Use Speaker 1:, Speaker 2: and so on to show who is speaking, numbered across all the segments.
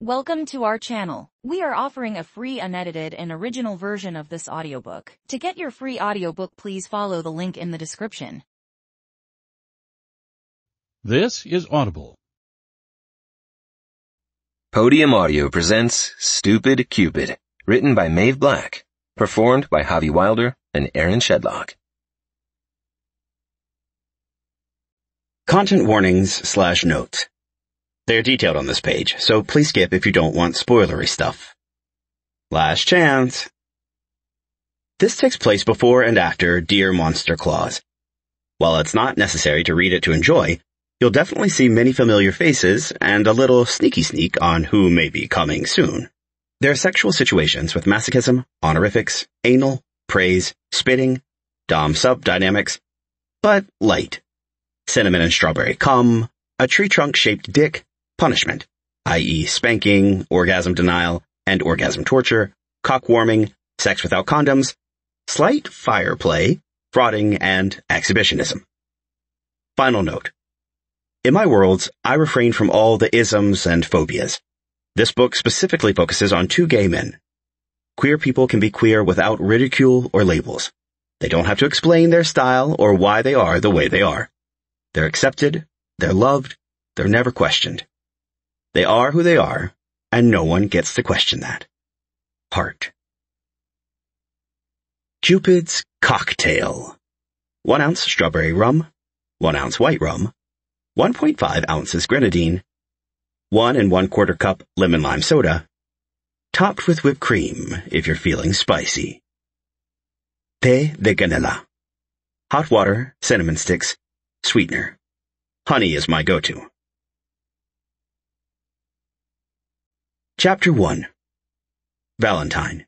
Speaker 1: Welcome to our channel. We are offering a free unedited and original version of this audiobook. To get your free audiobook, please follow the link in the description.
Speaker 2: This is Audible.
Speaker 3: Podium Audio presents Stupid Cupid, written by Maeve Black, performed by Javi Wilder and Aaron Shedlock.
Speaker 4: Content warnings/notes. They are detailed on this page, so please skip if you don't want spoilery stuff. Last chance. This takes place before and after Dear Monster Claus. While it's not necessary to read it to enjoy, you'll definitely see many familiar faces and a little sneaky sneak on who may be coming soon. There are sexual situations with masochism, honorifics, anal, praise, spitting, dom-sub dynamics, but light. Cinnamon and strawberry cum, a tree trunk-shaped dick, punishment, i.e. spanking, orgasm denial, and orgasm torture, cock-warming, sex without condoms, slight fire play, frauding, and exhibitionism. Final note. In my worlds, I refrain from all the isms and phobias. This book specifically focuses on two gay men. Queer people can be queer without ridicule or labels. They don't have to explain their style or why they are the way they are. They're accepted, they're loved, they're never questioned. They are who they are, and no one gets to question that. Heart. Cupid's Cocktail. 1 ounce strawberry rum, 1 ounce white rum, 1.5 ounces grenadine, 1 1/4 cup lemon lime soda, topped with whipped cream if you're feeling spicy. Té de canela. Hot water, cinnamon sticks, sweetener. Honey is my go-to. Chapter 1. Valentine.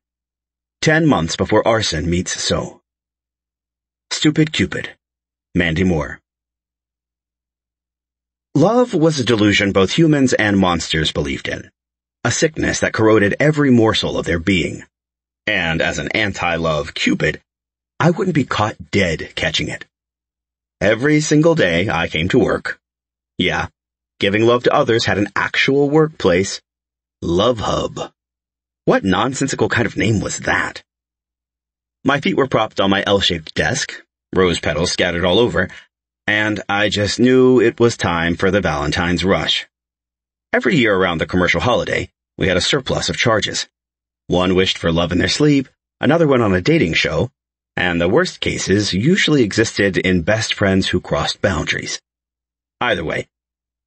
Speaker 4: 10 months before arson meets so. Stupid Cupid. Mandy Moore. Love was a delusion both humans and monsters believed in. A sickness that corroded every morsel of their being. And as an anti-love Cupid, I wouldn't be caught dead catching it. Every single day I came to work. Yeah, giving love to others had an actual workplace. Love Hub. What nonsensical kind of name was that? My feet were propped on my L-shaped desk, rose petals scattered all over, and I just knew it was time for the Valentine's rush. Every year around the commercial holiday, we had a surplus of charges. One wished for love in their sleep, another went on a dating show, and the worst cases usually existed in best friends who crossed boundaries. Either way,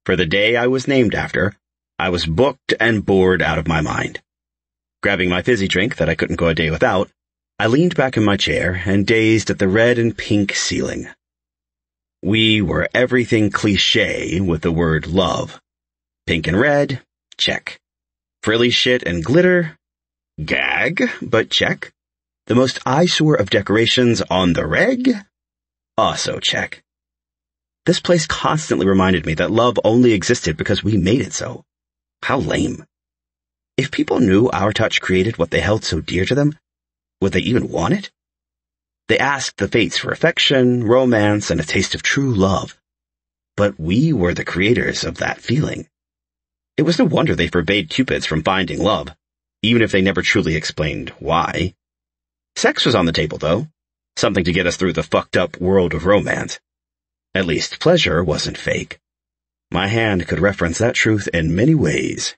Speaker 4: for the day I was named after, I was booked and bored out of my mind. Grabbing my fizzy drink that I couldn't go a day without, I leaned back in my chair and gazed at the red and pink ceiling. We were everything cliché with the word love. Pink and red, check. Frilly shit and glitter, gag, but check. The most eyesore of decorations on the reg, also check. This place constantly reminded me that love only existed because we made it so. How lame. If people knew our touch created what they held so dear to them, would they even want it? They asked the fates for affection, romance, and a taste of true love. But we were the creators of that feeling. It was no wonder they forbade Cupids from finding love, even if they never truly explained why. Sex was on the table, though. Something to get us through the fucked-up world of romance. At least pleasure wasn't fake. My hand could reference that truth in many ways.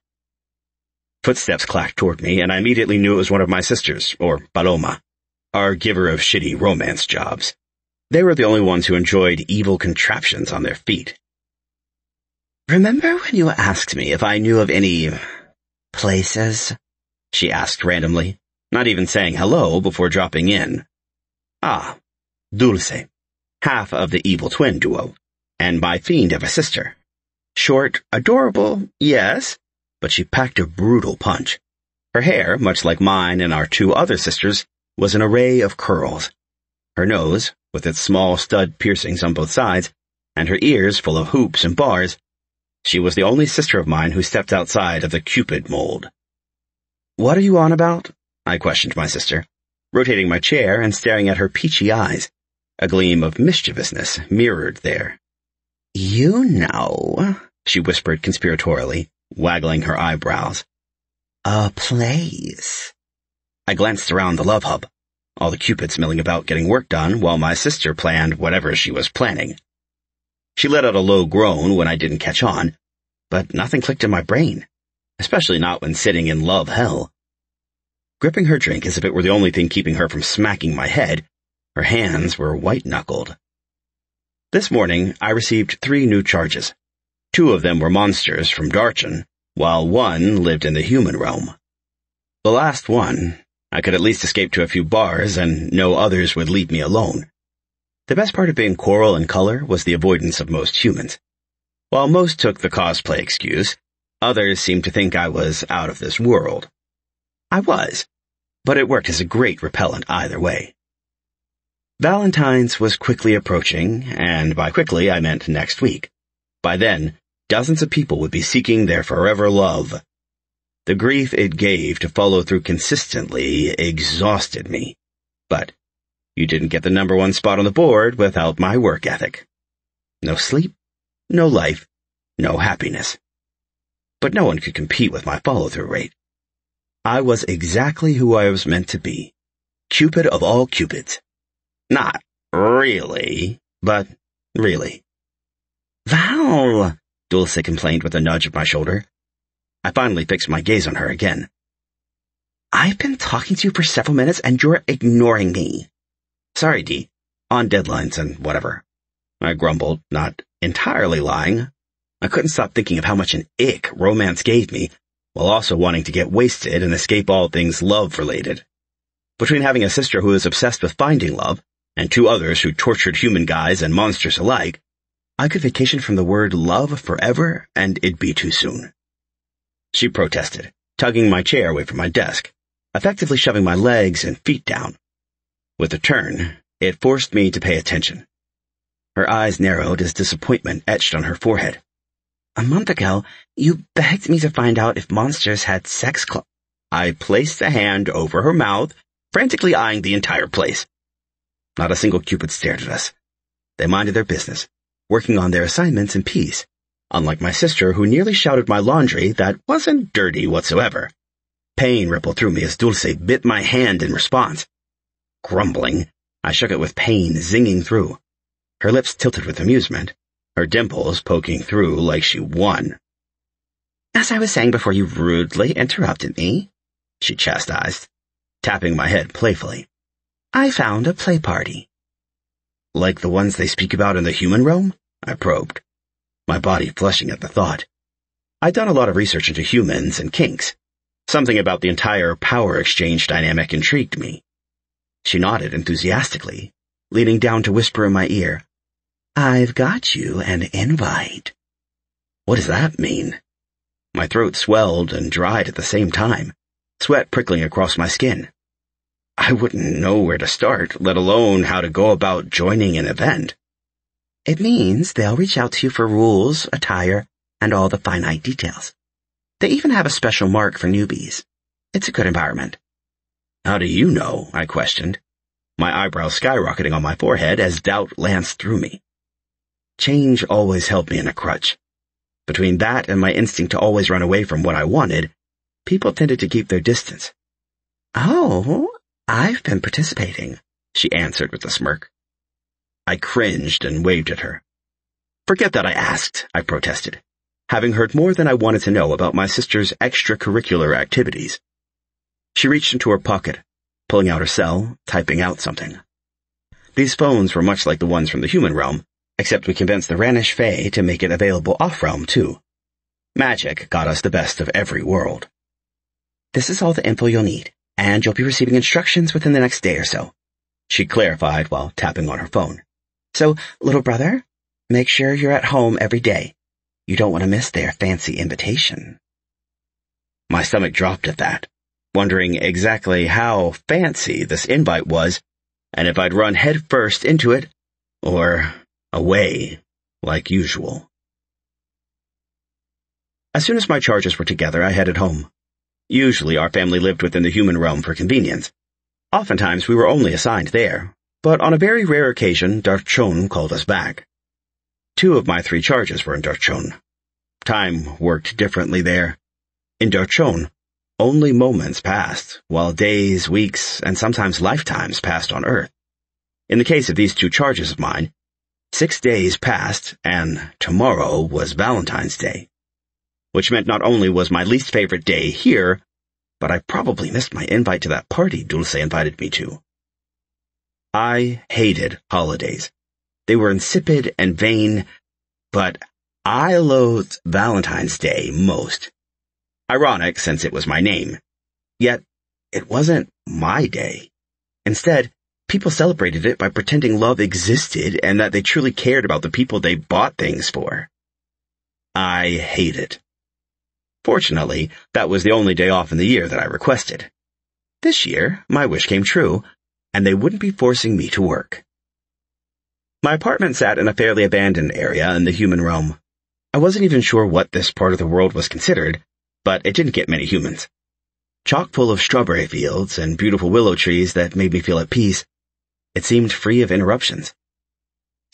Speaker 4: Footsteps clacked toward me, and I immediately knew it was one of my sisters, or Paloma, our giver of shitty romance jobs. They were the only ones who enjoyed evil contraptions on their feet. "Remember when you asked me if I knew of any places?" she asked randomly, not even saying hello before dropping in. Ah, Dulce, half of the evil twin duo, and my fiend of a sister. Short, adorable, yes, but she packed a brutal punch. Her hair, much like mine and our two other sisters, was an array of curls. Her nose, with its small stud piercings on both sides, and her ears full of hoops and bars, she was the only sister of mine who stepped outside of the Cupid mold. "What are you on about?" I questioned my sister, rotating my chair and staring at her peachy eyes, a gleam of mischievousness mirrored there. "You know," she whispered conspiratorially, waggling her eyebrows. A place. I glanced around the love hub, all the Cupids milling about getting work done while my sister planned whatever she was planning. She let out a low groan when I didn't catch on, but nothing clicked in my brain, especially not when sitting in love hell. Gripping her drink as if it were the only thing keeping her from smacking my head, her hands were white-knuckled. This morning, I received 3 new charges. 2 of them were monsters from Darchan, while 1 lived in the human realm. The last one, I could at least escape to a few bars, and no others would leave me alone. The best part of being coral in color was the avoidance of most humans. While most took the cosplay excuse, others seemed to think I was out of this world. I was, but it worked as a great repellent either way. Valentine's was quickly approaching, and by quickly I meant next week. By then, dozens of people would be seeking their forever love. The grief it gave to follow through consistently exhausted me. But you didn't get the #1 spot on the board without my work ethic. No sleep, no life, no happiness. But no one could compete with my follow-through rate. I was exactly who I was meant to be. Cupid of all Cupids. Not really, but really. Val, Dulce complained with a nudge of my shoulder. I finally fixed my gaze on her again. I've been talking to you for several minutes and you're ignoring me. Sorry, Dee. On deadlines and whatever. I grumbled, not entirely lying. I couldn't stop thinking of how much an ick romance gave me, while also wanting to get wasted and escape all things love-related. Between having a sister who was obsessed with finding love, and 2 others who tortured human guys and monsters alike, I could vacation from the word love forever, and it'd be too soon. She protested, tugging my chair away from my desk, effectively shoving my legs and feet down. With a turn, it forced me to pay attention. Her eyes narrowed as disappointment etched on her forehead. A month ago, you begged me to find out if monsters had sex clubs. I placed a hand over her mouth, frantically eyeing the entire place. Not a single Cupid stared at us. They minded their business, working on their assignments in peace, unlike my sister who nearly shouted my laundry that wasn't dirty whatsoever. Pain rippled through me as Dulce bit my hand in response. Grumbling, I shook it with pain zinging through. Her lips tilted with amusement, her dimples poking through like she won. As I was saying before you rudely interrupted me, she chastised, tapping my head playfully. I found a play party. Like the ones they speak about in the human realm? I probed, my body flushing at the thought. I'd done a lot of research into humans and kinks. Something about the entire power exchange dynamic intrigued me. She nodded enthusiastically, leaning down to whisper in my ear, I've got you an invite. What does that mean? My throat swelled and dried at the same time, sweat prickling across my skin. I wouldn't know where to start, let alone how to go about joining an event. It means they'll reach out to you for rules, attire, and all the finite details. They even have a special mark for newbies. It's a good environment. How do you know? I questioned, my eyebrows skyrocketing on my forehead as doubt lanced through me. Change always held me in a crutch. Between that and my instinct to always run away from what I wanted, people tended to keep their distance. Oh, I've been participating, she answered with a smirk. I cringed and waved at her. Forget that I asked, I protested, having heard more than I wanted to know about my sister's extracurricular activities. She reached into her pocket, pulling out her cell, typing out something. These phones were much like the ones from the human realm, except we convinced the Ranish Fae to make it available off-realm, too. Magic got us the best of every world. This is all the info you'll need, and you'll be receiving instructions within the next day or so, she clarified while tapping on her phone. So, little brother, make sure you're at home every day. You don't want to miss their fancy invitation. My stomach dropped at that, wondering exactly how fancy this invite was, and if I'd run head first into it, or away, like usual. As soon as my charges were together, I headed home. Usually our family lived within the human realm for convenience. Oftentimes we were only assigned there, but on a very rare occasion, Darchon called us back. 2 of my 3 charges were in Darchon. Time worked differently there. In Darchon, Only moments passed, while days, weeks, and sometimes lifetimes passed on Earth. In the case of these two charges of mine, 6 days passed, and tomorrow was Valentine's Day. Which meant not only was my least favorite day here, but I probably missed my invite to that party Dulce invited me to. I hated holidays. They were insipid and vain, but I loathed Valentine's Day most. Ironic, since it was my name. Yet, it wasn't my day. Instead, people celebrated it by pretending love existed and that they truly cared about the people they bought things for. I hate it. Fortunately, that was the only day off in the year that I requested. This year, my wish came true, and they wouldn't be forcing me to work. My apartment sat in a fairly abandoned area in the human realm. I wasn't even sure what this part of the world was considered, but it didn't get many humans. Chock full of strawberry fields and beautiful willow trees that made me feel at peace, it seemed free of interruptions.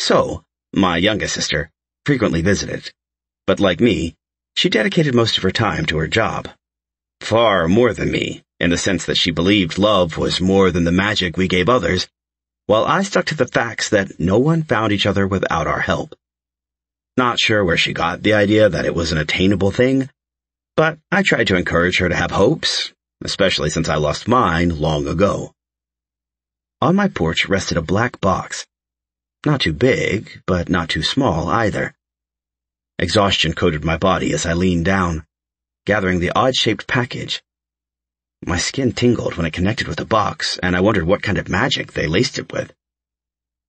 Speaker 4: So, my youngest sister frequently visited, but like me, she dedicated most of her time to her job. Far more than me, in the sense that she believed love was more than the magic we gave others, while I stuck to the facts that no one found each other without our help. Not sure where she got the idea that it was an attainable thing, but I tried to encourage her to have hopes, especially since I lost mine long ago. On my porch rested a black box. Not too big, but not too small either. Exhaustion coated my body as I leaned down, gathering the odd-shaped package. My skin tingled when it connected with the box, and I wondered what kind of magic they laced it with.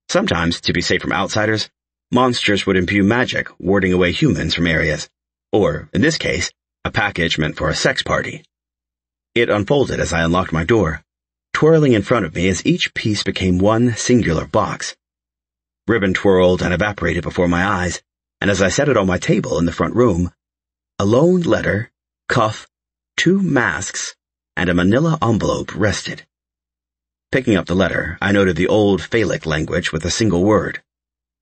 Speaker 4: Sometimes, to be safe from outsiders, monsters would imbue magic, warding away humans from areas, or, in this case, a package meant for a sex party. It unfolded as I unlocked my door, twirling in front of me as each piece became one singular box. Ribbon twirled and evaporated before my eyes, and as I set it on my table in the front room, a lone letter, cuff, 2 masks, and a manila envelope rested. Picking up the letter, I noted the old phallic language with a single word,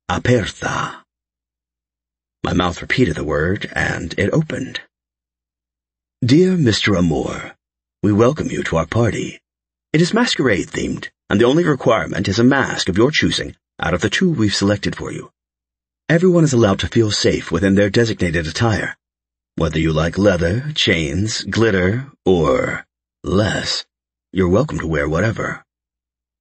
Speaker 4: aperta. My mouth repeated the word, and it opened. Dear Mr. Amour, we welcome you to our party. It is masquerade-themed, and the only requirement is a mask of your choosing out of the 2 we've selected for you. Everyone is allowed to feel safe within their designated attire. Whether you like leather, chains, glitter, or less, you're welcome to wear whatever.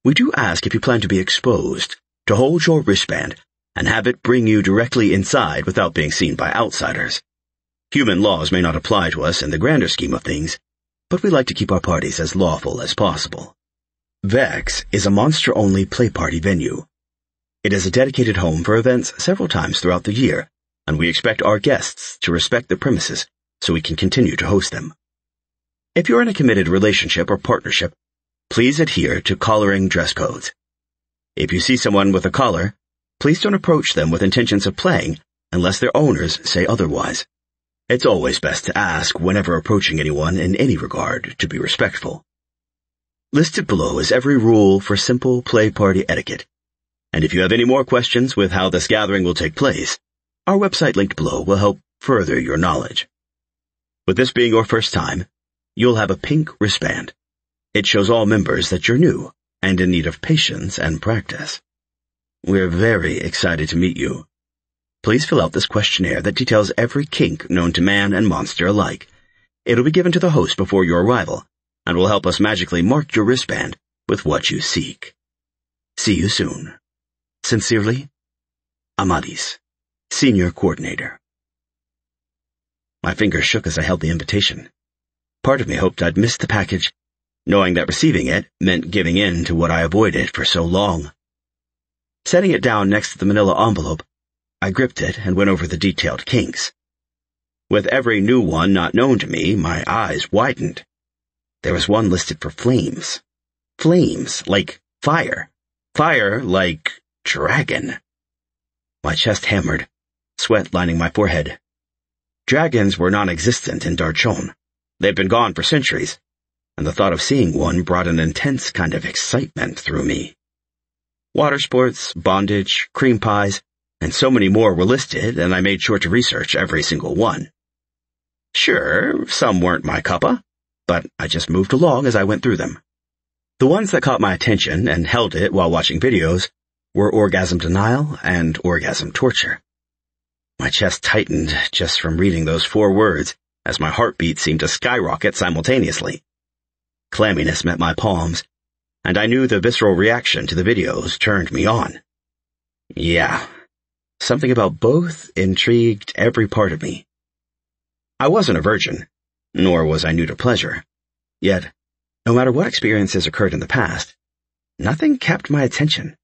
Speaker 4: We do ask if you plan to be exposed, to hold your wristband, and have it bring you directly inside without being seen by outsiders. Human laws may not apply to us in the grander scheme of things, but we like to keep our parties as lawful as possible. Vex is a monster-only play party venue. It is a dedicated home for events several times throughout the year, and we expect our guests to respect the premises so we can continue to host them. If you're in a committed relationship or partnership, please adhere to collaring dress codes. If you see someone with a collar, please don't approach them with intentions of playing unless their owners say otherwise. It's always best to ask whenever approaching anyone in any regard to be respectful. Listed below is every rule for simple play party etiquette, and if you have any more questions with how this gathering will take place, our website linked below will help further your knowledge. With this being your first time, you'll have a pink wristband. It shows all members that you're new and in need of patience and practice. We're very excited to meet you. Please fill out this questionnaire that details every kink known to man and monster alike. It'll be given to the host before your arrival, and will help us magically mark your wristband with what you seek. See you soon. Sincerely, Amadis, Senior Coordinator. My fingers shook as I held the invitation. Part of me hoped I'd missed the package, knowing that receiving it meant giving in to what I avoided for so long. Setting it down next to the manila envelope, I gripped it and went over the detailed kinks. With every new one not known to me, my eyes widened. There was one listed for flames. Flames, like fire. Fire, like dragon. My chest hammered, sweat lining my forehead. Dragons were non-existent in Darchon. They'd been gone for centuries, and the thought of seeing one brought an intense kind of excitement through me. Water sports, bondage, cream pies, and so many more were listed, and I made sure to research every single one. Sure, some weren't my cuppa, but I just moved along as I went through them. The ones that caught my attention and held it while watching videos were orgasm denial and orgasm torture. My chest tightened just from reading those 4 words as my heartbeat seemed to skyrocket simultaneously. Clamminess met my palms, and I knew the visceral reaction to the videos turned me on. Yeah, something about both intrigued every part of me. I wasn't a virgin, nor was I new to pleasure. Yet, no matter what experiences occurred in the past, nothing kept my attention,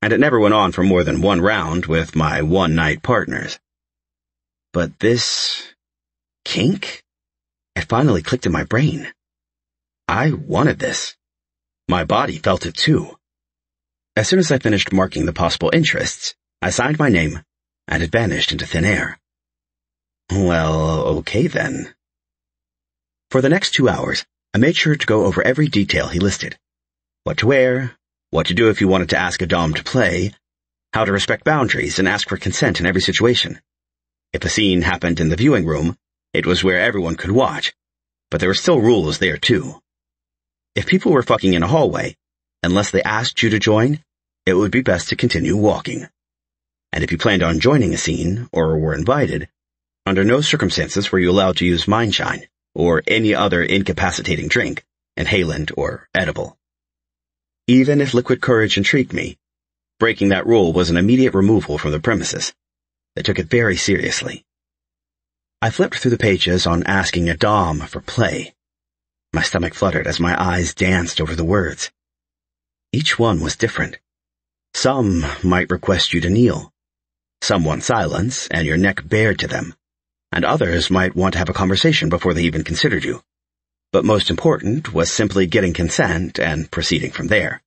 Speaker 4: and it never went on for more than 1 round with my one-night partners. But this kink? It finally clicked in my brain. I wanted this. My body felt it too. As soon as I finished marking the possible interests, I signed my name, and it vanished into thin air. Well, okay then. For the next 2 hours, I made sure to go over every detail he listed. What to wear, what to do if you wanted to ask a dom to play, how to respect boundaries and ask for consent in every situation. If a scene happened in the viewing room, it was where everyone could watch, but there were still rules there too. If people were fucking in a hallway, unless they asked you to join, it would be best to continue walking. And if you planned on joining a scene, or were invited, under no circumstances were you allowed to use mindshine, or any other incapacitating drink, inhalant or edible. Even if liquid courage intrigued me, breaking that rule was an immediate removal from the premises. They took it very seriously. I flipped through the pages on asking a dom for play. My stomach fluttered as my eyes danced over the words. Each one was different. Some might request you to kneel. Some want silence and your neck bared to them, and others might want to have a conversation before they even considered you. But most important was simply getting consent and proceeding from there.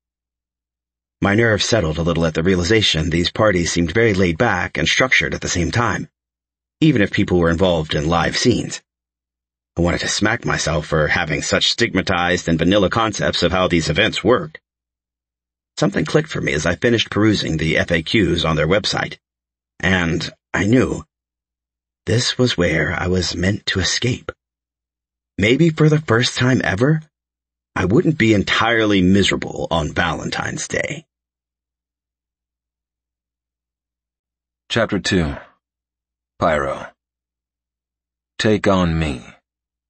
Speaker 4: My nerves settled a little at the realization these parties seemed very laid back and structured at the same time, even if people were involved in live scenes. I wanted to smack myself for having such stigmatized and vanilla concepts of how these events work. Something clicked for me as I finished perusing the FAQs on their website, and I knew this was where I was meant to escape. Maybe for the first time ever, I wouldn't be entirely miserable on Valentine's Day.
Speaker 3: Chapter 2. Pyro. Take on me.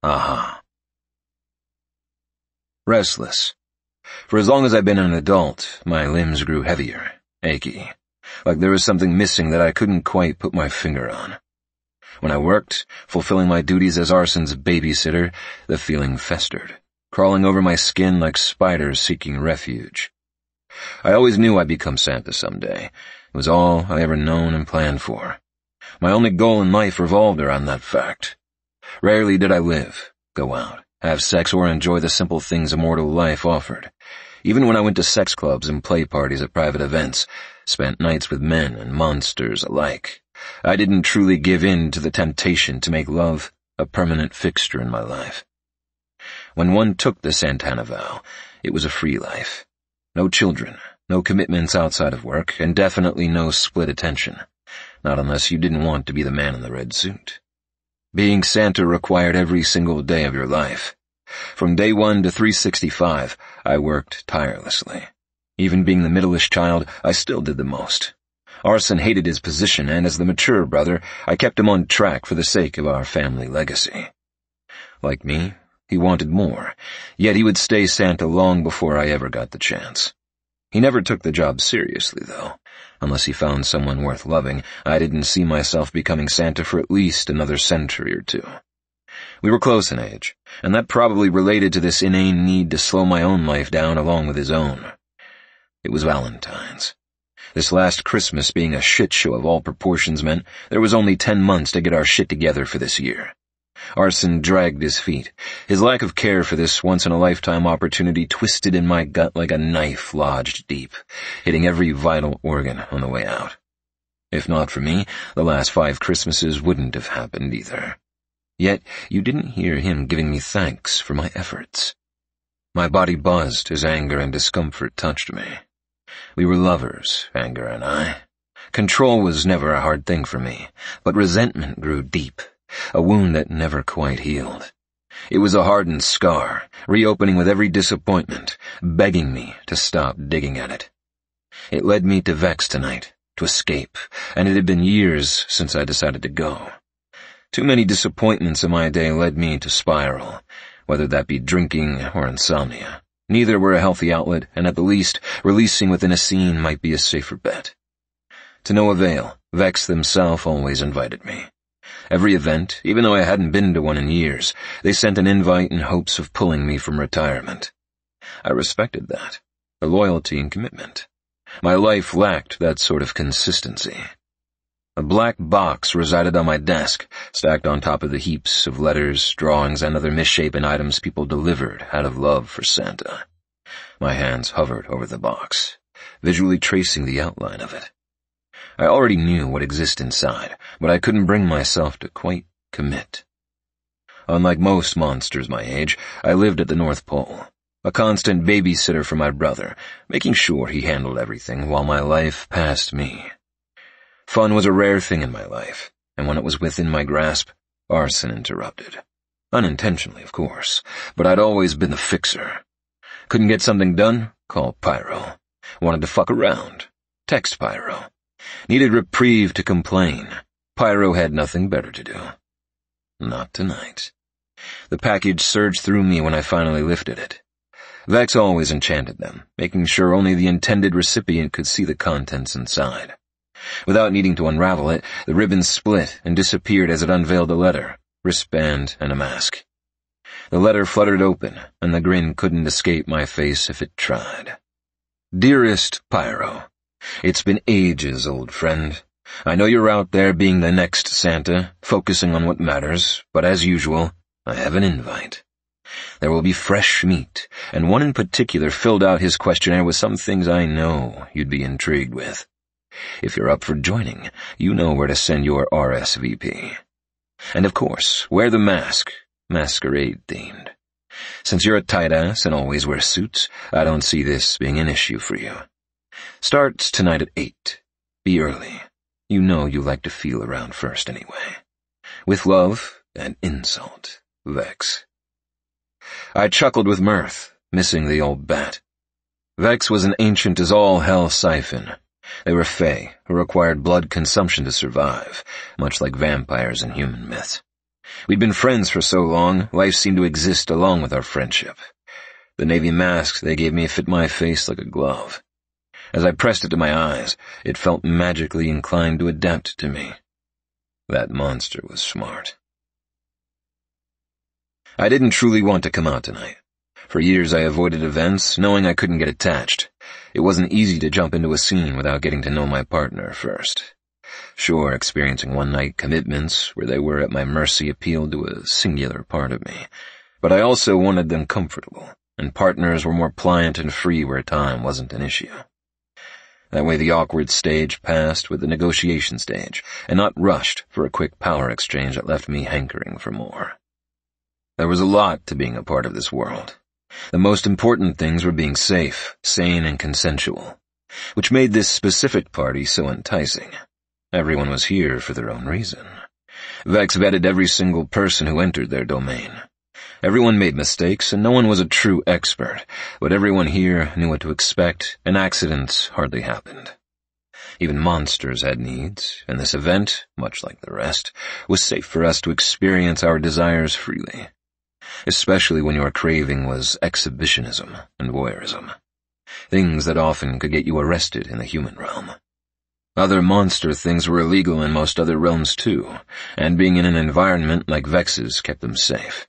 Speaker 3: Aha. Restless. For as long as I've been an adult, my limbs grew heavier, achy, like there was something missing that I couldn't quite put my finger on. When I worked, fulfilling my duties as Arson's babysitter, the feeling festered, crawling over my skin like spiders seeking refuge. I always knew I'd become Santa someday. It was all I ever known and planned for. My only goal in life revolved around that fact. Rarely did I live, go out, have sex, or enjoy the simple things a mortal life offered. Even when I went to sex clubs and play parties at private events, spent nights with men and monsters alike, I didn't truly give in to the temptation to make love a permanent fixture in my life. When one took the Santana vow, it was a free life. No children, no commitments outside of work, and definitely no split attention. Not unless you didn't want to be the man in the red suit. Being Santa required every single day of your life. From day 1 to 365, I worked tirelessly. Even being the middleish child, I still did the most. Arson hated his position, and as the mature brother, I kept him on track for the sake of our family legacy. Like me, he wanted more, yet he would stay Santa long before I ever got the chance. He never took the job seriously, though. Unless he found someone worth loving, I didn't see myself becoming Santa for at least another century or 2. We were close in age, and that probably related to this inane need to slow my own life down along with his own. It was Valentine's. This last Christmas being a shit show of all proportions meant there was only 10 months to get our shit together for this year. Arson dragged his feet. His lack of care for this once-in-a-lifetime opportunity twisted in my gut like a knife lodged deep, hitting every vital organ on the way out. If not for me, the last 5 Christmases wouldn't have happened either. Yet you didn't hear him giving me thanks for my efforts. My body buzzed as anger and discomfort touched me. We were lovers, Anger and I. Control was never a hard thing for me, but resentment grew deep, a wound that never quite healed. It was a hardened scar, reopening with every disappointment, begging me to stop digging at it. It led me to Vex tonight, to escape, and it had been years since I decided to go. Too many disappointments in my day led me to spiral, whether that be drinking or insomnia. Neither were a healthy outlet, and at the least, releasing within a scene might be a safer bet. To no avail, Vex themselves always invited me. Every event, even though I hadn't been to one in years, they sent an invite in hopes of pulling me from retirement. I respected that, the loyalty and commitment. My life lacked that sort of consistency. A black box resided on my desk, stacked on top of the heaps of letters, drawings, and other misshapen items people delivered out of love for Santa. My hands hovered over the box, visually tracing the outline of it. I already knew what exists inside, but I couldn't bring myself to quite commit. Unlike most monsters my age, I lived at the North Pole, a constant babysitter for my brother, making sure he handled everything while my life passed me. Fun was a rare thing in my life, and when it was within my grasp, arson interrupted. Unintentionally, of course, but I'd always been the fixer. Couldn't get something done? Call Pyro. Wanted to fuck around? Text Pyro. Needed reprieve to complain. Pyro had nothing better to do. Not tonight. The package surged through me when I finally lifted it. Vex always enchanted them, making sure only the intended recipient could see the contents inside. Without needing to unravel it, the ribbon split and disappeared as it unveiled a letter, wristband, and a mask. The letter fluttered open, and the grin couldn't escape my face if it tried. Dearest Pyro, it's been ages, old friend. I know you're out there being the next Santa, focusing on what matters, but as usual, I have an invite. There will be fresh meat, and one in particular filled out his questionnaire with some things I know you'd be intrigued with. If you're up for joining, you know where to send your RSVP. And of course, wear the mask, masquerade-themed. Since you're a tight-ass and always wear suits, I don't see this being an issue for you. Starts tonight at 8. Be early. You know you like to feel around first anyway. With love and insult, Vex. I chuckled with mirth, missing the old bat. Vex was an ancient as all hell siphon. They were fae, who required blood consumption to survive, much like vampires in human myths. We'd been friends for so long, life seemed to exist along with our friendship. The navy mask they gave me fit my face like a glove. As I pressed it to my eyes, it felt magically inclined to adapt to me. That monster was smart. I didn't truly want to come out tonight. For years I avoided events, knowing I couldn't get attached. It wasn't easy to jump into a scene without getting to know my partner first. Sure, experiencing one-night commitments where they were at my mercy appealed to a singular part of me, but I also wanted them comfortable, and partners were more pliant and free where time wasn't an issue. That way the awkward stage passed with the negotiation stage, and not rushed for a quick power exchange that left me hankering for more. There was a lot to being a part of this world. The most important things were being safe, sane, and consensual, which made this specific party so enticing. Everyone was here for their own reason. Vex vetted every single person who entered their domain. Everyone made mistakes, and no one was a true expert, but everyone here knew what to expect, and accidents hardly happened. Even monsters had needs, and this event, much like the rest, was safe for us to experience our desires freely. Especially when your craving was exhibitionism and voyeurism. Things that often could get you arrested in the human realm. Other monster things were illegal in most other realms too, and being in an environment like Vex's kept them safe.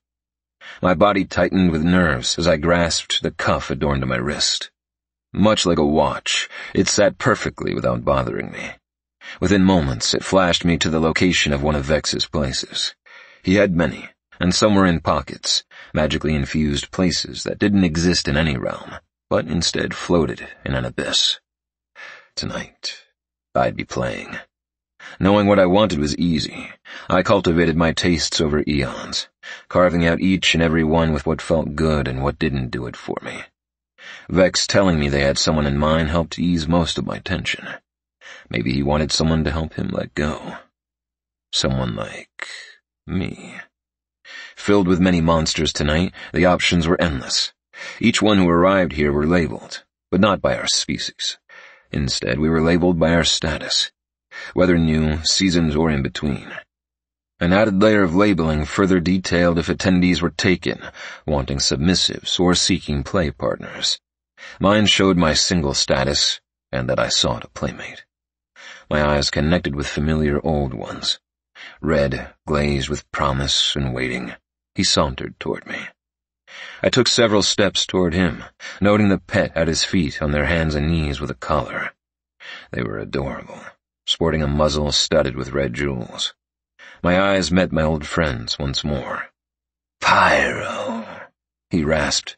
Speaker 3: My body tightened with nerves as I grasped the cuff adorned to my wrist. Much like a watch, it sat perfectly without bothering me. Within moments, it flashed me to the location of one of Vex's places. He had many, and some were in pockets, magically infused places that didn't exist in any realm, but instead floated in an abyss. Tonight, I'd be playing. Knowing what I wanted was easy. I cultivated my tastes over eons, carving out each and every one with what felt good and what didn't do it for me. Vex telling me they had someone in mind helped ease most of my tension. Maybe he wanted someone to help him let go. Someone like me. Filled with many monsters tonight, the options were endless. Each one who arrived here were labeled, but not by our species. Instead, we were labeled by our status, whether new, seasoned, or in between. An added layer of labeling further detailed if attendees were taken, wanting submissives, or seeking play partners. Mine showed my single status, and that I sought a playmate. My eyes connected with familiar old ones. Red, glazed with promise and waiting, he sauntered toward me. I took several steps toward him, noting the pet at his feet on their hands and knees with a collar. They were adorable, sporting a muzzle studded with red jewels. My eyes met my old friend's once more. "Pyro," he rasped,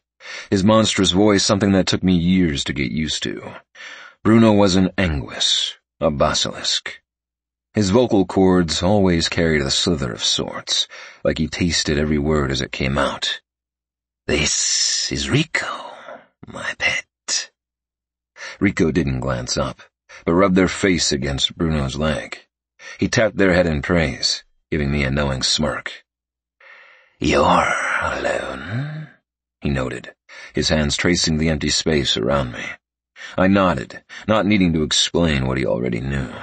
Speaker 3: his monstrous voice something that took me years to get used to. Bruno was an anguis, a basilisk. His vocal cords always carried a slither of sorts, like he tasted every word as it came out. "This is Rico, my pet." Rico didn't glance up, but rubbed their face against Bruno's leg. He tapped their head in praise, giving me a knowing smirk. "You're alone," he noted, his hands tracing the empty space around me. I nodded, not needing to explain what he already knew.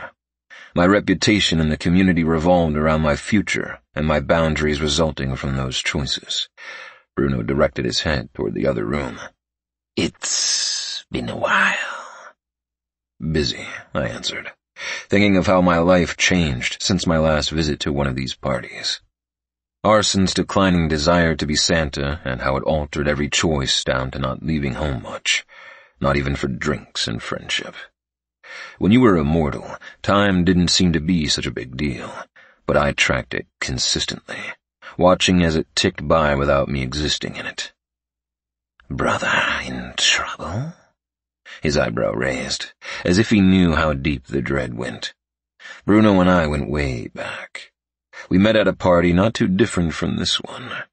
Speaker 3: My reputation in the community revolved around my future and my boundaries resulting from those choices. Bruno directed his head toward the other room. "It's been a while." "Busy," I answered, thinking of how my life changed since my last visit to one of these parties. Arson's declining desire to be Santa and how it altered every choice down to not leaving home much, not even for drinks and friendship. When you were immortal, time didn't seem to be such a big deal, but I tracked it consistently, watching as it ticked by without me existing in it. "Brother in trouble?" His eyebrow raised, as if he knew how deep the dread went. Bruno and I went way back. We met at a party not too different from this one.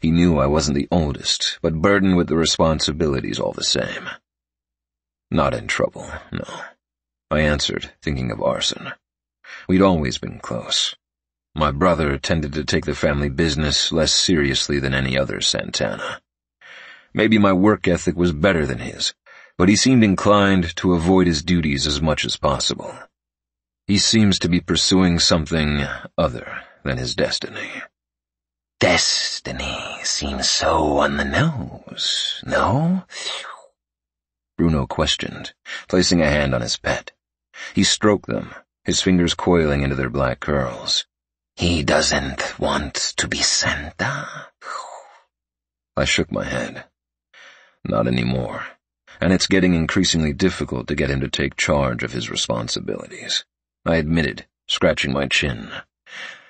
Speaker 3: He knew I wasn't the oldest, but burdened with the responsibilities all the same. "Not in trouble, no," I answered, thinking of Arson. We'd always been close. My brother tended to take the family business less seriously than any other Santana. Maybe my work ethic was better than his, but he seemed inclined to avoid his duties as much as possible. He seems to be pursuing something other than his destiny.
Speaker 5: "Destiny seems so on the nose, no?"
Speaker 3: Bruno questioned, placing a hand on his pet. He stroked them, his fingers coiling into their black curls.
Speaker 5: "He doesn't want to be Santa?"
Speaker 3: I shook my head. Not anymore, and it's getting increasingly difficult to get him to take charge of his responsibilities, I admitted, scratching my chin.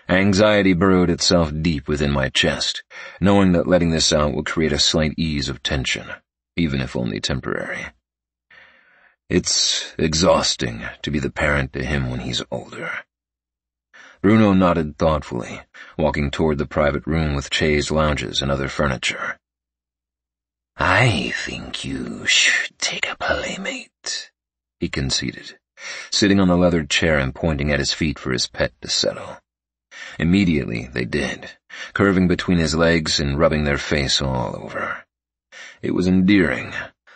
Speaker 3: Anxiety burrowed itself deep within my chest, knowing that letting this out would create a slight ease of tension, even if only temporary. It's exhausting to be the parent to him when he's older. Bruno nodded thoughtfully, walking toward the private room with chaise lounges and other furniture.
Speaker 5: "I think you should take a playmate,"
Speaker 3: he conceded, sitting on the leathered chair and pointing at his feet for his pet to settle. Immediately they did, curving between his legs and rubbing their face all over. It was endearing,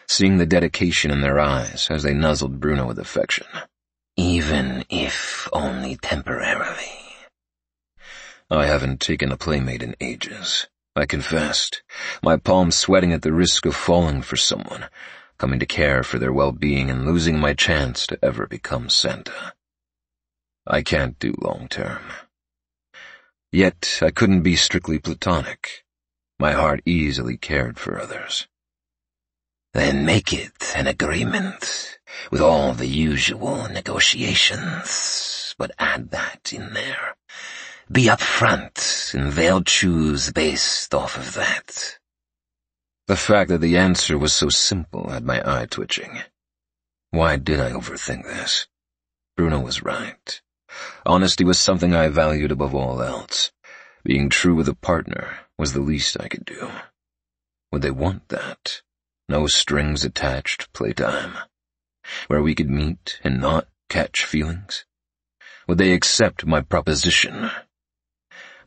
Speaker 3: seeing the dedication in their eyes as they nuzzled Bruno with affection.
Speaker 5: "Even if only temporarily."
Speaker 3: I haven't taken a playmate in ages, I confessed, my palms sweating at the risk of falling for someone, coming to care for their well-being and losing my chance to ever become Santa. I can't do long-term. Yet I couldn't be strictly platonic. My heart easily cared for others.
Speaker 5: "Then make it an agreement, with all the usual negotiations, but add that in there. Be upfront, and they'll choose based off of that."
Speaker 3: The fact that the answer was so simple had my eye twitching. Why did I overthink this? Bruno was right. Honesty was something I valued above all else. Being true with a partner was the least I could do. Would they want that? No strings attached playtime, where we could meet and not catch feelings? Would they accept my proposition?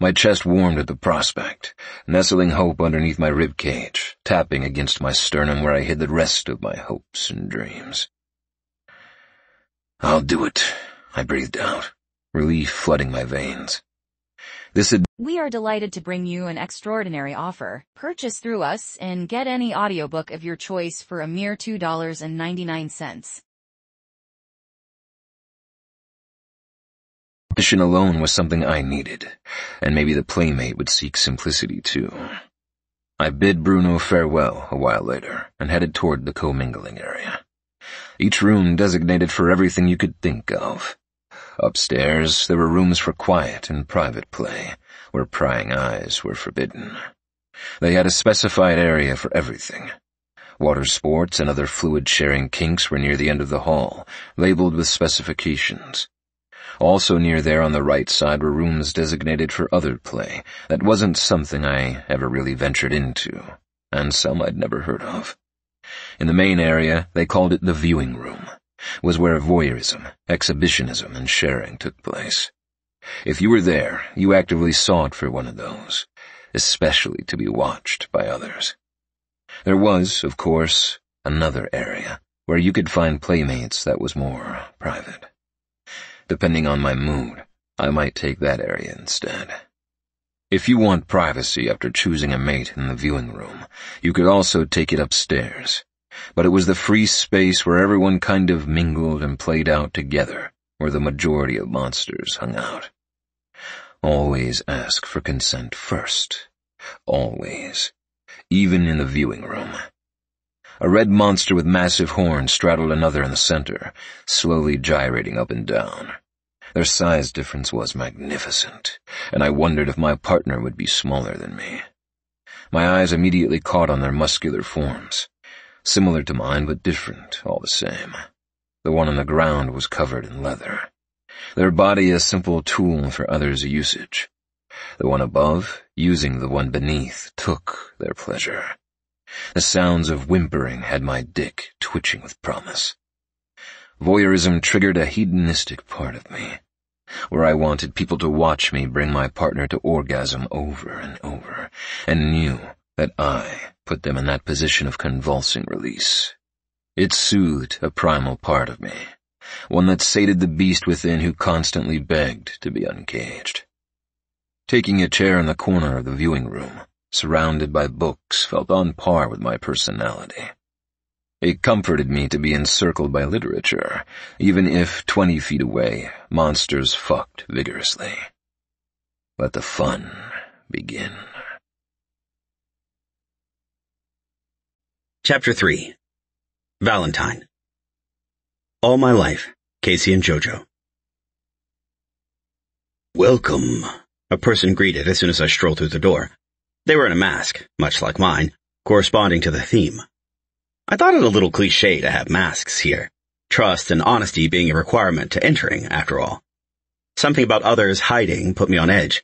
Speaker 3: My chest warmed at the prospect, nestling hope underneath my rib cage, tapping against my sternum where I hid the rest of my hopes and dreams. "I'll do it," I breathed out, relief flooding my veins.
Speaker 1: We are delighted to bring you an extraordinary offer. Purchase through us and get any audiobook of your choice for a mere $2.99.
Speaker 3: Mission alone was something I needed, and maybe the playmate would seek simplicity too. I bid Bruno farewell a while later and headed toward the commingling area. Each room designated for everything you could think of. Upstairs, there were rooms for quiet and private play, where prying eyes were forbidden. They had a specified area for everything. Water sports and other fluid-sharing kinks were near the end of the hall, labeled with specifications. Also near there on the right side were rooms designated for other play that wasn't something I ever really ventured into, and some I'd never heard of. In the main area, they called it the viewing room, was where voyeurism, exhibitionism, and sharing took place. If you were there, you actively sought for one of those, especially to be watched by others. There was, of course, another area where you could find playmates that was more private. Depending on my mood, I might take that area instead. If you want privacy after choosing a mate in the viewing room, you could also take it upstairs. But it was the free space where everyone kind of mingled and played out together, where the majority of monsters hung out. Always ask for consent first. Always. Even in the viewing room. A red monster with massive horns straddled another in the center, slowly gyrating up and down. Their size difference was magnificent, and I wondered if my partner would be smaller than me. My eyes immediately caught on their muscular forms. Similar to mine, but different, all the same. The one on the ground was covered in leather. Their body a simple tool for others' usage. The one above, using the one beneath, took their pleasure. The sounds of whimpering had my dick twitching with promise. Voyeurism triggered a hedonistic part of me, where I wanted people to watch me bring my partner to orgasm over and over, and knew that I put them in that position of convulsing release. It soothed a primal part of me, one that sated the beast within who constantly begged to be uncaged. Taking a chair in the corner of the viewing room, surrounded by books, felt on par with my personality. It comforted me to be encircled by literature, even if 20 feet away, monsters fucked vigorously. Let the fun begin.
Speaker 4: Chapter 3. Valentine. All my life, Casey and Jojo. "Welcome," a person greeted as soon as I strolled through the door. They were in a mask, much like mine, corresponding to the theme. I thought it a little cliché to have masks here, trust and honesty being a requirement to entering, after all. Something about others hiding put me on edge,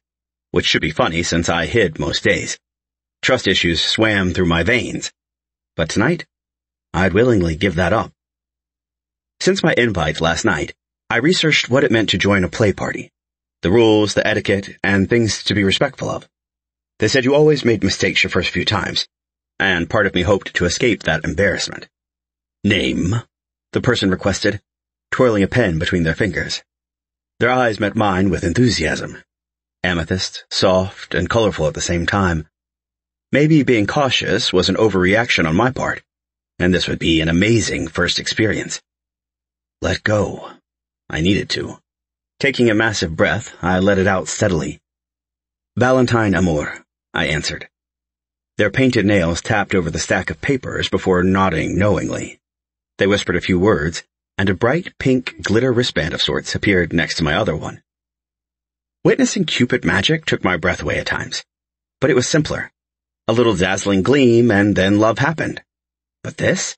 Speaker 4: which should be funny since I hid most days. Trust issues swam through my veins. But tonight, I'd willingly give that up. Since my invite last night, I researched what it meant to join a play party, the rules, the etiquette, and things to be respectful of. They said you always made mistakes your first few times, and part of me hoped to escape that embarrassment. "Name?" the person requested, twirling a pen between their fingers. Their eyes met mine with enthusiasm. Amethyst, soft, and colorful at the same time. Maybe being cautious was an overreaction on my part, and this would be an amazing first experience. Let go. I needed to. Taking a massive breath, I let it out steadily. "Valentine Amour," I answered. Their painted nails tapped over the stack of papers before nodding knowingly. They whispered a few words, and a bright pink glitter wristband of sorts appeared next to my other one. Witnessing Cupid magic took my breath away at times, but it was simpler. A little dazzling gleam, and then love happened. But this?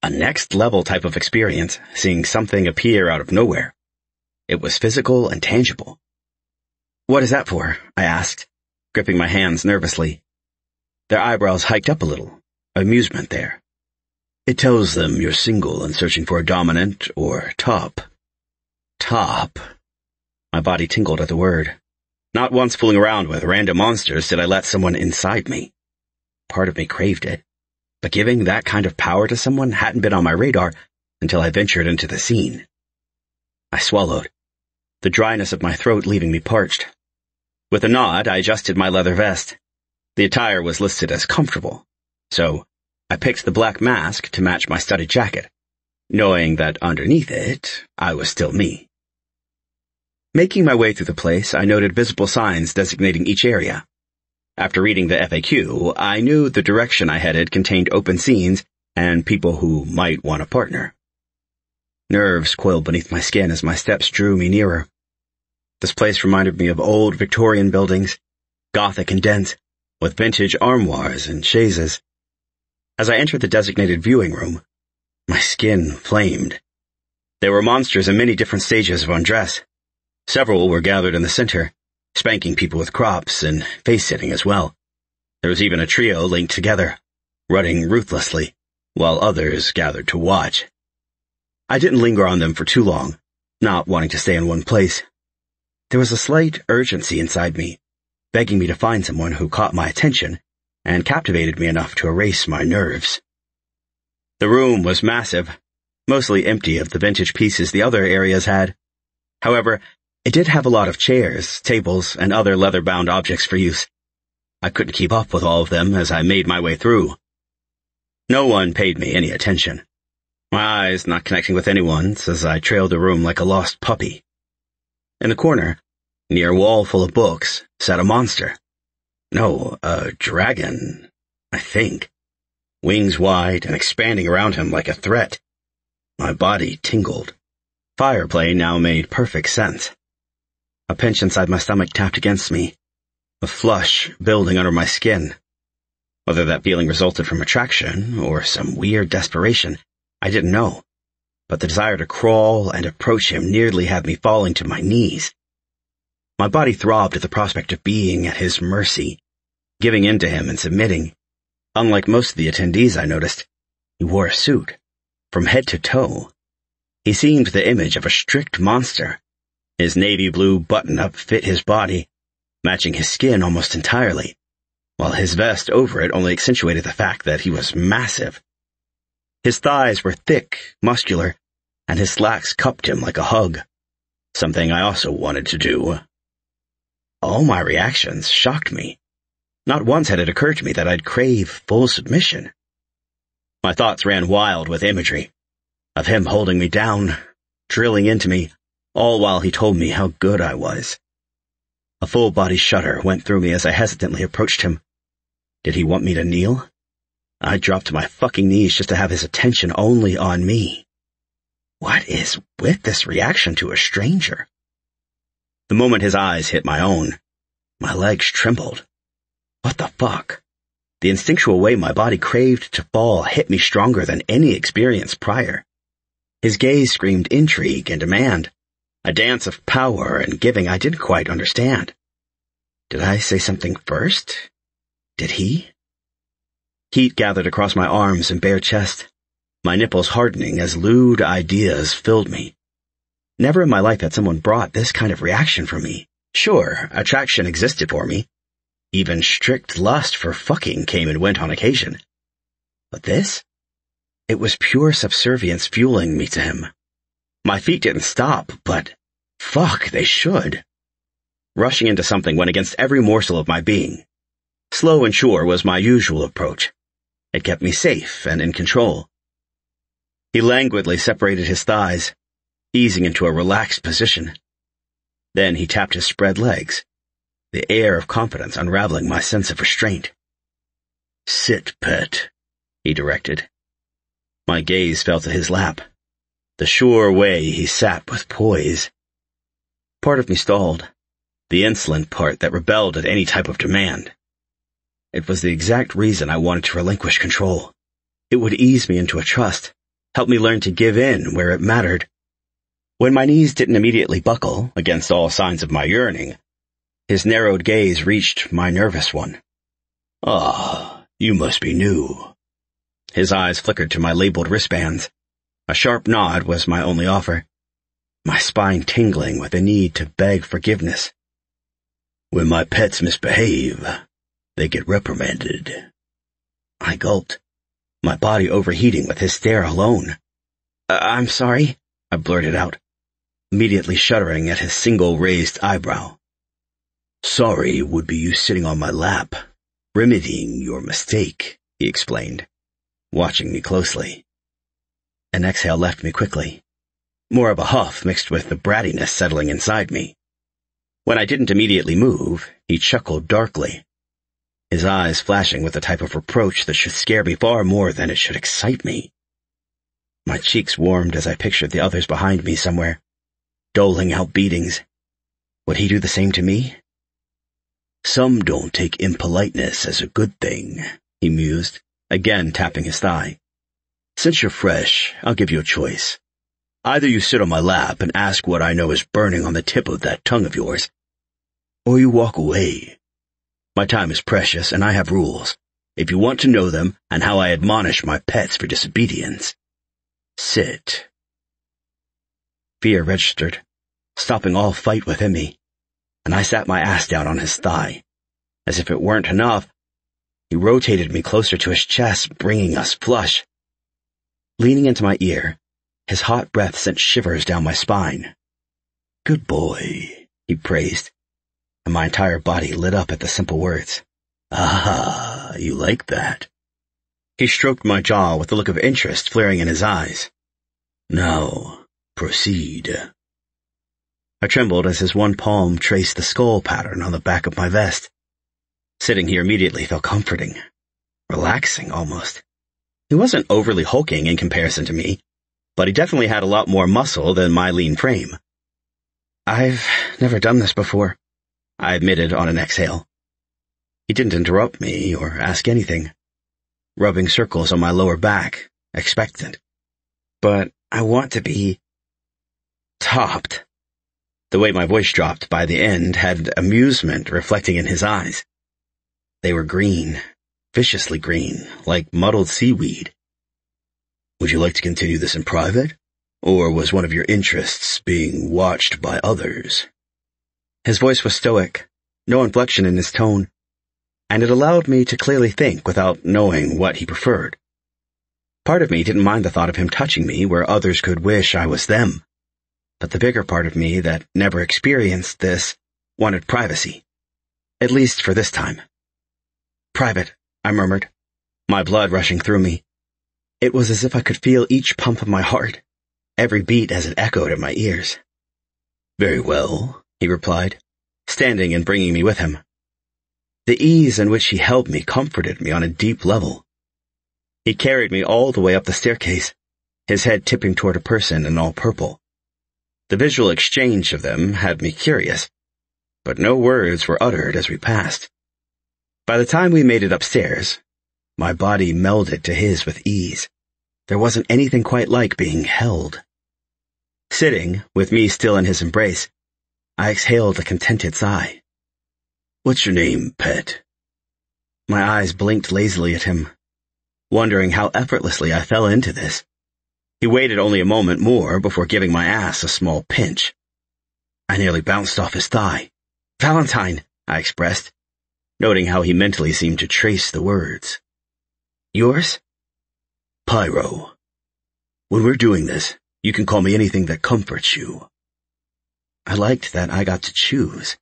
Speaker 4: A next-level type of experience, seeing something appear out of nowhere. It was physical and tangible. "What is that for?" I asked, gripping my hands nervously. Their eyebrows hiked up a little, amusement there. "It tells them you're single and searching for a dominant or top." Top. My body tingled at the word. Not once fooling around with random monsters did I let someone inside me. Part of me craved it, but giving that kind of power to someone hadn't been on my radar until I ventured into the scene. I swallowed, the dryness of my throat leaving me parched. With a nod, I adjusted my leather vest. The attire was listed as comfortable, so I picked the black mask to match my studded jacket, knowing that underneath it, I was still me. Making my way through the place, I noted visible signs designating each area. After reading the FAQ, I knew the direction I headed contained open scenes and people who might want a partner. Nerves coiled beneath my skin as my steps drew me nearer. This place reminded me of old Victorian buildings, gothic and dense, with vintage armoires and chaises. As I entered the designated viewing room, my skin flamed. There were monsters in many different stages of undress. Several were gathered in the center, spanking people with crops and face-sitting as well. There was even a trio linked together, rutting ruthlessly, while others gathered to watch. I didn't linger on them for too long, not wanting to stay in one place. There was a slight urgency inside me, begging me to find someone who caught my attention and captivated me enough to erase my nerves. The room was massive, mostly empty of the vintage pieces the other areas had. However, it did have a lot of chairs, tables, and other leather-bound objects for use. I couldn't keep up with all of them as I made my way through. No one paid me any attention, my eyes not connecting with anyone as I trailed the room like a lost puppy. In the corner, near a wall full of books, sat a monster. No, a dragon, I think. Wings wide and expanding around him like a threat. My body tingled. Fireplay now made perfect sense. A pinch inside my stomach tapped against me, a flush building under my skin. Whether that feeling resulted from attraction or some weird desperation, I didn't know, but the desire to crawl and approach him nearly had me falling to my knees. My body throbbed at the prospect of being at his mercy, giving in to him and submitting. Unlike most of the attendees I noticed, he wore a suit, from head to toe. He seemed the image of a strict monster. His navy blue button-up fit his body, matching his skin almost entirely, while his vest over it only accentuated the fact that he was massive. His thighs were thick, muscular, and his slacks cupped him like a hug, something I also wanted to do. All my reactions shocked me. Not once had it occurred to me that I'd crave full submission. My thoughts ran wild with imagery of him holding me down, drilling into me, all while he told me how good I was. A full-body shudder went through me as I hesitantly approached him. Did he want me to kneel? I dropped to my fucking knees just to have his attention only on me. What is with this reaction to a stranger? The moment his eyes hit my own, my legs trembled. What the fuck? The instinctual way my body craved to fall hit me stronger than any experience prior. His gaze screamed intrigue and demand, a dance of power and giving I didn't quite understand. Did I say something first? Did he? Heat gathered across my arms and bare chest, my nipples hardening as lewd ideas filled me. Never in my life had someone brought this kind of reaction from me. Sure, attraction existed for me. Even strict lust for fucking came and went on occasion. But this? It was pure subservience fueling me to him. My feet didn't stop, but fuck, they should. Rushing into something went against every morsel of my being. Slow and sure was my usual approach. It kept me safe and in control. He languidly separated his thighs, easing into a relaxed position. Then he tapped his spread legs, the air of confidence unraveling my sense of restraint. "Sit, pet," he directed. My gaze fell to his lap, the sure way he sat with poise. Part of me stalled, the insolent part that rebelled at any type of demand. It was the exact reason I wanted to relinquish control. It would ease me into a trust, help me learn to give in where it mattered. When my knees didn't immediately buckle against all signs of my yearning, his narrowed gaze reached my nervous one. "Ah, you must be new." His eyes flickered to my labeled wristbands. A sharp nod was my only offer, my spine tingling with the need to beg forgiveness. When my pets misbehave, they get reprimanded. I gulped, my body overheating with his stare alone. I'm sorry, I blurted out, immediately shuddering at his single raised eyebrow. Sorry would be you sitting on my lap, remedying your mistake, he explained, watching me closely. An exhale left me quickly, more of a huff mixed with the brattiness settling inside me. When I didn't immediately move, he chuckled darkly, his eyes flashing with the type of reproach that should scare me far more than it should excite me. My cheeks warmed as I pictured the others behind me somewhere, doling out beatings. Would he do the same to me? Some don't take impoliteness as a good thing, he mused, again tapping his thigh. Since you're fresh, I'll give you a choice. Either you sit on my lap and ask what I know is burning on the tip of that tongue of yours, or you walk away. My time is precious, and I have rules, if you want to know them and how I admonish my pets for disobedience. Sit. Fear registered, stopping all fight within me, and I sat my ass down on his thigh. As if it weren't enough, he rotated me closer to his chest, bringing us flush. Leaning into my ear, his hot breath sent shivers down my spine. Good boy, he praised, and my entire body lit up at the simple words. Ah, you like that? He stroked my jaw with a look of interest flaring in his eyes. Now, proceed. I trembled as his one palm traced the skull pattern on the back of my vest. Sitting here immediately felt comforting, relaxing almost. He wasn't overly hulking in comparison to me, but he definitely had a lot more muscle than my lean frame. I've never done this before, I admitted on an exhale. He didn't interrupt me or ask anything, rubbing circles on my lower back, expectant. But I want to be topped. The way my voice dropped by the end had amusement reflecting in his eyes. They were green, viciously green, like muddled seaweed. Would you like to continue this in private? Or was one of your interests being watched by others? His voice was stoic, no inflection in his tone, and it allowed me to clearly think without knowing what he preferred. Part of me didn't mind the thought of him touching me where others could wish I was them, but the bigger part of me that never experienced this wanted privacy, at least for this time. Private, I murmured, my blood rushing through me. It was as if I could feel each pump of my heart, every beat as it echoed in my ears. Very well, he replied, standing and bringing me with him. The ease in which he held me comforted me on a deep level. He carried me all the way up the staircase, his head tipping toward a person in all purple. The visual exchange of them had me curious, but no words were uttered as we passed. By the time we made it upstairs, my body melded to his with ease. There wasn't anything quite like being held. Sitting, with me still in his embrace, I exhaled a contented sigh. What's your name, pet? My eyes blinked lazily at him, wondering how effortlessly I fell into this. He waited only a moment more before giving my ass a small pinch. I nearly bounced off his thigh. Valentine, I expressed, noting how he mentally seemed to trace the words. Yours? Pyro. When we're doing this, you can call me anything that comforts you. I liked that I got to choose.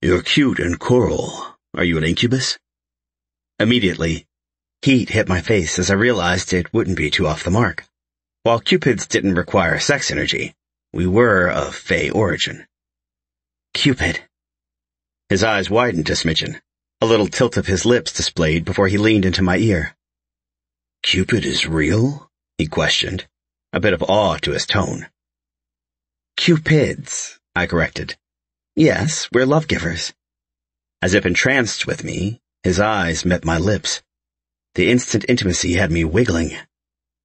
Speaker 4: You're cute and coral. Are you an incubus? Immediately, heat hit my face as I realized it wouldn't be too off the mark. While Cupids didn't require sex energy, we were of Fey origin. Cupid. His eyes widened a smidgen, a little tilt of his lips displayed before he leaned into my ear. Cupid is real? He questioned, a bit of awe to his tone. Cupids, I corrected. Yes, we're love-givers. As if entranced with me, his eyes met my lips. The instant intimacy had me wiggling.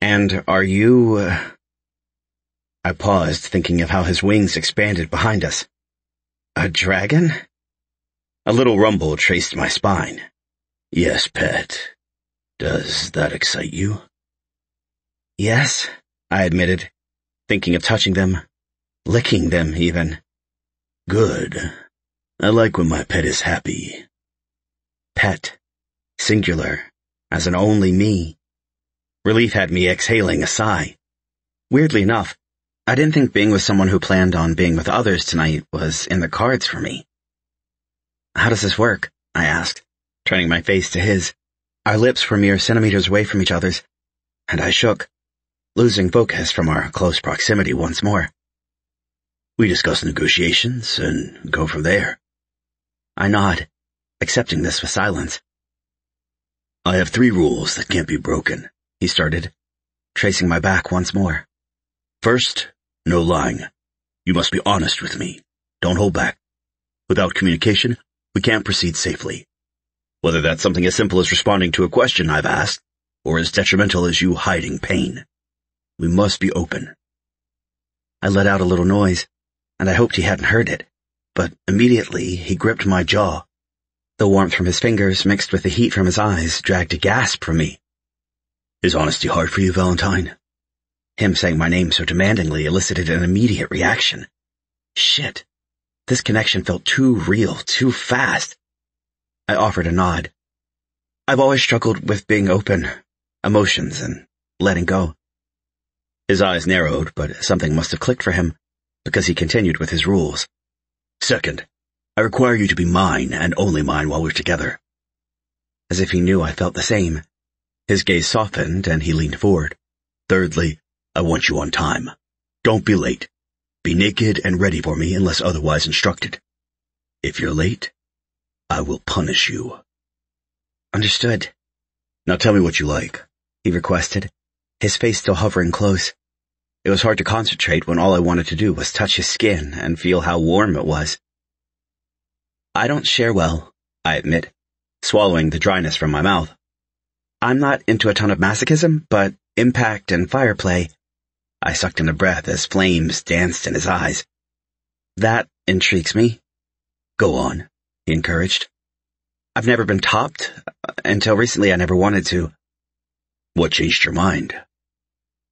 Speaker 4: And are you... I paused, thinking of how his wings expanded behind us. A dragon? A little rumble traced my spine. Yes, pet. Does that excite you? Yes, I admitted, thinking of touching them, licking them even. Good. I like when my pet is happy. Pet. Singular. As in only me. Relief had me exhaling a sigh. Weirdly enough, I didn't think being with someone who planned on being with others tonight was in the cards for me. How does this work? I asked, turning my face to his. Our lips were mere centimeters away from each other's, and I shook, losing focus from our close proximity once more. We discuss negotiations and go from there. I nod, accepting this with silence. I have 3 rules that can't be broken, he started, tracing my back once more. First, no lying. You must be honest with me. Don't hold back. Without communication, we can't proceed safely. Whether that's something as simple as responding to a question I've asked, or as detrimental as you hiding pain. We must be open. I let out a little noise, and I hoped he hadn't heard it, but immediately he gripped my jaw. The warmth from his fingers mixed with the heat from his eyes dragged a gasp from me. Is honesty hard for you, Valentine? Him saying my name so demandingly elicited an immediate reaction. Shit. This connection felt too real, too fast. I offered a nod. I've always struggled with being open, emotions, and letting go. His eyes narrowed, but something must have clicked for him, because he continued with his rules. Second, I require you to be mine and only mine while we're together. As if he knew I felt the same, his gaze softened and he leaned forward. Thirdly, I want you on time. Don't be late. Be naked and ready for me unless otherwise instructed. If you're late, I will punish you. Understood. Now tell me what you like, he requested, his face still hovering close. It was hard to concentrate when all I wanted to do was touch his skin and feel how warm it was. I don't share well, I admit, swallowing the dryness from my mouth. I'm not into a ton of masochism, but impact and fire play. I sucked in a breath as flames danced in his eyes. That intrigues me. Go on, he encouraged. I've never been topped. Until recently I never wanted to. What changed your mind?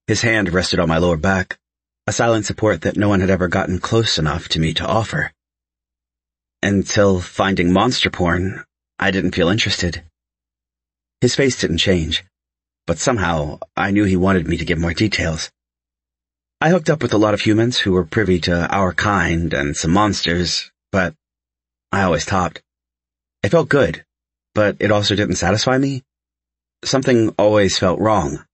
Speaker 4: His hand rested on my lower back, a silent support that no one had ever gotten close enough to me to offer. Until finding monster porn, I didn't feel interested. His face didn't change, but somehow I knew he wanted me to give more details. I hooked up with a lot of humans who were privy to our kind and some monsters, but I always topped. It felt good, but it also didn't satisfy me. Something always felt wrong,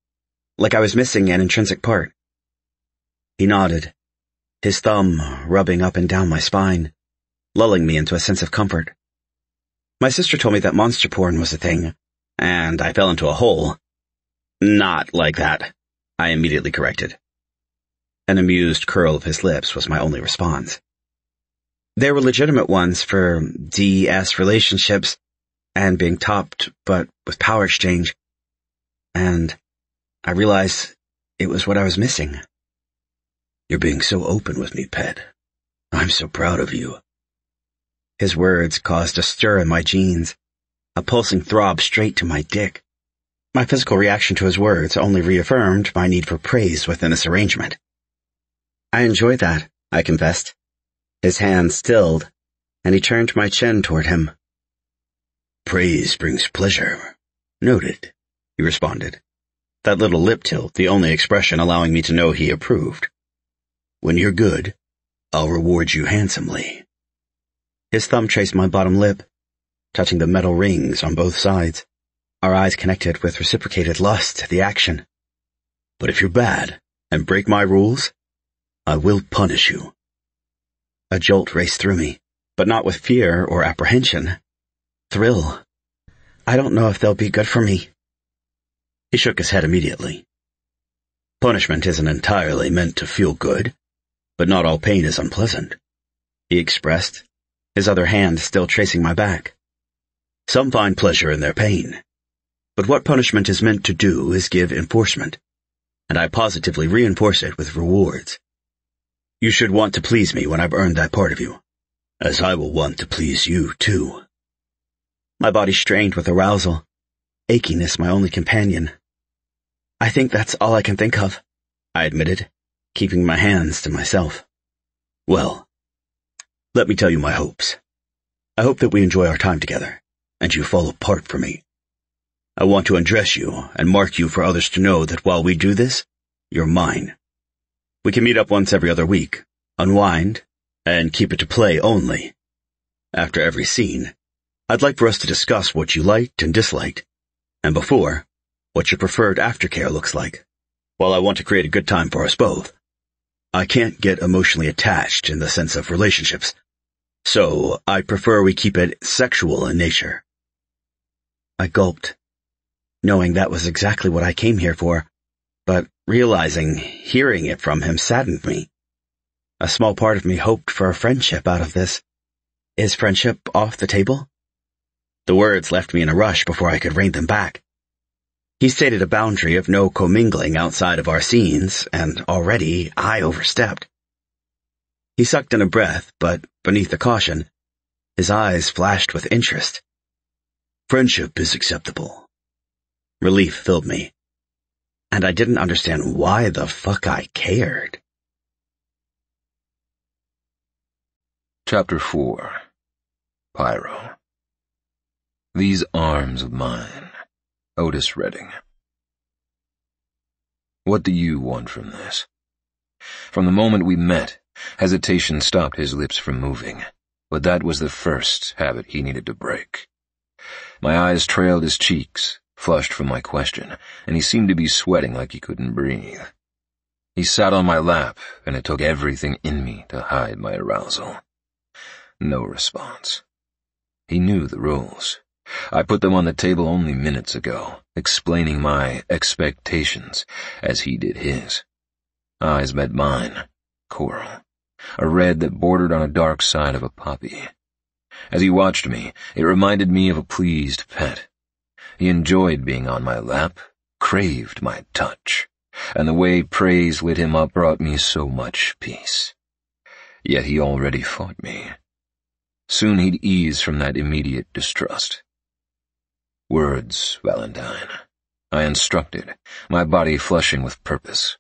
Speaker 4: like I was missing an intrinsic part. He nodded, his thumb rubbing up and down my spine, lulling me into a sense of comfort. My sister told me that monster porn was a thing, and I fell into a hole. Not like that, I immediately corrected. An amused curl of his lips was my only response. There were legitimate ones for DS relationships and being topped, but with power exchange. And I realized it was what I was missing. You're being so open with me, pet. I'm so proud of you. His words caused a stir in my jeans, a pulsing throb straight to my dick. My physical reaction to his words only reaffirmed my need for praise within this arrangement. I enjoyed that, I confessed. His hand stilled, and he turned my chin toward him. Praise brings pleasure. Noted, he responded, that little lip tilt the only expression allowing me to know he approved. When you're good, I'll reward you handsomely. His thumb traced my bottom lip, touching the metal rings on both sides. Our eyes connected with reciprocated lust at the action. But if you're bad and break my rules, I will punish you. A jolt raced through me, but not with fear or apprehension. Thrill. I don't know if they'll be good for me. He shook his head immediately. Punishment isn't entirely meant to feel good, but not all pain is unpleasant, he expressed, his other hand still tracing my back. Some find pleasure in their pain, but what punishment is meant to do is give enforcement, and I positively reinforce it with rewards. You should want to please me when I've earned that part of you, as I will want to please you, too. My body strained with arousal, achiness my only companion. I think that's all I can think of, I admitted, keeping my hands to myself. Well, let me tell you my hopes. I hope that we enjoy our time together, and you fall apart for me. I want to undress you and mark you for others to know that while we do this, you're mine. We can meet up once every other week, unwind, and keep it to play only. After every scene, I'd like for us to discuss what you liked and disliked, and before, what your preferred aftercare looks like. While I want to create a good time for us both, I can't get emotionally attached in the sense of relationships, so I prefer we keep it sexual in nature. I gulped, knowing that was exactly what I came here for, but realizing hearing it from him saddened me. A small part of me hoped for a friendship out of this. Is friendship off the table? The words left me in a rush before I could rein them back. He stated a boundary of no commingling outside of our scenes, and already I overstepped. He sucked in a breath, but beneath the caution, his eyes flashed with interest. Friendship is acceptable. Relief filled me, and I didn't understand why the fuck I cared.
Speaker 3: Chapter 4. Pyro. These arms of mine. Otis Redding. What do you want from this? From the moment we met, hesitation stopped his lips from moving, but that was the first habit he needed to break. My eyes trailed his cheeks, flushed from my question, and he seemed to be sweating like he couldn't breathe. He sat on my lap, and it took everything in me to hide my arousal. No response. He knew the rules. I put them on the table only minutes ago, explaining my expectations as he did his. Eyes met mine, coral, a red that bordered on a dark side of a poppy. As he watched me, it reminded me of a pleased pet. He enjoyed being on my lap, craved my touch, and the way praise lit him up brought me so much peace. Yet he already fought me. Soon he'd ease from that immediate distrust. Words, Valentine. I instructed, my body flushing with purpose.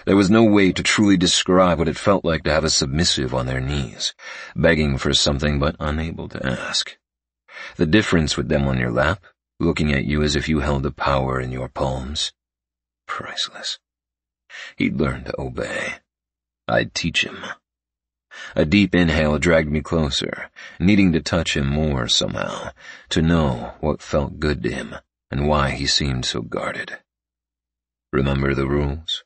Speaker 3: There was no way to truly describe what it felt like to have a submissive on their knees, begging for something but unable to ask. The difference with them on your lap, looking at you as if you held the power in your palms. Priceless. He'd learn to obey. I'd teach him. A deep inhale dragged me closer, needing to touch him more somehow, to know what felt good to him and why he seemed so guarded. Remember the rules?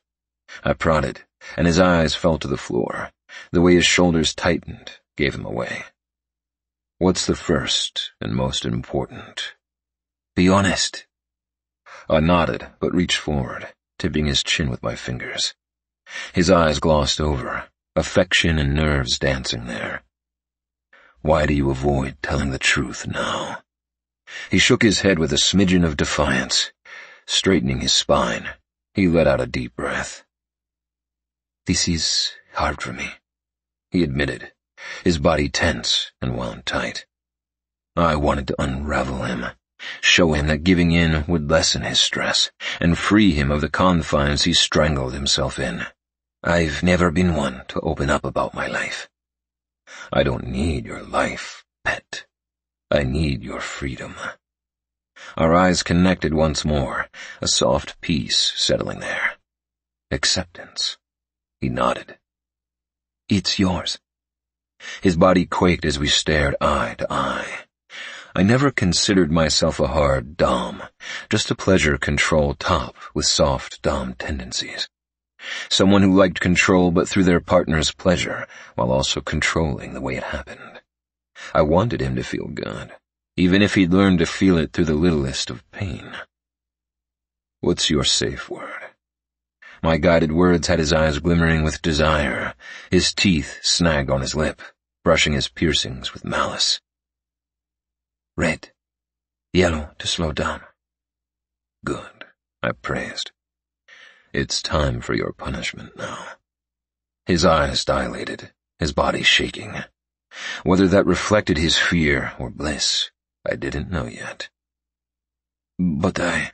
Speaker 3: I prodded, and his eyes fell to the floor. The way his shoulders tightened gave him away. What's the first and most important? Be honest. I nodded, but reached forward, tipping his chin with my fingers. His eyes glossed over, affection and nerves dancing there. Why do you avoid telling the truth now? He shook his head with a smidgen of defiance. Straightening his spine, he let out a deep breath. This is hard for me, he admitted, his body tense and wound tight. I wanted to unravel him, show him that giving in would lessen his stress, and free him of the confines he strangled himself in. I've never been one to open up about my life. I don't need your life, pet. I need your freedom. Our eyes connected once more, a soft peace settling there. Acceptance. He nodded. It's yours. His body quaked as we stared eye to eye. I never considered myself a hard dom, just a pleasure control top with soft dom tendencies. Someone who liked control but through their partner's pleasure, while also controlling the way it happened. I wanted him to feel good, even if he'd learned to feel it through the littlest of pain. What's your safe word? My guided words had his eyes glimmering with desire, his teeth snagged on his lip, brushing his piercings with malice. Red. Yellow to slow down. Good, I praised. It's time for your punishment now. His eyes dilated, his body shaking. Whether that reflected his fear or bliss, I didn't know yet. But I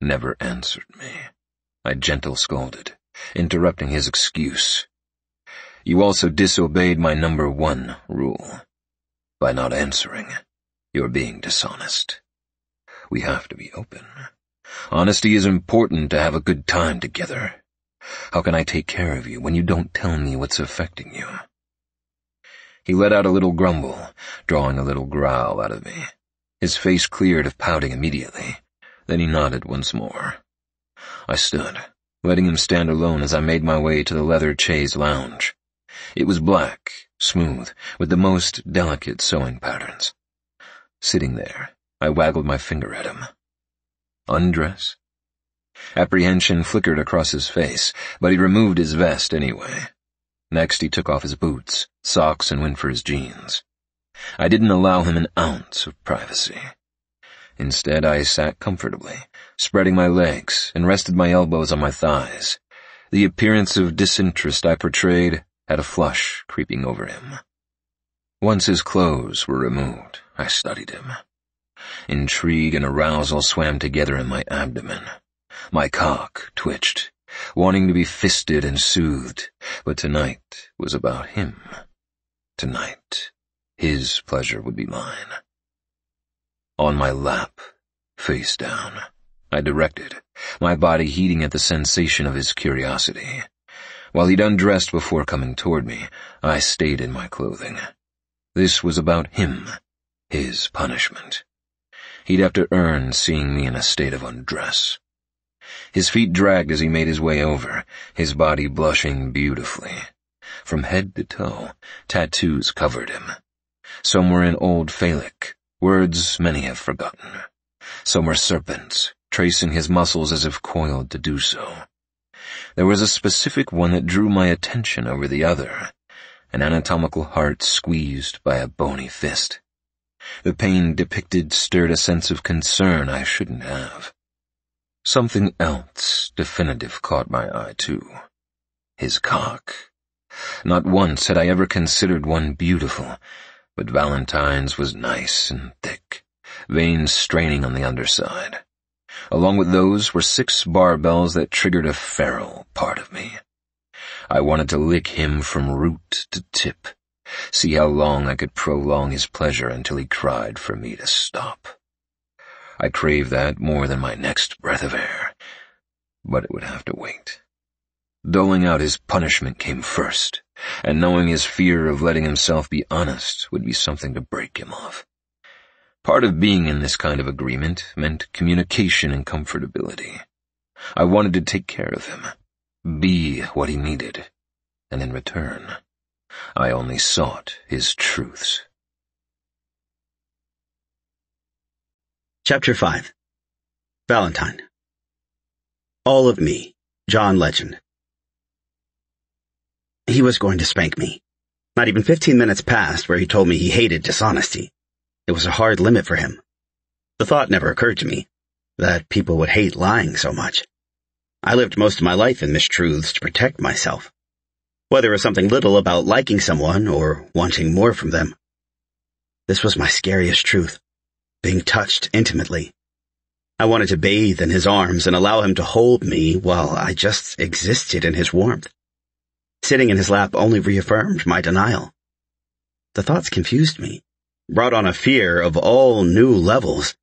Speaker 3: never answered me. I gentle scolded, interrupting his excuse. You also disobeyed my number 1 rule. By not answering, you're being dishonest. We have to be open. Honesty is important to have a good time together. How can I take care of you when you don't tell me what's affecting you? He let out a little grumble, drawing a little growl out of me. His face cleared of pouting immediately. Then he nodded once more. I stood, letting him stand alone as I made my way to the leather chaise lounge. It was black, smooth, with the most delicate sewing patterns. Sitting there, I waggled my finger at him. Undress? Apprehension flickered across his face, but he removed his vest anyway. Next he took off his boots, socks, and went for his jeans. I didn't allow him an ounce of privacy. Instead, I sat comfortably, spreading my legs, and rested my elbows on my thighs. The appearance of disinterest I portrayed had a flush creeping over him. Once his clothes were removed, I studied him. Intrigue and arousal swam together in my abdomen. My cock twitched, wanting to be fisted and soothed, but tonight was about him. Tonight, his pleasure would be mine. On my lap, face down, I directed, my body heating at the sensation of his curiosity. While he'd undressed before coming toward me, I stayed in my clothing. This was about him, his punishment. He'd have to earn seeing me in a state of undress. His feet dragged as he made his way over, his body blushing beautifully. From head to toe, tattoos covered him. Some were in Old Phallic, words many have forgotten. Some were serpents, tracing his muscles as if coiled to do so. There was a specific one that drew my attention over the other, an anatomical heart squeezed by a bony fist. The pain depicted stirred a sense of concern I shouldn't have. Something else definitive caught my eye, too. His cock. Not once had I ever considered one beautiful, but Valentine's was nice and thick, veins straining on the underside. Along with those were 6 barbells that triggered a feral part of me. I wanted to lick him from root to tip, see how long I could prolong his pleasure until he cried for me to stop. I craved that more than my next breath of air, but it would have to wait. Doling out his punishment came first, and knowing his fear of letting himself be honest would be something to break him off. Part of being in this kind of agreement meant communication and comfortability. I wanted to take care of him, be what he needed, and in return, I only sought his truths.
Speaker 4: Chapter 5. Valentine. All of me, John Legend. He was going to spank me. Not even 15 minutes passed where he told me he hated dishonesty. It was a hard limit for him. The thought never occurred to me that people would hate lying so much. I lived most of my life in mistruths to protect myself, whether it was something little about liking someone or wanting more from them. This was my scariest truth, being touched intimately. I wanted to bathe in his arms and allow him to hold me while I just existed in his warmth. Sitting in his lap only reaffirmed my denial. The thoughts confused me, brought on a fear of all new levels.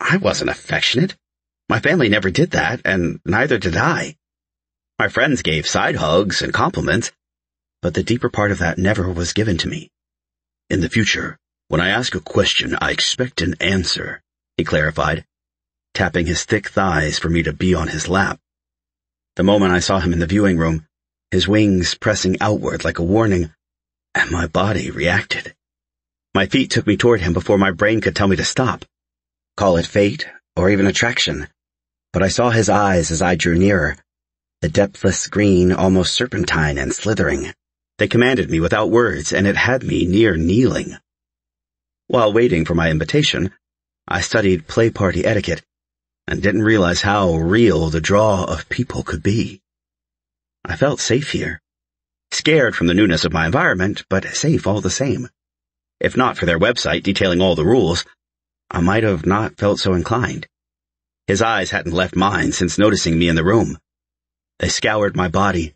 Speaker 4: I wasn't affectionate. My family never did that, and neither did I. My friends gave side hugs and compliments, but the deeper part of that never was given to me. In the future, when I ask a question, I expect an answer, he clarified, tapping his thick thighs for me to be on his lap. The moment I saw him in the viewing room, his wings pressing outward like a warning, and my body reacted. My feet took me toward him before my brain could tell me to stop. Call it fate, or even attraction. But I saw his eyes as I drew nearer, the depthless green almost serpentine and slithering. They commanded me without words, and it had me near kneeling. While waiting for my invitation, I studied play party etiquette, and didn't realize how real the draw of people could be. I felt safe here. Scared from the newness of my environment, but safe all the same. If not for their website detailing all the rules, I might have not felt so inclined. His eyes hadn't left mine since noticing me in the room. They scoured my body,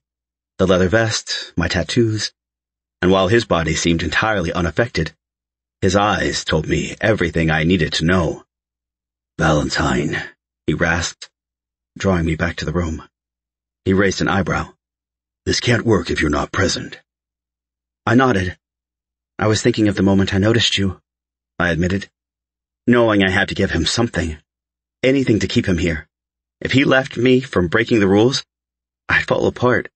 Speaker 4: the leather vest, my tattoos, and while his body seemed entirely unaffected, His eyes told me everything I needed to know. "Valentine," he rasped, drawing me back to the room. He raised an eyebrow. "This can't work if you're not present." I nodded. "I was thinking of the moment I noticed you," I admitted, knowing I had to give him something. Anything to keep him here. If he left me from breaking the rules, I'd fall apart.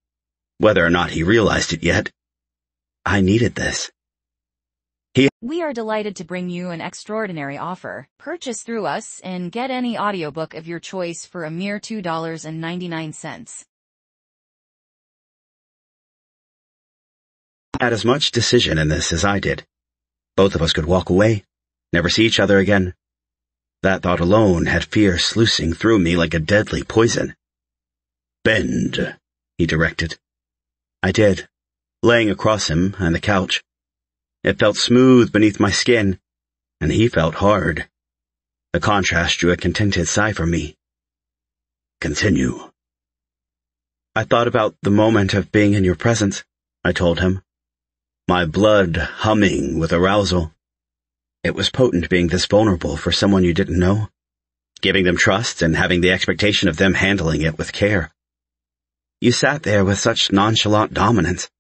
Speaker 4: Whether or not he realized it yet, I needed this.
Speaker 1: We are delighted to bring you an extraordinary offer. Purchase through us and get any audiobook of your choice for a mere $2.99.
Speaker 4: Had as much decision in this as I did. Both of us could walk away, never see each other again. That thought alone had fear sluicing through me like a deadly poison. "Bend," he directed. I did, laying across him and the couch. It felt smooth beneath my skin, and he felt hard. The contrast drew a contented sigh from me. "Continue." "I thought about the moment of being in your presence," I told him, my blood humming with arousal. It was potent being this vulnerable for someone you didn't know, giving them trust and having the expectation of them handling it with care. You sat there with such nonchalant dominance.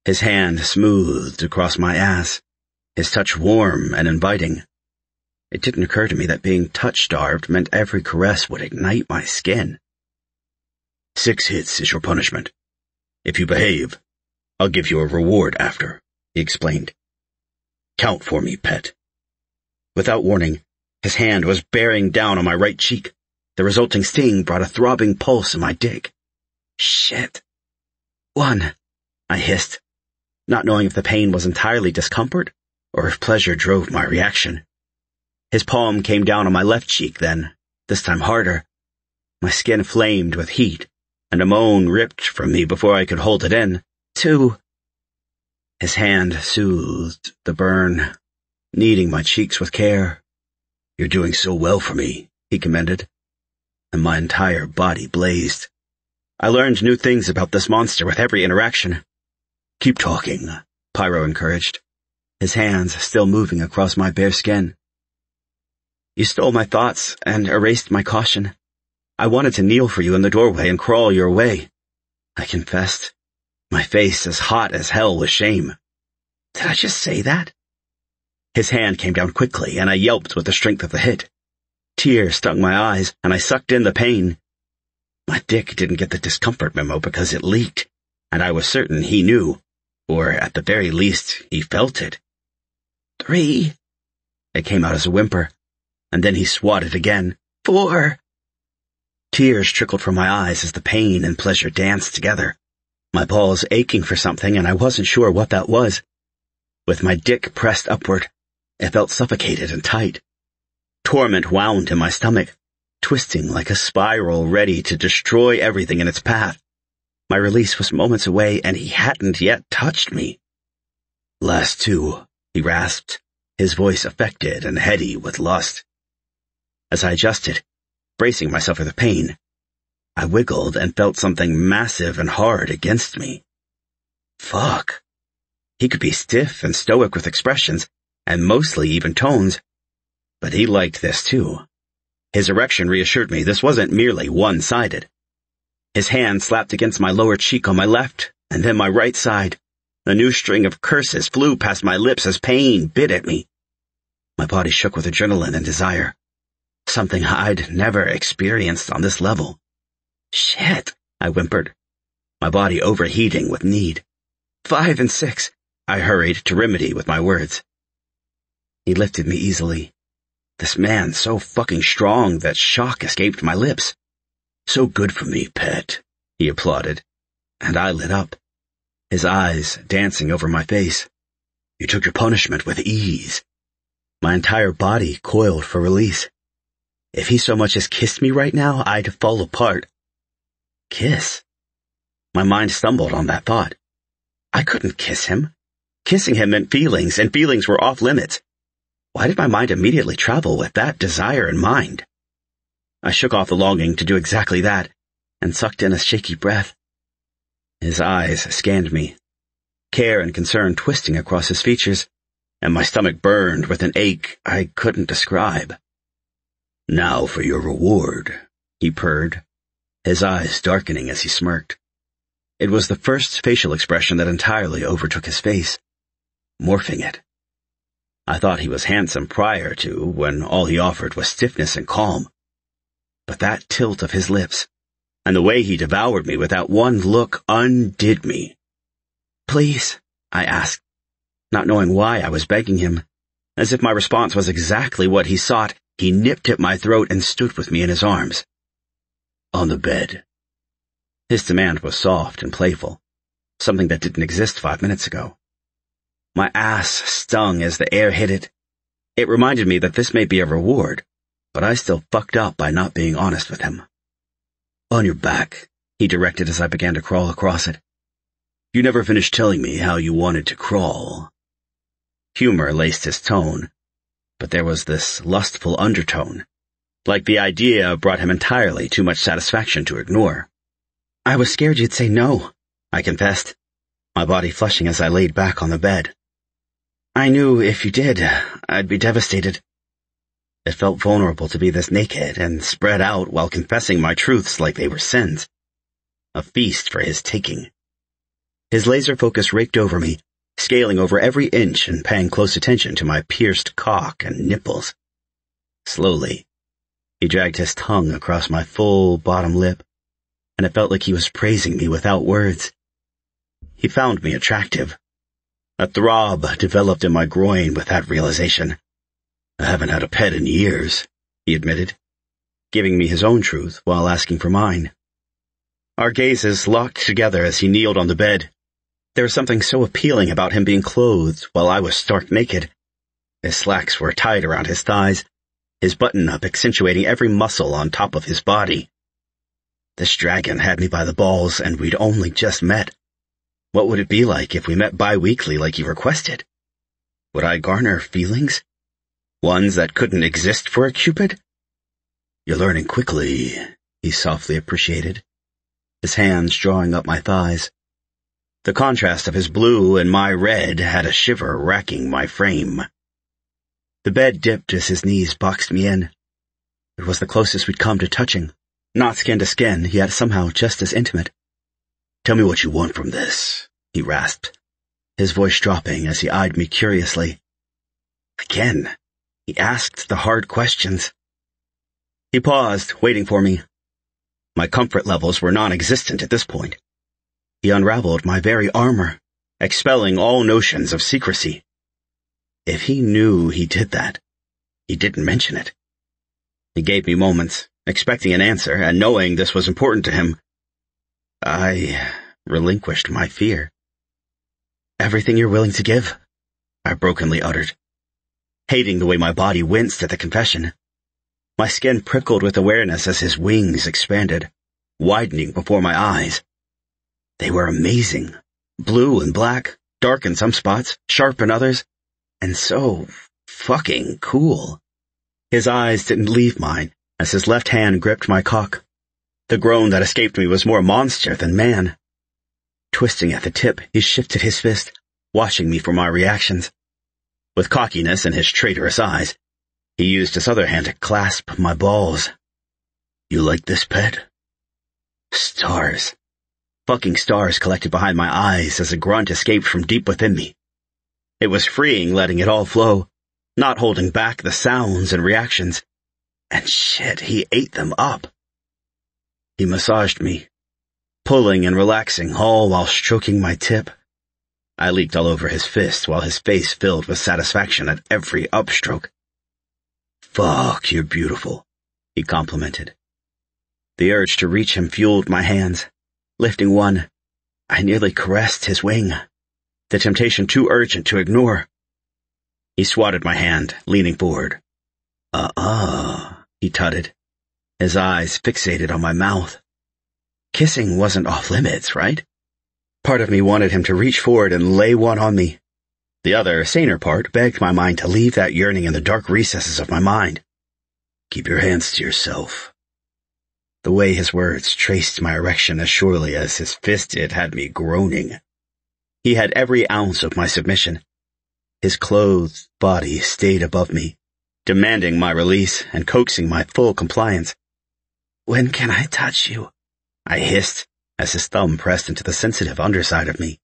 Speaker 4: His hand smoothed across my ass, his touch warm and inviting. It didn't occur to me that being touch-starved meant every caress would ignite my skin. 6 hits is your punishment. If you behave, I'll give you a reward after," he explained. "Count for me, pet." Without warning, his hand was bearing down on my right cheek. The resulting sting brought a throbbing pulse in my dick. "Shit." 1, I hissed, not knowing if the pain was entirely discomfort or if pleasure drove my reaction. His palm came down on my left cheek then, this time harder. My skin flamed with heat, and a moan ripped from me before I could hold it in. 2. His hand soothed the burn, kneading my cheeks with care. "You're doing so well for me," he commended, and my entire body blazed. I learned new things about this monster with every interaction. "Keep talking," Pyro encouraged, his hands still moving across my bare skin. "You stole my thoughts and erased my caution. I wanted to kneel for you in the doorway and crawl your way," I confessed, my face as hot as hell with shame. Did I just say that? His hand came down quickly, and I yelped with the strength of the hit. Tears stung my eyes, and I sucked in the pain. My dick didn't get the discomfort memo because it leaked, and I was certain he knew, or at the very least, he felt it. 3. It came out as a whimper, and then he swatted again. 4. Tears trickled from my eyes as the pain and pleasure danced together, my balls aching for something, and I wasn't sure what that was. With my dick pressed upward, it felt suffocated and tight. Torment wound in my stomach, twisting like a spiral ready to destroy everything in its path. My release was moments away, and he hadn't yet touched me. "Last 2, he rasped, his voice affected and heady with lust. As I adjusted, bracing myself for the pain, I wiggled and felt something massive and hard against me. Fuck. He could be stiff and stoic with expressions, and mostly even tones, but he liked this too. His erection reassured me this wasn't merely one-sided. His hand slapped against my lower cheek on my left, and then my right side. A new string of curses flew past my lips as pain bit at me. My body shook with adrenaline and desire, something I'd never experienced on this level. "Shit," I whimpered, my body overheating with need. 5 and 6, I hurried to remedy with my words. He lifted me easily. This man so fucking strong that shock escaped my lips. "So good for me, pet," he applauded, and I lit up, his eyes dancing over my face. "You took your punishment with ease." My entire body coiled for release. If he so much as kissed me right now, I'd fall apart. Kiss? My mind stumbled on that thought. I couldn't kiss him. Kissing him meant feelings, and feelings were off limits. Why did my mind immediately travel with that desire in mind? I shook off the longing to do exactly that, and sucked in a shaky breath. His eyes scanned me, care and concern twisting across his features. and my stomach burned with an ache I couldn't describe. "Now for your reward," he purred, his eyes darkening as he smirked. It was the first facial expression that entirely overtook his face, morphing it. I thought he was handsome prior to, when all he offered was stiffness and calm. But that tilt of his lips, and the way he devoured me with that one look, undid me. "Please," I asked, not knowing why I was begging him. As if my response was exactly what he sought, he nipped at my throat and stood with me in his arms. "On the bed." His demand was soft and playful, something that didn't exist 5 minutes ago. My ass stung as the air hit it. It reminded me that this may be a reward, but I still fucked up by not being honest with him. "On your back," he directed as I began to crawl across it. "You never finished telling me how you wanted to crawl." Humor laced his tone, but there was this lustful undertone, like the idea brought him entirely too much satisfaction to ignore. "I was scared you'd say no," I confessed, my body flushing as I laid back on the bed. "I knew if you did, I'd be devastated." It felt vulnerable to be this naked and spread out while confessing my truths like they were sins. A feast for his taking. His laser focus raked over me, scaling over every inch and paying close attention to my pierced cock and nipples. Slowly, he dragged his tongue across my full bottom lip, and it felt like he was praising me without words. He found me attractive. A throb developed in my groin with that realization. "I haven't had a pet in years," he admitted, giving me his own truth while asking for mine. Our gazes locked together as he kneeled on the bed. There was something so appealing about him being clothed while I was stark naked. His slacks were tied around his thighs, his button-up accentuating every muscle on top of his body. This dragon had me by the balls, and we'd only just met. What would it be like if we met bi-weekly like he requested? Would I garner feelings? Ones that couldn't exist for a Cupid? "You're learning quickly," he softly appreciated, his hands drawing up my thighs. The contrast of his blue and my red had a shiver racking my frame. The bed dipped as his knees boxed me in. It was the closest we'd come to touching, not skin to skin, yet somehow just as intimate. "Tell me what you want from this," he rasped, his voice dropping as he eyed me curiously. Again, he asked the hard questions. He paused, waiting for me. My comfort levels were non-existent at this point. He unraveled my very armor, expelling all notions of secrecy. If he knew he did that, he didn't mention it. He gave me moments, expecting an answer, and knowing this was important to him, I relinquished my fear. "Everything you're willing to give," I brokenly uttered, hating the way my body winced at the confession. My skin prickled with awareness as his wings expanded, widening before my eyes. They were amazing, blue and black, dark in some spots, sharp in others, and so fucking cool. His eyes didn't leave mine as his left hand gripped my cock. The groan that escaped me was more monster than man. Twisting at the tip, he shifted his fist, watching me for my reactions. With cockiness in his traitorous eyes, he used his other hand to clasp my balls. "You like this, pet?" Stars. Fucking stars collected behind my eyes as a grunt escaped from deep within me. It was freeing letting it all flow, not holding back the sounds and reactions. And shit, he ate them up. He massaged me, pulling and relaxing, all while stroking my tip. I leaked all over his fist while his face filled with satisfaction at every upstroke. "Fuck, you're beautiful," he complimented. The urge to reach him fueled my hands. Lifting one, I nearly caressed his wing, the temptation too urgent to ignore. He swatted my hand, leaning forward. He tutted, his eyes fixated on my mouth. Kissing wasn't off limits, right? Part of me wanted him to reach forward and lay one on me. The other, saner part, begged my mind to leave that yearning in the dark recesses of my mind. "Keep your hands to yourself." The way his words traced my erection as surely as his fist did had me groaning. He had every ounce of my submission. His clothed body stayed above me, demanding my release and coaxing my full compliance. "When can I touch you?" I hissed as his thumb pressed into the sensitive underside of me.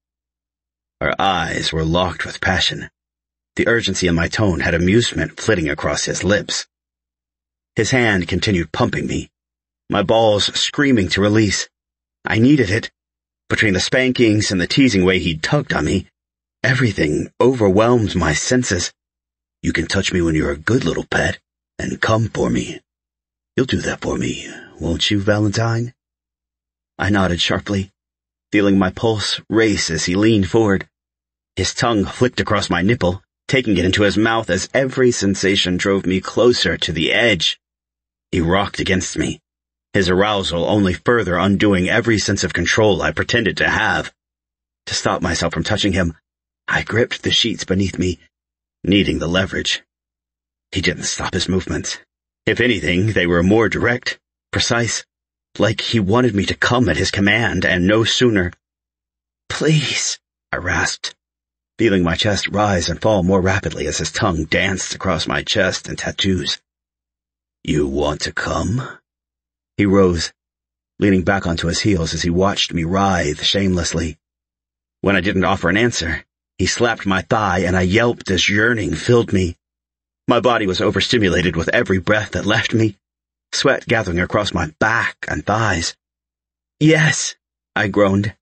Speaker 4: Our eyes were locked with passion. The urgency in my tone had amusement flitting across his lips. His hand continued pumping me, my balls screaming to release. I needed it. Between the spankings and the teasing way he'd tugged on me, everything overwhelmed my senses. "You can touch me when you're a good little pet, and come for me. You'll do that for me, won't you, Valentine?" I nodded sharply, feeling my pulse race as he leaned forward. His tongue flicked across my nipple, taking it into his mouth as every sensation drove me closer to the edge. He rocked against me, his arousal only further undoing every sense of control I pretended to have. To stop myself from touching him, I gripped the sheets beneath me, needing the leverage. He didn't stop his movements. If anything, they were more direct, precise, like he wanted me to come at his command, and no sooner. "Please," I rasped, feeling my chest rise and fall more rapidly as his tongue danced across my chest and tattoos. "You want to come?" He rose, leaning back onto his heels as he watched me writhe shamelessly. When I didn't offer an answer, he slapped my thigh and I yelped as yearning filled me. My body was overstimulated with every breath that left me, sweat gathering across my back and thighs. "Yes," I groaned,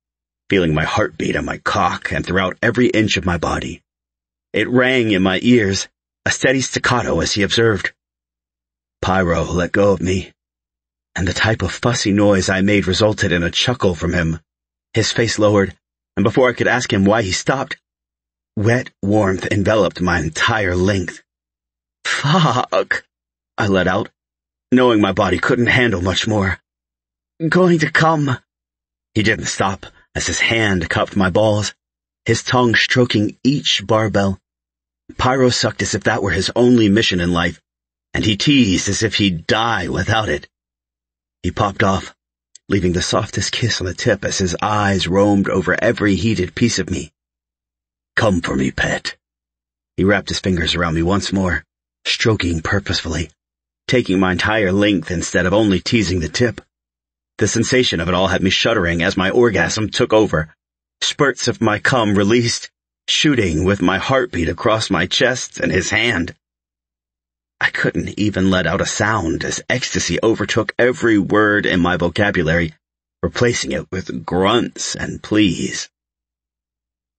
Speaker 4: feeling my heartbeat on my cock and throughout every inch of my body. It rang in my ears, a steady staccato as he observed. Pyro let go of me, and the type of fussy noise I made resulted in a chuckle from him. His face lowered, and before I could ask him why he stopped, wet warmth enveloped my entire length. "Fuck," I let out, knowing my body couldn't handle much more. "Going to come." He didn't stop as his hand cupped my balls, his tongue stroking each barbell. Pyro sucked as if that were his only mission in life, and he teased as if he'd die without it. He popped off, leaving the softest kiss on the tip as his eyes roamed over every heated piece of me. "Come for me, pet." He wrapped his fingers around me once more, stroking purposefully, taking my entire length instead of only teasing the tip. The sensation of it all had me shuddering as my orgasm took over. Spurts of my cum released, shooting with my heartbeat across my chest and his hand. I couldn't even let out a sound as ecstasy overtook every word in my vocabulary, replacing it with grunts and pleas.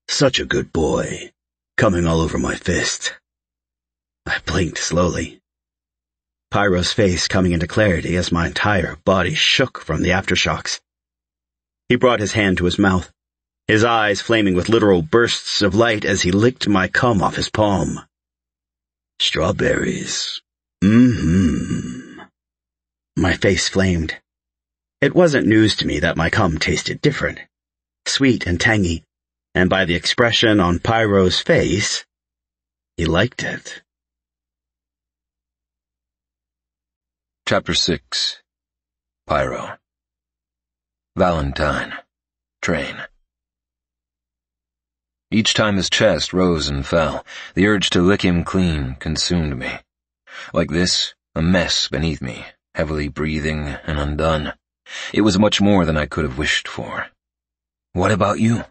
Speaker 4: "Such a good boy," coming all over my fist. I blinked slowly, Pyro's face coming into clarity as my entire body shook from the aftershocks. He brought his hand to his mouth, his eyes flaming with literal bursts of light as he licked my cum off his palm. "Strawberries. My face flamed. It wasn't news to me that my cum tasted different, sweet and tangy, and by the expression on Pyro's face, he liked it.
Speaker 3: Chapter 6. Pyro. Valentine. Train. Each time his chest rose and fell, the urge to lick him clean consumed me. Like this, a mess beneath me, heavily breathing and undone. It was much more than I could have wished for. "What about you?"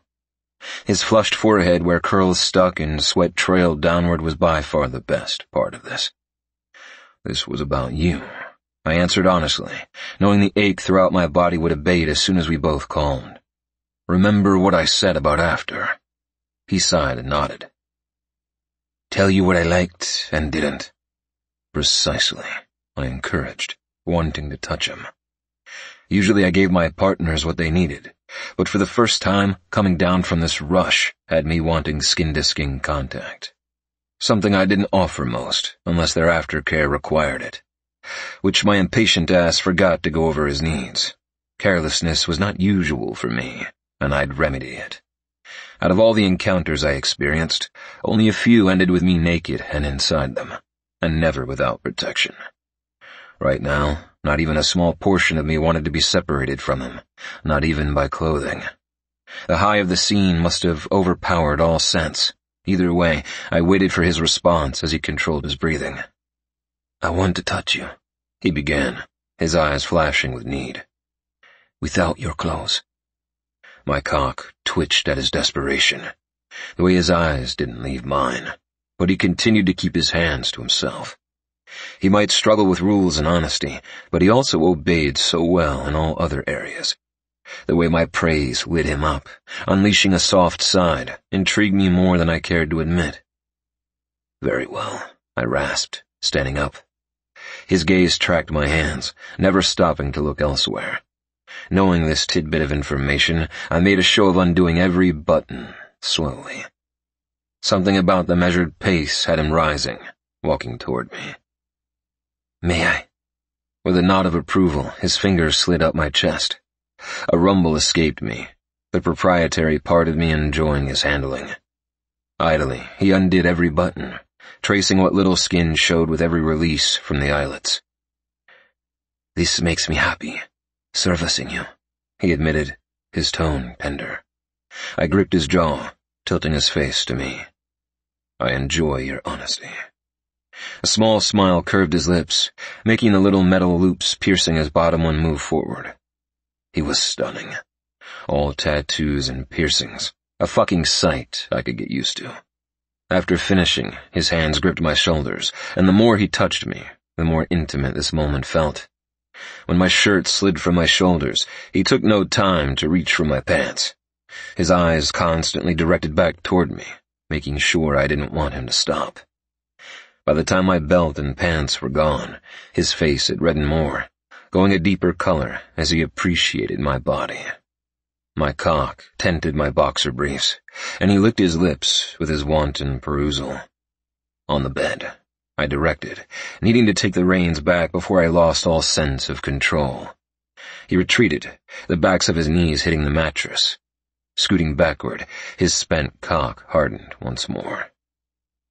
Speaker 3: His flushed forehead where curls stuck and sweat trailed downward was by far the best part of this. "This was about you," I answered honestly, knowing the ache throughout my body would abate as soon as we both calmed. "Remember what I said about after?" He sighed and nodded. "Tell you what I liked and didn't." "Precisely," I encouraged, wanting to touch him. Usually I gave my partners what they needed, but for the first time, coming down from this rush had me wanting skin-to-skin contact. Something I didn't offer most, unless their aftercare required it. Which my impatient ass forgot to go over his needs. Carelessness was not usual for me, and I'd remedy it. Out of all the encounters I experienced, only a few ended with me naked and inside them, and never without protection. Right now, not even a small portion of me wanted to be separated from him, not even by clothing. The high of the scene must have overpowered all sense, Either way, I waited for his response as he controlled his breathing. "I want to touch you," he began, his eyes flashing with need. "Without your clothes." My cock twitched at his desperation. The way his eyes didn't leave mine, but he continued to keep his hands to himself. He might struggle with rules and honesty, but he also obeyed so well in all other areas. The way my praise lit him up, unleashing a soft side, intrigued me more than I cared to admit. "Very well," I rasped, standing up. His gaze tracked my hands, never stopping to look elsewhere. Knowing this tidbit of information, I made a show of undoing every button, slowly. Something about the measured pace had him rising, walking toward me. "May I?" With a nod of approval, his fingers slid up my chest. A rumble escaped me, the proprietary part of me enjoying his handling. Idly, he undid every button, tracing what little skin showed with every release from the eyelets. "This makes me happy, servicing you," he admitted, his tone tender. I gripped his jaw, tilting his face to me. "I enjoy your honesty." A small smile curved his lips, making the little metal loops piercing his bottom one move forward. He was stunning. All tattoos and piercings, a fucking sight I could get used to. After finishing, his hands gripped my shoulders, and the more he touched me, the more intimate this moment felt. When my shirt slid from my shoulders, he took no time to reach for my pants. His eyes constantly directed back toward me, making sure I didn't want him to stop. By the time my belt and pants were gone, his face had reddened more, going a deeper color as he appreciated my body. My cock tented my boxer briefs, and he licked his lips with his wanton perusal. On the bed, I directed, needing to take the reins back before I lost all sense of control. He retreated, the backs of his knees hitting the mattress. Scooting backward, his spent cock hardened once more.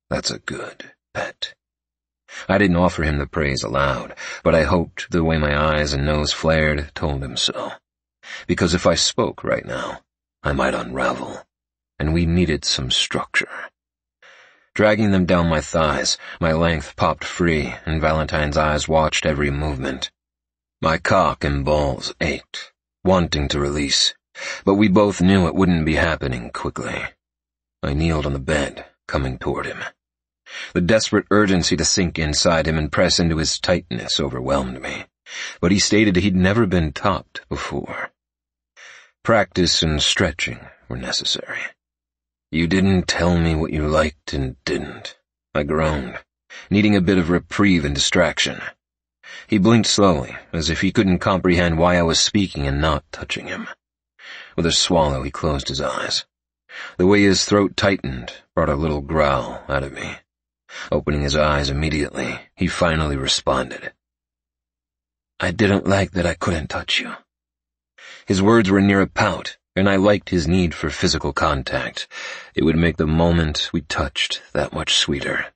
Speaker 3: "That's a good pet." I didn't offer him the praise aloud, but I hoped the way my eyes and nose flared told him so. Because if I spoke right now, I might unravel, and we needed some structure. Dragging them down my thighs, my length popped free, and Valentine's eyes watched every movement. My cock and balls ached, wanting to release, but we both knew it wouldn't be happening quickly. I kneeled on the bed, coming toward him. The desperate urgency to sink inside him and press into his tightness overwhelmed me, but he stated he'd never been topped before. Practice and stretching were necessary. "You didn't tell me what you liked and didn't," I groaned, needing a bit of reprieve and distraction. He blinked slowly, as if he couldn't comprehend why I was speaking and not touching him. With a swallow, he closed his eyes. The way his throat tightened brought a little growl out of me. Opening his eyes immediately, he finally responded. "I didn't like that I couldn't touch you." His words were near a pout, and I liked his need for physical contact. It would make the moment we touched that much sweeter.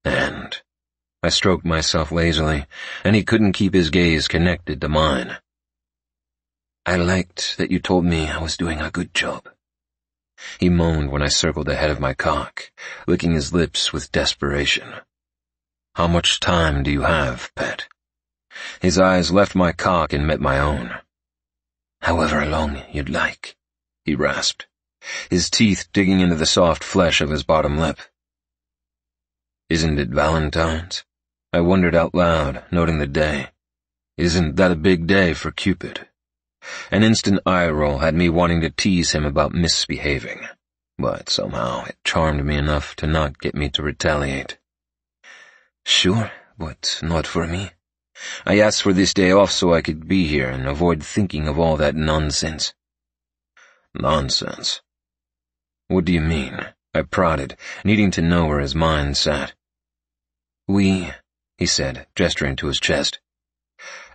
Speaker 3: And I stroked myself lazily, and he couldn't keep his gaze connected to mine. "I liked that you told me I was doing a good job." He moaned when I circled the head of my cock, licking his lips with desperation. "How much time do you have, pet?" His eyes left my cock and met my own. "However long you'd like," he rasped, his teeth digging into the soft flesh of his bottom lip. "Isn't it Valentine's?" I wondered out loud, noting the day. Isn't that a big day for Cupid? An instant eye roll had me wanting to tease him about misbehaving, but somehow it charmed me enough to not get me to retaliate. "Sure, but not for me. I asked for this day off so I could be here and avoid thinking of all that nonsense." "Nonsense? What do you mean?" I prodded, needing to know where his mind sat. "We," he said, gesturing to his chest,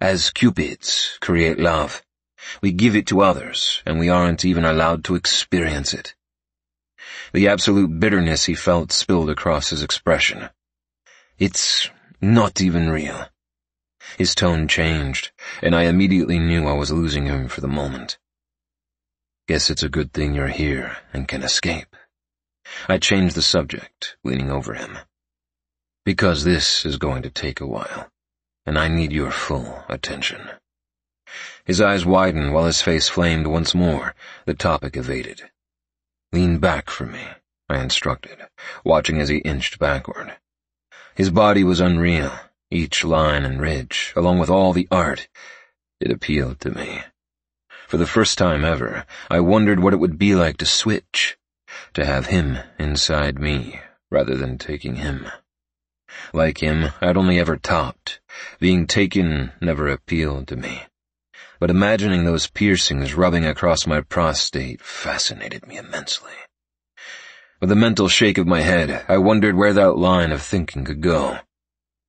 Speaker 3: "as Cupids, create love. We give it to others, and we aren't even allowed to experience it." The absolute bitterness he felt spilled across his expression. "It's not even real." His tone changed, and I immediately knew I was losing him for the moment. "Guess it's a good thing you're here and can escape." I changed the subject, leaning over him. Because this is going to take a while, and I need your full attention. His eyes widened while his face flamed once more, the topic evaded. Lean back from me, I instructed, watching as he inched backward. His body was unreal, each line and ridge, along with all the art. It appealed to me. For the first time ever, I wondered what it would be like to switch, to have him inside me, rather than taking him. Like him, I'd only ever topped. Being taken never appealed to me. But imagining those piercings rubbing across my prostate fascinated me immensely. With a mental shake of my head, I wondered where that line of thinking could go.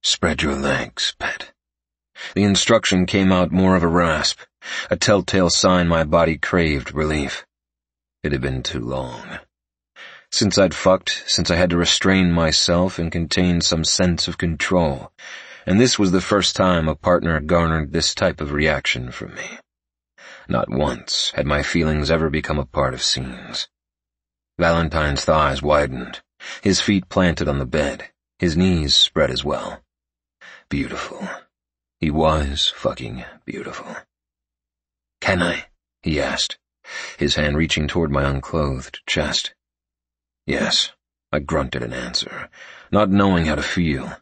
Speaker 3: Spread your legs, pet. The instruction came out more of a rasp, a telltale sign my body craved relief. It had been too long. Since I'd fucked, since I had to restrain myself and contain some sense of control, and this was the first time a partner garnered this type of reaction from me. Not once had my feelings ever become a part of scenes. Valentine's thighs widened, his feet planted on the bed, his knees spread as well. Beautiful. He was fucking beautiful. "Can I?" he asked, his hand reaching toward my unclothed chest. Yes, I grunted an answer, not knowing how to feel.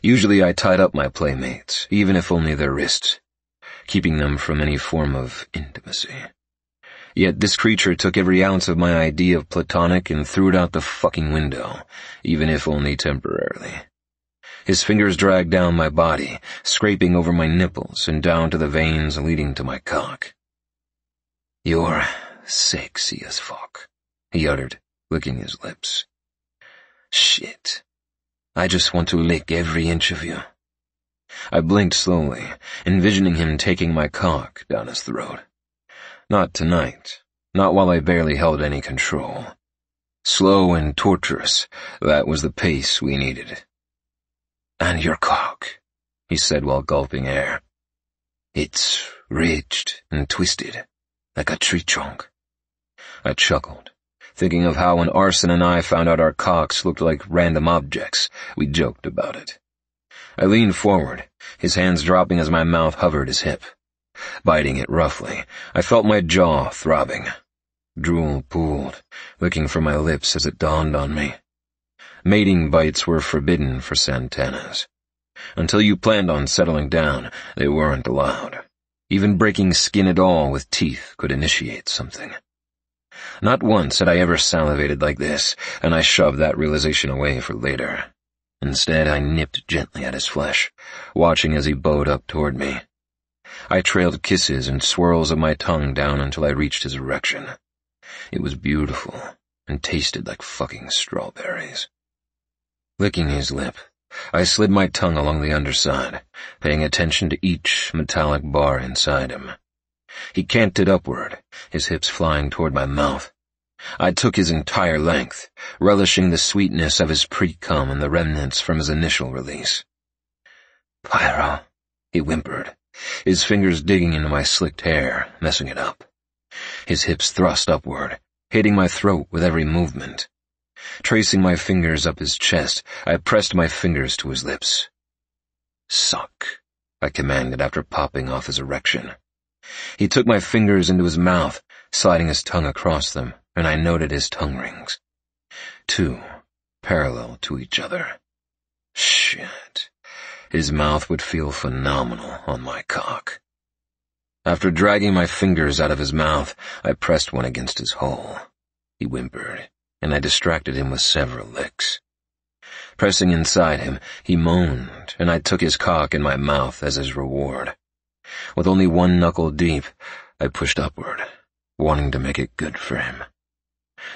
Speaker 3: Usually I tied up my playmates, even if only their wrists, keeping them from any form of intimacy. Yet this creature took every ounce of my idea of platonic and threw it out the fucking window, even if only temporarily. His fingers dragged down my body, scraping over my nipples and down to the veins leading to my cock. "You're sexy as fuck," he uttered, licking his lips. "Shit. I just want to lick every inch of you." I blinked slowly, envisioning him taking my cock down his throat. Not tonight, not while I barely held any control. Slow and torturous, that was the pace we needed. "And your cock," he said while gulping air. "It's ridged and twisted, like a tree trunk." I chuckled, thinking of how when Arson and I found out our cocks looked like random objects, we joked about it. I leaned forward, his hands dropping as my mouth hovered his hip. Biting it roughly, I felt my jaw throbbing. Drool pooled, licking from my lips as it dawned on me. Mating bites were forbidden for Santanas. Until you planned on settling down, they weren't allowed. Even breaking skin at all with teeth could initiate something. Not once had I ever salivated like this, and I shoved that realization away for later. Instead, I nipped gently at his flesh, watching as he bowed up toward me. I trailed kisses and swirls of my tongue down until I reached his erection. It was beautiful and tasted like fucking strawberries. Licking his lip, I slid my tongue along the underside, paying attention to each metallic bar inside him. He canted upward, his hips flying toward my mouth. I took his entire length, relishing the sweetness of his pre-cum and the remnants from his initial release. "Pyro," he whimpered, his fingers digging into my slicked hair, messing it up. His hips thrust upward, hitting my throat with every movement. Tracing my fingers up his chest, I pressed my fingers to his lips. "Suck," I commanded after popping off his erection. He took my fingers into his mouth, sliding his tongue across them, and I noted his tongue rings. 2, parallel to each other. Shit. His mouth would feel phenomenal on my cock. After dragging my fingers out of his mouth, I pressed one against his hole. He whimpered, and I distracted him with several licks. Pressing inside him, he moaned, and I took his cock in my mouth as his reward. With only one knuckle deep, I pushed upward, wanting to make it good for him.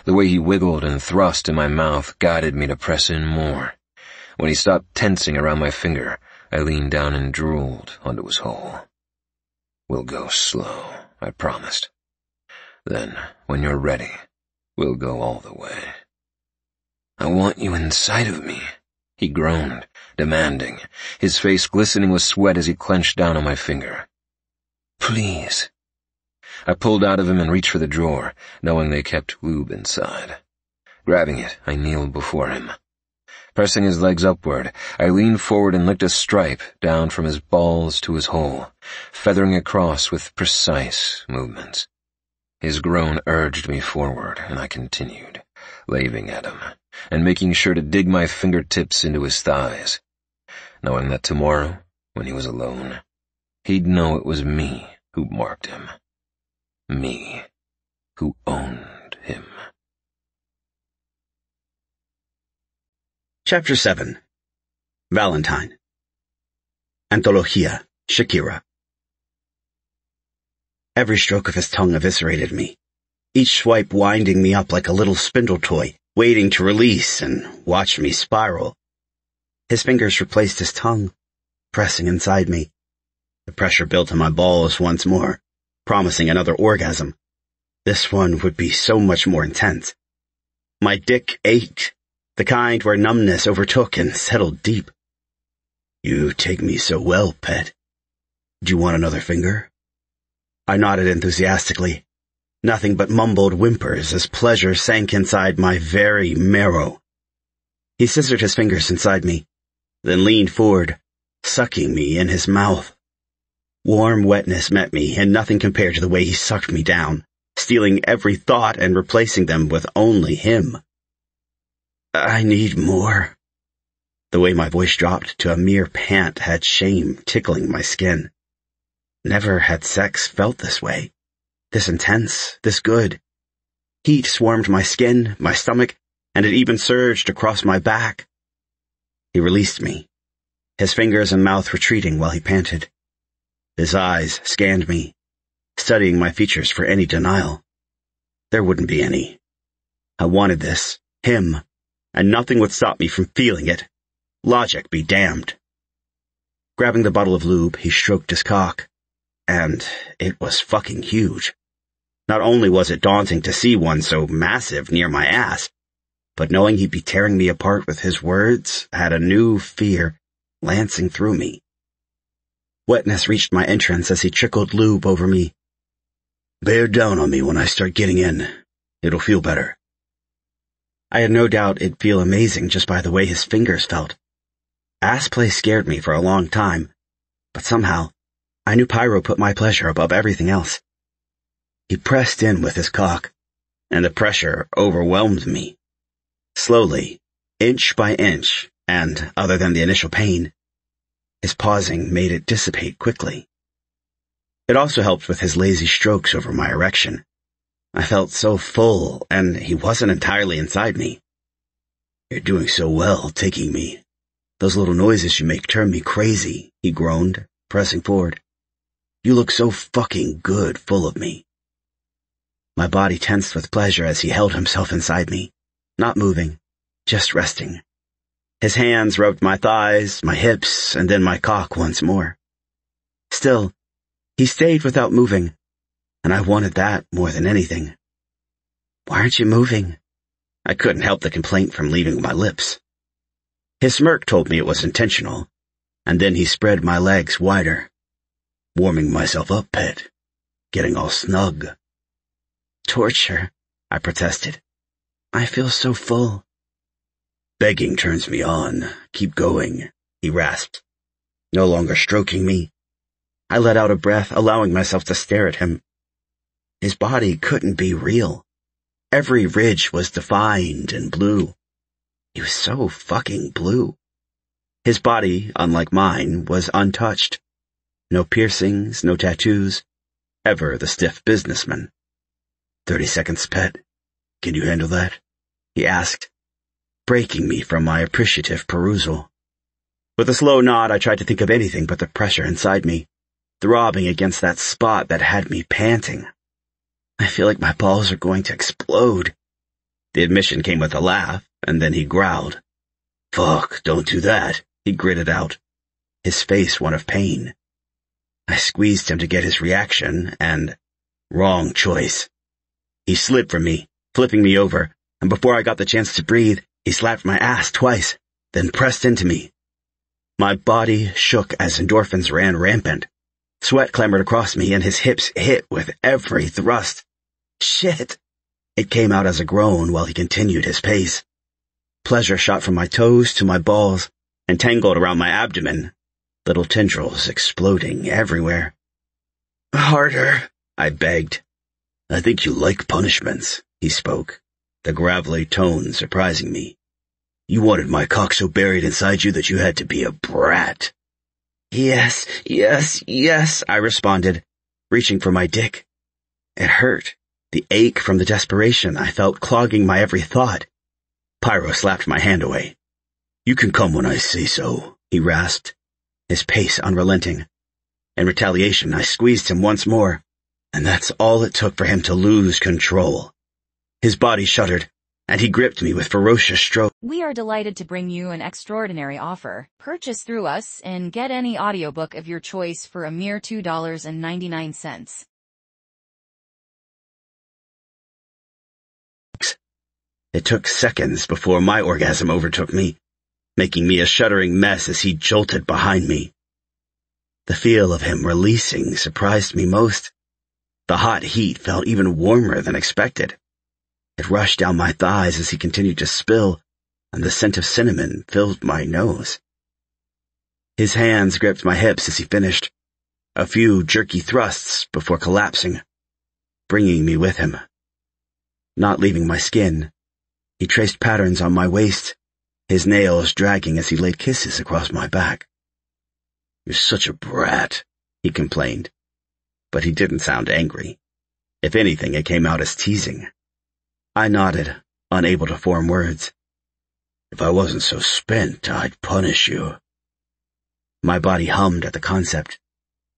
Speaker 3: The way he wiggled and thrust in my mouth guided me to press in more. When he stopped tensing around my finger, I leaned down and drooled onto his hole. "We'll go slow," I promised. "Then, when you're ready, we'll go all the way." "I want you inside of me," he groaned, demanding, his face glistening with sweat as he clenched down on my finger. "Please." I pulled out of him and reached for the drawer, knowing they kept lube inside. Grabbing it, I kneeled before him. Pressing his legs upward, I leaned forward and licked a stripe down from his balls to his hole, feathering across with precise movements. His groan urged me forward, and I continued, laving at him, and making sure to dig my fingertips into his thighs, knowing that tomorrow, when he was alone, he'd know it was me who marked him. Me, who owned him.
Speaker 4: Chapter 7. Valentine. Antología, Shakira. Every stroke of his tongue eviscerated me, each swipe winding me up like a little spindle toy, waiting to release and watch me spiral. His fingers replaced his tongue, pressing inside me. The pressure built on my balls once more, promising another orgasm. This one would be so much more intense. My dick ached, the kind where numbness overtook and settled deep. You take me so well, pet. Do you want another finger? I nodded enthusiastically, nothing but mumbled whimpers as pleasure sank inside my very marrow. He scissored his fingers inside me, then leaned forward, sucking me in his mouth. Warm wetness met me, and nothing compared to the way he sucked me down, stealing every thought and replacing them with only him. I need more. The way my voice dropped to a mere pant had shame tickling my skin. Never had sex felt this way, this intense, this good. Heat swarmed my skin, my stomach, and it even surged across my back. He released me, his fingers and mouth retreating while he panted. His eyes scanned me, studying my features for any denial. There wouldn't be any. I wanted this, him, and nothing would stop me from feeling it. Logic be damned. Grabbing the bottle of lube, he stroked his cock. And it was fucking huge. Not only was it daunting to see one so massive near my ass, but knowing he'd be tearing me apart with his words had a new fear lancing through me. Wetness reached my entrance as he trickled lube over me. Bear down on me when I start getting in. It'll feel better. I had no doubt it'd feel amazing just by the way his fingers felt. Ass play scared me for a long time, but somehow I knew pyro put my pleasure above everything else. He pressed in with his cock, and the pressure overwhelmed me. Slowly, inch by inch, and other than the initial pain, his pausing made it dissipate quickly. It also helped with his lazy strokes over my erection. I felt so full, and he wasn't entirely inside me. You're doing so well taking me. Those little noises you make turn me crazy, he groaned, pressing forward. You look so fucking good full of me. My body tensed with pleasure as he held himself inside me, not moving, just resting. His hands rubbed my thighs, my hips, and then my cock once more. Still, he stayed without moving, and I wanted that more than anything. Why aren't you moving? I couldn't help the complaint from leaving my lips. His smirk told me it was intentional, and then he spread my legs wider. Warming myself up, pet. Getting all snug. Torture, I protested. I feel so full. Begging turns me on. Keep going, he rasped, no longer stroking me. I let out a breath, allowing myself to stare at him. His body couldn't be real. Every ridge was defined and blue. He was so fucking blue. His body, unlike mine, was untouched. No piercings, no tattoos. Ever the stiff businessman. 30 seconds, pet. Can you handle that? He asked, breaking me from my appreciative perusal. With a slow nod, I tried to think of anything but the pressure inside me, throbbing against that spot that had me panting. I feel like my balls are going to explode. The admission came with a laugh, and then he growled. Fuck, don't do that, he gritted out, his face one of pain. I squeezed him to get his reaction, and wrong choice. He slid from me, flipping me over, and before I got the chance to breathe, he slapped my ass twice, then pressed into me. My body shook as endorphins ran rampant. Sweat clambered across me, and his hips hit with every thrust. Shit! It came out as a groan while he continued his pace. Pleasure shot from my toes to my balls and tangled around my abdomen, little tendrils exploding everywhere. Harder, I begged. I think you like punishments, he spoke, the gravelly tone surprising me. You wanted my cock so buried inside you that you had to be a brat. Yes, yes, yes, I responded, reaching for my dick. It hurt, the ache from the desperation I felt clogging my every thought. Pyro slapped my hand away. You can come when I say so, he rasped, his pace unrelenting. In retaliation, I squeezed him once more, and that's all it took for him to lose control. His body shuddered, and he gripped me with ferocious stroke.
Speaker 1: We are delighted to bring you an extraordinary offer. Purchase through us and get any audiobook of your choice for a mere $2.99.
Speaker 4: It took seconds before my orgasm overtook me, making me a shuddering mess as he jolted behind me. The feel of him releasing surprised me most. The hot heat felt even warmer than expected. It rushed down my thighs as he continued to spill, and the scent of cinnamon filled my nose. His hands gripped my hips as he finished, a few jerky thrusts before collapsing, bringing me with him. Not leaving my skin, he traced patterns on my waist, his nails dragging as he laid kisses across my back. You're such a brat, he complained, but he didn't sound angry. If anything, it came out as teasing. I nodded, unable to form words. If I wasn't so spent, I'd punish you. My body hummed at the concept,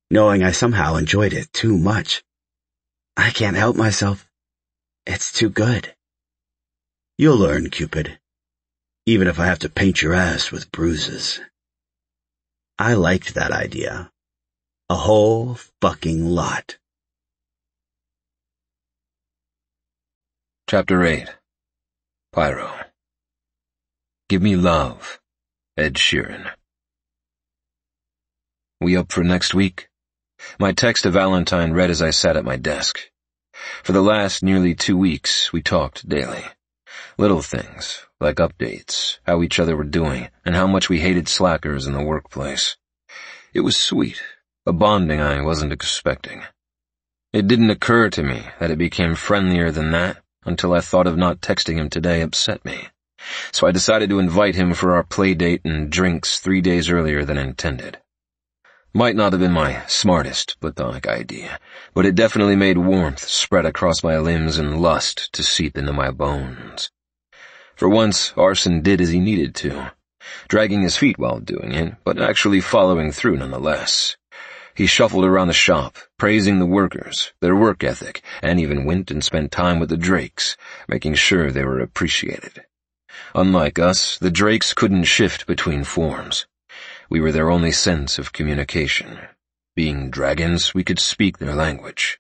Speaker 4: knowing I somehow enjoyed it too much. I can't help myself. It's too good. You'll learn, Cupid, even if I have to paint your ass with bruises. I liked that idea. A whole fucking lot.
Speaker 3: Chapter 8. Pyro. Give me love. Ed Sheeran. We up for next week? My text to Valentine read as I sat at my desk. For the last nearly 2 weeks, we talked daily. Little things, like updates, how each other were doing, and how much we hated slackers in the workplace. It was sweet, a bonding I wasn't expecting. It didn't occur to me that it became friendlier than that until I thought of not texting him today upset me. So I decided to invite him for our play date and drinks 3 days earlier than intended. Might not have been my smartest platonic idea, but it definitely made warmth spread across my limbs and lust to seep into my bones. For once, Arson did as he needed to, dragging his feet while doing it, but actually following through nonetheless. He shuffled around the shop, praising the workers, their work ethic, and even went and spent time with the Drakes, making sure they were appreciated. Unlike us, the Drakes couldn't shift between forms. We were their only sense of communication. Being dragons, we could speak their language.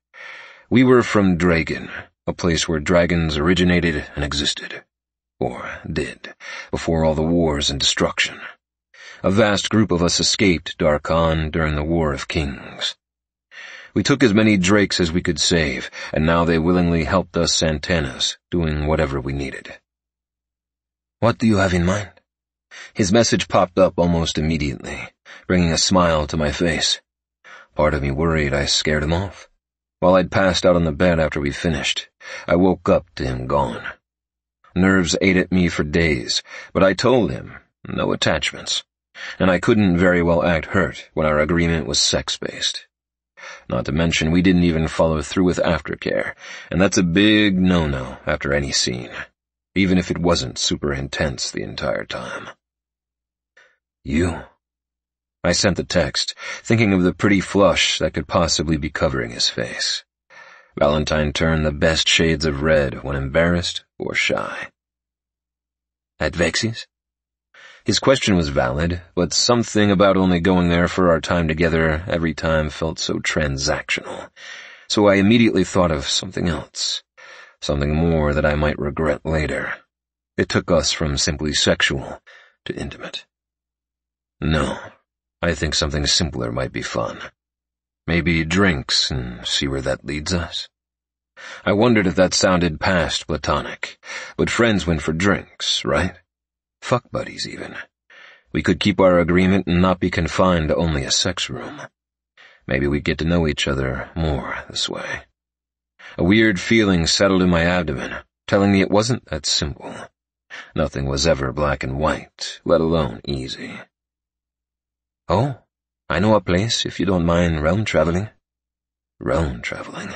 Speaker 3: We were from Dragon, a place where dragons originated and existed. Or did, before all the wars and destruction. A vast group of us escaped Darkon during the War of Kings. We took as many Drakes as we could save, and now they willingly helped us Santanas, doing whatever we needed. What do you have in mind? His message popped up almost immediately, bringing a smile to my face. Part of me worried I scared him off. While I'd passed out on the bed after we finished, I woke up to him gone. Nerves ate at me for days, but I told him, no attachments, and I couldn't very well act hurt when our agreement was sex-based. Not to mention we didn't even follow through with aftercare, and that's a big no-no after any scene, even if it wasn't super intense the entire time. You. I sent the text, thinking of the pretty flush that could possibly be covering his face. Valentine turned the best shades of red when embarrassed or shy. At Vexy's? His question was valid, but something about only going there for our time together every time felt so transactional. So I immediately thought of something else, something more that I might regret later. It took us from simply sexual to intimate. No, I think something simpler might be fun. Maybe drinks and see where that leads us. I wondered if that sounded past platonic, but friends went for drinks, right? Fuck buddies, even. We could keep our agreement and not be confined to only a sex room. Maybe we'd get to know each other more this way. A weird feeling settled in my abdomen, telling me it wasn't that simple. Nothing was ever black and white, let alone easy. Oh, I know a place if you don't mind realm traveling. Realm traveling.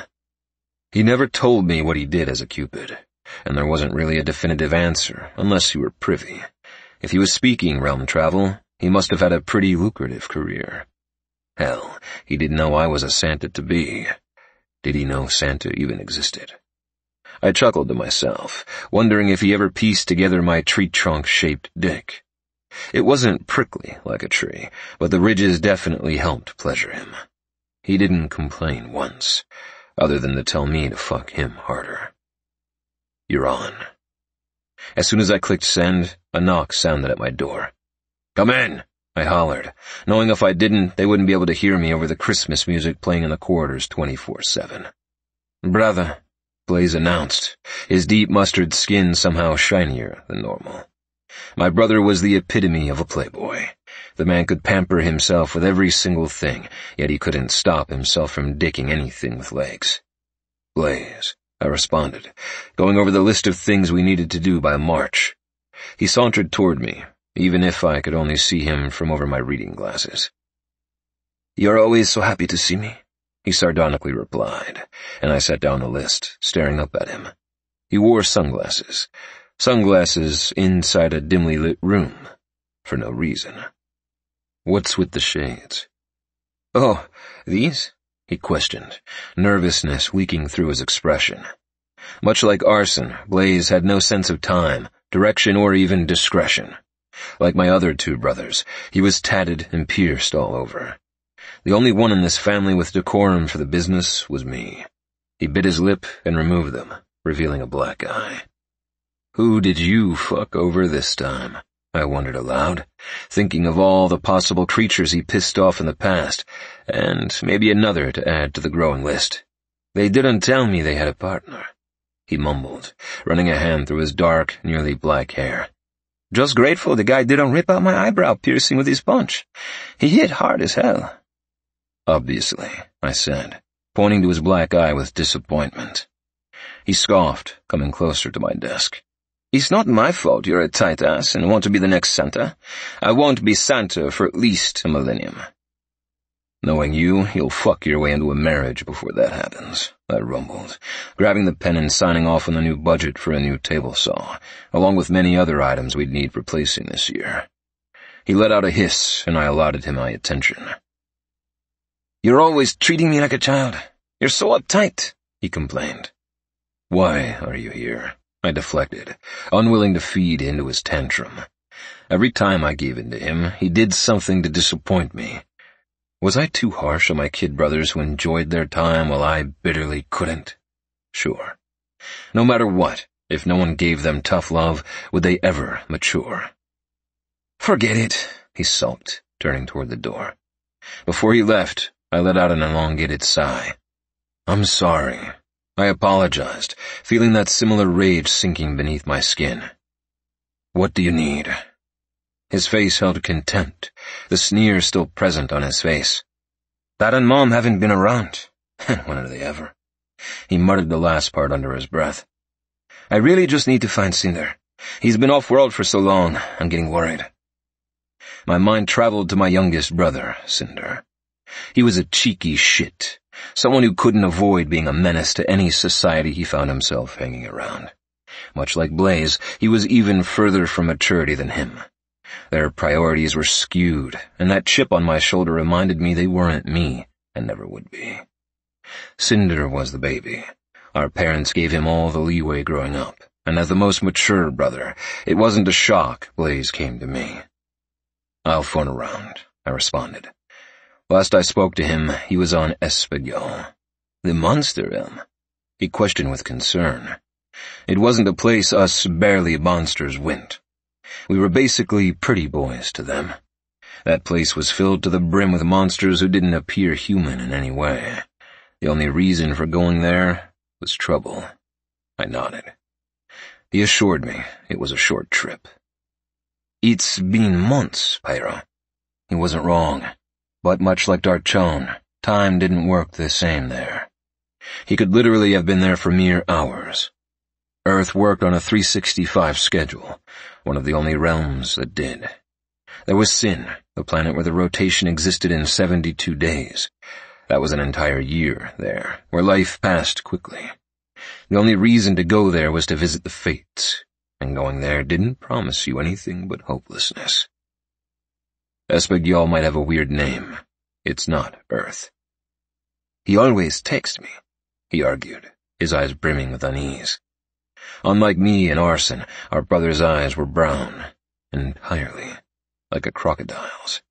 Speaker 3: He never told me what he did as a Cupid, and there wasn't really a definitive answer unless you were privy. If he was speaking realm travel, he must have had a pretty lucrative career. Hell, he didn't know I was a Santa-to-be. Did he know Santa even existed? I chuckled to myself, wondering if he ever pieced together my tree-trunk-shaped dick. It wasn't prickly like a tree, but the ridges definitely helped pleasure him. He didn't complain once, other than to tell me to fuck him harder. You're on. As soon as I clicked send, a knock sounded at my door. Come in, I hollered, knowing if I didn't, they wouldn't be able to hear me over the Christmas music playing in the corridors 24/7. Brother, Blaze announced, his deep mustard skin somehow shinier than normal. My brother was the epitome of a playboy. The man could pamper himself with every single thing, yet he couldn't stop himself from dicking anything with legs. Blaze, I responded, going over the list of things we needed to do by March. He sauntered toward me, even if I could only see him from over my reading glasses. You're always so happy to see me, he sardonically replied, and I sat down the list, staring up at him. He wore sunglasses. Sunglasses inside a dimly lit room, for no reason. What's with the shades? Oh, these? He questioned, nervousness leaking through his expression. Much like Arson, Blaze had no sense of time, direction, or even discretion. Like my other two brothers, he was tatted and pierced all over. The only one in this family with decorum for the business was me. He bit his lip and removed them, revealing a black eye. Who did you fuck over this time? I wondered aloud, thinking of all the possible creatures he pissed off in the past, and maybe another to add to the growing list. They didn't tell me they had a partner, he mumbled, running a hand through his dark, nearly black hair. Just grateful the guy didn't rip out my eyebrow piercing with his punch. He hit hard as hell. Obviously, I said, pointing to his black eye with disappointment. He scoffed, coming closer to my desk. It's not my fault you're a tight ass and want to be the next Santa. I won't be Santa for at least a millennium. Knowing you, you'll fuck your way into a marriage before that happens, I rumbled, grabbing the pen and signing off on the new budget for a new table saw, along with many other items we'd need replacing this year. He let out a hiss, and I allotted him my attention. You're always treating me like a child. You're so uptight, he complained. Why are you here? I deflected, unwilling to feed into his tantrum. Every time I gave in to him, he did something to disappoint me. Was I too harsh on my kid brothers who enjoyed their time while I bitterly couldn't? Sure. No matter what, if no one gave them tough love, would they ever mature? Forget it, he sulked, turning toward the door. Before he left, I let out an elongated sigh. I'm sorry. I apologized, feeling that similar rage sinking beneath my skin. What do you need? His face held contempt, the sneer still present on his face. Dad and Mom haven't been around. When are they ever? He muttered the last part under his breath. I really just need to find Cinder. He's been off-world for so long, I'm getting worried. My mind traveled to my youngest brother, Cinder. He was a cheeky shit, someone who couldn't avoid being a menace to any society he found himself hanging around. Much like Blaze, he was even further from maturity than him. Their priorities were skewed, and that chip on my shoulder reminded me they weren't me, and never would be. Cinder was the baby. Our parents gave him all the leeway growing up, and as the most mature brother, it wasn't a shock Blaze came to me. I'll phone around, I responded. Last I spoke to him, he was on Espadrille. The monster realm? He questioned with concern. It wasn't a place us barely monsters went. We were basically pretty boys to them. That place was filled to the brim with monsters who didn't appear human in any way. The only reason for going there was trouble. I nodded. He assured me it was a short trip. It's been months, Pyro. He wasn't wrong, but much like Darchon, time didn't work the same there. He could literally have been there for mere hours. Earth worked on a 365 schedule, one of the only realms that did. There was Sin, the planet where the rotation existed in 72 days. That was an entire year there, where life passed quickly. The only reason to go there was to visit the Fates, and going there didn't promise you anything but hopelessness. Espegyal might have a weird name. It's not Earth. He always texts me, he argued, his eyes brimming with unease. Unlike me and Arson, our brother's eyes were brown, entirely, like a crocodile's.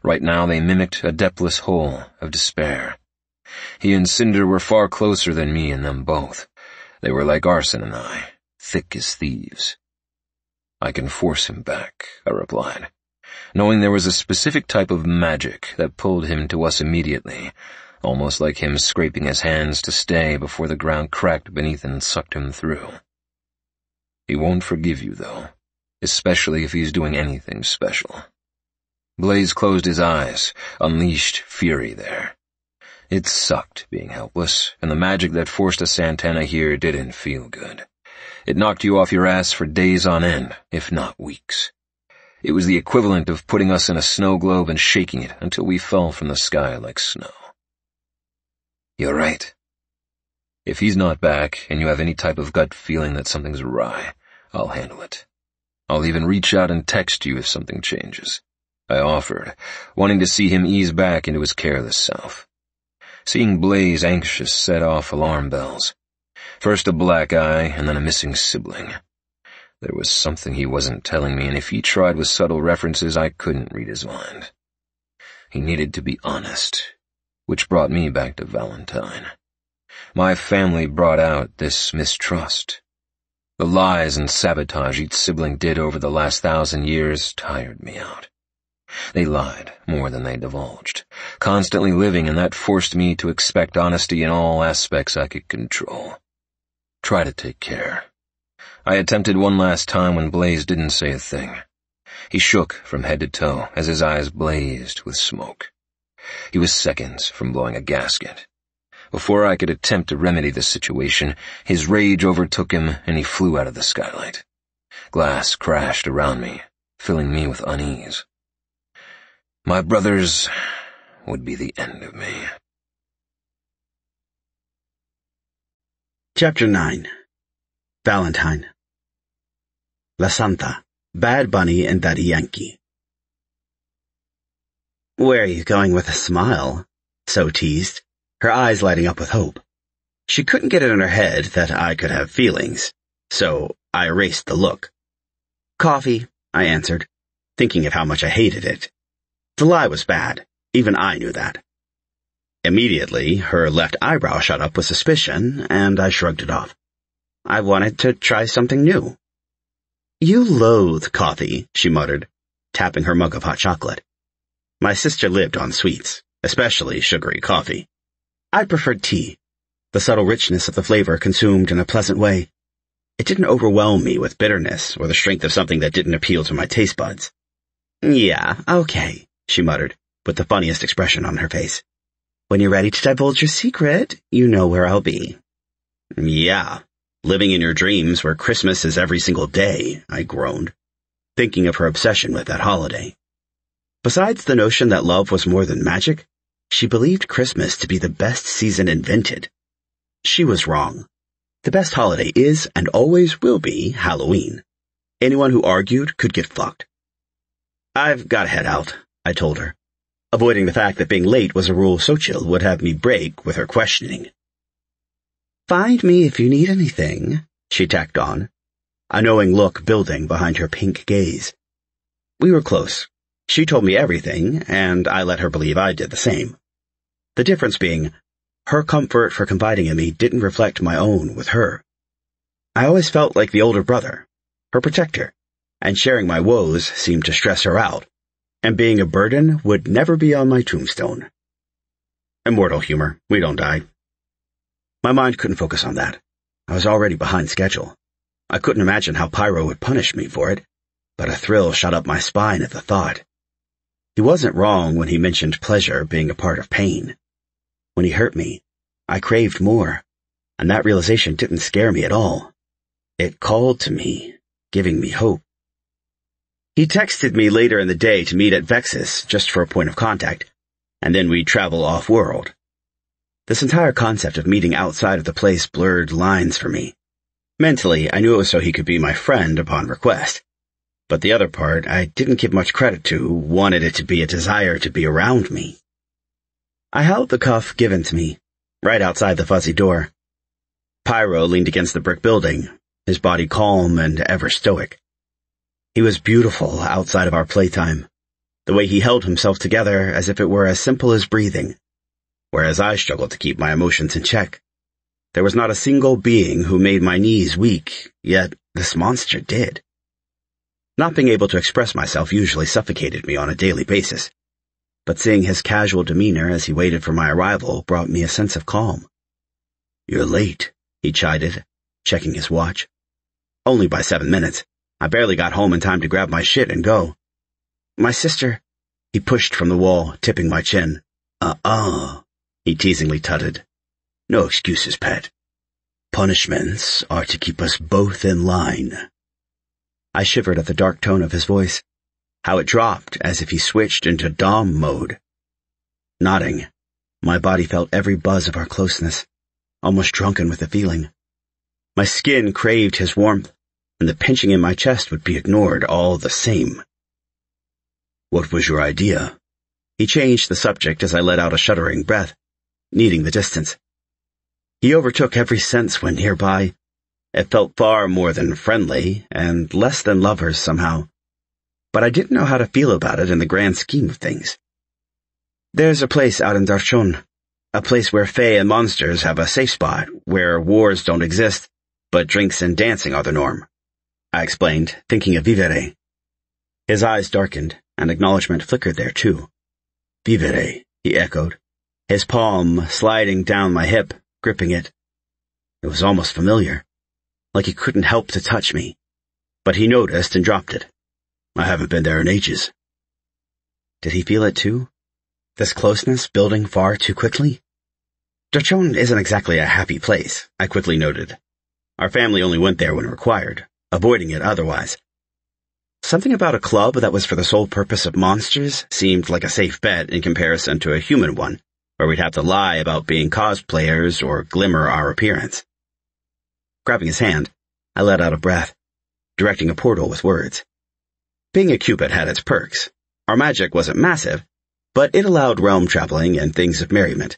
Speaker 3: Right now they mimicked a depthless hole of despair. He and Cinder were far closer than me and them both. They were like Arson and I, thick as thieves. I can force him back, I replied, knowing there was a specific type of magic that pulled him to us immediately, almost like him scraping his hands to stay before the ground cracked beneath and sucked him through. He won't forgive you, though, especially if he's doing anything special. Blaze closed his eyes, unleashed fury there. It sucked being helpless, and the magic that forced a Santana here didn't feel good. It knocked you off your ass for days on end, if not weeks. It was the equivalent of putting us in a snow globe and shaking it until we fell from the sky like snow. You're right. If he's not back, and you have any type of gut feeling that something's awry, I'll handle it. I'll even reach out and text you if something changes. I offered, wanting to see him ease back into his careless self. Seeing Blaze anxious set off alarm bells. First a black eye, and then a missing sibling. There was something he wasn't telling me, and if he tried with subtle references, I couldn't read his mind. He needed to be honest, which brought me back to Valentine. My family brought out this mistrust. The lies and sabotage each sibling did over the last 1,000 years tired me out. They lied more than they divulged, constantly living, and that forced me to expect honesty in all aspects I could control. Try to take care. I attempted one last time when Blaze didn't say a thing. He shook from head to toe as his eyes blazed with smoke. He was seconds from blowing a gasket. Before I could attempt to remedy the situation, his rage overtook him and he flew out of the skylight. Glass crashed around me, filling me with unease. My brothers would be the end of me.
Speaker 4: Chapter 9. Valentine. La Santa, Bad Bunny and Daddy Yankee. Where are you going with a smile? So teased, her eyes lighting up with hope. She couldn't get it in her head that I could have feelings, so I erased the look. Coffee, I answered, thinking of how much I hated it. The lie was bad. Even I knew that. Immediately, her left eyebrow shot up with suspicion, and I shrugged it off. I wanted to try something new. You loathe coffee, she muttered, tapping her mug of hot chocolate. My sister lived on sweets, especially sugary coffee. I preferred tea, the subtle richness of the flavor consumed in a pleasant way. It didn't overwhelm me with bitterness or the strength of something that didn't appeal to my taste buds. Yeah, okay, she muttered, with the funniest expression on her face. When you're ready to divulge your secret, you know where I'll be. Yeah, living in your dreams where Christmas is every single day, I groaned, thinking of her obsession with that holiday. Besides the notion that love was more than magic, she believed Christmas to be the best season invented. She was wrong. The best holiday is and always will be Halloween. Anyone who argued could get fucked. I've got to head out, I told her, avoiding the fact that being late was a rule Xochitl would have me break with her questioning. Find me if you need anything, she tacked on, a knowing look building behind her pink gaze. We were close. She told me everything, and I let her believe I did the same. The difference being, her comfort for confiding in me didn't reflect my own with her. I always felt like the older brother, her protector, and sharing my woes seemed to stress her out, and being a burden would never be on my tombstone. Immortal humor, we don't die. My mind couldn't focus on that. I was already behind schedule. I couldn't imagine how Pyro would punish me for it, but a thrill shot up my spine at the thought. He wasn't wrong when he mentioned pleasure being a part of pain. When he hurt me, I craved more, and that realization didn't scare me at all. It called to me, giving me hope. He texted me later in the day to meet at Vexus just for a point of contact, and then we'd travel off-world. This entire concept of meeting outside of the place blurred lines for me. Mentally, I knew it was so he could be my friend upon request. But the other part I didn't give much credit to wanted it to be a desire to be around me. I held the cuff given to me, right outside the fuzzy door. Pyro leaned against the brick building, his body calm and ever stoic. He was beautiful outside of our playtime, the way he held himself together as if it were as simple as breathing, whereas I struggled to keep my emotions in check. There was not a single being who made my knees weak, yet this monster did. Not being able to express myself usually suffocated me on a daily basis, but seeing his casual demeanor as he waited for my arrival brought me a sense of calm. "You're late," he chided, checking his watch. "Only by 7 minutes. I barely got home in time to grab my shit and go." "My sister," he pushed from the wall, tipping my chin. He teasingly tutted. "No excuses, pet. Punishments are to keep us both in line." I shivered at the dark tone of his voice, how it dropped as if he switched into Dom mode. Nodding, my body felt every buzz of our closeness, almost drunken with the feeling. My skin craved his warmth, and the pinching in my chest would be ignored all the same. "What was your idea?" He changed the subject as I let out a shuddering breath, needing the distance. He overtook every sense when nearby. It felt far more than friendly, and less than lovers somehow. But I didn't know how to feel about it in the grand scheme of things. "There's a place out in Darchon, a place where fae and monsters have a safe spot, where wars don't exist, but drinks and dancing are the norm," I explained, thinking of Vivere. His eyes darkened, and acknowledgement flickered there too. "Vivere," he echoed, his palm sliding down my hip, gripping it. It was almost familiar, like he couldn't help to touch me, but he noticed and dropped it. "I haven't been there in ages." Did he feel it too? This closeness building far too quickly? Darchon isn't exactly a happy place, I quickly noted. Our family only went there when required, avoiding it otherwise. Something about a club that was for the sole purpose of monsters seemed like a safe bet in comparison to a human one, where we'd have to lie about being cosplayers or glimmer our appearance. Grabbing his hand, I let out a breath, directing a portal with words. Being a Cupid had its perks. Our magic wasn't massive, but it allowed realm traveling and things of merriment.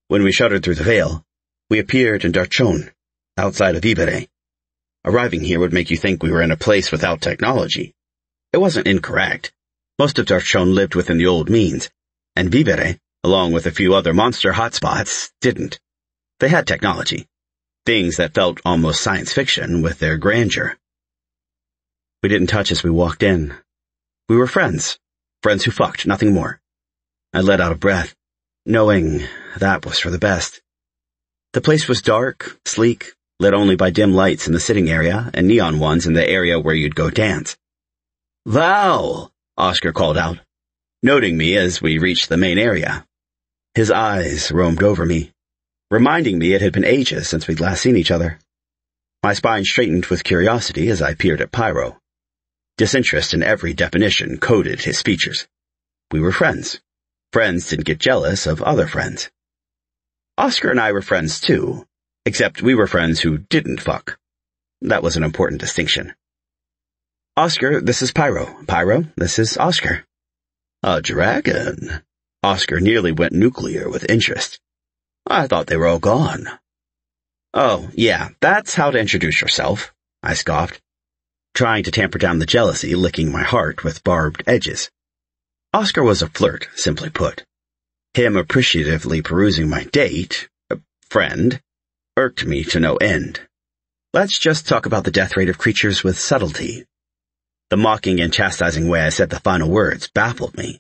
Speaker 4: When we shuddered through the veil, we appeared in Darchon, outside of Vivere. Arriving here would make you think we were in a place without technology. It wasn't incorrect. Most of Darchon lived within the old means, and Vivere, along with a few other monster hotspots, didn't. They had technology. Things that felt almost science fiction with their grandeur. We didn't touch as we walked in. We were friends. Friends who fucked, nothing more. I let out a breath, knowing that was for the best. The place was dark, sleek, lit only by dim lights in the sitting area and neon ones in the area where you'd go dance. "Val!" Oscar called out, noting me as we reached the main area. His eyes roamed over me, reminding me it had been ages since we'd last seen each other. My spine straightened with curiosity as I peered at Pyro. Disinterest in every definition coded his features. We were friends. Friends didn't get jealous of other friends. Oscar and I were friends too, except we were friends who didn't fuck. That was an important distinction. "Oscar, this is Pyro. Pyro, this is Oscar." "A dragon?" Oscar nearly went nuclear with interest. "I thought they were all gone." "Oh, yeah, that's how to introduce yourself," I scoffed, trying to tamper down the jealousy licking my heart with barbed edges. Oscar was a flirt, simply put. Him appreciatively perusing my friend, irked me to no end. Let's just talk about the death rate of creatures with subtlety. The mocking and chastising way I said the final words baffled me.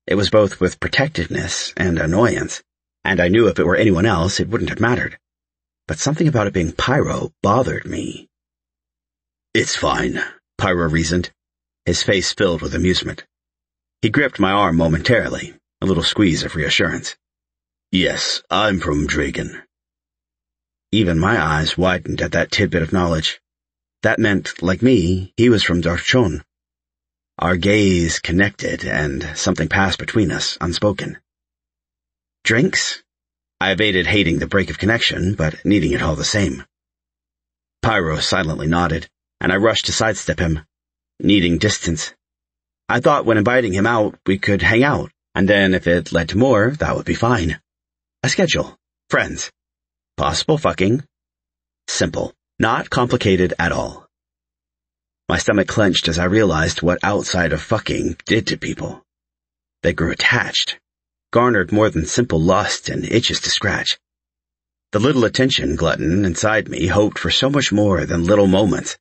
Speaker 4: It was both with protectiveness and annoyance. and I knew if it were anyone else, it wouldn't have mattered. But something about it being Pyro bothered me. "It's fine," Pyro reasoned, his face filled with amusement. He gripped my arm momentarily, a little squeeze of reassurance. "Yes, I'm from Dragon." Even my eyes widened at that tidbit of knowledge. That meant, like me, he was from Darchon. Our gaze connected, and something passed between us, unspoken. "Drinks?" I evaded hating the break of connection, but needing it all the same. Pyro silently nodded, and I rushed to sidestep him, needing distance. I thought when inviting him out, we could hang out, and then if it led to more, that would be fine. A schedule. Friends. Possible fucking. Simple. Not complicated at all. My stomach clenched as I realized what outside of fucking did to people. They grew attached, garnered more than simple lust and itches to scratch. The little attention glutton inside me hoped for so much more than little moments,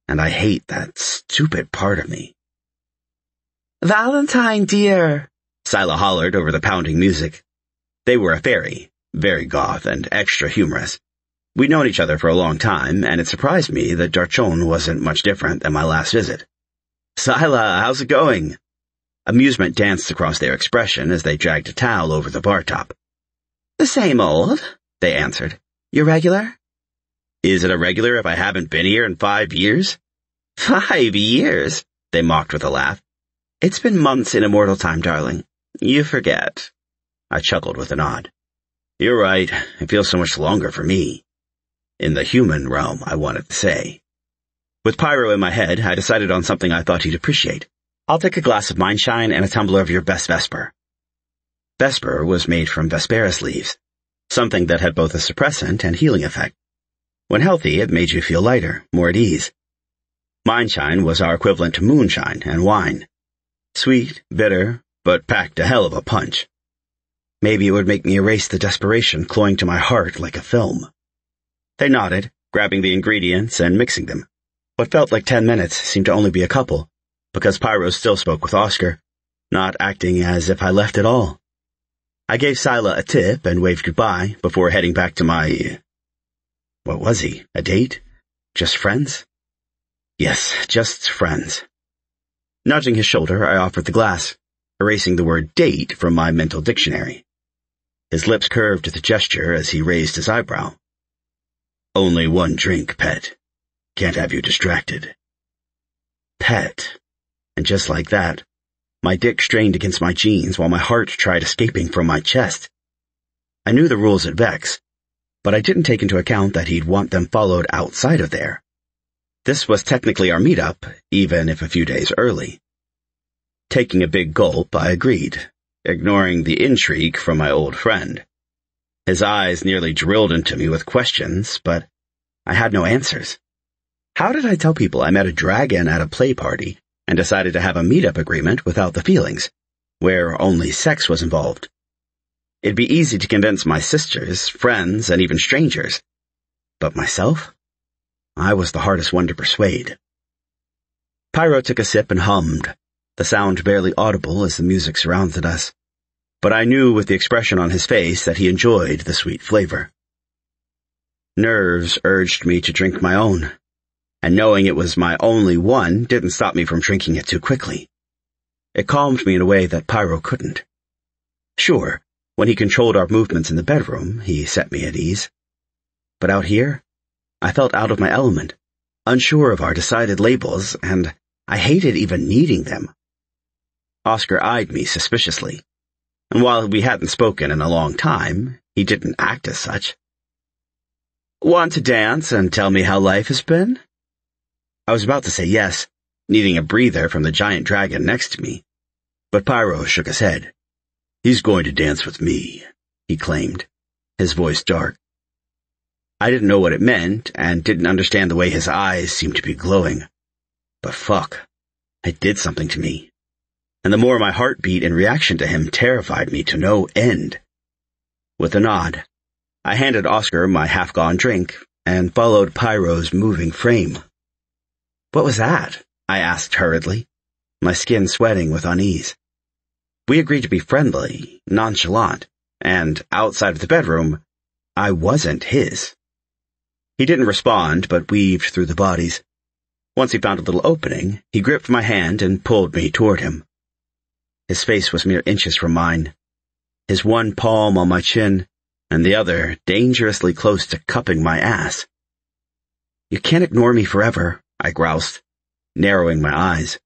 Speaker 4: and I hate that stupid part of me. "Valentine, dear," Scylla hollered over the pounding music. They were a fairy, very goth and extra humorous. We'd known each other for a long time, and it surprised me that Darchon wasn't much different than my last visit. "Scylla, how's it going?" Amusement danced across their expression as they dragged a towel over the bar top. "The same old," they answered. "You regular?" "Is it a regular if I haven't been here in 5 years?" 5 years, they mocked with a laugh. "It's been months in immortal time, darling. You forget." I chuckled with a nod. "You're right. It feels so much longer for me." In the human realm, I wanted to say. With Pyro in my head, I decided on something I thought he'd appreciate. "I'll take a glass of Mindshine and a tumbler of your best Vesper." Vesper was made from Vesperus leaves, something that had both a suppressant and healing effect. When healthy, it made you feel lighter, more at ease. Mindshine was our equivalent to moonshine and wine. Sweet, bitter, but packed a hell of a punch. Maybe it would make me erase the desperation cloying to my heart like a film. They nodded, grabbing the ingredients and mixing them. What felt like 10 minutes seemed to only be a couple, because Pyro still spoke with Oscar, not acting as if I left at all. I gave Scylla a tip and waved goodbye before heading back to my... What was he? A date? Just friends? Yes, just friends. Nudging his shoulder, I offered the glass, erasing the word date from my mental dictionary. His lips curved at the gesture as he raised his eyebrow. "Only one drink, pet. Can't have you distracted." Pet. And just like that, my dick strained against my jeans while my heart tried escaping from my chest. I knew the rules at Vex, but I didn't take into account that he'd want them followed outside of there. This was technically our meetup, even if a few days early. Taking a big gulp, I agreed, ignoring the intrigue from my old friend. His eyes nearly drilled into me with questions, but I had no answers. How did I tell people I met a dragon at a play party and decided to have a meetup agreement without the feelings, where only sex was involved? It'd be easy to convince my sisters, friends, and even strangers. But myself? I was the hardest one to persuade. Pyro took a sip and hummed, the sound barely audible as the music surrounded us. But I knew with the expression on his face that he enjoyed the sweet flavor. Nerves urged me to drink my own, and knowing it was my only one didn't stop me from drinking it too quickly. It calmed me in a way that Pyro couldn't. Sure, when he controlled our movements in the bedroom, he set me at ease. But out here, I felt out of my element, unsure of our decided labels, and I hated even needing them. Oscar eyed me suspiciously, and while we hadn't spoken in a long time, he didn't act as such. "Want to dance and tell me how life has been?" I was about to say yes, needing a breather from the giant dragon next to me, but Pyro shook his head. "He's going to dance with me," he claimed, his voice dark. I didn't know what it meant and didn't understand the way his eyes seemed to be glowing. But fuck, it did something to me. And the more my heart beat in reaction to him terrified me to no end. With a nod, I handed Oscar my half-gone drink and followed Pyro's moving frame. "What was that?" I asked hurriedly, my skin sweating with unease. We agreed to be friendly, nonchalant, and outside of the bedroom, I wasn't his. He didn't respond, but weaved through the bodies. Once he found a little opening, he gripped my hand and pulled me toward him. His face was mere inches from mine, his one palm on my chin, and the other dangerously close to cupping my ass. "You can't ignore me forever," I groused, narrowing my eyes.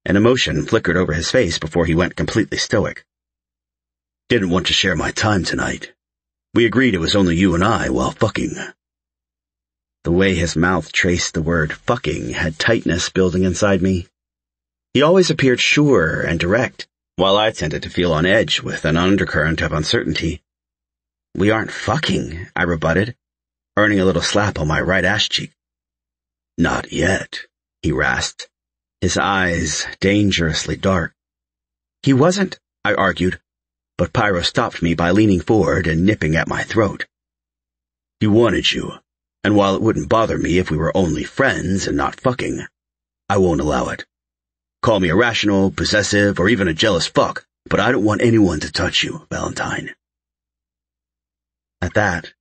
Speaker 4: An emotion flickered over his face before he went completely stoic. "Didn't want to share my time tonight. We agreed it was only you and I while fucking." The way his mouth traced the word fucking had tightness building inside me. He always appeared sure and direct, while I tended to feel on edge with an undercurrent of uncertainty. "We aren't fucking," I rebutted, earning a little slap on my right ass cheek. "Not yet," he rasped, his eyes dangerously dark. "He wasn't," I argued, but Pyro stopped me by leaning forward and nipping at my throat. "He wanted you, and while it wouldn't bother me if we were only friends and not fucking, I won't allow it. Call me irrational, possessive, or even a jealous fuck, but I don't want anyone to touch you, Valentine." At that,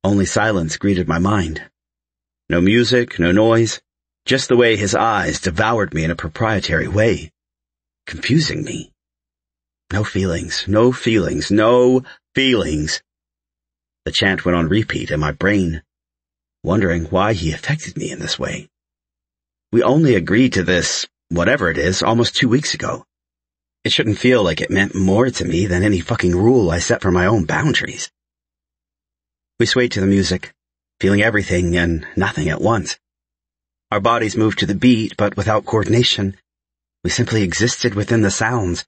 Speaker 4: only silence greeted my mind. No music, no noise, just the way his eyes devoured me in a proprietary way, confusing me. No feelings, no feelings, no feelings. The chant went on repeat in my brain, wondering why he affected me in this way. We only agreed to this, whatever it is, almost 2 weeks ago. It shouldn't feel like it meant more to me than any fucking rule I set for my own boundaries. We swayed to the music, feeling everything and nothing at once. Our bodies moved to the beat, but without coordination. We simply existed within the sounds,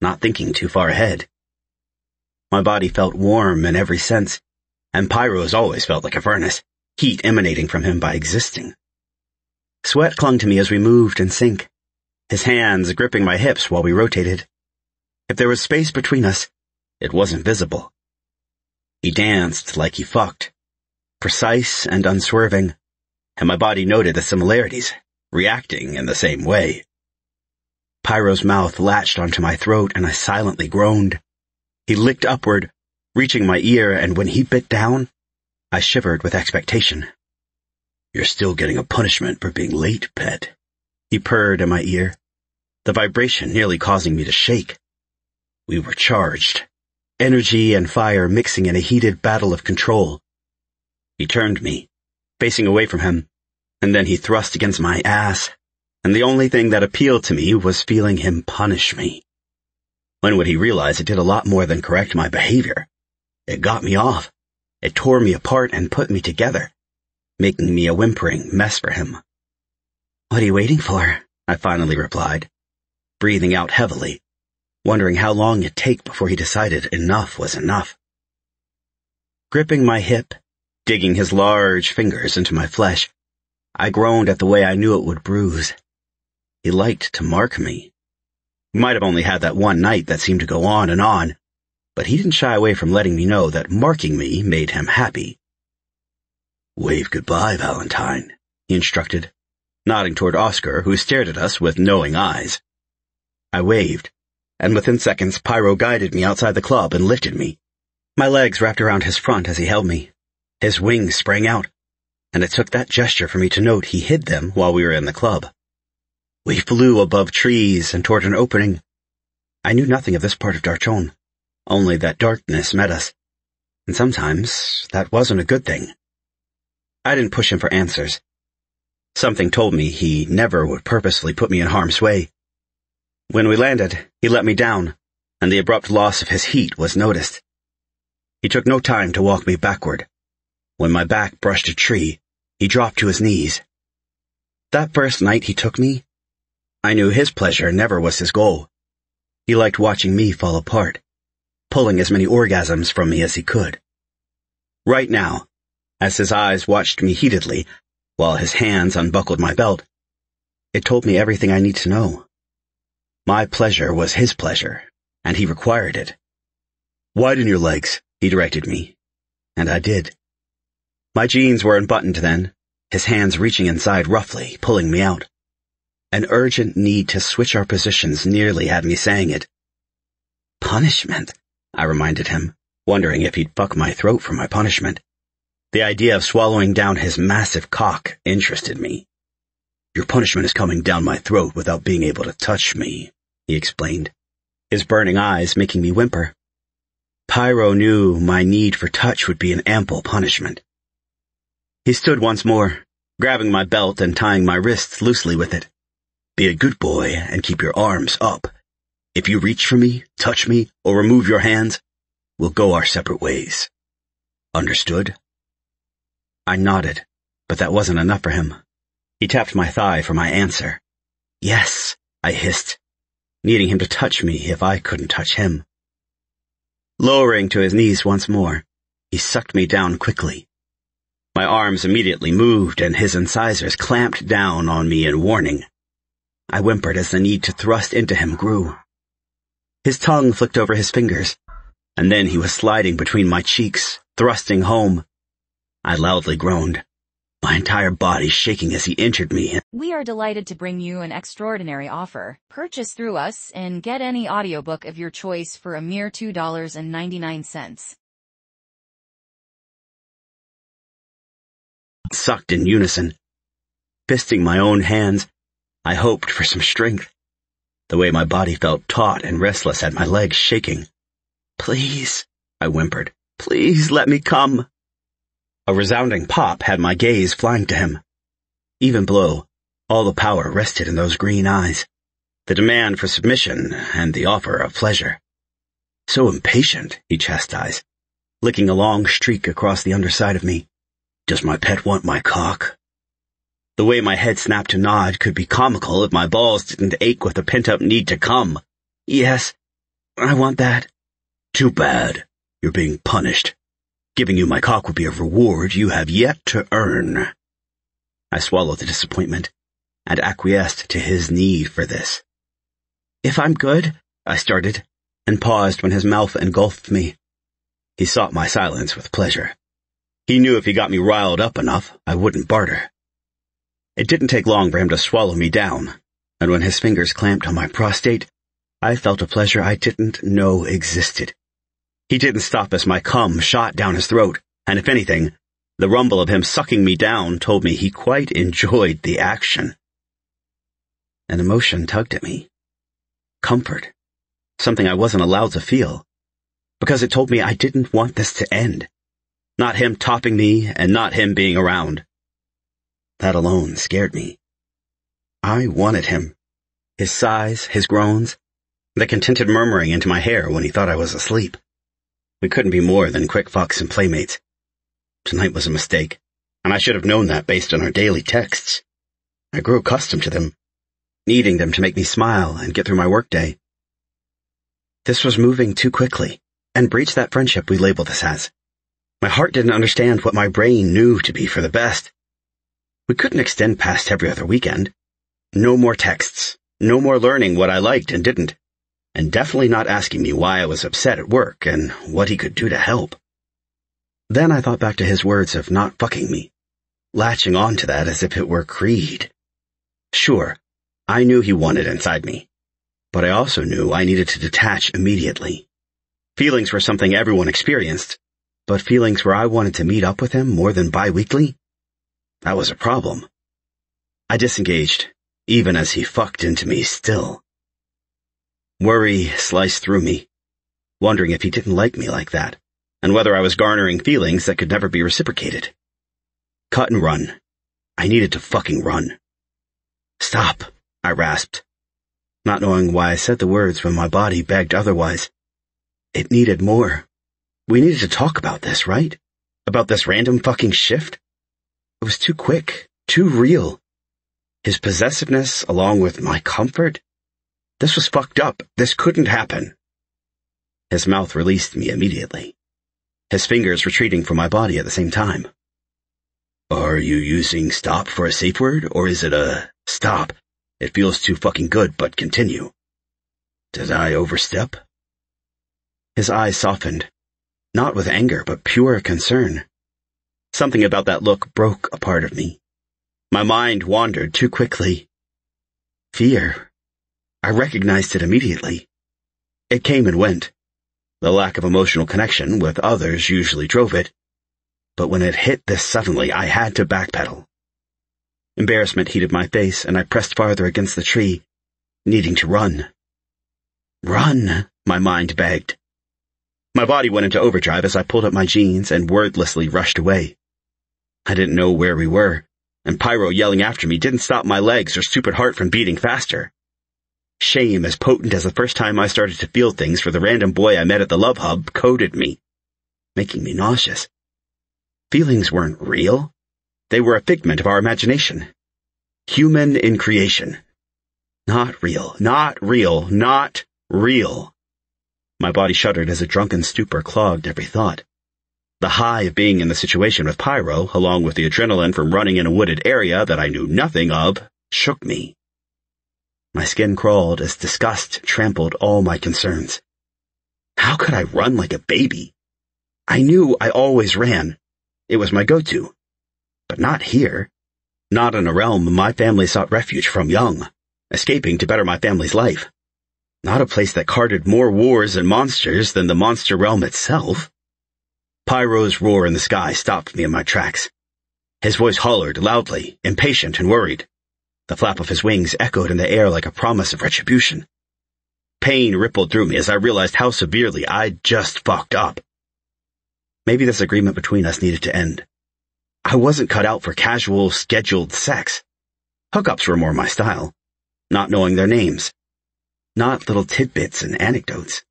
Speaker 4: not thinking too far ahead. My body felt warm in every sense, and Pyro's always felt like a furnace, heat emanating from him by existing. Sweat clung to me as we moved in sync, his hands gripping my hips while we rotated. If there was space between us, it wasn't visible. He danced like he fucked, precise and unswerving, and my body noted the similarities, reacting in the same way. Pyro's mouth latched onto my throat, and I silently groaned. He licked upward, reaching my ear, and when he bit down, I shivered with expectation. "You're still getting a punishment for being late, pet," he purred in my ear, the vibration nearly causing me to shake. We were charged, energy and fire mixing in a heated battle of control. He turned me, facing away from him, and then he thrust against my ass, and the only thing that appealed to me was feeling him punish me. When would he realize it did a lot more than correct my behavior? It got me off. It tore me apart and put me together, making me a whimpering mess for him. "What are you waiting for?" I finally replied, breathing out heavily, wondering how long it'd take before he decided enough was enough. Gripping my hip, digging his large fingers into my flesh, I groaned at the way I knew it would bruise. He liked to mark me. We might have only had that one night that seemed to go on, but he didn't shy away from letting me know that marking me made him happy. "Wave goodbye, Valentine," he instructed, nodding toward Oscar, who stared at us with knowing eyes. I waved, and within seconds Pyro guided me outside the club and lifted me. My legs wrapped around his front as he held me. His wings sprang out, and it took that gesture for me to note he hid them while we were in the club. We flew above trees and toward an opening. I knew nothing of this part of Darchon, only that darkness met us, and sometimes that wasn't a good thing. I didn't push him for answers. Something told me he never would purposely put me in harm's way. When we landed, he let me down, and the abrupt loss of his heat was noticed. He took no time to walk me backward. When my back brushed a tree, he dropped to his knees. That first night he took me, I knew his pleasure never was his goal. He liked watching me fall apart, pulling as many orgasms from me as he could. Right now, as his eyes watched me heatedly, while his hands unbuckled my belt, it told me everything I need to know. My pleasure was his pleasure, and he required it. "Widen your legs," he directed me, and I did. My jeans were unbuttoned then, his hands reaching inside roughly, pulling me out. An urgent need to switch our positions nearly had me saying it. Punishment? I reminded him, wondering if he'd fuck my throat for my punishment. The idea of swallowing down his massive cock interested me. Your punishment is coming down my throat without being able to touch me, he explained, his burning eyes making me whimper. Pyro knew my need for touch would be an ample punishment. He stood once more, grabbing my belt and tying my wrists loosely with it. Be a good boy and keep your arms up. If you reach for me, touch me, or remove your hands, we'll go our separate ways. Understood? I nodded, but that wasn't enough for him. He tapped my thigh for my answer. Yes, I hissed, needing him to touch me if I couldn't touch him. Lowering to his knees once more, he sucked me down quickly. My arms immediately moved and his incisors clamped down on me in warning. I whimpered as the need to thrust into him grew. His tongue flicked over his fingers, and then he was sliding between my cheeks, thrusting home. I loudly groaned, my entire body shaking as he entered me.
Speaker 1: We are delighted to bring you an extraordinary offer. Purchase through us and get any audiobook of your choice for a mere $2.99.
Speaker 4: Sucked in unison. Fisting my own hands, I hoped for some strength. The way my body felt taut and restless had my legs shaking. Please, I whimpered, please let me come. A resounding pop had my gaze flying to him. Even below, all the power rested in those green eyes, the demand for submission and the offer of pleasure. So impatient, he chastised, licking a long streak across the underside of me. Does my pet want my cock? The way my head snapped to nod could be comical if my balls didn't ache with a pent-up need to come. Yes, I want that. Too bad. You're being punished. Giving you my cock would be a reward you have yet to earn. I swallowed the disappointment and acquiesced to his need for this. If I'm good, I started, and paused when his mouth engulfed me. He sought my silence with pleasure. He knew if he got me riled up enough, I wouldn't barter. It didn't take long for him to swallow me down, and when his fingers clamped on my prostate, I felt a pleasure I didn't know existed. He didn't stop as my cum shot down his throat, and if anything, the rumble of him sucking me down told me he quite enjoyed the action. An emotion tugged at me. Comfort. Something I wasn't allowed to feel, because it told me I didn't want this to end. Not him topping me, and not him being around. That alone scared me. I wanted him. His sighs, his groans, the contented murmuring into my hair when he thought I was asleep. We couldn't be more than quick fucks and playmates. Tonight was a mistake, and I should have known that based on our daily texts. I grew accustomed to them, needing them to make me smile and get through my workday. This was moving too quickly, and breached that friendship we labeled this as. My heart didn't understand what my brain knew to be for the best. We couldn't extend past every other weekend. No more texts, no more learning what I liked and didn't, and definitely not asking me why I was upset at work and what he could do to help. Then I thought back to his words of not fucking me, latching on to that as if it were creed. Sure, I knew he wanted inside me, but I also knew I needed to detach immediately. Feelings were something everyone experienced, but feelings where I wanted to meet up with him more than bi-weekly? That was a problem. I disengaged, even as he fucked into me still. Worry sliced through me, wondering if he didn't like me like that, and whether I was garnering feelings that could never be reciprocated. Cut and run. I needed to fucking run. Stop, I rasped, not knowing why I said the words when my body begged otherwise. It needed more. We needed to talk about this, right? About this random fucking shift? It was too quick, too real. His possessiveness along with my comfort? This was fucked up. This couldn't happen. His mouth released me immediately, his fingers retreating from my body at the same time. Are you using stop for a safe word, or is it a stop? It feels too fucking good, but continue. Did I overstep? His eyes softened, not with anger, but pure concern. Something about that look broke a part of me. My mind wandered too quickly. Fear. I recognized it immediately. It came and went. The lack of emotional connection with others usually drove it, but when it hit this suddenly, I had to backpedal. Embarrassment heated my face, and I pressed farther against the tree, needing to run. Run, my mind begged. My body went into overdrive as I pulled up my jeans and wordlessly rushed away. I didn't know where we were, and Pyro yelling after me didn't stop my legs or stupid heart from beating faster. Shame as potent as the first time I started to feel things for the random boy I met at the Love Hub coated me, making me nauseous. Feelings weren't real. They were a figment of our imagination. Human in creation. Not real, not real, not real. My body shuddered as a drunken stupor clogged every thought. The high of being in the situation with Pyro, along with the adrenaline from running in a wooded area that I knew nothing of, shook me. My skin crawled as disgust trampled all my concerns. How could I run like a baby? I knew I always ran. It was my go-to. But not here. Not in a realm my family sought refuge from young, escaping to better my family's life. Not a place that carted more wars and monsters than the monster realm itself. Pyro's roar in the sky stopped me in my tracks. His voice hollered loudly, impatient and worried. The flap of his wings echoed in the air like a promise of retribution. Pain rippled through me as I realized how severely I'd just fucked up. Maybe this agreement between us needed to end. I wasn't cut out for casual, scheduled sex. Hookups were more my style, not knowing their names. Not little tidbits and anecdotes.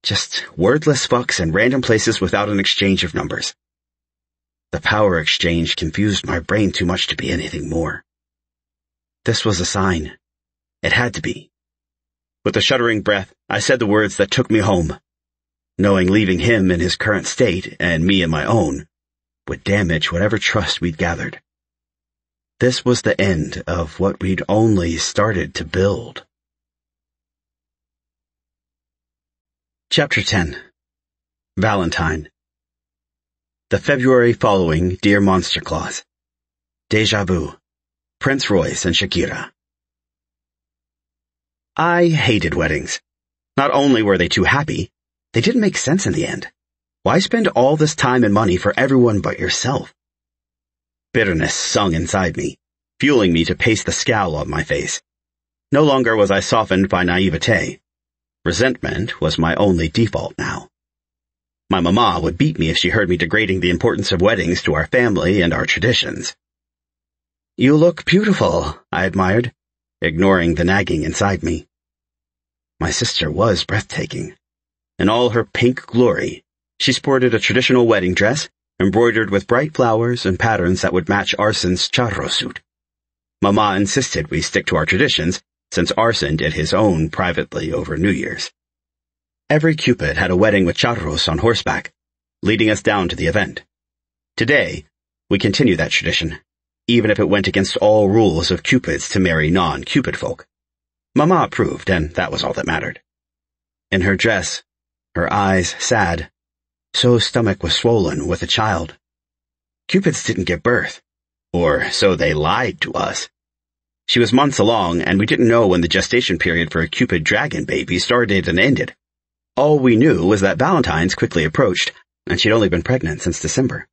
Speaker 4: Just wordless fucks in random places without an exchange of numbers. The power exchange confused my brain too much to be anything more. This was a sign. It had to be. With a shuddering breath, I said the words that took me home, knowing leaving him in his current state and me in my own would damage whatever trust we'd gathered. This was the end of what we'd only started to build. Chapter 10. Valentine. The February following Dear Monster Claus. Deja Vu. Prince Royce and Shakira. I hated weddings. Not only were they too happy, they didn't make sense in the end. Why spend all this time and money for everyone but yourself? Bitterness sung inside me, fueling me to paste the scowl on my face. No longer was I softened by naivete. Resentment was my only default now. My mama would beat me if she heard me degrading the importance of weddings to our family and our traditions. You look beautiful, I admired, ignoring the nagging inside me. My sister was breathtaking. In all her pink glory, she sported a traditional wedding dress, embroidered with bright flowers and patterns that would match Arson's charro suit. Mama insisted we stick to our traditions, since Arson did his own privately over New Year's. Every Cupid had a wedding with charros on horseback, leading us down to the event. Today, we continue that tradition, even if it went against all rules of Cupids to marry non-Cupid folk. Mama approved, and that was all that mattered. In her dress, her eyes sad, So's stomach was swollen with a child. Cupids didn't give birth, or so they lied to us. She was months along, and we didn't know when the gestation period for a Cupid dragon baby started and ended. All we knew was that Valentine's quickly approached, and she'd only been pregnant since December.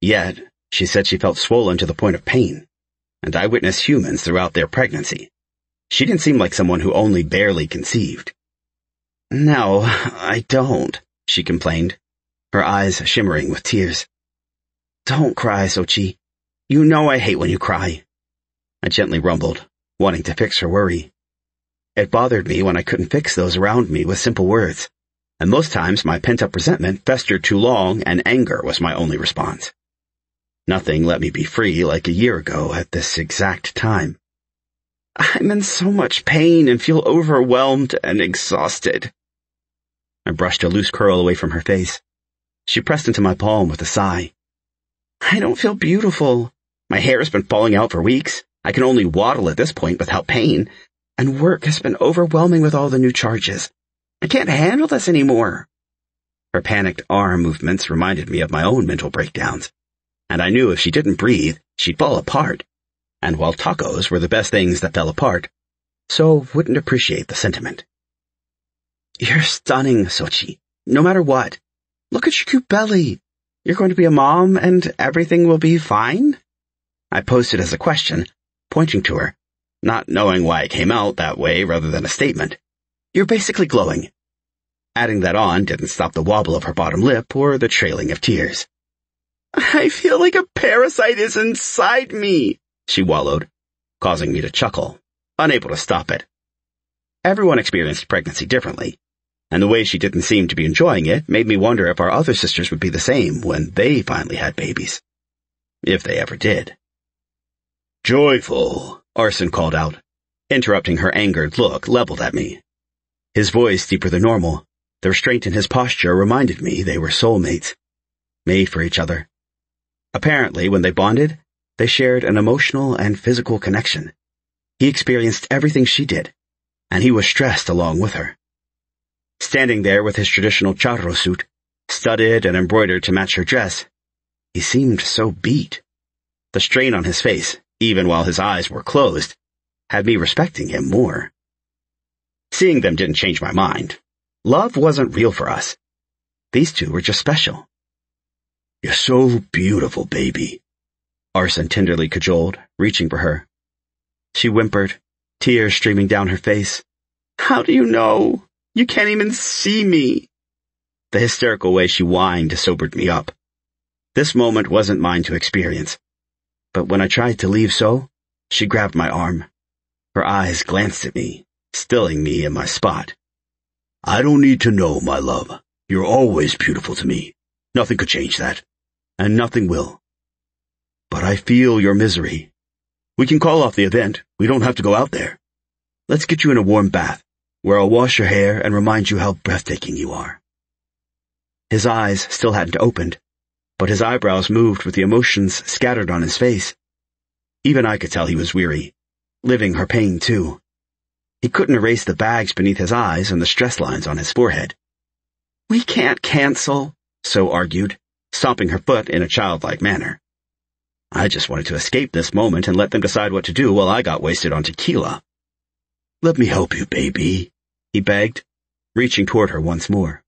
Speaker 4: Yet, she said she felt swollen to the point of pain, and I witnessed humans throughout their pregnancy. She didn't seem like someone who only barely conceived. No, I don't, she complained, her eyes shimmering with tears. Don't cry, Sochi. You know I hate when you cry. I gently rumbled, wanting to fix her worry. It bothered me when I couldn't fix those around me with simple words, and most times my pent-up resentment festered too long and anger was my only response. Nothing let me be free like a year ago at this exact time. I'm in so much pain and feel overwhelmed and exhausted. I brushed a loose curl away from her face. She pressed into my palm with a sigh. I don't feel beautiful. My hair has been falling out for weeks. I can only waddle at this point without pain, and work has been overwhelming with all the new charges. I can't handle this anymore. Her panicked arm movements reminded me of my own mental breakdowns, and I knew if she didn't breathe, she'd fall apart. And while tacos were the best things that fell apart, So wouldn't appreciate the sentiment. You're stunning, Sochi. No matter what. Look at your cute belly. You're going to be a mom and everything will be fine? I posed it as a question, pointing to her, not knowing why it came out that way rather than a statement. You're basically glowing. Adding that on didn't stop the wobble of her bottom lip or the trailing of tears. I feel like a parasite is inside me, she wallowed, causing me to chuckle, unable to stop it. Everyone experienced pregnancy differently, and the way she didn't seem to be enjoying it made me wonder if our other sisters would be the same when they finally had babies. If they ever did. Joyful, Arson called out, interrupting her angered look leveled at me. His voice deeper than normal, the restraint in his posture reminded me they were soulmates, made for each other. Apparently, when they bonded, they shared an emotional and physical connection. He experienced everything she did, and he was stressed along with her. Standing there with his traditional charro suit, studded and embroidered to match her dress, he seemed so beat. The strain on his face, even while his eyes were closed, had me respecting him more. Seeing them didn't change my mind. Love wasn't real for us. These two were just special. You're so beautiful, baby, Arson tenderly cajoled, reaching for her. She whimpered, tears streaming down her face. How do you know? You can't even see me. The hysterical way she whined sobered me up. This moment wasn't mine to experience. But when I tried to leave she grabbed my arm. Her eyes glanced at me, stilling me in my spot. I don't need to know, my love. You're always beautiful to me. Nothing could change that. And nothing will. But I feel your misery. We can call off the event. We don't have to go out there. Let's get you in a warm bath, where I'll wash your hair and remind you how breathtaking you are. His eyes still hadn't opened, but his eyebrows moved with the emotions scattered on his face. Even I could tell he was weary, living her pain too. He couldn't erase the bags beneath his eyes and the stress lines on his forehead. We can't cancel, So argued, stomping her foot in a childlike manner. I just wanted to escape this moment and let them decide what to do while I got wasted on tequila. Let me help you, baby, he begged, reaching toward her once more.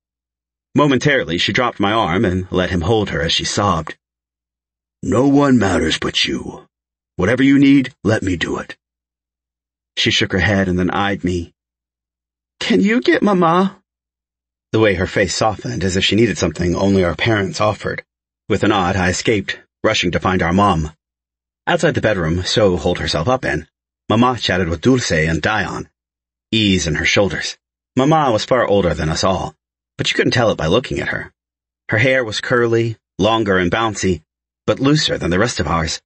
Speaker 4: Momentarily, she dropped my arm and let him hold her as she sobbed. No one matters but you. Whatever you need, let me do it. She shook her head and then eyed me. Can you get Mama? The way her face softened as if she needed something only our parents offered. With a nod, I escaped, rushing to find our mom. Outside the bedroom, So holed herself up in, Mama chatted with Dulce and Dion, ease in her shoulders. Mama was far older than us all, but you couldn't tell it by looking at her. Her hair was curly, longer and bouncy, but looser than the rest of ours.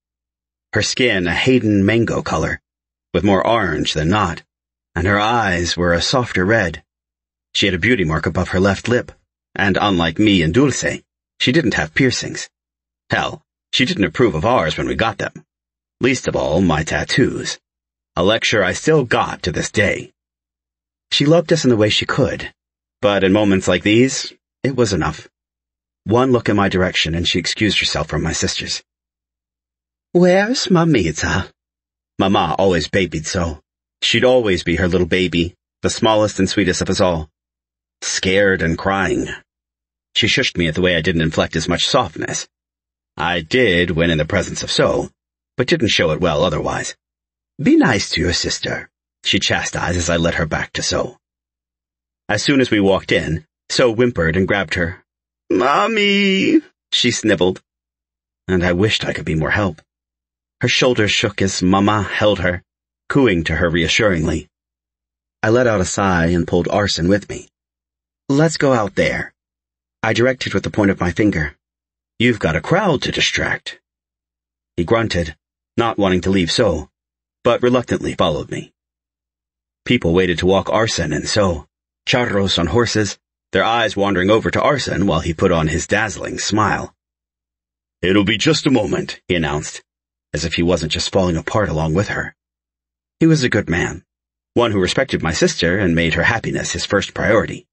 Speaker 4: Her skin a Hayden mango color, with more orange than not, and her eyes were a softer red. She had a beauty mark above her left lip, and unlike me and Dulce, she didn't have piercings. Hell, she didn't approve of ours when we got them. Least of all, my tattoos. A lecture I still got to this day. She loved us in the way she could, but in moments like these, it was enough. One look in my direction and she excused herself from my sisters. Where's Mamita? Mama always babied so. She'd always be her little baby, the smallest and sweetest of us all. Scared and crying. She shushed me at the way I didn't inflect as much softness. I did when in the presence of So, but didn't show it well otherwise. Be nice to your sister, she chastised as I led her back to So. As soon as we walked in, So whimpered and grabbed her. Mommy, she snibbled. And I wished I could be more help. Her shoulders shook as Mama held her, cooing to her reassuringly. I let out a sigh and pulled Arson with me. Let's go out there. I directed with the point of my finger. You've got a crowd to distract. He grunted, not wanting to leave So, but reluctantly followed me. People waited to walk Arson and So, charros on horses, their eyes wandering over to Arson while he put on his dazzling smile. It'll be just a moment, he announced, as if he wasn't just falling apart along with her. He was a good man, one who respected my sister and made her happiness his first priority.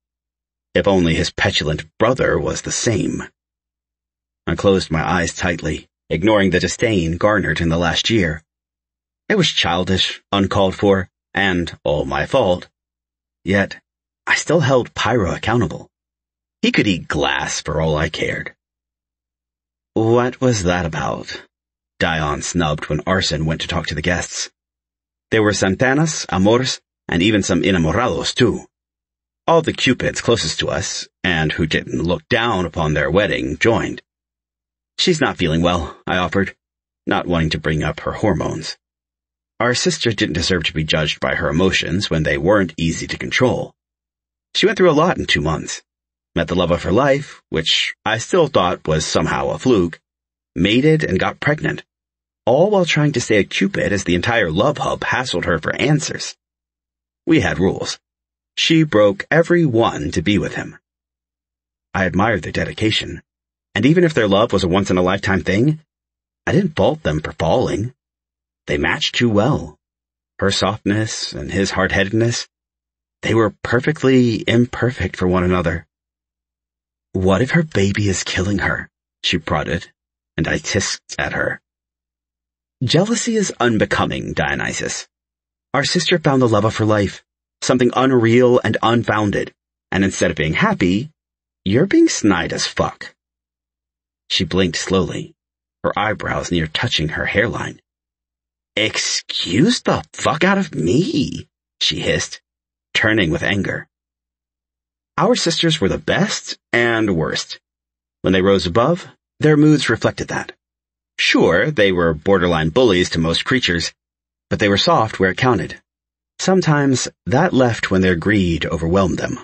Speaker 4: If only his petulant brother was the same. I closed my eyes tightly, ignoring the disdain garnered in the last year. It was childish, uncalled for, and all my fault. Yet, I still held Pyro accountable. He could eat glass for all I cared. What was that about? Dion snubbed when Arson went to talk to the guests. There were Santanas, Amors, and even some Enamorados, too. All the Cupids closest to us, and who didn't look down upon their wedding, joined. She's not feeling well, I offered, not wanting to bring up her hormones. Our sister didn't deserve to be judged by her emotions when they weren't easy to control. She went through a lot in 2 months. Met the love of her life, which I still thought was somehow a fluke, mated and got pregnant, all while trying to stay a Cupid as the entire love hub hassled her for answers. We had rules. She broke every one to be with him. I admired their dedication, and even if their love was a once-in-a-lifetime thing, I didn't fault them for falling. They matched too well. Her softness and his hard-headedness, they were perfectly imperfect for one another. What if her baby is killing her? She prodded, and I hissed at her. Jealousy is unbecoming, Dionysus. Our sister found the love of her life, something unreal and unfounded, and instead of being happy, you're being snide as fuck. She blinked slowly, her eyebrows near touching her hairline. Excuse the fuck out of me, she hissed, turning with anger. Our sisters were the best and worst. When they rose above, their moods reflected that. Sure, they were borderline bullies to most creatures, but they were soft where it counted. Sometimes that left when their greed overwhelmed them.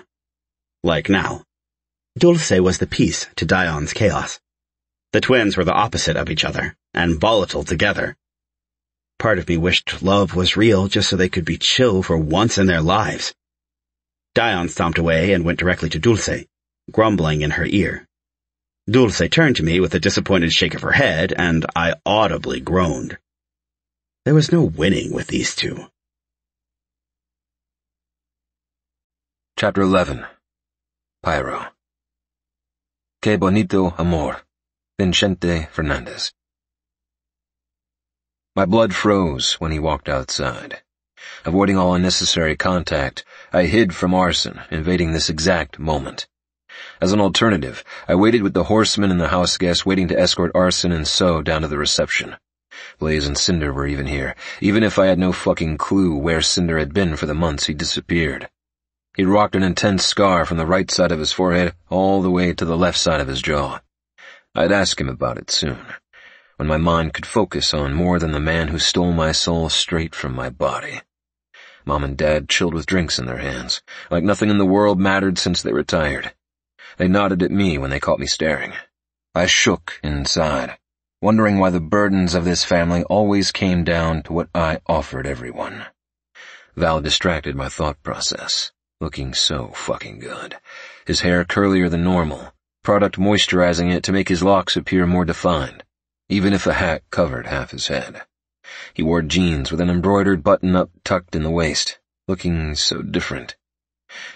Speaker 4: Like now. Dulce was the peace to Dion's chaos. The twins were the opposite of each other, and volatile together. Part of me wished love was real just so they could be chill for once in their lives. Dion stomped away and went directly to Dulce, grumbling in her ear. Dulce turned to me with a disappointed shake of her head, and I audibly groaned. There was no winning with these two.
Speaker 3: Chapter 11. Pyro. Que bonito amor. Vicente Fernandez. My blood froze when he walked outside. Avoiding all unnecessary contact, I hid from Arson, invading this exact moment. As an alternative, I waited with the horsemen and the house guests, waiting to escort Arson and So down to the reception. Blaze and Cinder were even here, even if I had no fucking clue where Cinder had been for the months he disappeared. He'd rocked an intense scar from the right side of his forehead all the way to the left side of his jaw. I'd ask him about it soon, when my mind could focus on more than the man who stole my soul straight from my body. Mom and Dad chilled with drinks in their hands, like nothing in the world mattered since they retired. They nodded at me when they caught me staring. I shook inside, wondering why the burdens of this family always came down to what I offered everyone. Val distracted my thought process, looking so fucking good. His hair curlier than normal, product moisturizing it to make his locks appear more defined, even if a hat covered half his head. He wore jeans with an embroidered button-up tucked in the waist, looking so different.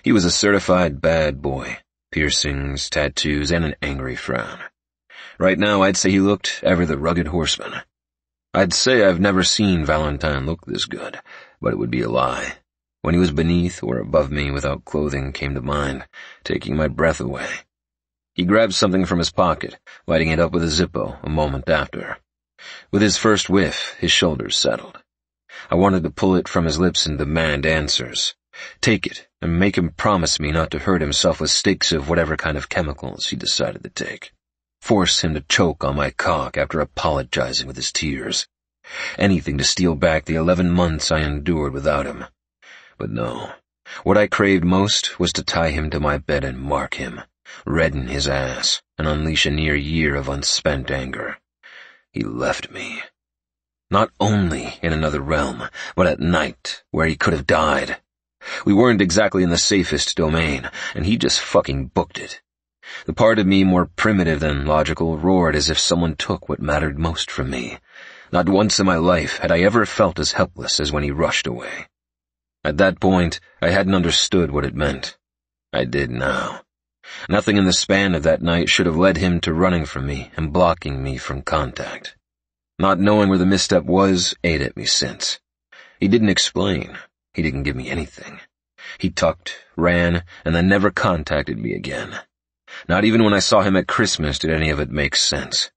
Speaker 3: He was a certified bad boy, piercings, tattoos, and an angry frown. Right now, I'd say he looked ever the rugged horseman. I'd say I've never seen Valentine look this good, but it would be a lie. When he was beneath or above me without clothing came to mind, taking my breath away. He grabbed something from his pocket, lighting it up with a Zippo a moment after. With his first whiff, his shoulders settled. I wanted to pull it from his lips and demand answers. Take it and make him promise me not to hurt himself with sticks of whatever kind of chemicals he decided to take. Force him to choke on my cock after apologizing with his tears. Anything to steal back the 11 months I endured without him. But no. What I craved most was to tie him to my bed and mark him, redden his ass, and unleash a near year of unspent anger. He left me. Not only in another realm, but at night, where he could have died. We weren't exactly in the safest domain, and he just fucking booked it. The part of me more primitive than logical roared as if someone took what mattered most from me. Not once in my life had I ever felt as helpless as when he rushed away. At that point, I hadn't understood what it meant. I did now. Nothing in the span of that night should have led him to running from me and blocking me from contact. Not knowing where the misstep was ate at me since. He didn't explain. He didn't give me anything. He tucked, ran, and then never contacted me again. Not even when I saw him at Christmas did any of it make sense.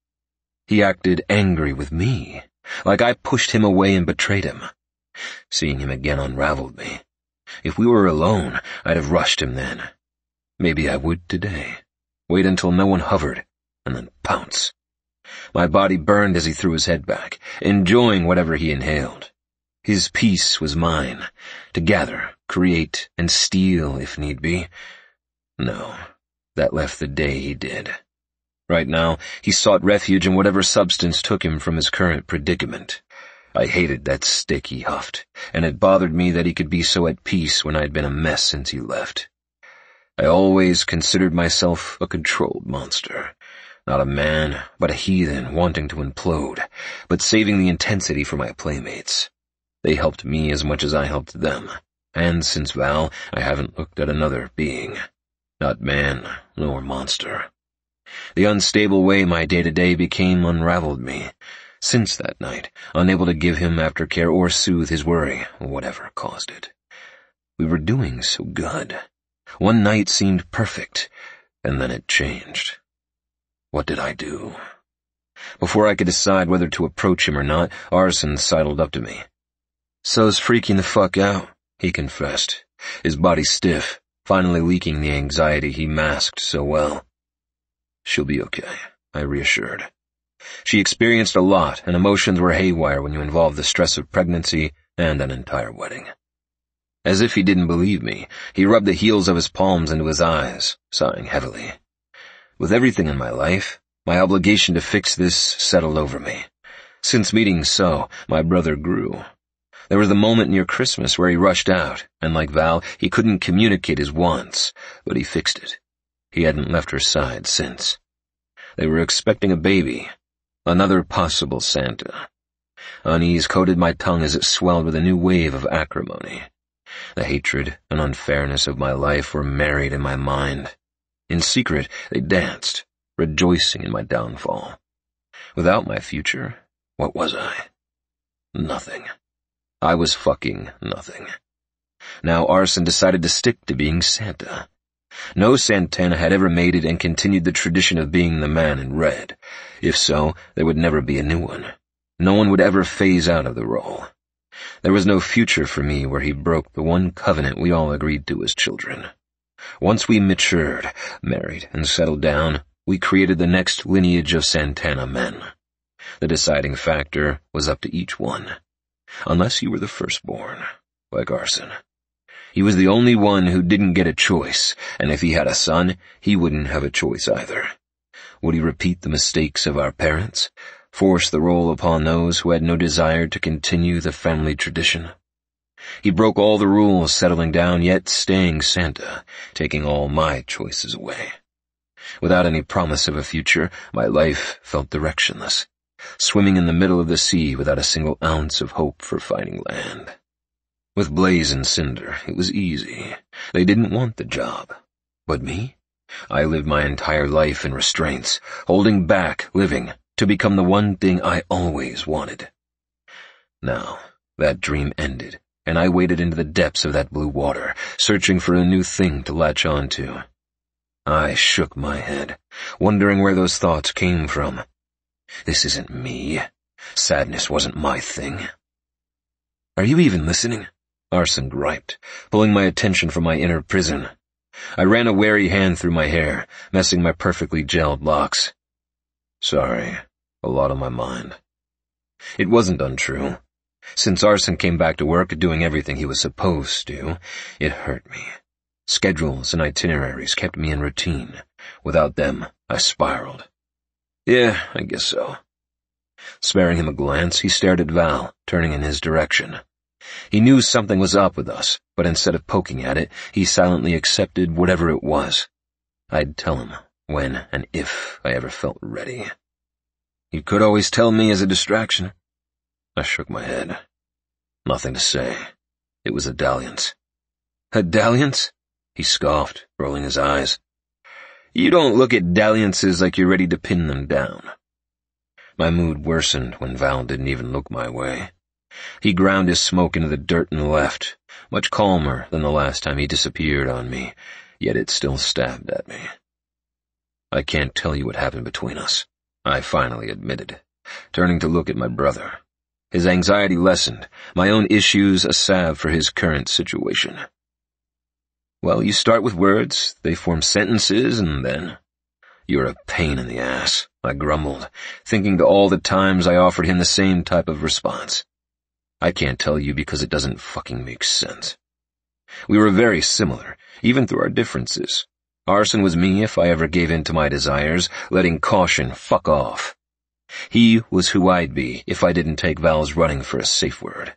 Speaker 3: He acted angry with me, like I pushed him away and betrayed him. Seeing him again unraveled me. If we were alone, I'd have rushed him then. Maybe I would today. Wait until no one hovered, and then pounce. My body burned as he threw his head back, enjoying whatever he inhaled. His peace was mine, to gather, create, and steal if need be. No, that left the day he did. Right now, he sought refuge in whatever substance took him from his current predicament. I hated that stick he huffed, and it bothered me that he could be so at peace when I'd been a mess since he left. I always considered myself a controlled monster. Not a man, but a heathen wanting to implode, but saving the intensity for my playmates. They helped me as much as I helped them, and since Val, I haven't looked at another being. Not man, nor monster. The unstable way my day-to-day became unraveled me. Since that night, unable to give him aftercare or soothe his worry, whatever caused it. We were doing so good. One night seemed perfect, and then it changed. What did I do? Before I could decide whether to approach him or not, Arson sidled up to me. "So's freaking the fuck out," he confessed, his body stiff, finally leaking the anxiety he masked so well. "She'll be okay," I reassured. She experienced a lot, and emotions were haywire when you involve the stress of pregnancy and an entire wedding. As if he didn't believe me, he rubbed the heels of his palms into his eyes, sighing heavily. With everything in my life, my obligation to fix this settled over me. Since meeting So, my brother grew. There was the moment near Christmas where he rushed out, and like Val, he couldn't communicate his wants, but he fixed it. He hadn't left her side since. They were expecting a baby, another possible Santa. Unease coated my tongue as it swelled with a new wave of acrimony. The hatred and unfairness of my life were married in my mind. In secret, they danced, rejoicing in my downfall. Without my future, what was I? Nothing. I was fucking nothing. Now Arson decided to stick to being Santa. No Santana had ever made it and continued the tradition of being the man in red. If so, there would never be a new one. No one would ever phase out of the role. There was no future for me where he broke the one covenant we all agreed to as children. Once we matured, married, and settled down, we created the next lineage of Santana men. The deciding factor was up to each one. Unless you were the firstborn, like Arson. He was the only one who didn't get a choice, and if he had a son, he wouldn't have a choice either. Would he repeat the mistakes of our parents, force the role upon those who had no desire to continue the family tradition? He broke all the rules, settling down yet staying Santa, taking all my choices away. Without any promise of a future, my life felt directionless, swimming in the middle of the sea without a single ounce of hope for finding land. With Blaze and Cinder, it was easy. They didn't want the job. But me? I lived my entire life in restraints, holding back living to become the one thing I always wanted. Now, that dream ended, and I waded into the depths of that blue water, searching for a new thing to latch on to. I shook my head, wondering where those thoughts came from. This isn't me. Sadness wasn't my thing. "Are you even listening?" Arson griped, pulling my attention from my inner prison. I ran a wary hand through my hair, messing my perfectly gelled locks. "Sorry, a lot on my mind." It wasn't untrue. Since Arson came back to work doing everything he was supposed to, it hurt me. Schedules and itineraries kept me in routine. Without them, I spiraled. "Yeah, I guess so." Sparing him a glance, he stared at Val, turning in his direction. He knew something was up with us, but instead of poking at it, he silently accepted whatever it was. I'd tell him when and if I ever felt ready. "You could always tell me as a distraction." I shook my head. Nothing to say. It was a dalliance. "A dalliance?" He scoffed, rolling his eyes. "You don't look at dalliances like you're ready to pin them down." My mood worsened when Val didn't even look my way. He ground his smoke into the dirt and left, much calmer than the last time he disappeared on me, yet it still stabbed at me. I can't tell you what happened between us, I finally admitted, turning to look at my brother. His anxiety lessened, my own issues a salve for his current situation. Well, you start with words, they form sentences, and then... You're a pain in the ass, I grumbled, thinking to all the times I offered him the same type of response. I can't tell you because it doesn't fucking make sense. We were very similar, even through our differences. Arson was me if I ever gave in to my desires, letting caution fuck off. He was who I'd be if I didn't take Val's running for a safe word.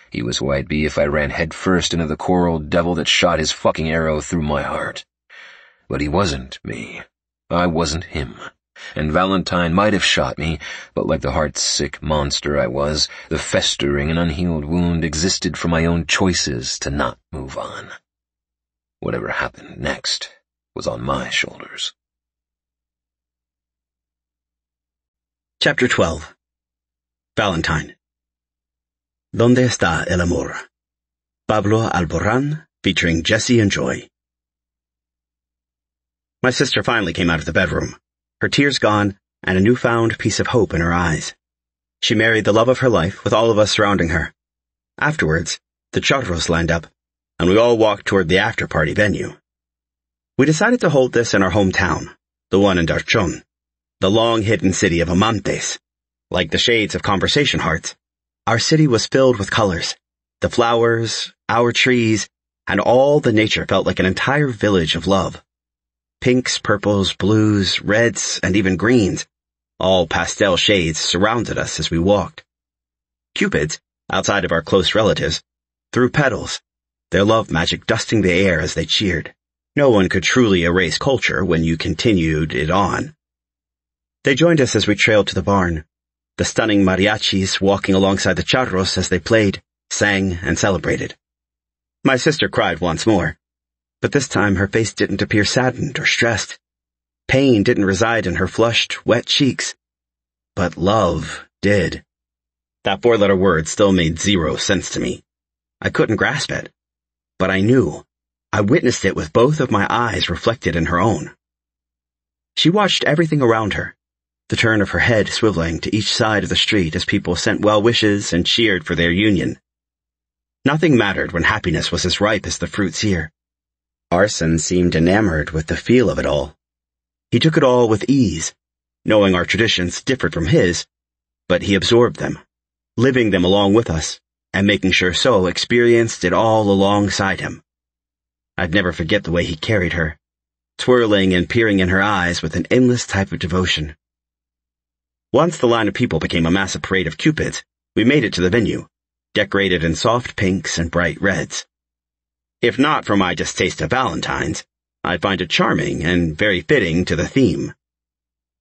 Speaker 3: He was who I'd be if I ran headfirst into the coral devil that shot his fucking arrow through my heart. But he wasn't me. I wasn't him. And Valentine might have shot me, but like the heart-sick monster I was, the festering and unhealed wound existed from my own choices to not move on. Whatever happened next was on my shoulders.
Speaker 4: Chapter 12. Valentine. ¿Dónde está el amor? Pablo Alborán, featuring Jesse and Joy. My sister finally came out of the bedroom, her tears gone and a newfound piece of hope in her eyes. She married the love of her life with all of us surrounding her. Afterwards, the charros lined up, and we all walked toward the after-party venue. We decided to hold this in our hometown, the one in Darchon, the long-hidden city of amantes. Like the shades of conversation hearts, our city was filled with colors. The flowers, our trees, and all the nature felt like an entire village of love. Pinks, purples, blues, reds, and even greens, all pastel shades, surrounded us as we walked. Cupids, outside of our close relatives, threw petals, their love magic dusting the air as they cheered. No one could truly erase culture when you continued it on. They joined us as we trailed to the barn, the stunning mariachis walking alongside the charros as they played, sang, and celebrated. My sister cried once more. But this time her face didn't appear saddened or stressed. Pain didn't reside in her flushed, wet cheeks. But love did. That four-letter word still made zero sense to me. I couldn't grasp it. But I knew. I witnessed it with both of my eyes reflected in her own. She watched everything around her, the turn of her head swiveling to each side of the street as people sent well wishes and cheered for their union. Nothing mattered when happiness was as ripe as the fruits here. Arson seemed enamored with the feel of it all. He took it all with ease, knowing our traditions differed from his, but he absorbed them, living them along with us, and making sure So experienced it all alongside him. I'd never forget the way he carried her, twirling and peering in her eyes with an endless type of devotion. Once the line of people became a massive parade of cupids, we made it to the venue, decorated in soft pinks and bright reds. If not for my distaste of valentines, I'd find it charming and very fitting to the theme.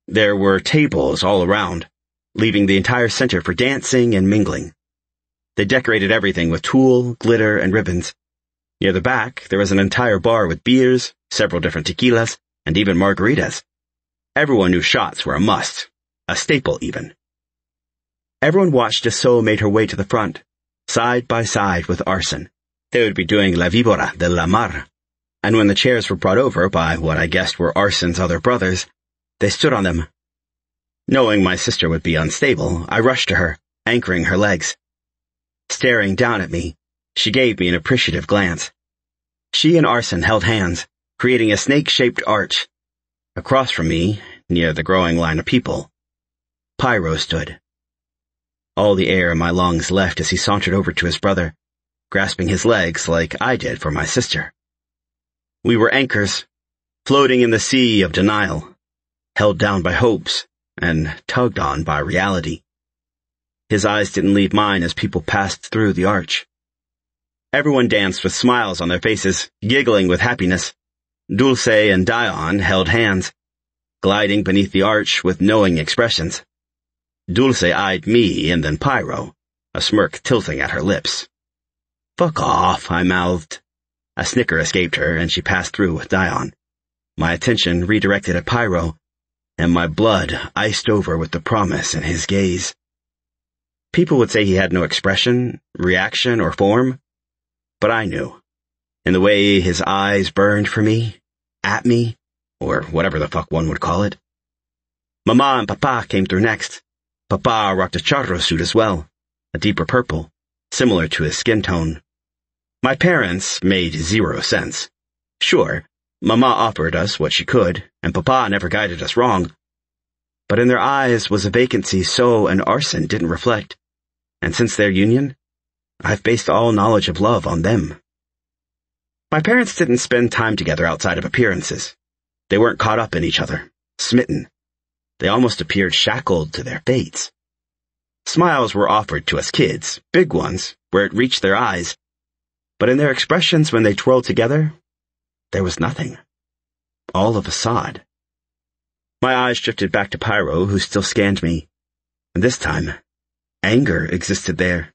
Speaker 4: There were tables all around, leaving the entire center for dancing and mingling. They decorated everything with tulle, glitter, and ribbons. Near the back, there was an entire bar with beers, several different tequilas, and even margaritas. Everyone knew shots were a must, a staple even. Everyone watched as So made her way to the front, side by side with Arson. They would be doing La Víbora de la Mar, and when the chairs were brought over by what I guessed were Arson's other brothers, they stood on them. Knowing my sister would be unstable, I rushed to her, anchoring her legs. Staring down at me, she gave me an appreciative glance. She and Arson held hands, creating a snake-shaped arch. Across from me, near the growing line of people, Pyro stood. All the air in my lungs left as he sauntered over to his brother, grasping his legs like I did for my sister. We were anchors, floating in the sea of denial, held down by hopes and tugged on by reality. His eyes didn't leave mine as people passed through the arch. Everyone danced with smiles on their faces, giggling with happiness. Dulce and Dion held hands, gliding beneath the arch with knowing expressions. Dulce eyed me and then Pyro, a smirk tilting at her lips. "Fuck off," I mouthed. A snicker escaped her, and she passed through with Dion. My attention redirected at Pyro, and my blood iced over with the promise in his gaze. People would say he had no expression, reaction, or form, but I knew. In the way his eyes burned for me, at me, or whatever the fuck one would call it. Mama and Papa came through next. Papa rocked a charro suit as well, a deeper purple, similar to his skin tone. My parents made 0 sense. Sure, Mama offered us what she could, and Papa never guided us wrong. But in their eyes was a vacancy so an arson didn't reflect, and since their union, I've based all knowledge of love on them. My parents didn't spend time together outside of appearances. They weren't caught up in each other, smitten. They almost appeared shackled to their fates. Smiles were offered to us kids, big ones, where it reached their eyes. But in their expressions when they twirled together, there was nothing. All a facade. My eyes drifted back to Pyro, who still scanned me. And this time, anger existed there.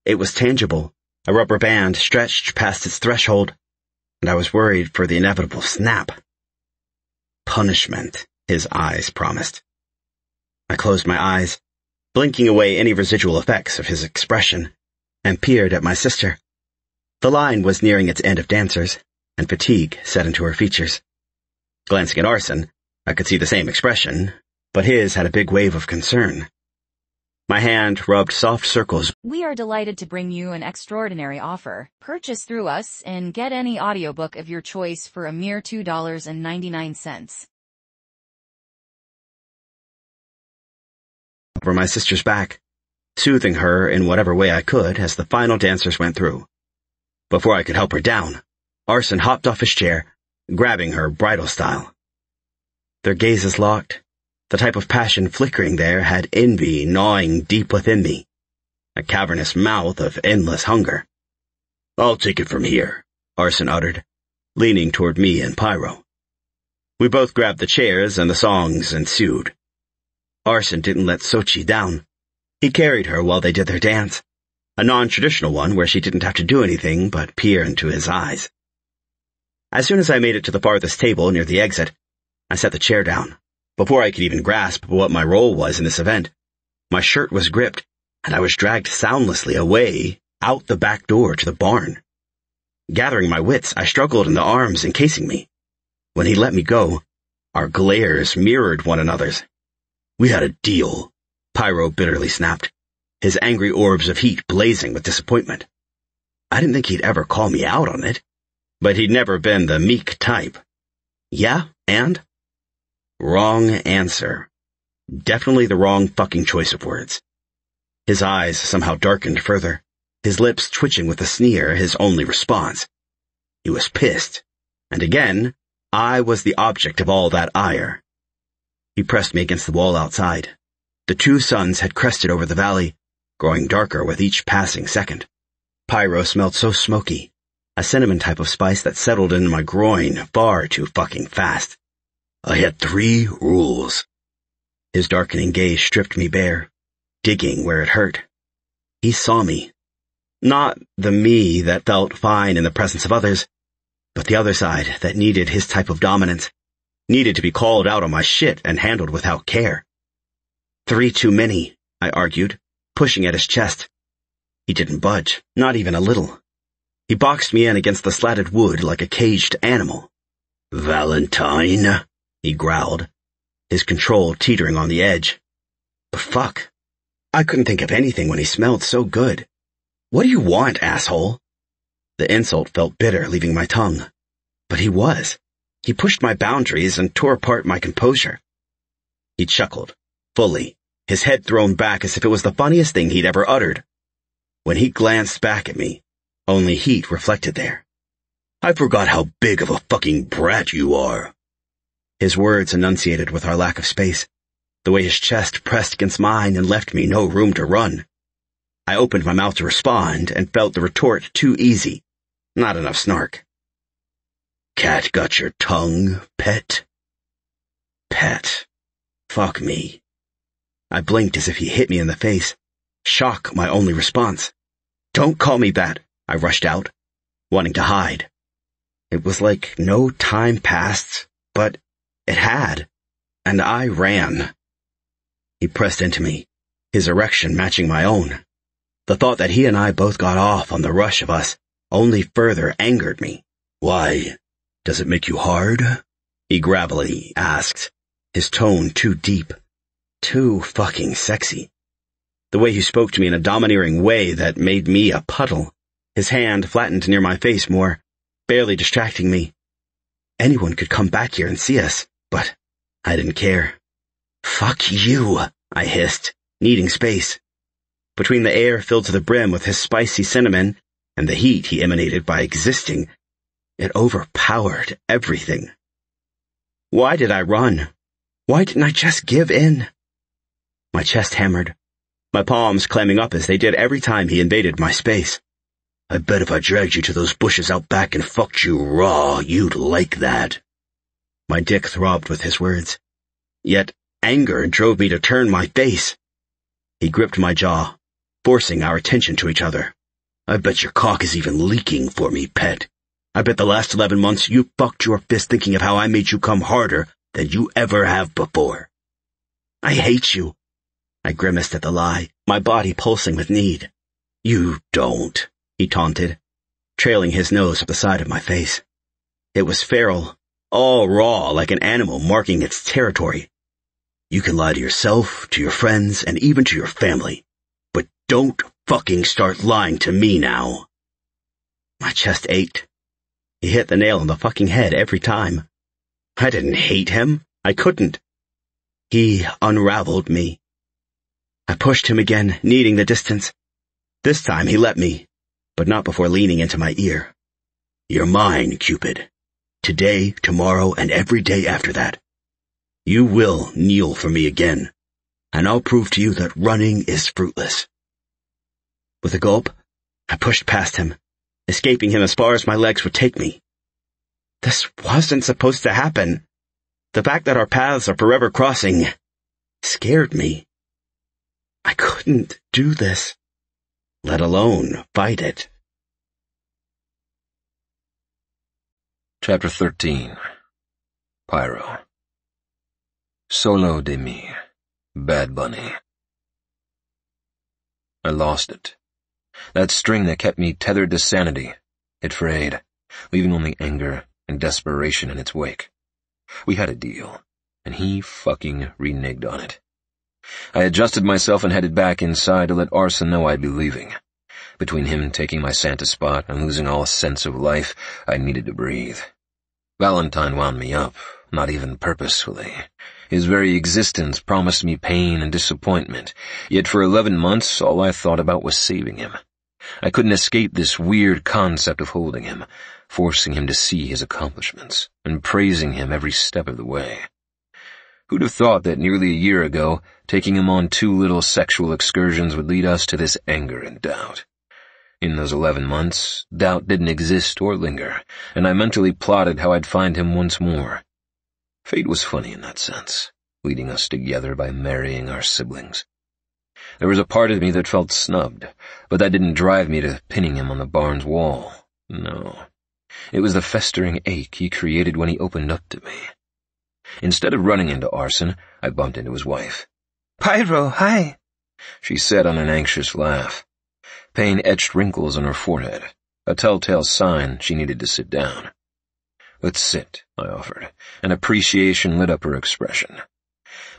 Speaker 4: It was tangible, a rubber band stretched past its threshold, and I was worried for the inevitable snap. Punishment, his eyes promised. I closed my eyes, blinking away any residual effects of his expression, and peered at my sister. The line was nearing its end of dancers, and fatigue set into her features. Glancing at Arson, I could see the same expression, but his had a big wave of concern. My hand rubbed soft circles.
Speaker 1: We are delighted to bring you an extraordinary offer. Purchase through us and get any audiobook of your choice for a mere $2.99.
Speaker 4: Over my sister's back, soothing her in whatever way I could as the final dancers went through. Before I could help her down, Arson hopped off his chair, grabbing her bridal style. Their gazes locked. The type of passion flickering there had envy gnawing deep within me, a cavernous mouth of endless hunger. "I'll take it from here," Arson uttered, leaning toward me and Pyro. We both grabbed the chairs and the songs ensued. Arson didn't let Sochi down. He carried her while they did their dance, a non-traditional one where she didn't have to do anything but peer into his eyes. As soon as I made it to the farthest table near the exit, I set the chair down. Before I could even grasp what my role was in this event, my shirt was gripped, and I was dragged soundlessly away, out the back door to the barn. Gathering my wits, I struggled in the arms encasing me. When he let me go, our glares mirrored one another's. "We had a deal," Pyro bitterly snapped, his angry orbs of heat blazing with disappointment. I didn't think he'd ever call me out on it, but he'd never been the meek type. Yeah, and? Wrong answer. Definitely the wrong fucking choice of words. His eyes somehow darkened further, his lips twitching with a sneer, his only response. He was pissed, and again, I was the object of all that ire. He pressed me against the wall outside. The 2 suns had crested over the valley, growing darker with each passing second. Pyro smelled so smoky, a cinnamon type of spice that settled in my groin far too fucking fast. I had 3 rules. His darkening gaze stripped me bare, digging where it hurt. He saw me. Not the me that felt fine in the presence of others, but the other side that needed his type of dominance, needed to be called out on my shit and handled without care. 3 too many, I argued, pushing at his chest. He didn't budge, not even a little. He boxed me in against the slatted wood like a caged animal. "Valentine," he growled, his control teetering on the edge. The fuck? I couldn't think of anything when he smelled so good. "What do you want, asshole?" The insult felt bitter leaving my tongue. But he was. He pushed my boundaries and tore apart my composure. He chuckled, fully, his head thrown back as if it was the funniest thing he'd ever uttered. When he glanced back at me, only heat reflected there. "I forgot how big of a fucking brat you are." His words enunciated with our lack of space, the way his chest pressed against mine and left me no room to run. I opened my mouth to respond and felt the retort too easy, not enough snark. "Cat got your tongue, pet?" Pet. Fuck me. I blinked as if he hit me in the face, shock my only response. "Don't call me that," I rushed out, wanting to hide. It was like no time passed, but it had, and I ran. He pressed into me, his erection matching my own. The thought that he and I both got off on the rush of us only further angered me. "Why? Does it make you hard?" he gravelly asked, his tone too deep, too fucking sexy. The way he spoke to me in a domineering way that made me a puddle, his hand flattened near my face more, barely distracting me. Anyone could come back here and see us, but I didn't care. "Fuck you," I hissed, needing space. Between the air filled to the brim with his spicy cinnamon and the heat he emanated by existing, it overpowered everything. Why did I run? Why didn't I just give in? My chest hammered, my palms clamming up as they did every time he invaded my space. "I bet if I dragged you to those bushes out back and fucked you raw, you'd like that." My dick throbbed with his words. Yet anger drove me to turn my face. He gripped my jaw, forcing our attention to each other. "I bet your cock is even leaking for me, pet. I bet the last 11 months you fucked your fist thinking of how I made you come harder than you ever have before." "I hate you." I grimaced at the lie, my body pulsing with need. "You don't," he taunted, trailing his nose up the side of my face. It was feral, all raw like an animal marking its territory. "You can lie to yourself, to your friends, and even to your family. But don't fucking start lying to me now." My chest ached. He hit the nail on the fucking head every time. I didn't hate him. I couldn't. He unraveled me. I pushed him again, needing the distance. This time he let me, but not before leaning into my ear. "You're mine, Cupid. Today, tomorrow, and every day after that. You will kneel for me again, and I'll prove to you that running is fruitless." With a gulp, I pushed past him, escaping him as far as my legs would take me. This wasn't supposed to happen. The fact that our paths are forever crossing scared me. I couldn't do this, let alone fight it.
Speaker 3: Chapter 13. Pyro. Solo de mi. Bad Bunny. I lost it. That string that kept me tethered to sanity. It frayed, leaving only anger and desperation in its wake. We had a deal, and he fucking reneged on it. I adjusted myself and headed back inside to let Arson know I'd be leaving. Between him taking my Santa spot and losing all sense of life, I needed to breathe. Valentine wound me up, not even purposefully. His very existence promised me pain and disappointment, yet for 11 months all I thought about was saving him. I couldn't escape this weird concept of holding him, forcing him to see his accomplishments, and praising him every step of the way. Who'd have thought that nearly a year ago, taking him on 2 little sexual excursions would lead us to this anger and doubt? In those 11 months, doubt didn't exist or linger, and I mentally plotted how I'd find him once more. Fate was funny in that sense, leading us together by marrying our siblings. There was a part of me that felt snubbed, but that didn't drive me to pinning him on the barn's wall. No. It was the festering ache he created when he opened up to me. Instead of running into Arson, I bumped into his wife.
Speaker 6: "Pyro, hi,"
Speaker 3: she said on an anxious laugh. Pain etched wrinkles on her forehead, a telltale sign she needed to sit down. "Let's sit," I offered, and appreciation lit up her expression.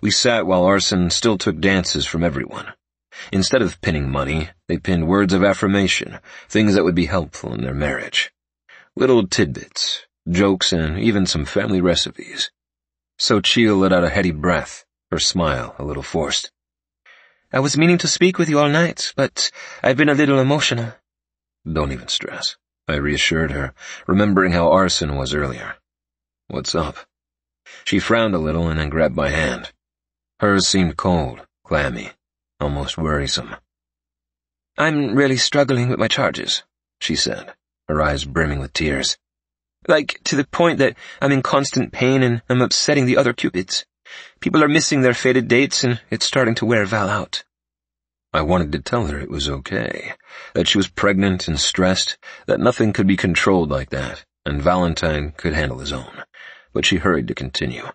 Speaker 3: We sat while Arson still took dances from everyone. Instead of pinning money, they pinned words of affirmation, things that would be helpful in their marriage. Little tidbits, jokes, and even some family recipes. Xochitl let out a heady breath, her smile a little forced.
Speaker 6: "I was meaning to speak with you all night, but I've been a little emotional."
Speaker 3: "Don't even stress," I reassured her, remembering how Arson was earlier. "What's up?" She frowned a little and then grabbed my hand. Hers seemed cold, clammy, almost worrisome.
Speaker 6: "I'm really struggling with my charges," she said,
Speaker 3: her eyes brimming with tears.
Speaker 6: "Like, to the point that I'm in constant pain and I'm upsetting the other Cupids. People are missing their fated dates and it's starting to wear Val out."
Speaker 3: I wanted to tell her it was okay, that she was pregnant and stressed, that nothing could be controlled like that, and Valentine could handle his own, but she hurried to continue.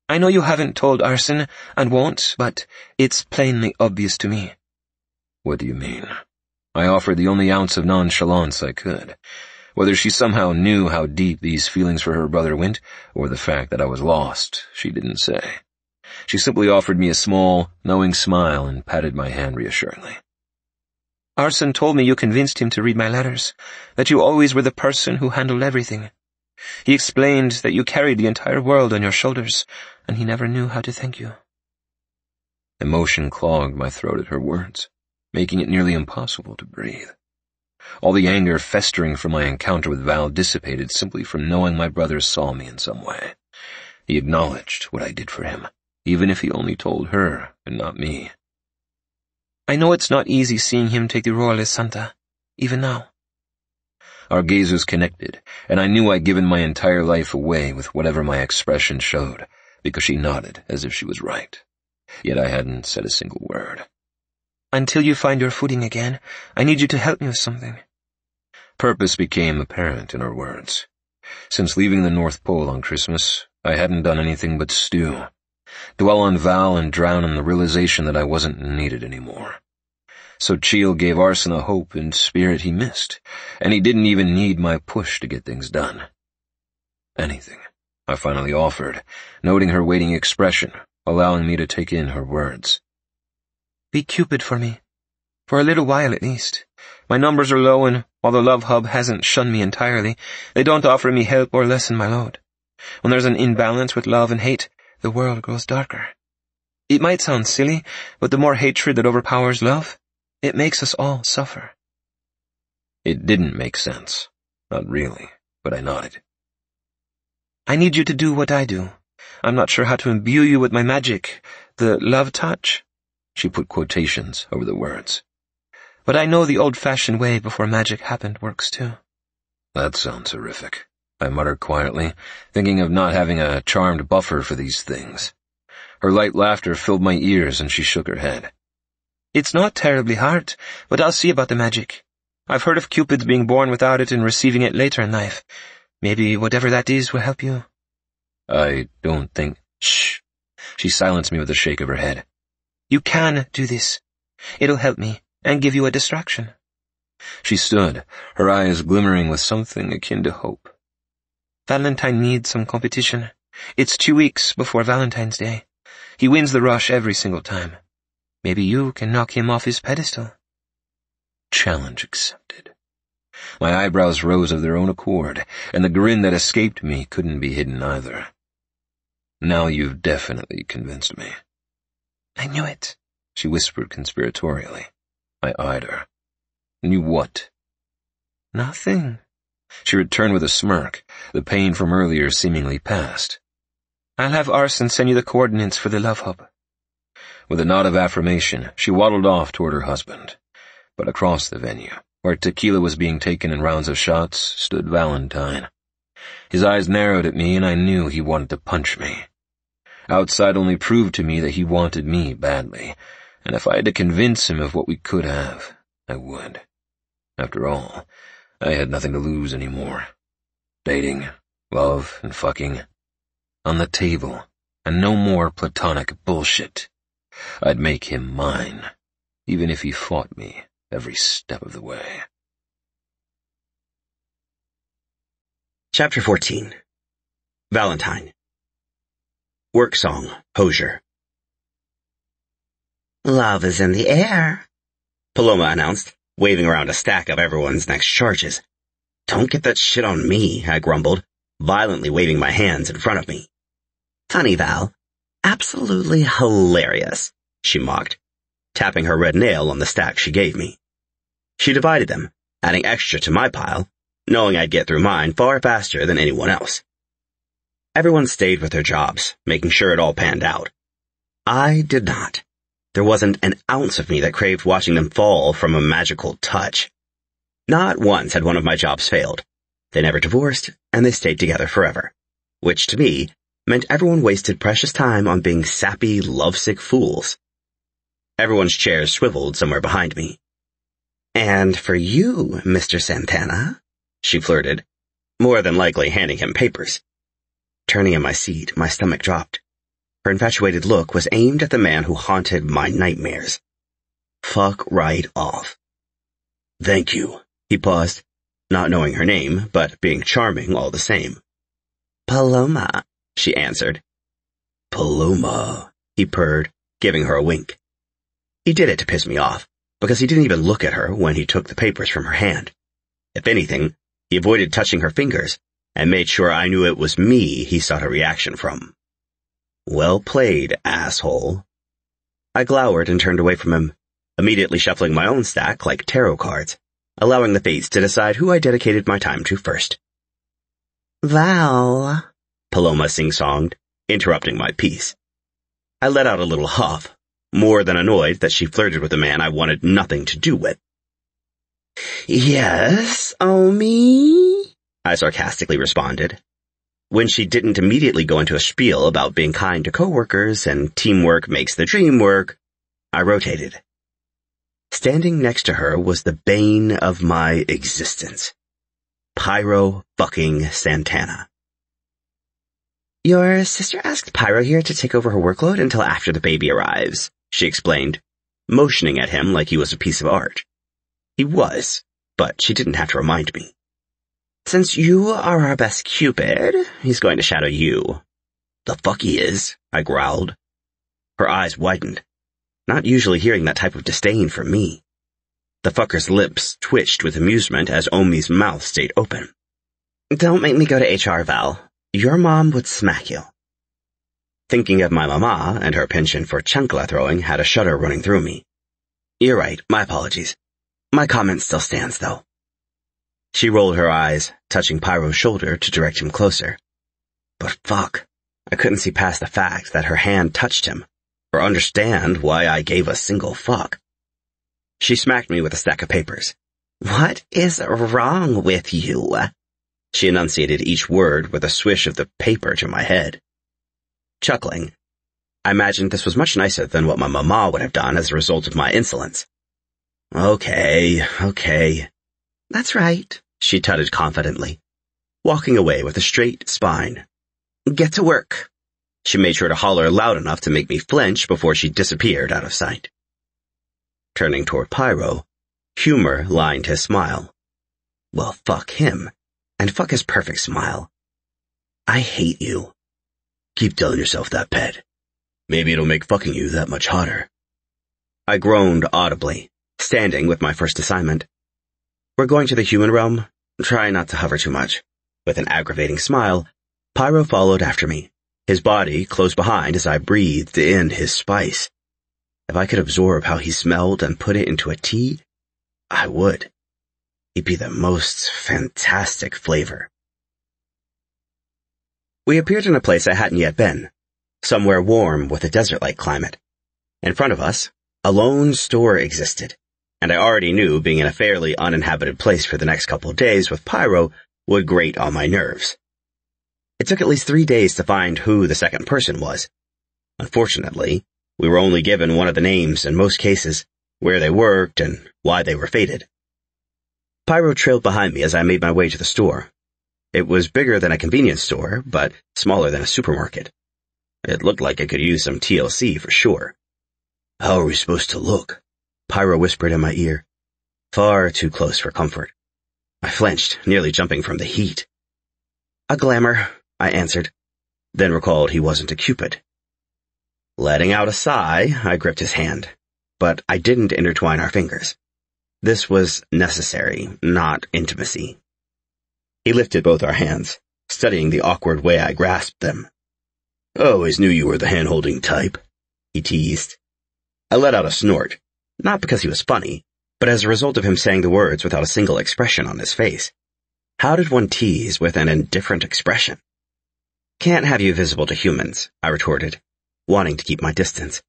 Speaker 6: "I know you haven't told Arson, and won't, but it's plainly obvious to me."
Speaker 3: "What do you mean?" I offered the only ounce of nonchalance I could. Whether she somehow knew how deep these feelings for her brother went, or the fact that I was lost, she didn't say. She simply offered me a small, knowing smile and patted my hand reassuringly.
Speaker 6: Arson told me you convinced him to read my letters, that you always were the person who handled everything. He explained that you carried the entire world on your shoulders, and he never knew how to thank you.
Speaker 3: Emotion clogged my throat at her words, making it nearly impossible to breathe. All the anger festering from my encounter with Val dissipated simply from knowing my brother saw me in some way. He acknowledged what I did for him, even if he only told her and not me.
Speaker 6: I know it's not easy seeing him take the role as Santa, even now.
Speaker 3: Our gazes connected, and I knew I'd given my entire life away with whatever my expression showed, because she nodded as if she was right. Yet I hadn't said a single word.
Speaker 6: Until you find your footing again, I need you to help me with something.
Speaker 3: Purpose became apparent in her words. Since leaving the North Pole on Christmas, I hadn't done anything but stew, dwell on Val and drown in the realization that I wasn't needed anymore. So Cheel gave Arson a hope and spirit he missed, and he didn't even need my push to get things done. Anything, I finally offered, noting her waiting expression, allowing me to take in her words.
Speaker 6: Be Cupid for me. For a little while at least. My numbers are low, and while the Love Hub hasn't shunned me entirely, they don't offer me help or lessen my load. When there's an imbalance with love and hate, the world grows darker. It might sound silly, but the more hatred that overpowers love, it makes us all suffer.
Speaker 3: It didn't make sense. Not really, but I nodded.
Speaker 6: I need you to do what I do. I'm not sure how to imbue you with my magic, the love touch.
Speaker 3: She put quotations over the words.
Speaker 6: But I know the old-fashioned way before magic happened works too.
Speaker 3: That sounds horrific, I muttered quietly, thinking of not having a charmed buffer for these things. Her light laughter filled my ears and she shook her head.
Speaker 6: It's not terribly hard, but I'll see about the magic. I've heard of Cupids being born without it and receiving it later in life. Maybe whatever that is will help you.
Speaker 3: I don't think... Shh! She silenced me with a shake of her head.
Speaker 6: You can do this. It'll help me, and give you a distraction.
Speaker 3: She stood, her eyes glimmering with something akin to hope.
Speaker 6: Valentine needs some competition. It's 2 weeks before Valentine's Day. He wins the rush every single time. Maybe you can knock him off his pedestal.
Speaker 3: Challenge accepted. My eyebrows rose of their own accord, and the grin that escaped me couldn't be hidden either. Now you've definitely convinced me.
Speaker 6: I knew it,
Speaker 3: she whispered conspiratorially. I eyed her. Knew what?
Speaker 6: Nothing.
Speaker 3: She returned with a smirk, the pain from earlier seemingly past.
Speaker 6: I'll have Arson send you the coordinates for the Love Hub.
Speaker 3: With a nod of affirmation, she waddled off toward her husband. But across the venue, where tequila was being taken in rounds of shots, stood Valentine. His eyes narrowed at me, and I knew he wanted to punch me. Outside only proved to me that he wanted me badly, and if I had to convince him of what we could have, I would. After all, I had nothing to lose anymore. Dating, love, and fucking. On the table, and no more platonic bullshit. I'd make him mine, even if he fought me every step of the way.
Speaker 4: Chapter 14. Valentine. Work song, Hosier. Love is in the air, Paloma announced, waving around a stack of everyone's next charges. Don't get that shit on me, I grumbled, violently waving my hands in front of me. Funny, Val. Absolutely hilarious, she mocked, tapping her red nail on the stack she gave me. She divided them, adding extra to my pile, knowing I'd get through mine far faster than anyone else. Everyone stayed with their jobs, making sure it all panned out. I did not. There wasn't an ounce of me that craved watching them fall from a magical touch. Not once had one of my jobs failed. They never divorced, and they stayed together forever, which to me meant everyone wasted precious time on being sappy, lovesick fools. Everyone's chairs swiveled somewhere behind me. And for you, Mr. Santana, she flirted, more than likely handing him papers. Turning in my seat, my stomach dropped. Her infatuated look was aimed at the man who haunted my nightmares. Fuck right off. Thank you, he paused, not knowing her name, but being charming all the same. "Paloma," she answered. "Paloma," he purred, giving her a wink. He did it to piss me off, because he didn't even look at her when he took the papers from her hand. If anything, he avoided touching her fingers, and made sure I knew it was me he sought a reaction from. Well played, asshole. I glowered and turned away from him, immediately shuffling my own stack like tarot cards, allowing the fates to decide who I dedicated my time to first. "Val," Paloma sing-songed, interrupting my piece. I let out a little huff, more than annoyed that she flirted with a man I wanted nothing to do with. "Yes, Omi?" I sarcastically responded. When she didn't immediately go into a spiel about being kind to coworkers and teamwork makes the dream work, I rotated. Standing next to her was the bane of my existence. Pyro fucking Santana. "Your sister asked Pyro here to take over her workload until after the baby arrives," she explained, motioning at him like he was a piece of art. He was, but she didn't have to remind me. "Since you are our best Cupid, he's going to shadow you." "The fuck he is," I growled. Her eyes widened, not usually hearing that type of disdain from me. The fucker's lips twitched with amusement as Omi's mouth stayed open. "Don't make me go to HR, Val. Your mom would smack you." Thinking of my mama and her penchant for chancla throwing had a shudder running through me. "You're right, my apologies. My comment still stands, though." She rolled her eyes, touching Pyro's shoulder to direct him closer. But fuck, I couldn't see past the fact that her hand touched him, or understand why I gave a single fuck. She smacked me with a stack of papers. "What is wrong with you?" She enunciated each word with a swish of the paper to my head. Chuckling, I imagined this was much nicer than what my mama would have done as a result of my insolence. Okay. "That's right," she tutted confidently, walking away with a straight spine. "Get to work." She made sure to holler loud enough to make me flinch before she disappeared out of sight. Turning toward Pyro, humor lined his smile. Well, fuck him, and fuck his perfect smile. "I hate you." "Keep telling yourself that, pet. Maybe it'll make fucking you that much hotter." I groaned audibly, standing with my first assignment. "We're going to the human realm. Try not to hover too much." With an aggravating smile, Pyro followed after me, his body close behind as I breathed in his spice. If I could absorb how he smelled and put it into a tea, I would. He'd be the most fantastic flavor. We appeared in a place I hadn't yet been, somewhere warm with a desert-like climate. In front of us, a lone store existed, and I already knew being in a fairly uninhabited place for the next couple of days with Pyro would grate on my nerves. It took at least 3 days to find who the second person was. Unfortunately, we were only given one of the names in most cases, where they worked and why they were fated. Pyro trailed behind me as I made my way to the store. It was bigger than a convenience store, but smaller than a supermarket. It looked like it could use some TLC for sure. "How are we supposed to look?" Pyro whispered in my ear, far too close for comfort. I flinched, nearly jumping from the heat. "A glamour," I answered, then recalled he wasn't a Cupid. Letting out a sigh, I gripped his hand, but I didn't intertwine our fingers. This was necessary, not intimacy. He lifted both our hands, studying the awkward way I grasped them. "I always knew you were the hand-holding type," he teased. I let out a snort, not because he was funny, but as a result of him saying the words without a single expression on his face. How did one tease with an indifferent expression? "Can't have you visible to humans," I retorted, wanting to keep my distance.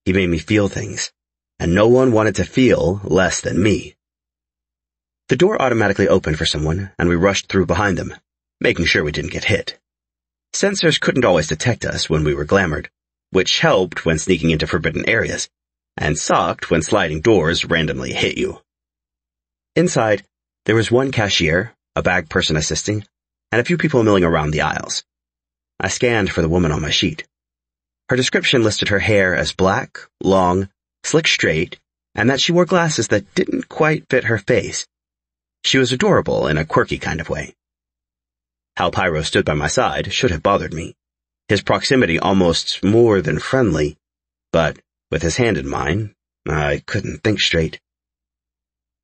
Speaker 4: He made me feel things, and no one wanted to feel less than me. The door automatically opened for someone, and we rushed through behind them, making sure we didn't get hit. Sensors couldn't always detect us when we were glamored, which helped when sneaking into forbidden areas, and sucked when sliding doors randomly hit you. Inside, there was one cashier, a bag person assisting, and a few people milling around the aisles. I scanned for the woman on my sheet. Her description listed her hair as black, long, slick straight, and that she wore glasses that didn't quite fit her face. She was adorable in a quirky kind of way. How Pyro stood by my side should have bothered me. His proximity almost more than friendly, but with his hand in mine, I couldn't think straight.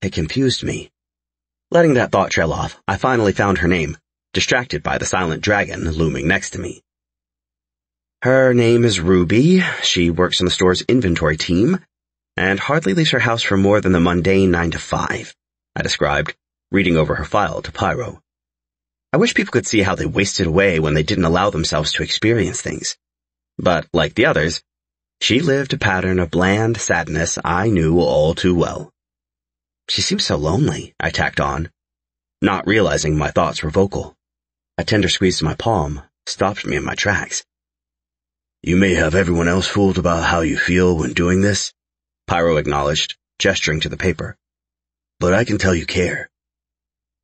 Speaker 4: It confused me. Letting that thought trail off, I finally found her name, distracted by the silent dragon looming next to me. Her name is Ruby. She works on the store's inventory team, and hardly leaves her house for more than the mundane 9 to 5, I described, reading over her file to Pyro. I wish people could see how they wasted away when they didn't allow themselves to experience things. But, like the others, she lived a pattern of bland sadness I knew all too well. She seems so lonely, I tacked on, not realizing my thoughts were vocal. A tender squeeze to my palm stopped me in my tracks. You may have everyone else fooled about how you feel when doing this, Pyro acknowledged, gesturing to the paper. But I can tell you care.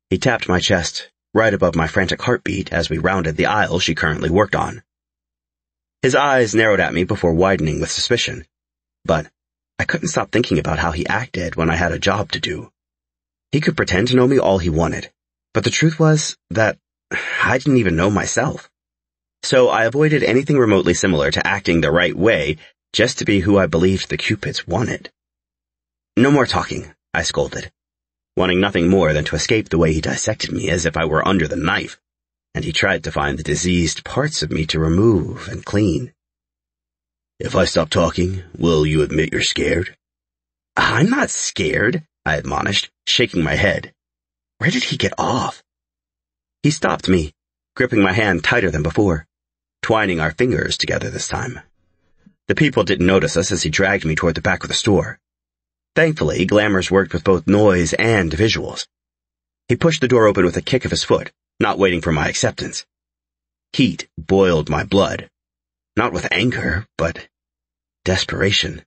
Speaker 4: He tapped my chest, right above my frantic heartbeat as we rounded the aisle she currently worked on. His eyes narrowed at me before widening with suspicion, but I couldn't stop thinking about how he acted when I had a job to do. He could pretend to know me all he wanted, but the truth was that I didn't even know myself. So I avoided anything remotely similar to acting the right way just to be who I believed the Cupids wanted. No more talking, I scolded, wanting nothing more than to escape the way he dissected me as if I were under the knife, and he tried to find the diseased parts of me to remove and clean. If I stop talking, will you admit you're scared? I'm not scared, I admonished, shaking my head. Where did he get off? He stopped me, gripping my hand tighter than before, twining our fingers together this time. The people didn't notice us as he dragged me toward the back of the store. Thankfully, Glamours worked with both noise and visuals. He pushed the door open with a kick of his foot, not waiting for my acceptance. Heat boiled my blood, not with anger, but desperation.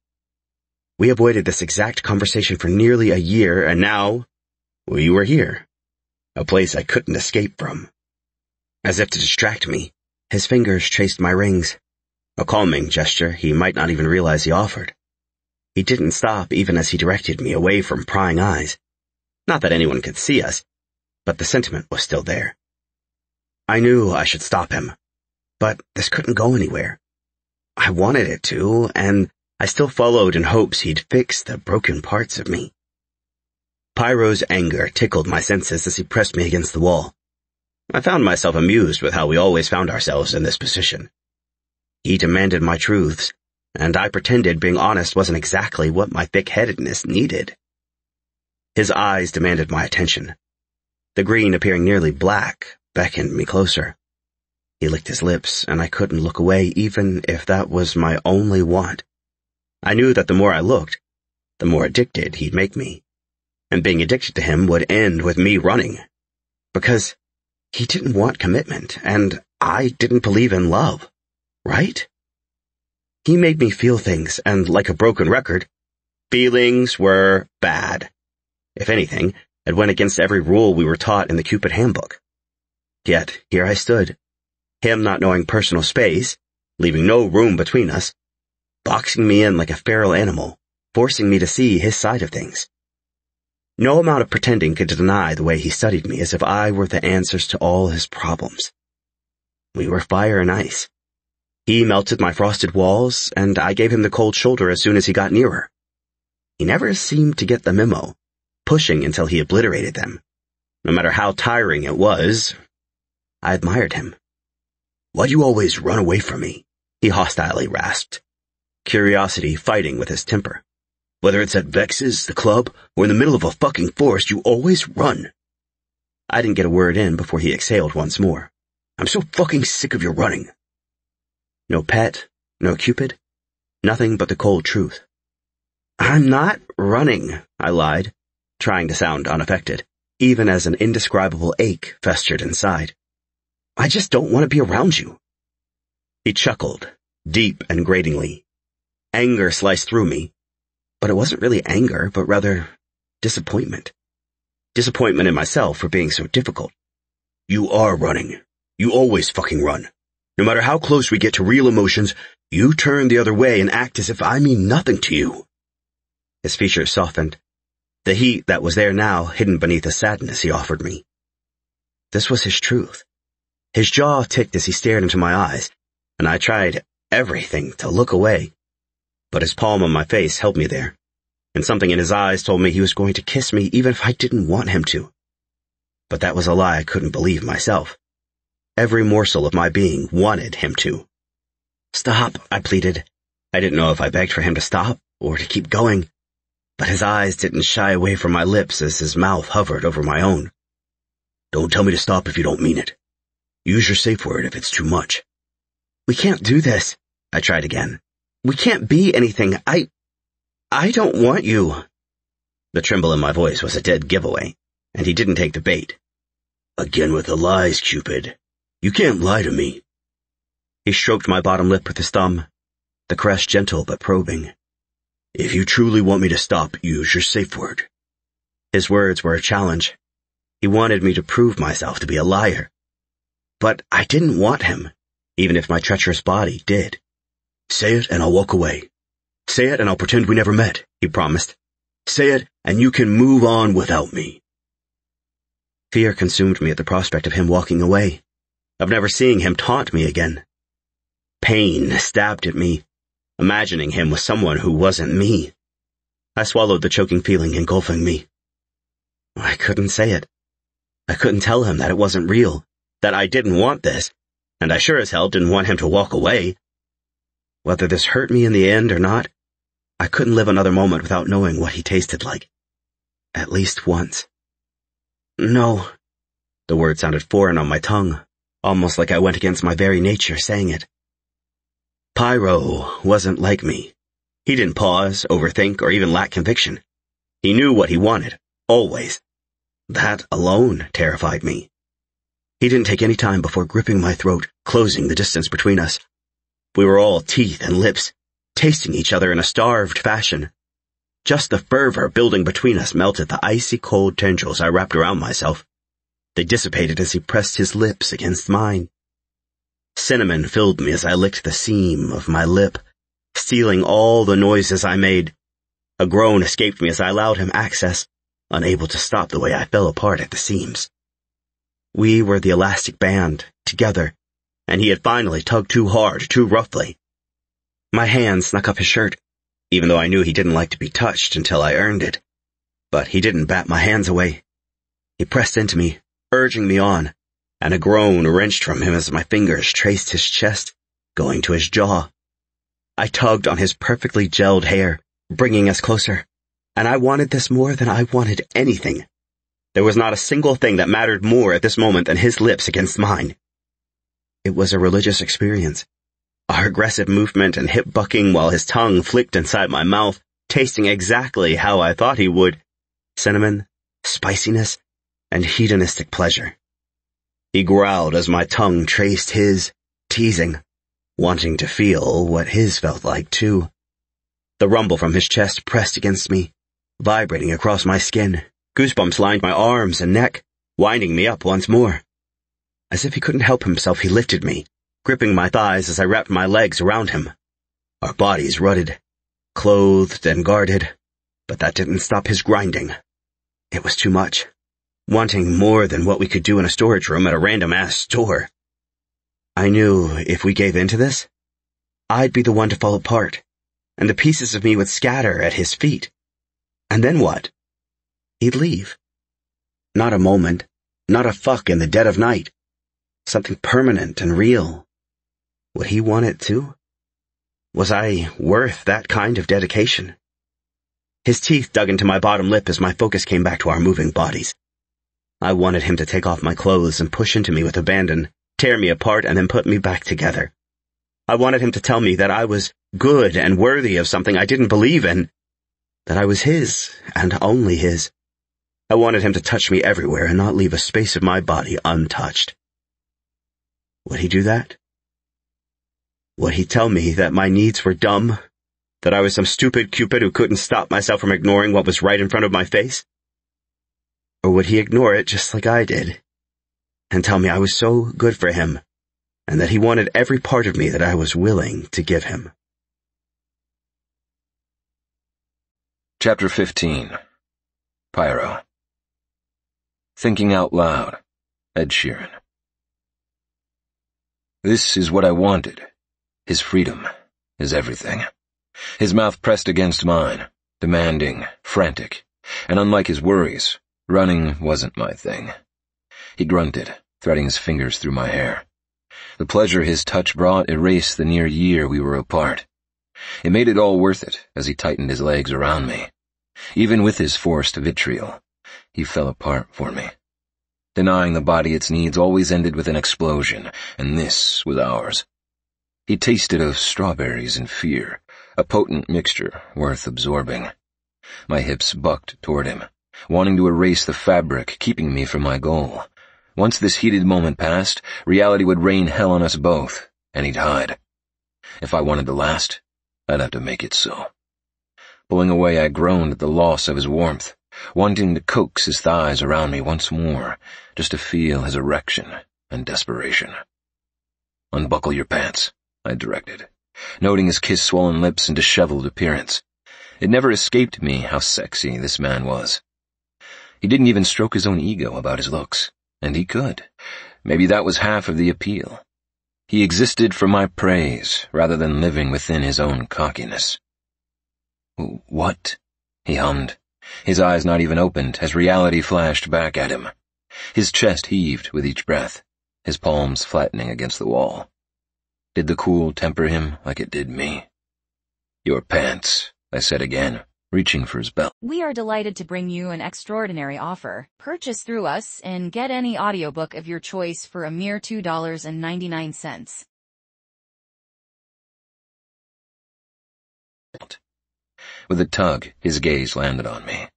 Speaker 4: We avoided this exact conversation for nearly a year, and now we were here, a place I couldn't escape from. As if to distract me, his fingers traced my rings, a calming gesture he might not even realize he offered. He didn't stop even as he directed me away from prying eyes. Not that anyone could see us, but the sentiment was still there. I knew I should stop him, but this couldn't go anywhere. I wanted it to, and I still followed in hopes he'd fix the broken parts of me. Pyro's anger tickled my senses as he pressed me against the wall. I found myself amused with how we always found ourselves in this position. He demanded my truths, and I pretended being honest wasn't exactly what my thick-headedness needed. His eyes demanded my attention. The green appearing nearly black beckoned me closer. He licked his lips, and I couldn't look away even if that was my only want. I knew that the more I looked, the more addicted he'd make me. And being addicted to him would end with me running. Because he didn't want commitment, and I didn't believe in love. Right? He made me feel things, and like a broken record, feelings were bad. If anything, it went against every rule we were taught in the Cupid handbook. Yet, here I stood, him not knowing personal space, leaving no room between us, boxing me in like a feral animal, forcing me to see his side of things. No amount of pretending could deny the way he studied me as if I were the answers to all his problems. We were fire and ice. He melted my frosted walls, and I gave him the cold shoulder as soon as he got nearer. He never seemed to get the memo, pushing until he obliterated them. No matter how tiring it was, I admired him. "Why'd you always run away from me?" he hostilely rasped, curiosity fighting with his temper. "Whether it's at Vex's, the club, or in the middle of a fucking forest, you always run." I didn't get a word in before he exhaled once more. "I'm so fucking sick of your running." No pet, no Cupid, nothing but the cold truth. "I'm not running," I lied, trying to sound unaffected, even as an indescribable ache festered inside. "I just don't want to be around you." He chuckled, deep and gratingly. Anger sliced through me, but it wasn't really anger, but rather disappointment. Disappointment in myself for being so difficult. "You are running. You always fucking run. No matter how close we get to real emotions, you turn the other way and act as if I mean nothing to you." His features softened. The heat that was there now hidden beneath the sadness he offered me. This was his truth. His jaw ticked as he stared into my eyes, and I tried everything to look away. But his palm on my face held me there, and something in his eyes told me he was going to kiss me even if I didn't want him to. But that was a lie I couldn't believe myself. Every morsel of my being wanted him to. "Stop," I pleaded. I didn't know if I begged for him to stop or to keep going, but his eyes didn't shy away from my lips as his mouth hovered over my own. "Don't tell me to stop if you don't mean it. Use your safe word if it's too much." "We can't do this," I tried again. "We can't be anything. I don't want you." The tremble in my voice was a dead giveaway, and he didn't take the bait. "Again with the lies, Cupid. You can't lie to me." He stroked my bottom lip with his thumb, the caress gentle but probing. "If you truly want me to stop, use your safe word." His words were a challenge. He wanted me to prove myself to be a liar. But I didn't want him, even if my treacherous body did. "Say it and I'll walk away. Say it and I'll pretend we never met," he promised. "Say it and you can move on without me." Fear consumed me at the prospect of him walking away, of never seeing him taunt me again. Pain stabbed at me, imagining him with someone who wasn't me. I swallowed the choking feeling engulfing me. I couldn't say it. I couldn't tell him that it wasn't real, that I didn't want this, and I sure as hell didn't want him to walk away. Whether this hurt me in the end or not, I couldn't live another moment without knowing what he tasted like. At least once. "No." The word sounded foreign on my tongue, almost like I went against my very nature saying it. Pyro wasn't like me. He didn't pause, overthink, or even lack conviction. He knew what he wanted, always. That alone terrified me. He didn't take any time before gripping my throat, closing the distance between us. We were all teeth and lips, tasting each other in a starved fashion. Just the fervor building between us melted the icy cold tendrils I wrapped around myself. They dissipated as he pressed his lips against mine. Cinnamon filled me as I licked the seam of my lip, stealing all the noises I made. A groan escaped me as I allowed him access, unable to stop the way I fell apart at the seams. We were the elastic band, together, and he had finally tugged too hard, too roughly. My hand snuck up his shirt, even though I knew he didn't like to be touched until I earned it. But he didn't bat my hands away. He pressed into me, urging me on, and a groan wrenched from him as my fingers traced his chest, going to his jaw. I tugged on his perfectly gelled hair, bringing us closer, and I wanted this more than I wanted anything. There was not a single thing that mattered more at this moment than his lips against mine. It was a religious experience. Our aggressive movement and hip bucking while his tongue flicked inside my mouth, tasting exactly how I thought he would. Cinnamon, spiciness, and hedonistic pleasure. He growled as my tongue traced his, teasing, wanting to feel what his felt like too. The rumble from his chest pressed against me, vibrating across my skin. Goosebumps lined my arms and neck, winding me up once more. As if he couldn't help himself, he lifted me, gripping my thighs as I wrapped my legs around him. Our bodies rutted, clothed and guarded, but that didn't stop his grinding. It was too much, wanting more than what we could do in a storage room at a random-ass store. I knew if we gave in to this, I'd be the one to fall apart, and the pieces of me would scatter at his feet. And then what? He'd leave. Not a moment, not a fuck in the dead of night. Something permanent and real. Would he want it too? Was I worth that kind of dedication? His teeth dug into my bottom lip as my focus came back to our moving bodies. I wanted him to take off my clothes and push into me with abandon, tear me apart and then put me back together. I wanted him to tell me that I was good and worthy of something I didn't believe in, that I was his and only his. I wanted him to touch me everywhere and not leave a space of my body untouched. Would he do that? Would he tell me that my needs were dumb, that I was some stupid Cupid who couldn't stop myself from ignoring what was right in front of my face? Or would he ignore it just like I did, and tell me I was so good for him, and that he wanted every part of me that I was willing to give him?
Speaker 3: Chapter 15. Pyro. Thinking out loud. Ed Sheeran. This is what I wanted. His freedom. His everything. His mouth pressed against mine, demanding, frantic, and unlike his worries, running wasn't my thing. He grunted, threading his fingers through my hair. The pleasure his touch brought erased the near year we were apart. It made it all worth it as he tightened his legs around me. Even with his forced vitriol, he fell apart for me. Denying the body its needs always ended with an explosion, and this was ours. He tasted of strawberries and fear, a potent mixture worth absorbing. My hips bucked toward him, wanting to erase the fabric keeping me from my goal. Once this heated moment passed, reality would rain hell on us both, and he'd hide. If I wanted to last, I'd have to make it so. Pulling away, I groaned at the loss of his warmth, wanting to coax his thighs around me once more, just to feel his erection and desperation. "Unbuckle your pants," I directed, noting his kiss-swollen lips and disheveled appearance. It never escaped me how sexy this man was. He didn't even stroke his own ego about his looks, and he could. Maybe that was half of the appeal. He existed for my praise, rather than living within his own cockiness. "What?" he hummed, his eyes not even opened as reality flashed back at him. His chest heaved with each breath, his palms flattening against the wall. Did the cool temper him like it did me? "Your pants," I said again, reaching for his belt.
Speaker 1: We are delighted to bring you an extraordinary offer. Purchase through us and get any audiobook of your choice for a mere $2.99.
Speaker 3: With a tug, his gaze landed on me.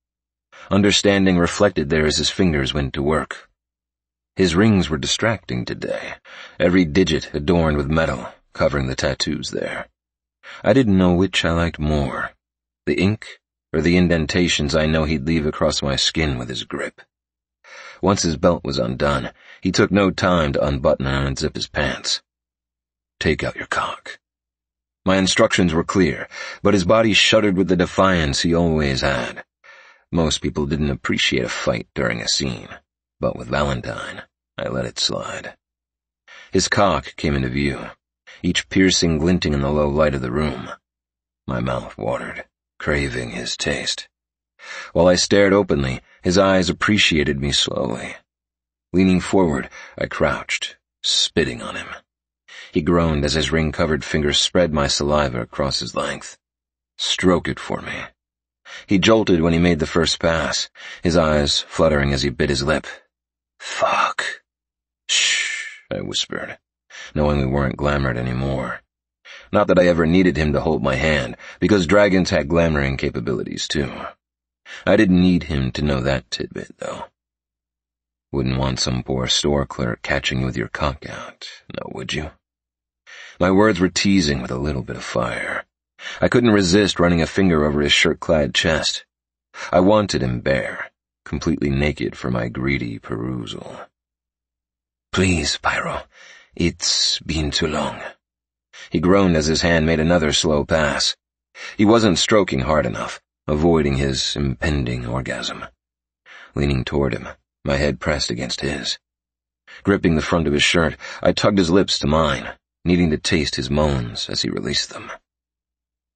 Speaker 3: Understanding reflected there as his fingers went to work. His rings were distracting today, every digit adorned with metal, covering the tattoos there. I didn't know which I liked more, the ink or the indentations I know he'd leave across my skin with his grip. Once his belt was undone, he took no time to unbutton and unzip his pants. "Take out your cock." My instructions were clear, but his body shuddered with the defiance he always had. Most people didn't appreciate a fight during a scene, but with Valentine, I let it slide. His cock came into view, each piercing glinting in the low light of the room. My mouth watered, craving his taste. While I stared openly, his eyes appreciated me slowly. Leaning forward, I crouched, spitting on him. He groaned as his ring-covered fingers spread my saliva across his length. "Stroke it for me." He jolted when he made the first pass, his eyes fluttering as he bit his lip. "Fuck." "Shh," I whispered, knowing we weren't glamoured anymore. Not that I ever needed him to hold my hand, because dragons had glamouring capabilities too. I didn't need him to know that tidbit, though. Wouldn't want some poor store clerk catching you with your cock out, no, would you? My words were teasing with a little bit of fire. I couldn't resist running a finger over his shirt-clad chest. I wanted him bare, completely naked for my greedy perusal. "Please, Pyro, it's been too long." He groaned as his hand made another slow pass. He wasn't stroking hard enough, avoiding his impending orgasm. Leaning toward him, my head pressed against his. Gripping the front of his shirt, I tugged his lips to mine, needing to taste his moans as he released them.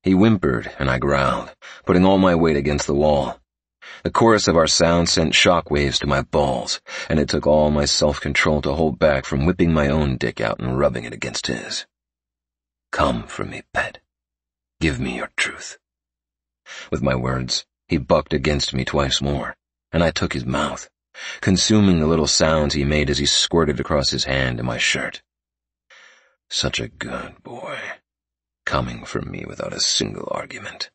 Speaker 3: He whimpered and I growled, putting all my weight against the wall. The chorus of our sound sent shock waves to my balls, and it took all my self-control to hold back from whipping my own dick out and rubbing it against his. "Come for me, pet. Give me your truth." With my words, he bucked against me twice more, and I took his mouth, consuming the little sounds he made as he squirted across his hand to my shirt. Such a good boy, coming from me without a single argument.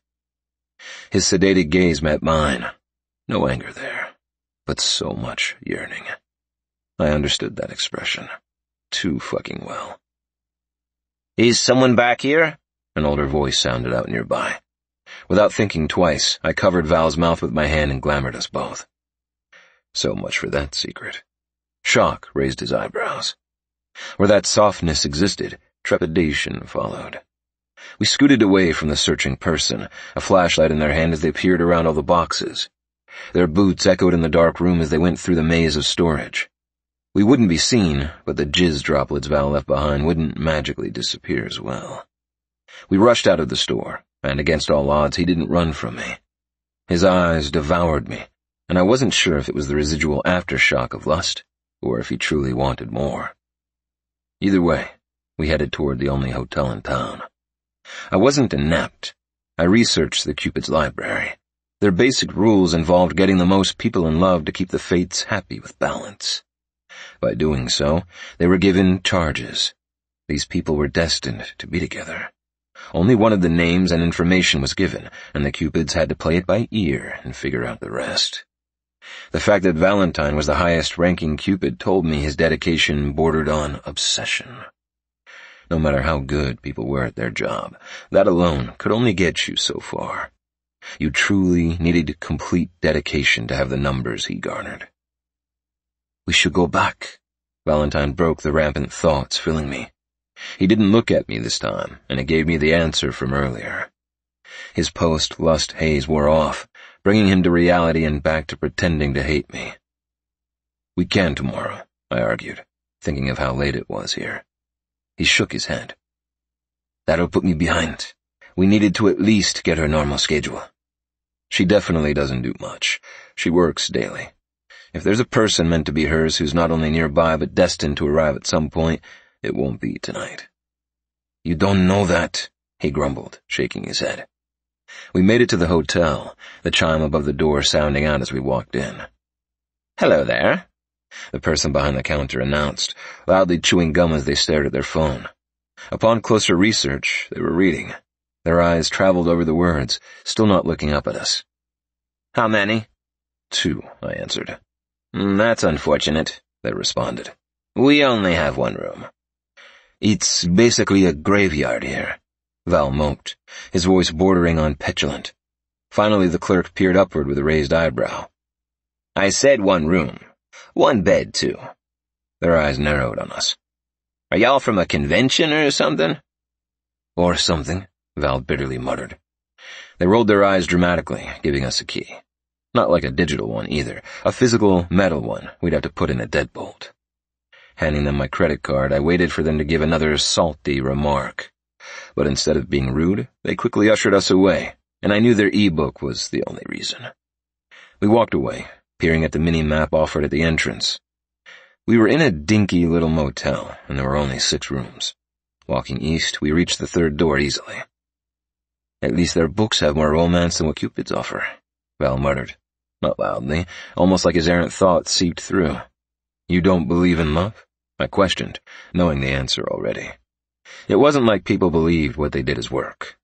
Speaker 3: His sedated gaze met mine. No anger there, but so much yearning. I understood that expression too fucking well. "Is someone back here?" An older voice sounded out nearby. Without thinking twice, I covered Val's mouth with my hand and glamoured us both. So much for that secret. Shock raised his eyebrows. Where that softness existed, trepidation followed. We scooted away from the searching person, a flashlight in their hand as they peered around all the boxes. Their boots echoed in the dark room as they went through the maze of storage. We wouldn't be seen, but the jizz droplets Val left behind wouldn't magically disappear as well. We rushed out of the store, and against all odds, he didn't run from me. His eyes devoured me, and I wasn't sure if it was the residual aftershock of lust, or if he truly wanted more. Either way, we headed toward the only hotel in town. I wasn't inept. I researched the Cupid's library. Their basic rules involved getting the most people in love to keep the fates happy with balance. By doing so, they were given charges. These people were destined to be together. Only one of the names and information was given, and the Cupids had to play it by ear and figure out the rest. The fact that Valentine was the highest-ranking Cupid told me his dedication bordered on obsession. No matter how good people were at their job, that alone could only get you so far. You truly needed complete dedication to have the numbers he garnered. "We should go back." Valentine broke the rampant thoughts filling me. He didn't look at me this time, and it gave me the answer from earlier. His post-lust haze wore off, bringing him to reality and back to pretending to hate me. "We can tomorrow," I argued, thinking of how late it was here. He shook his head. "That'll put me behind. We needed to at least get her normal schedule." "She definitely doesn't do much. She works daily. If there's a person meant to be hers who's not only nearby but destined to arrive at some point, it won't be tonight." "You don't know that," he grumbled, shaking his head. We made it to the hotel, the chime above the door sounding out as we walked in. "Hello there," the person behind the counter announced, loudly chewing gum as they stared at their phone. Upon closer research, they were reading. Their eyes traveled over the words, still not looking up at us. "How many?" "2," I answered. "That's unfortunate," they responded. "We only have one room." "It's basically a graveyard here," Val moped, his voice bordering on petulant. Finally the clerk peered upward with a raised eyebrow. "I said one room. One bed, too." Their eyes narrowed on us. "Are y'all from a convention or something?" "Or something," Val bitterly muttered. They rolled their eyes dramatically, giving us a key. Not like a digital one, either. A physical, metal one we'd have to put in a deadbolt. Handing them my credit card, I waited for them to give another salty remark. But instead of being rude, they quickly ushered us away, and I knew their e-book was the only reason. We walked away, peering at the mini-map offered at the entrance. We were in a dinky little motel, and there were only 6 rooms. Walking east, we reached the 3rd door easily. "At least their books have more romance than what Cupid's offer," Val muttered, not loudly, almost like his errant thoughts seeped through. "You don't believe in love?" I questioned, knowing the answer already. It wasn't like people believed what they did as work.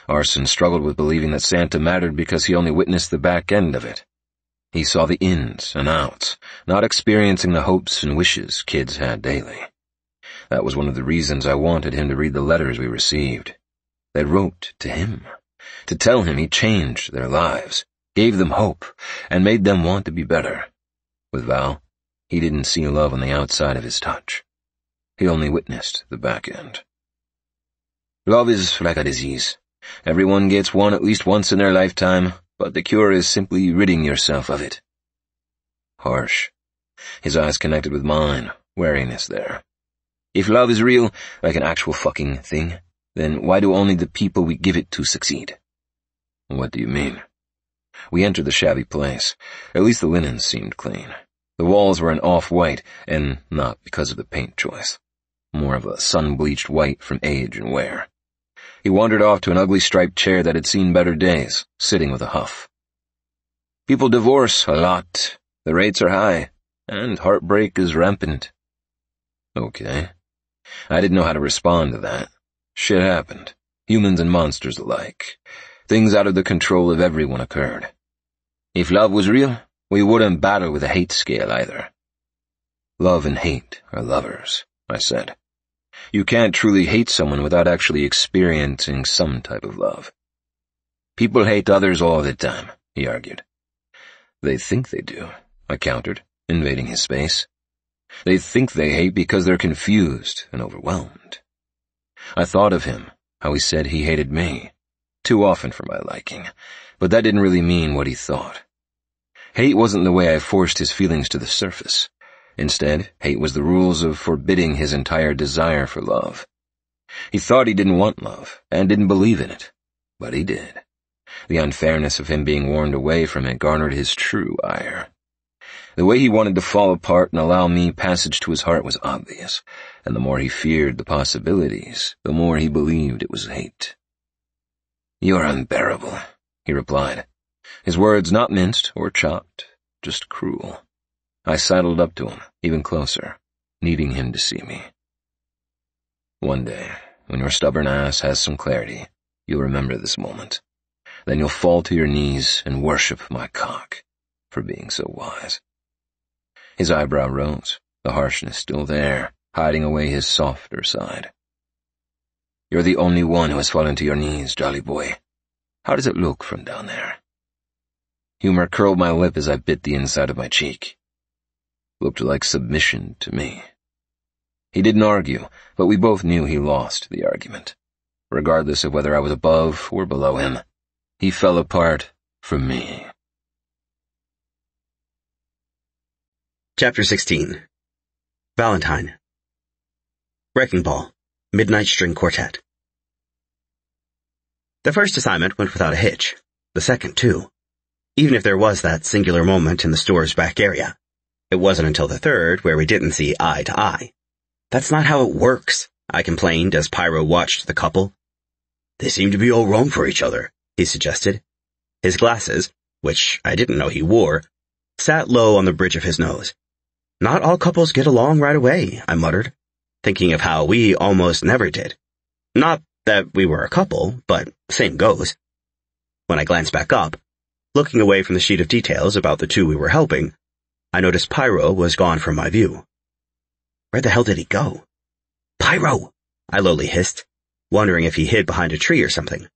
Speaker 3: Arson struggled with believing that Santa mattered because he only witnessed the back end of it. He saw the ins and outs, not experiencing the hopes and wishes kids had daily. That was one of the reasons I wanted him to read the letters we received. They wrote to him, to tell him he changed their lives, gave them hope, and made them want to be better. With Val, he didn't see love on the outside of his touch. He only witnessed the back end. "Love is like a disease. Everyone gets one at least once in their lifetime, but the cure is simply ridding yourself of it." Harsh. His eyes connected with mine, wariness there. "If love is real, like an actual fucking thing, then why do only the people we give it to succeed?" "What do you mean?" We entered the shabby place. At least the linen seemed clean. The walls were an off-white, and not because of the paint choice. More of a sun-bleached white from age and wear. He wandered off to an ugly striped chair that had seen better days, sitting with a huff. "People divorce a lot. The rates are high, and heartbreak is rampant." Okay. I didn't know how to respond to that. Shit happened. Humans and monsters alike. Things out of the control of everyone occurred. If love was real, we wouldn't battle with a hate scale either. "Love and hate are lovers," I said. "You can't truly hate someone without actually experiencing some type of love." "People hate others all the time," he argued. "They think they do," I countered, invading his space. "They think they hate because they're confused and overwhelmed." I thought of him, how he said he hated me. Too often for my liking, but that didn't really mean what he thought. Hate wasn't the way I forced his feelings to the surface. Instead, hate was the rules of forbidding his entire desire for love. He thought he didn't want love, and didn't believe in it. But he did. The unfairness of him being warned away from it garnered his true ire. The way he wanted to fall apart and allow me passage to his heart was obvious, and the more he feared the possibilities, the more he believed it was hate. "You're unbearable," he replied, his words not minced or chopped, just cruel. I sidled up to him, even closer, needing him to see me. "One day, when your stubborn ass has some clarity, you'll remember this moment. Then you'll fall to your knees and worship my cock for being so wise." His eyebrow rose, the harshness still there, hiding away his softer side. "You're the only one who has fallen to your knees, jolly boy. How does it look from down there?" Humor curled my lip as I bit the inside of my cheek. Looked like submission to me. He didn't argue, but we both knew he lost the argument. Regardless of whether I was above or below him, he fell apart for me.
Speaker 4: Chapter 16. Valentine. Wrecking Ball. Midnight String Quartet. The first assignment went without a hitch. The second, too. Even if there was that singular moment in the store's back area. It wasn't until the third where we didn't see eye to eye. "That's not how it works," I complained as Pyro watched the couple. "They seem to be all wrong for each other," he suggested. His glasses, which I didn't know he wore, sat low on the bridge of his nose. "Not all couples get along right away," I muttered, thinking of how we almost never did. Not that we were a couple, but same goes. When I glanced back up, looking away from the sheet of details about the two we were helping, I noticed Pyro was gone from my view. Where the hell did he go? "Pyro!" I lowly hissed, wondering if he hid behind a tree or something.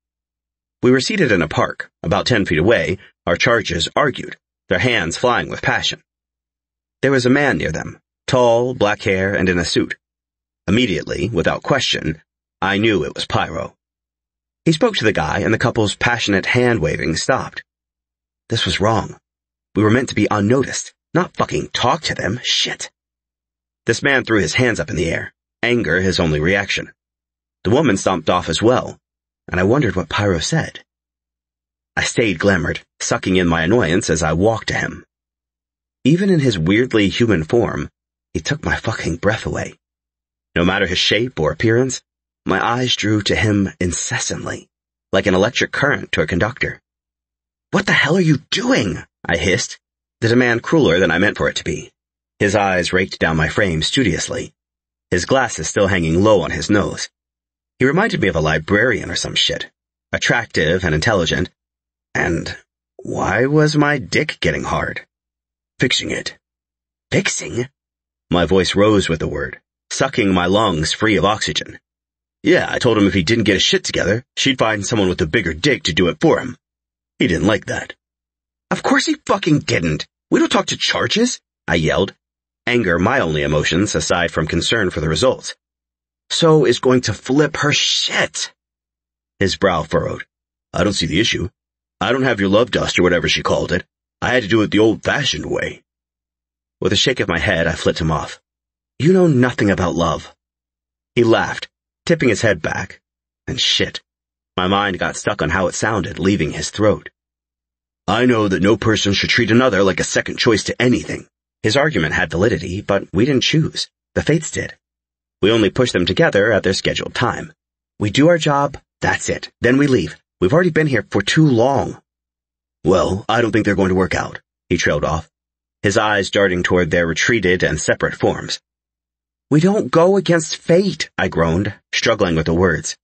Speaker 4: We were seated in a park. About 10 feet away, our charges argued, their hands flying with passion. There was a man near them, tall, black hair, and in a suit. Immediately, without question, I knew it was Pyro. He spoke to the guy, and the couple's passionate hand-waving stopped. This was wrong. We were meant to be unnoticed, not fucking talk to them. Shit. This man threw his hands up in the air, anger his only reaction. The woman stomped off as well, and I wondered what Pyro said. I stayed glamoured, sucking in my annoyance as I walked to him. Even in his weirdly human form, he took my fucking breath away. No matter his shape or appearance, my eyes drew to him incessantly, like an electric current to a conductor. "What the hell are you doing?" I hissed, the demand crueler than I meant for it to be. His eyes raked down my frame studiously, his glasses still hanging low on his nose. He reminded me of a librarian or some shit, attractive and intelligent, and why was my dick getting hard? "Fixing it." "Fixing?" My voice rose with the word, sucking my lungs free of oxygen. "Yeah, I told him if he didn't get his shit together, she'd find someone with a bigger dick to do it for him. He didn't like that." "Of course he fucking didn't. We don't talk to charges," I yelled, anger my only emotions aside from concern for the results. "So is going to flip her shit." His brow furrowed. "I don't see the issue. I don't have your love dust or whatever she called it. I had to do it the old-fashioned way." With a shake of my head, I flipped him off. "You know nothing about love." He laughed, tipping his head back. And shit, my mind got stuck on how it sounded, leaving his throat. "I know that no person should treat another like a second choice to anything." His argument had validity, but we didn't choose. The fates did. We only pushed them together at their scheduled time. We do our job, that's it. Then we leave. We've already been here for too long. "Well, I don't think they're going to work out," he trailed off, his eyes darting toward their retreated and separate forms. "We don't go against fate," I groaned, struggling with the words.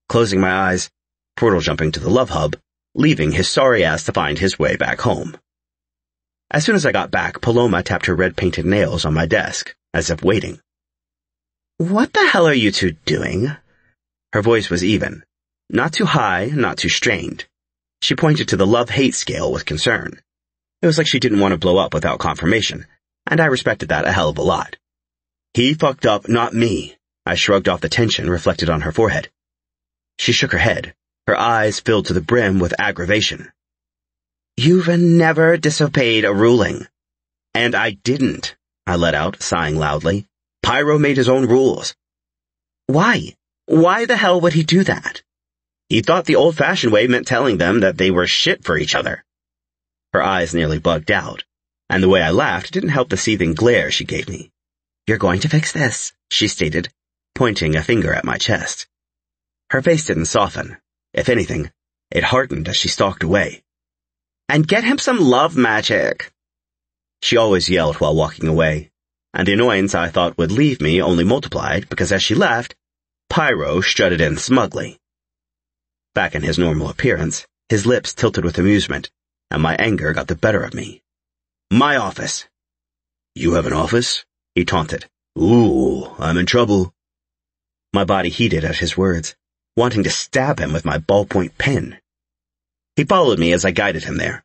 Speaker 4: Closing my eyes, portal jumping to the love hub, leaving his sorry ass to find his way back home. As soon as I got back, Paloma tapped her red-painted nails on my desk, as if waiting. "What the hell are you two doing?" Her voice was even. Not too high, not too strained. She pointed to the love-hate scale with concern. It was like she didn't want to blow up without confirmation, and I respected that a hell of a lot. "He fucked up, not me." I shrugged off the tension reflected on her forehead. She shook her head, her eyes filled to the brim with aggravation. You've never disobeyed a ruling. And I didn't, I let out, sighing loudly. Pyro made his own rules. Why? Why the hell would he do that? He thought the old-fashioned way meant telling them that they were shit for each other. Her eyes nearly bugged out, and the way I laughed didn't help the seething glare she gave me. You're going to fix this, she stated, pointing a finger at my chest. Her face didn't soften. If anything, it hardened as she stalked away. And get him some love magic. She always yelled while walking away, and the annoyance I thought would leave me only multiplied because as she left, Pyro strutted in smugly. Back in his normal appearance, his lips tilted with amusement, and my anger got the better of me. My office. You have an office? He taunted. Ooh, I'm in trouble. My body heated at his words, wanting to stab him with my ballpoint pen. He followed me as I guided him there.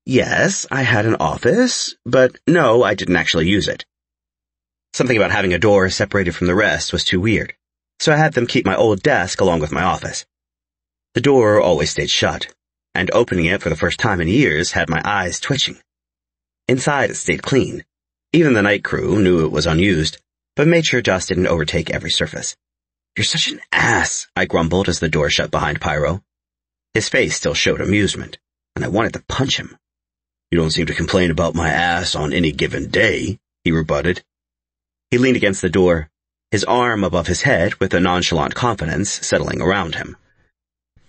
Speaker 4: Yes, I had an office, but no, I didn't actually use it. Something about having a door separated from the rest was too weird, so I had them keep my old desk along with my office. The door always stayed shut, and opening it for the first time in years had my eyes twitching. Inside it stayed clean. Even the night crew knew it was unused, but made sure dust didn't overtake every surface. You're such an ass, I grumbled as the door shut behind Pyro. His face still showed amusement, and I wanted to punch him. You don't seem to complain about my ass on any given day, he rebutted. He leaned against the door, his arm above his head with a nonchalant confidence settling around him.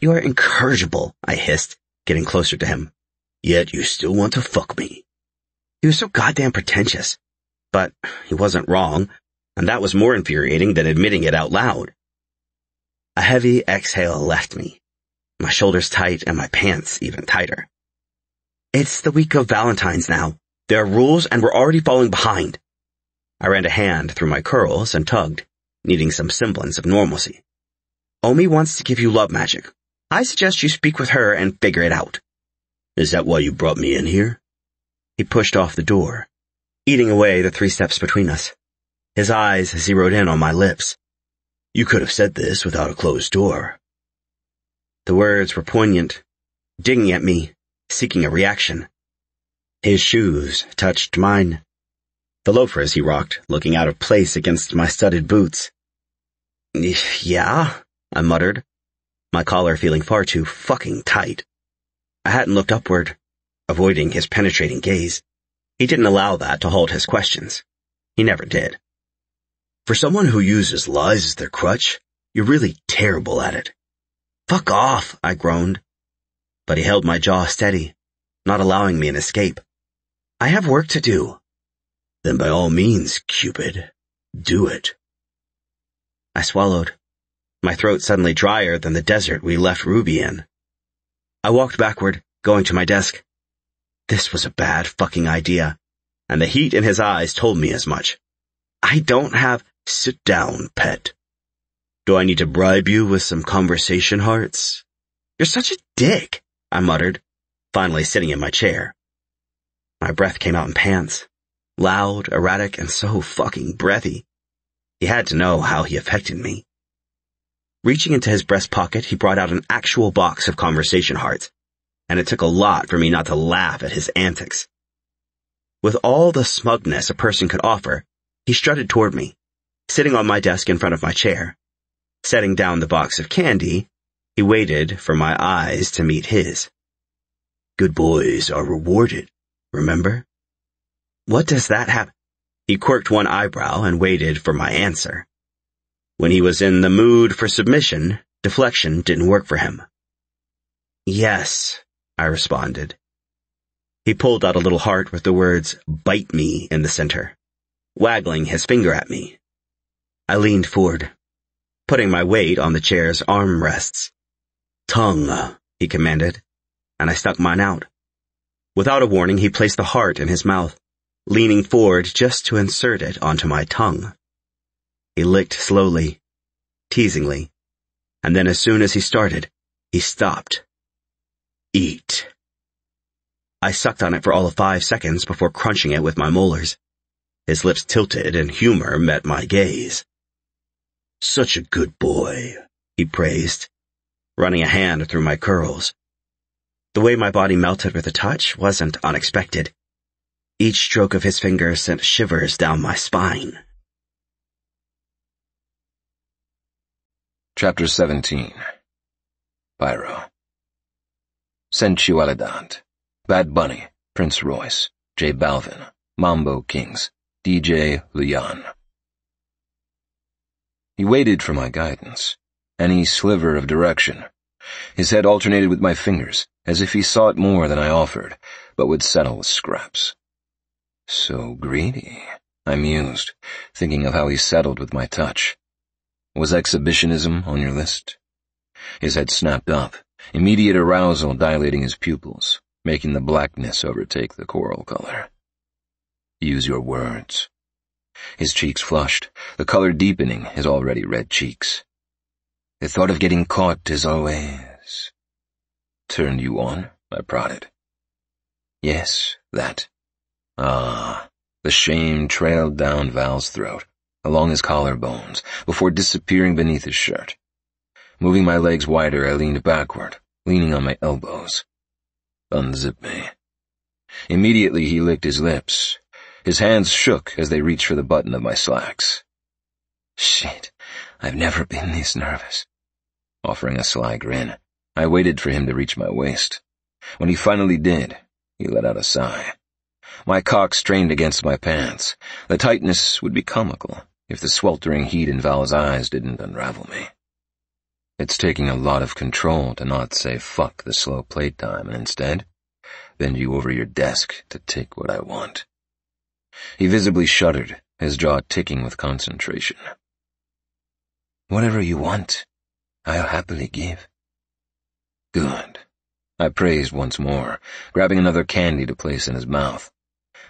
Speaker 4: You're incorrigible, I hissed, getting closer to him. Yet you still want to fuck me. He was so goddamn pretentious. But he wasn't wrong, and that was more infuriating than admitting it out loud. A heavy exhale left me, my shoulders tight and my pants even tighter. It's the week of Valentine's now. There are rules and we're already falling behind. I ran a hand through my curls and tugged, needing some semblance of normalcy. Omi wants to give you love magic. I suggest you speak with her and figure it out. Is that why you brought me in here? He pushed off the door, eating away the 3 steps between us. His eyes zeroed in on my lips. You could have said this without a closed door. The words were poignant, digging at me, seeking a reaction. His shoes touched mine. The loafers he rocked, looking out of place against my studded boots. Yeah, I muttered, my collar feeling far too fucking tight. I hadn't looked upward, avoiding his penetrating gaze. He didn't allow that to halt his questions. He never did. For someone who uses lies as their crutch, you're really terrible at it. Fuck off, I groaned. But he held my jaw steady, not allowing me an escape. I have work to do. Then by all means, Cupid, do it. I swallowed, my throat suddenly drier than the desert we left Ruby in. I walked backward, going to my desk. This was a bad fucking idea, and the heat in his eyes told me as much. I don't have... Sit down, pet. Do I need to bribe you with some conversation hearts? You're such a dick, I muttered, finally sitting in my chair. My breath came out in pants, loud, erratic, and so fucking breathy. He had to know how he affected me. Reaching into his breast pocket, he brought out an actual box of conversation hearts, and it took a lot for me not to laugh at his antics. With all the smugness a person could offer, he strutted toward me, sitting on my desk in front of my chair. Setting down the box of candy, he waited for my eyes to meet his. Good boys are rewarded, remember? What does that have? He quirked one eyebrow and waited for my answer. When he was in the mood for submission, deflection didn't work for him. Yes, I responded. He pulled out a little heart with the words, bite me in the center, waggling his finger at me. I leaned forward, putting my weight on the chair's armrests. Tongue, he commanded, and I stuck mine out. Without a warning, he placed the heart in his mouth, leaning forward just to insert it onto my tongue. He licked slowly, teasingly, and then as soon as he started, he stopped. Eat. I sucked on it for all of 5 seconds before crunching it with my molars. His lips tilted and humor met my gaze. Such a good boy, he praised, running a hand through my curls. The way my body melted with the touch wasn't unexpected. Each stroke of his fingers sent shivers down my spine.
Speaker 3: Chapter 17. Pyro. Sensualidad. Bad Bunny, Prince Royce, J Balvin, Mambo Kings, DJ Luyan. He waited for my guidance, any sliver of direction. His head alternated with my fingers, as if he sought more than I offered, but would settle with scraps. So greedy, I mused, thinking of how he settled with my touch. Was exhibitionism on your list? His head snapped up, immediate arousal dilating his pupils, making the blackness overtake the coral color. Use your words. His cheeks flushed, the color deepening his already red cheeks. The thought of getting caught is always... Turned you on? I prodded. Yes, that. Ah, the shame trailed down Val's throat, along his collarbones, before disappearing beneath his shirt. Moving my legs wider, I leaned backward, leaning on my elbows. Unzip me. Immediately he licked his lips. His hands shook as they reached for the button of my slacks. Shit, I've never been this nervous. Offering a sly grin, I waited for him to reach my waist. When he finally did, he let out a sigh. My cock strained against my pants. The tightness would be comical if the sweltering heat in Val's eyes didn't unravel me. It's taking a lot of control to not say fuck the slow playtime and instead bend you over your desk to take what I want. He visibly shuddered, his jaw ticking with concentration. Whatever you want, I'll happily give. Good. I praised once more, grabbing another candy to place in his mouth.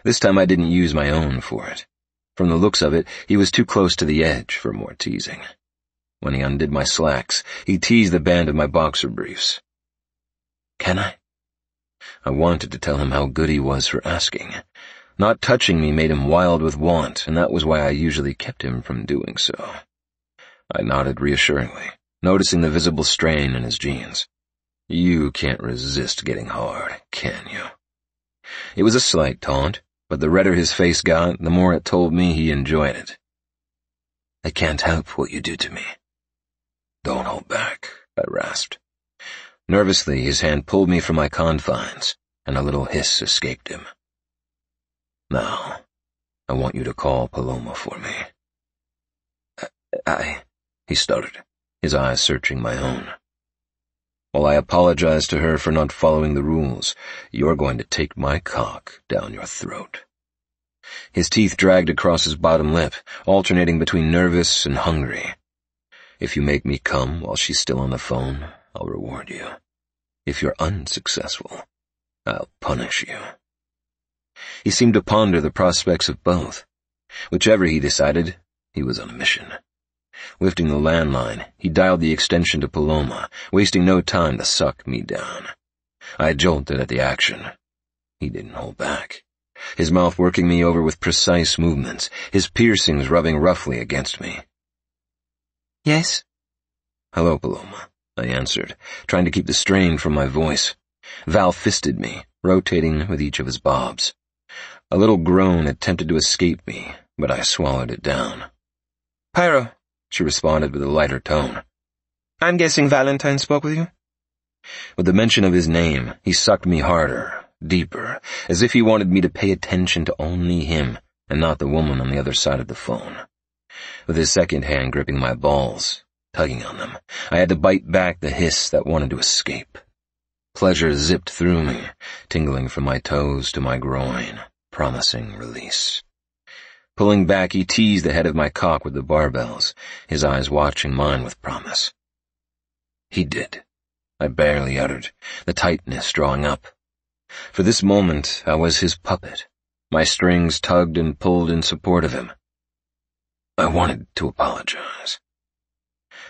Speaker 3: This time I didn't use my own for it. From the looks of it, he was too close to the edge for more teasing. When he undid my slacks, he teased the band of my boxer briefs. Can I? I wanted to tell him how good he was for asking. Not touching me made him wild with want, and that was why I usually kept him from doing so. I nodded reassuringly, noticing the visible strain in his jeans. You can't resist getting hard, can you? It was a slight taunt, but the redder his face got, the more it told me he enjoyed it. I can't help what you do to me. Don't hold back, I rasped. Nervously, his hand pulled me from my confines, and a little hiss escaped him. Now, I want you to call Paloma for me. He stuttered, his eyes searching my own. While I apologized to her for not following the rules, you're going to take my cock down your throat. His teeth dragged across his bottom lip, alternating between nervous and hungry. If you make me come while she's still on the phone, I'll reward you. If you're unsuccessful, I'll punish you. He seemed to ponder the prospects of both. Whichever he decided, he was on a mission. Lifting the landline, he dialed the extension to Paloma, wasting no time to suck me down. I jolted at the action. He didn't hold back. His mouth working me over with precise movements, his piercings rubbing roughly against me. Yes? Hello, Paloma, I answered, trying to keep the strain from my voice. Val fisted me, rotating with each of his bobs. A little groan attempted to escape me, but I swallowed it down. Pyro, she responded with a lighter tone. I'm guessing Valentine spoke with you? With the mention of his name, he sucked me harder, deeper, as if he wanted me to pay attention to only him and not the woman on the other side of the phone. With his second hand gripping my balls, tugging on them, I had to bite back the hiss that wanted to escape. Pleasure zipped through me, tingling from my toes to my groin, promising release. Pulling back, he teased the head of my cock with the barbells, his eyes watching mine with promise. He did. I barely uttered, the tightness drawing up. For this moment, I was his puppet. My strings tugged and pulled in support of him. I wanted to apologize.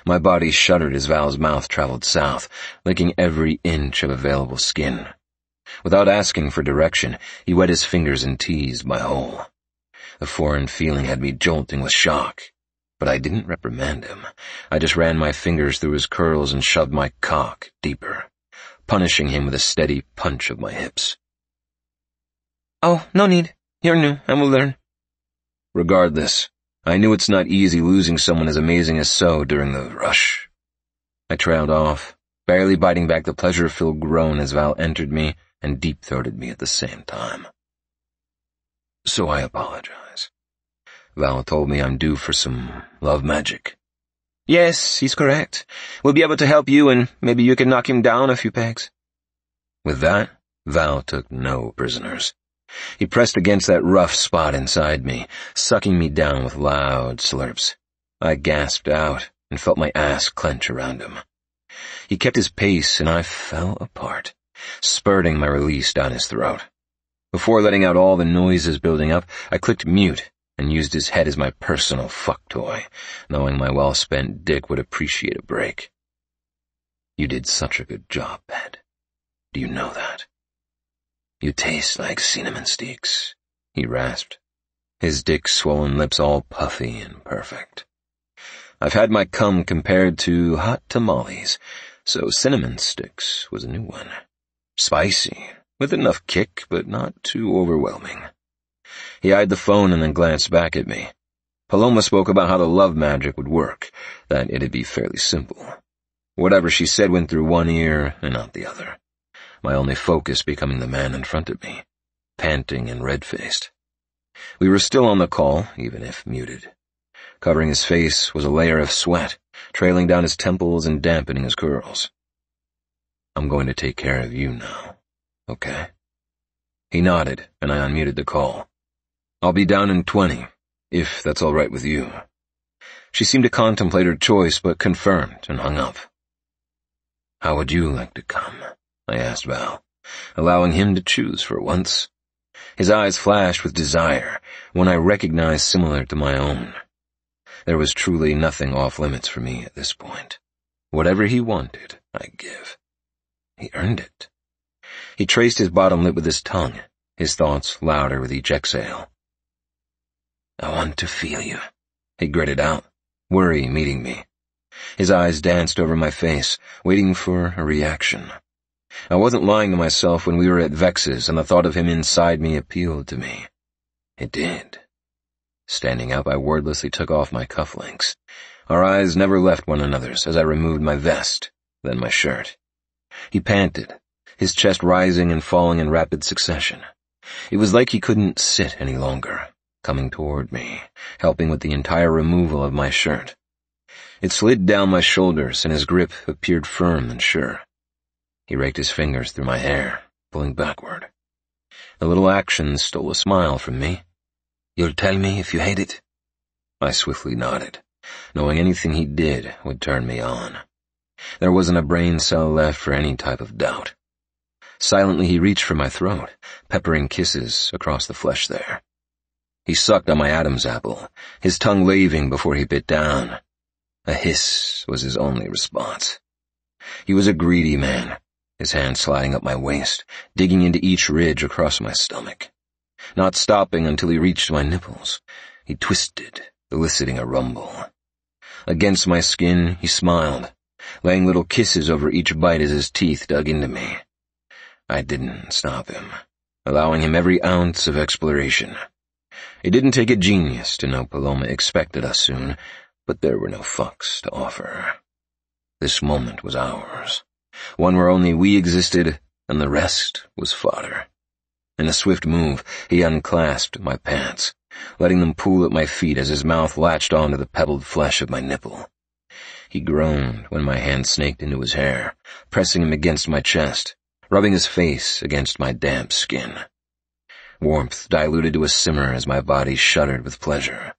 Speaker 3: My body shuddered as Val's mouth traveled south, licking every inch of available skin. Without asking for direction, he wet his fingers and teased my hole. The foreign feeling had me jolting with shock, but I didn't reprimand him. I just ran my fingers through his curls and shoved my cock deeper, punishing him with a steady punch of my hips.
Speaker 6: "Oh, no need. You're new, and we'll learn."
Speaker 3: Regardless, I knew it's not easy losing someone as amazing as So during the rush. I trailed off, barely biting back the pleasure-filled groan as Val entered me and deep-throated me at the same time. So I apologize. Val told me I'm due for some love magic.
Speaker 6: Yes, he's correct. We'll be able to help you, and maybe you can knock him down a few pegs.
Speaker 3: With that, Val took no prisoners. He pressed against that rough spot inside me, sucking me down with loud slurps. I gasped out and felt my ass clench around him. He kept his pace, and I fell apart, spurting my release down his throat. Before letting out all the noises building up, I clicked mute and used his head as my personal fuck toy, knowing my well-spent dick would appreciate a break. You did such a good job, Pet. Do you know that? You taste like cinnamon sticks, he rasped, his dick-swollen lips all puffy and perfect. I've had my cum compared to hot tamales, so cinnamon sticks was a new one. Spicy, with enough kick, but not too overwhelming. He eyed the phone and then glanced back at me. Paloma spoke about how the love magic would work, that it'd be fairly simple. Whatever she said went through one ear and out the other, my only focus becoming the man in front of me, panting and red-faced. We were still on the call, even if muted. Covering his face was a layer of sweat, trailing down his temples and dampening his curls. I'm going to take care of you now, okay? He nodded, and I unmuted the call. I'll be down in 20, if that's all right with you. She seemed to contemplate her choice, but confirmed and hung up. How would you like to come? I asked Val, allowing him to choose for once. His eyes flashed with desire, one I recognized similar to my own. There was truly nothing off-limits for me at this point. Whatever he wanted, I'd give. He earned it. He traced his bottom lip with his tongue, his thoughts louder with each exhale. I want to feel you, he gritted out, worry meeting me. His eyes danced over my face, waiting for a reaction. I wasn't lying to myself when we were at Vex's, and the thought of him inside me appealed to me. It did. Standing up, I wordlessly took off my cufflinks. Our eyes never left one another's as I removed my vest, then my shirt. He panted, his chest rising and falling in rapid succession. It was like he couldn't sit any longer, coming toward me, helping with the entire removal of my shirt. It slid down my shoulders, and his grip appeared firm and sure. He raked his fingers through my hair, pulling backward. The little action stole a smile from me. You'll tell me if you hate it? I swiftly nodded, knowing anything he did would turn me on. There wasn't a brain cell left for any type of doubt. Silently he reached for my throat, peppering kisses across the flesh there. He sucked on my Adam's apple, his tongue laving before he bit down. A hiss was his only response. He was a greedy man, his hand sliding up my waist, digging into each ridge across my stomach. Not stopping until he reached my nipples, he twisted, eliciting a rumble. Against my skin, he smiled, laying little kisses over each bite as his teeth dug into me. I didn't stop him, allowing him every ounce of exploration. It didn't take a genius to know Paloma expected us soon, but there were no fucks to offer. This moment was ours, one where only we existed and the rest was fodder. In a swift move, he unclasped my pants, letting them pool at my feet as his mouth latched onto the pebbled flesh of my nipple. He groaned when my hand snaked into his hair, pressing him against my chest, rubbing his face against my damp skin. Warmth diluted to a simmer as my body shuddered with pleasure.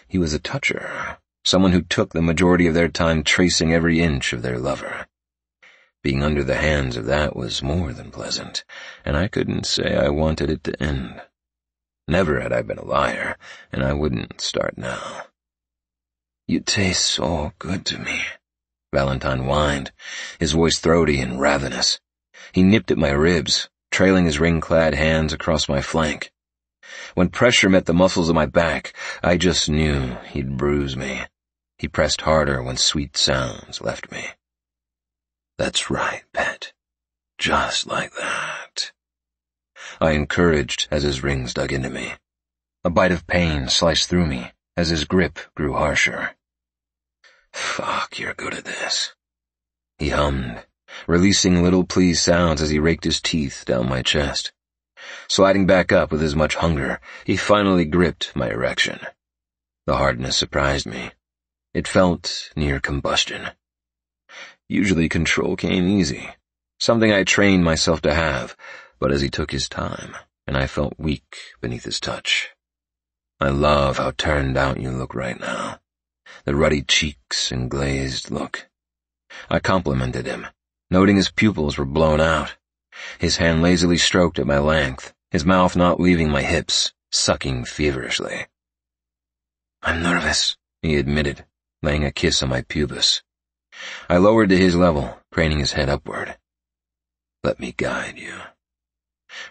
Speaker 3: He was a toucher, someone who took the majority of their time tracing every inch of their lover. Being under the hands of that was more than pleasant, and I couldn't say I wanted it to end. Never had I been a liar, and I wouldn't start now. You taste so good to me, Valentine whined, his voice throaty and ravenous. He nipped at my ribs, trailing his ring-clad hands across my flank. When pressure met the muscles of my back, I just knew he'd bruise me. He pressed harder when sweet sounds left me. That's right, Pet. Just like that. I encouraged as his rings dug into me. A bite of pain sliced through me as his grip grew harsher. Fuck, you're good at this. He hummed, releasing little pleased sounds as he raked his teeth down my chest. Sliding back up with as much hunger, he finally gripped my erection. The hardness surprised me. It felt near combustion. Usually control came easy, something I trained myself to have, but as he took his time, and I felt weak beneath his touch. I love how turned out you look right now. The ruddy cheeks and glazed look. I complimented him, noting his pupils were blown out. His hand lazily stroked at my length, his mouth not leaving my hips, sucking feverishly. I'm nervous, he admitted, laying a kiss on my pubis. I lowered to his level, craning his head upward. Let me guide you.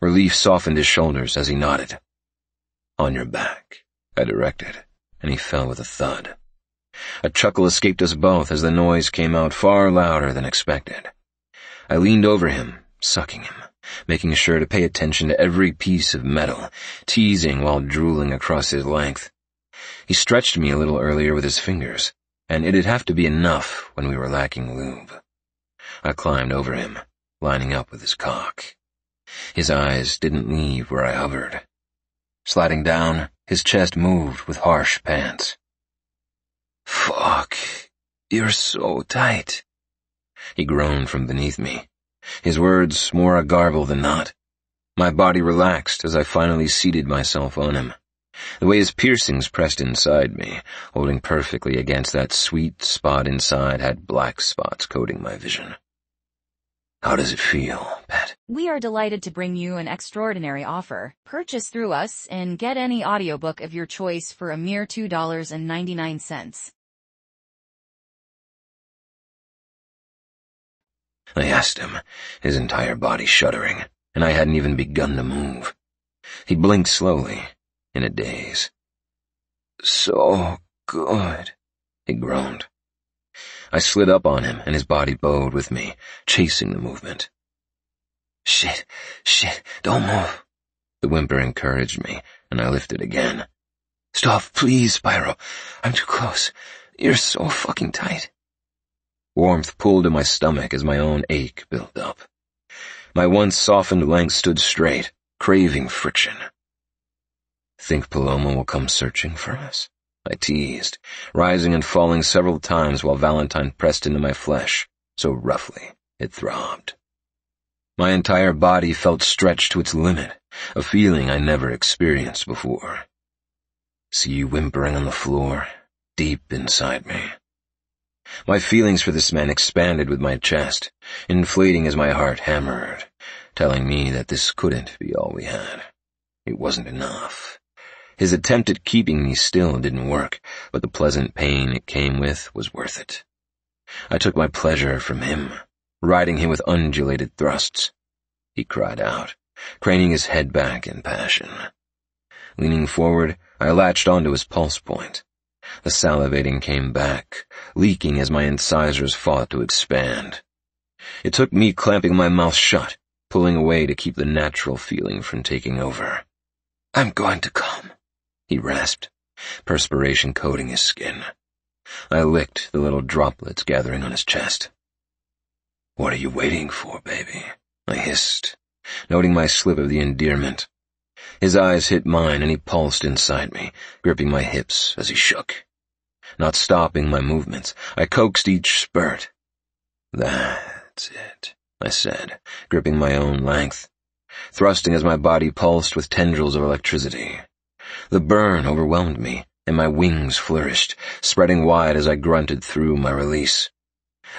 Speaker 3: Relief softened his shoulders as he nodded. On your back, I directed, and he fell with a thud. A chuckle escaped us both as the noise came out far louder than expected. I leaned over him, sucking him, making sure to pay attention to every piece of metal, teasing while drooling across his length. He stretched me a little earlier with his fingers, and it'd have to be enough when we were lacking lube. I climbed over him, lining up with his cock. His eyes didn't leave where I hovered. Sliding down, his chest moved with harsh pants. Fuck, you're so tight. He groaned from beneath me, his words more a garble than not. My body relaxed as I finally seated myself on him. The way his piercings pressed inside me, holding perfectly against that sweet spot inside, had black spots coating my vision. How does it feel, pet?
Speaker 1: We are delighted to bring you an extraordinary offer. Purchase through us and get any audiobook of your choice for a mere $2.99.
Speaker 3: I asked him, his entire body shuddering, and I hadn't even begun to move. He blinked slowly, in a daze. So good, he groaned. I slid up on him, and his body bowed with me, chasing the movement. Shit, don't move. The whimper encouraged me, and I lifted again. Stop, please, Pyro. I'm too close. You're so fucking tight. Warmth pulled at my stomach as my own ache built up. My once softened length stood straight, craving friction. Think Paloma will come searching for us? I teased, rising and falling several times while Valentine pressed into my flesh, so roughly it throbbed. My entire body felt stretched to its limit, a feeling I never experienced before. See you whimpering on the floor, deep inside me. My feelings for this man expanded with my chest, inflating as my heart hammered, telling me that this couldn't be all we had. It wasn't enough. His attempt at keeping me still didn't work, but the pleasant pain it came with was worth it. I took my pleasure from him, riding him with undulated thrusts. He cried out, craning his head back in passion. Leaning forward, I latched onto his pulse point. The salivating came back, leaking as my incisors fought to expand. It took me clamping my mouth shut, pulling away to keep the natural feeling from taking over. I'm going to come, he rasped, perspiration coating his skin. I licked the little droplets gathering on his chest. What are you waiting for, baby? I hissed, noting my slip of the endearment. His eyes hit mine and he pulsed inside me, gripping my hips as he shook. Not stopping my movements, I coaxed each spurt. That's it, I said, gripping my own length, thrusting as my body pulsed with tendrils of electricity. The burn overwhelmed me, and my wings flourished, spreading wide as I grunted through my release.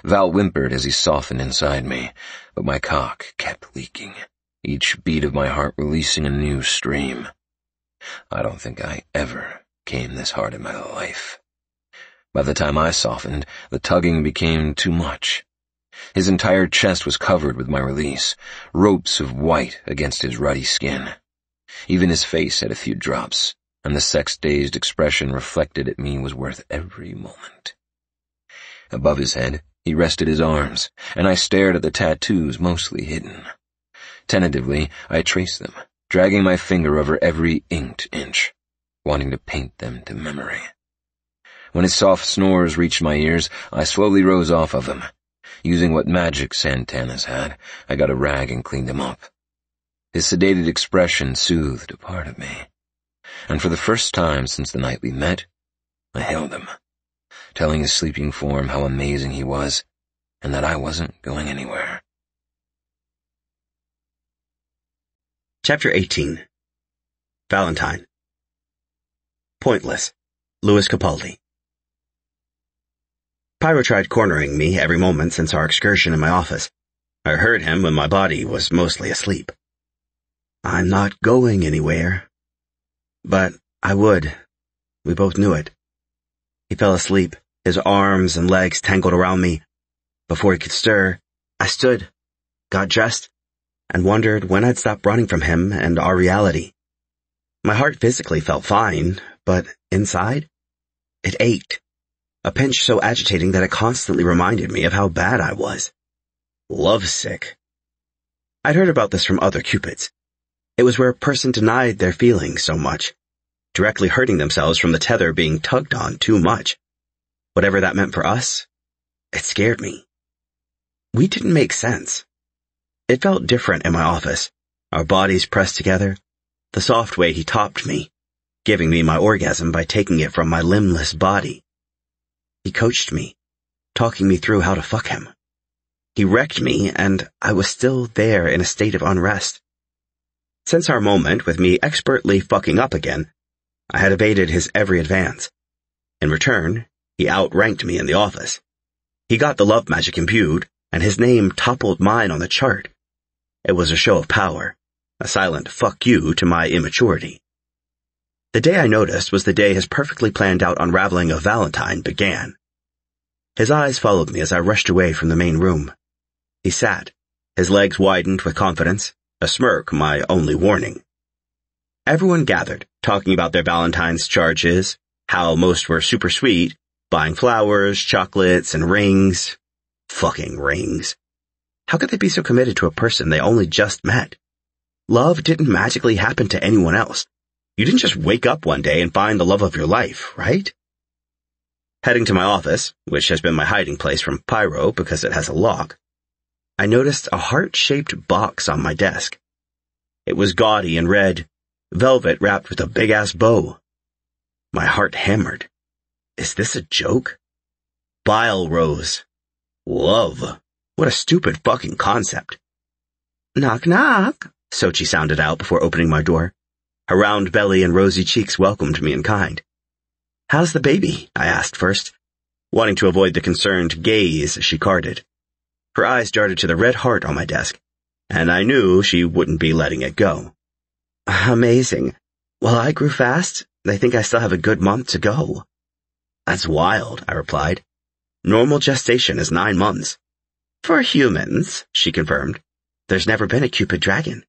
Speaker 3: Val whimpered as he softened inside me, but my cock kept leaking, each beat of my heart releasing a new stream. I don't think I ever came this hard in my life. By the time I softened, the tugging became too much. His entire chest was covered with my release, ropes of white against his ruddy skin. Even his face had a few drops, and the sex-dazed expression reflected at me was worth every moment. Above his head, He rested his arms, and I stared at the tattoos mostly hidden. Tentatively, I traced them, dragging my finger over every inked inch, wanting to paint them to memory. When his soft snores reached my ears, I slowly rose off of him. Using what magic Santana's had, I got a rag and cleaned him up. His sedated expression soothed a part of me. And for the first time since the night we met, I held him, telling his sleeping form how amazing he was, and that I wasn't going anywhere.
Speaker 4: Chapter 18. Valentine. Pointless. Louis Capaldi. Pyro tried cornering me every moment since our excursion in my office. I heard him when my body was mostly asleep. I'm not going anywhere. But I would. We both knew it. He fell asleep, his arms and legs tangled around me. Before he could stir, I stood, got dressed, and wondered when I'd stop running from him and our reality. My heart physically felt fine, but inside, it ached. A pinch so agitating that it constantly reminded me of how bad I was. Lovesick. I'd heard about this from other Cupids. It was where a person denied their feelings so much, directly hurting themselves from the tether being tugged on too much. Whatever that meant for us, it scared me. We didn't make sense. It felt different in my office, our bodies pressed together, the soft way he topped me, giving me my orgasm by taking it from my limbless body. He coached me, talking me through how to fuck him. He wrecked me, and I was still there in a state of unrest. Since our moment with me expertly fucking up again, I had evaded his every advance. In return, he outranked me in the office. He got the love magic imbued, and his name toppled mine on the chart. It was a show of power, a silent fuck you to my immaturity. The day I noticed was the day his perfectly planned out unraveling of Valentine began. His eyes followed me as I rushed away from the main room. He sat, his legs widened with confidence, a smirk my only warning. Everyone gathered, talking about their Valentine's charges, how most were super sweet, buying flowers, chocolates, and rings. Fucking rings. How could they be so committed to a person they only just met? Love didn't magically happen to anyone else. You didn't just wake up one day and find the love of your life, right? Heading to my office, which has been my hiding place from Pyro because it has a lock, I noticed a heart-shaped box on my desk. It was gaudy and red, velvet wrapped with a big-ass bow. My heart hammered. Is this a joke? Bile rose. Love. What a stupid fucking concept. Knock, knock, Sochi sounded out before opening my door. Her round belly and rosy cheeks welcomed me in kind. How's the baby? I asked first, wanting to avoid the concerned gaze she carded. Her eyes darted to the red heart on my desk, and I knew she wouldn't be letting it go. Amazing. Well, I grew fast. They think I still have a good month to go. That's wild, I replied. Normal gestation is 9 months. For humans, she confirmed. There's never been a Cupid dragon.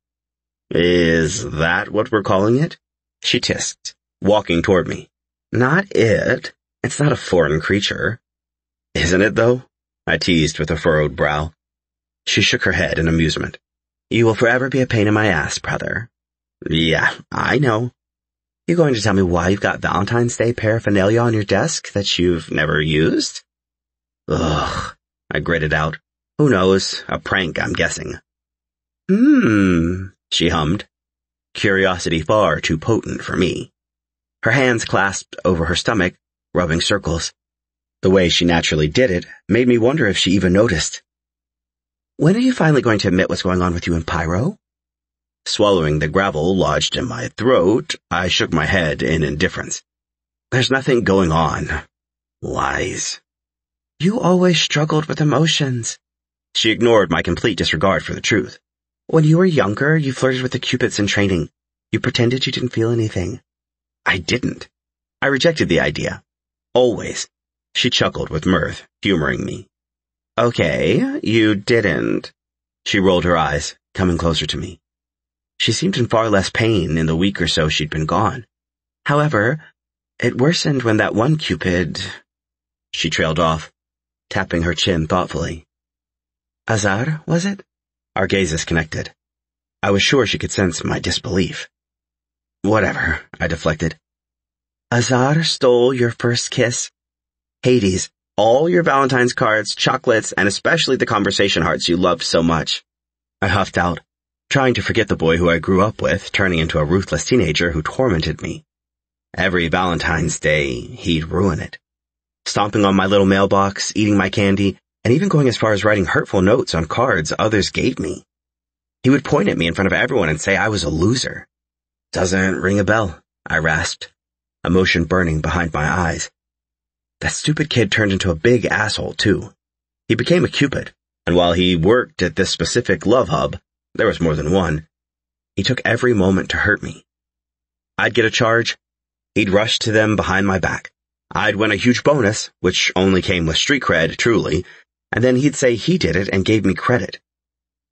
Speaker 4: Is that what we're calling it? She tisked, walking toward me. Not it. It's not a foreign creature. Isn't it, though? I teased with a furrowed brow. She shook her head in amusement. You will forever be a pain in my ass, brother. Yeah, I know. You going to tell me why you've got Valentine's Day paraphernalia on your desk that you've never used? Ugh, I gritted out. Who knows? A prank, I'm guessing. She hummed. Curiosity far too potent for me. Her hands clasped over her stomach, rubbing circles. The way she naturally did it made me wonder if she even noticed. When are you finally going to admit what's going on with you and Pyro? Swallowing the gravel lodged in my throat, I shook my head in indifference. There's nothing going on. Lies. You always struggled with emotions. She ignored my complete disregard for the truth. When you were younger, you flirted with the Cupids in training. You pretended you didn't feel anything. I didn't. I rejected the idea. Always. She chuckled with mirth, humoring me. Okay, you didn't. She rolled her eyes, coming closer to me. She seemed in far less pain in the week or so she'd been gone. However, it worsened when that one Cupid... She trailed off. tapping her chin thoughtfully. Azar, was it? Our gazes connected. I was sure she could sense my disbelief. Whatever, I deflected. Azar stole your first kiss? Hades, all your Valentine's cards, chocolates, and especially the conversation hearts you loved so much. I huffed out, trying to forget the boy who I grew up with, turning into a ruthless teenager who tormented me. Every Valentine's Day, he'd ruin it. Stomping on my little mailbox, eating my candy, and even going as far as writing hurtful notes on cards others gave me. He would point at me in front of everyone and say I was a loser. Doesn't ring a bell, I rasped, emotion burning behind my eyes. That stupid kid turned into a big asshole, too. He became a Cupid, and while he worked at this specific love hub, there was more than one, he took every moment to hurt me. I'd get a charge, he'd rush to them behind my back. I'd win a huge bonus, which only came with street cred, truly, and then he'd say he did it and gave me credit.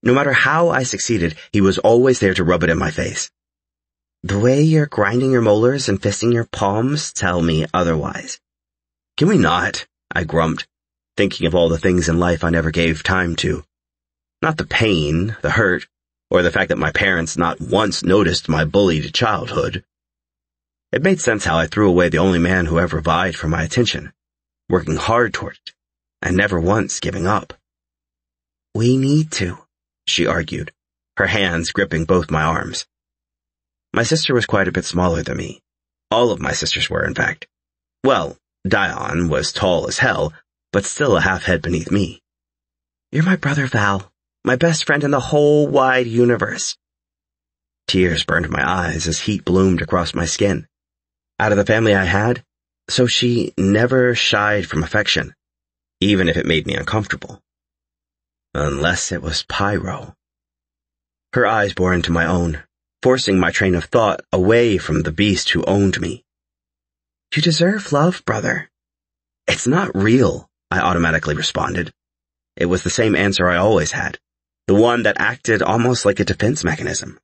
Speaker 4: No matter how I succeeded, he was always there to rub it in my face. The way you're grinding your molars and fisting your palms tell me otherwise. Can we not? I grumped, thinking of all the things in life I never gave time to. Not the pain, the hurt, or the fact that my parents not once noticed my bullied childhood. It made sense how I threw away the only man who ever vied for my attention, working hard toward it, and never once giving up. We need to, she argued, her hands gripping both my arms. My sister was quite a bit smaller than me. All of my sisters were, in fact. Well, Dion was tall as hell, but still a half head beneath me. You're my brother, Val, my best friend in the whole wide universe. Tears burned my eyes as heat bloomed across my skin. Out of the family I had, so she never shied from affection, even if it made me uncomfortable. Unless it was Pyro. Her eyes bore into my own, forcing my train of thought away from the beast who owned me. You deserve love, brother. It's not real, I automatically responded. It was the same answer I always had, the one that acted almost like a defense mechanism.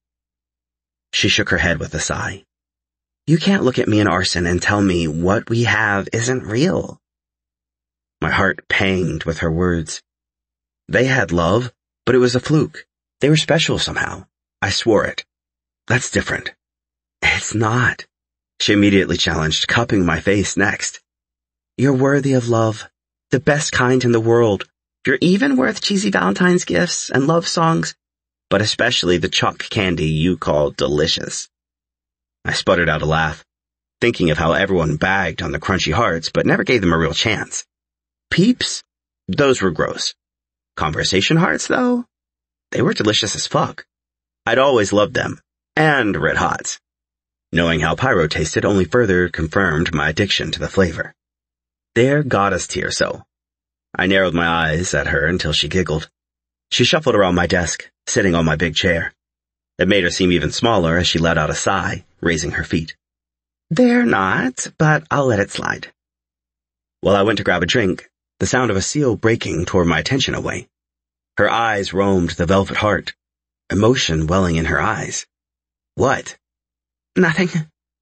Speaker 4: She shook her head with a sigh. You can't look at me and Arson and tell me what we have isn't real. My heart panged with her words. They had love, but it was a fluke. They were special somehow. I swore it. That's different. It's not. She immediately challenged, cupping my face next. You're worthy of love, the best kind in the world. You're even worth cheesy Valentine's gifts and love songs, but especially the chalk candy you call delicious. I sputtered out a laugh, thinking of how everyone bagged on the crunchy hearts but never gave them a real chance. Peeps? Those were gross. Conversation hearts, though? They were delicious as fuck. I'd always loved them, and Red Hots. Knowing how Pyro tasted only further confirmed my addiction to the flavor. Their goddess tier, so. I narrowed my eyes at her until she giggled. She shuffled around my desk, sitting on my big chair. It made her seem even smaller as she let out a sigh, raising her feet. They're not, but I'll let it slide. While I went to grab a drink, the sound of a seal breaking tore my attention away. Her eyes roamed the velvet heart, emotion welling in her eyes. What? Nothing,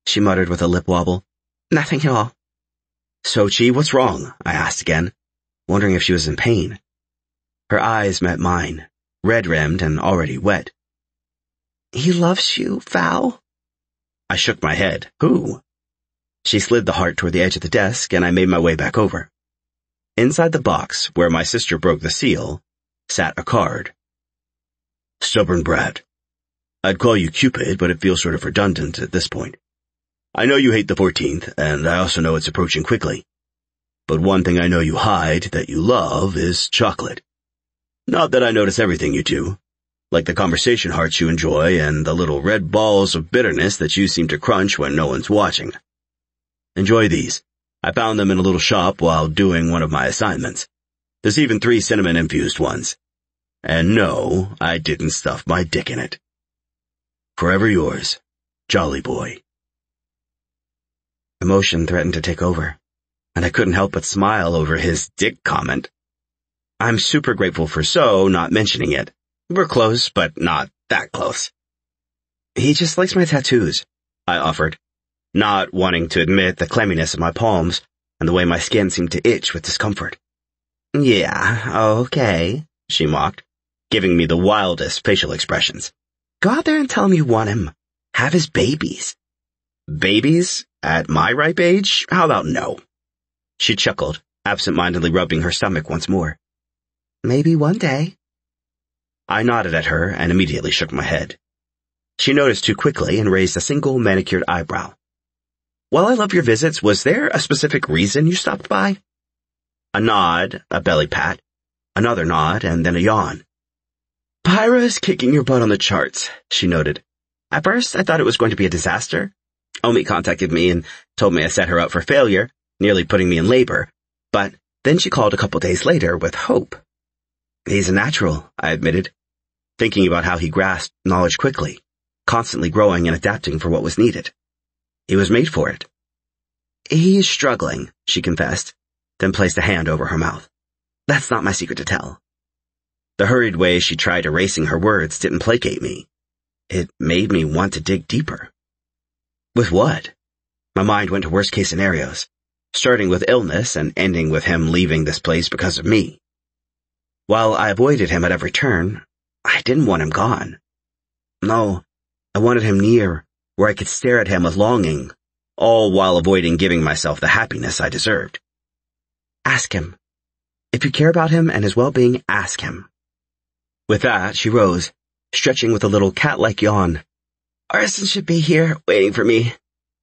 Speaker 4: she muttered with a lip wobble. Nothing at all. Sochi, what's wrong? I asked again, wondering if she was in pain. Her eyes met mine, red-rimmed and already wet. He loves you, Val. I shook my head. Who? She slid the heart toward the edge of the desk, and I made my way back over. Inside the box, where my sister broke the seal, sat a card. Stubborn brat. I'd call you Cupid, but it feels sort of redundant at this point. I know you hate the 14th, and I also know it's approaching quickly. But one thing I know you hide that you love is chocolate. Not that I notice everything you do, like the conversation hearts you enjoy and the little red balls of bitterness that you seem to crunch when no one's watching. Enjoy these. I found them in a little shop while doing one of my assignments. There's even 3 cinnamon-infused ones. And no, I didn't stuff my dick in it. Forever yours, Jolly Boy. Emotion threatened to take over, and I couldn't help but smile over his dick comment. I'm super grateful for So not mentioning it. We're close, but not that close. He just likes my tattoos, I offered, not wanting to admit the clamminess of my palms and the way my skin seemed to itch with discomfort. Yeah, okay, she mocked, giving me the wildest facial expressions. Go out there and tell him you want him. Have his babies. Babies? At my ripe age? How about no? She chuckled, absent-mindedly rubbing her stomach once more. Maybe one day. I nodded at her and immediately shook my head. She noticed too quickly and raised a single manicured eyebrow. While I love your visits, was there a specific reason you stopped by? A nod, a belly pat, another nod, and then a yawn. Pyro's kicking your butt on the charts, she noted. At first, I thought it was going to be a disaster. Omi contacted me and told me I set her up for failure, nearly putting me in labor, but then she called a couple days later with hope. He's a natural, I admitted, thinking about how he grasped knowledge quickly, constantly growing and adapting for what was needed. He was made for it. He is struggling, she confessed, then placed a hand over her mouth. That's not my secret to tell. The hurried way she tried erasing her words didn't placate me. It made me want to dig deeper. With what? My mind went to worst-case scenarios, starting with illness and ending with him leaving this place because of me. While I avoided him at every turn, I didn't want him gone. No, I wanted him near, where I could stare at him with longing, all while avoiding giving myself the happiness I deserved. Ask him. If you care about him and his well-being, ask him. With that, she rose, stretching with a little cat-like yawn. Arson should be here, waiting for me.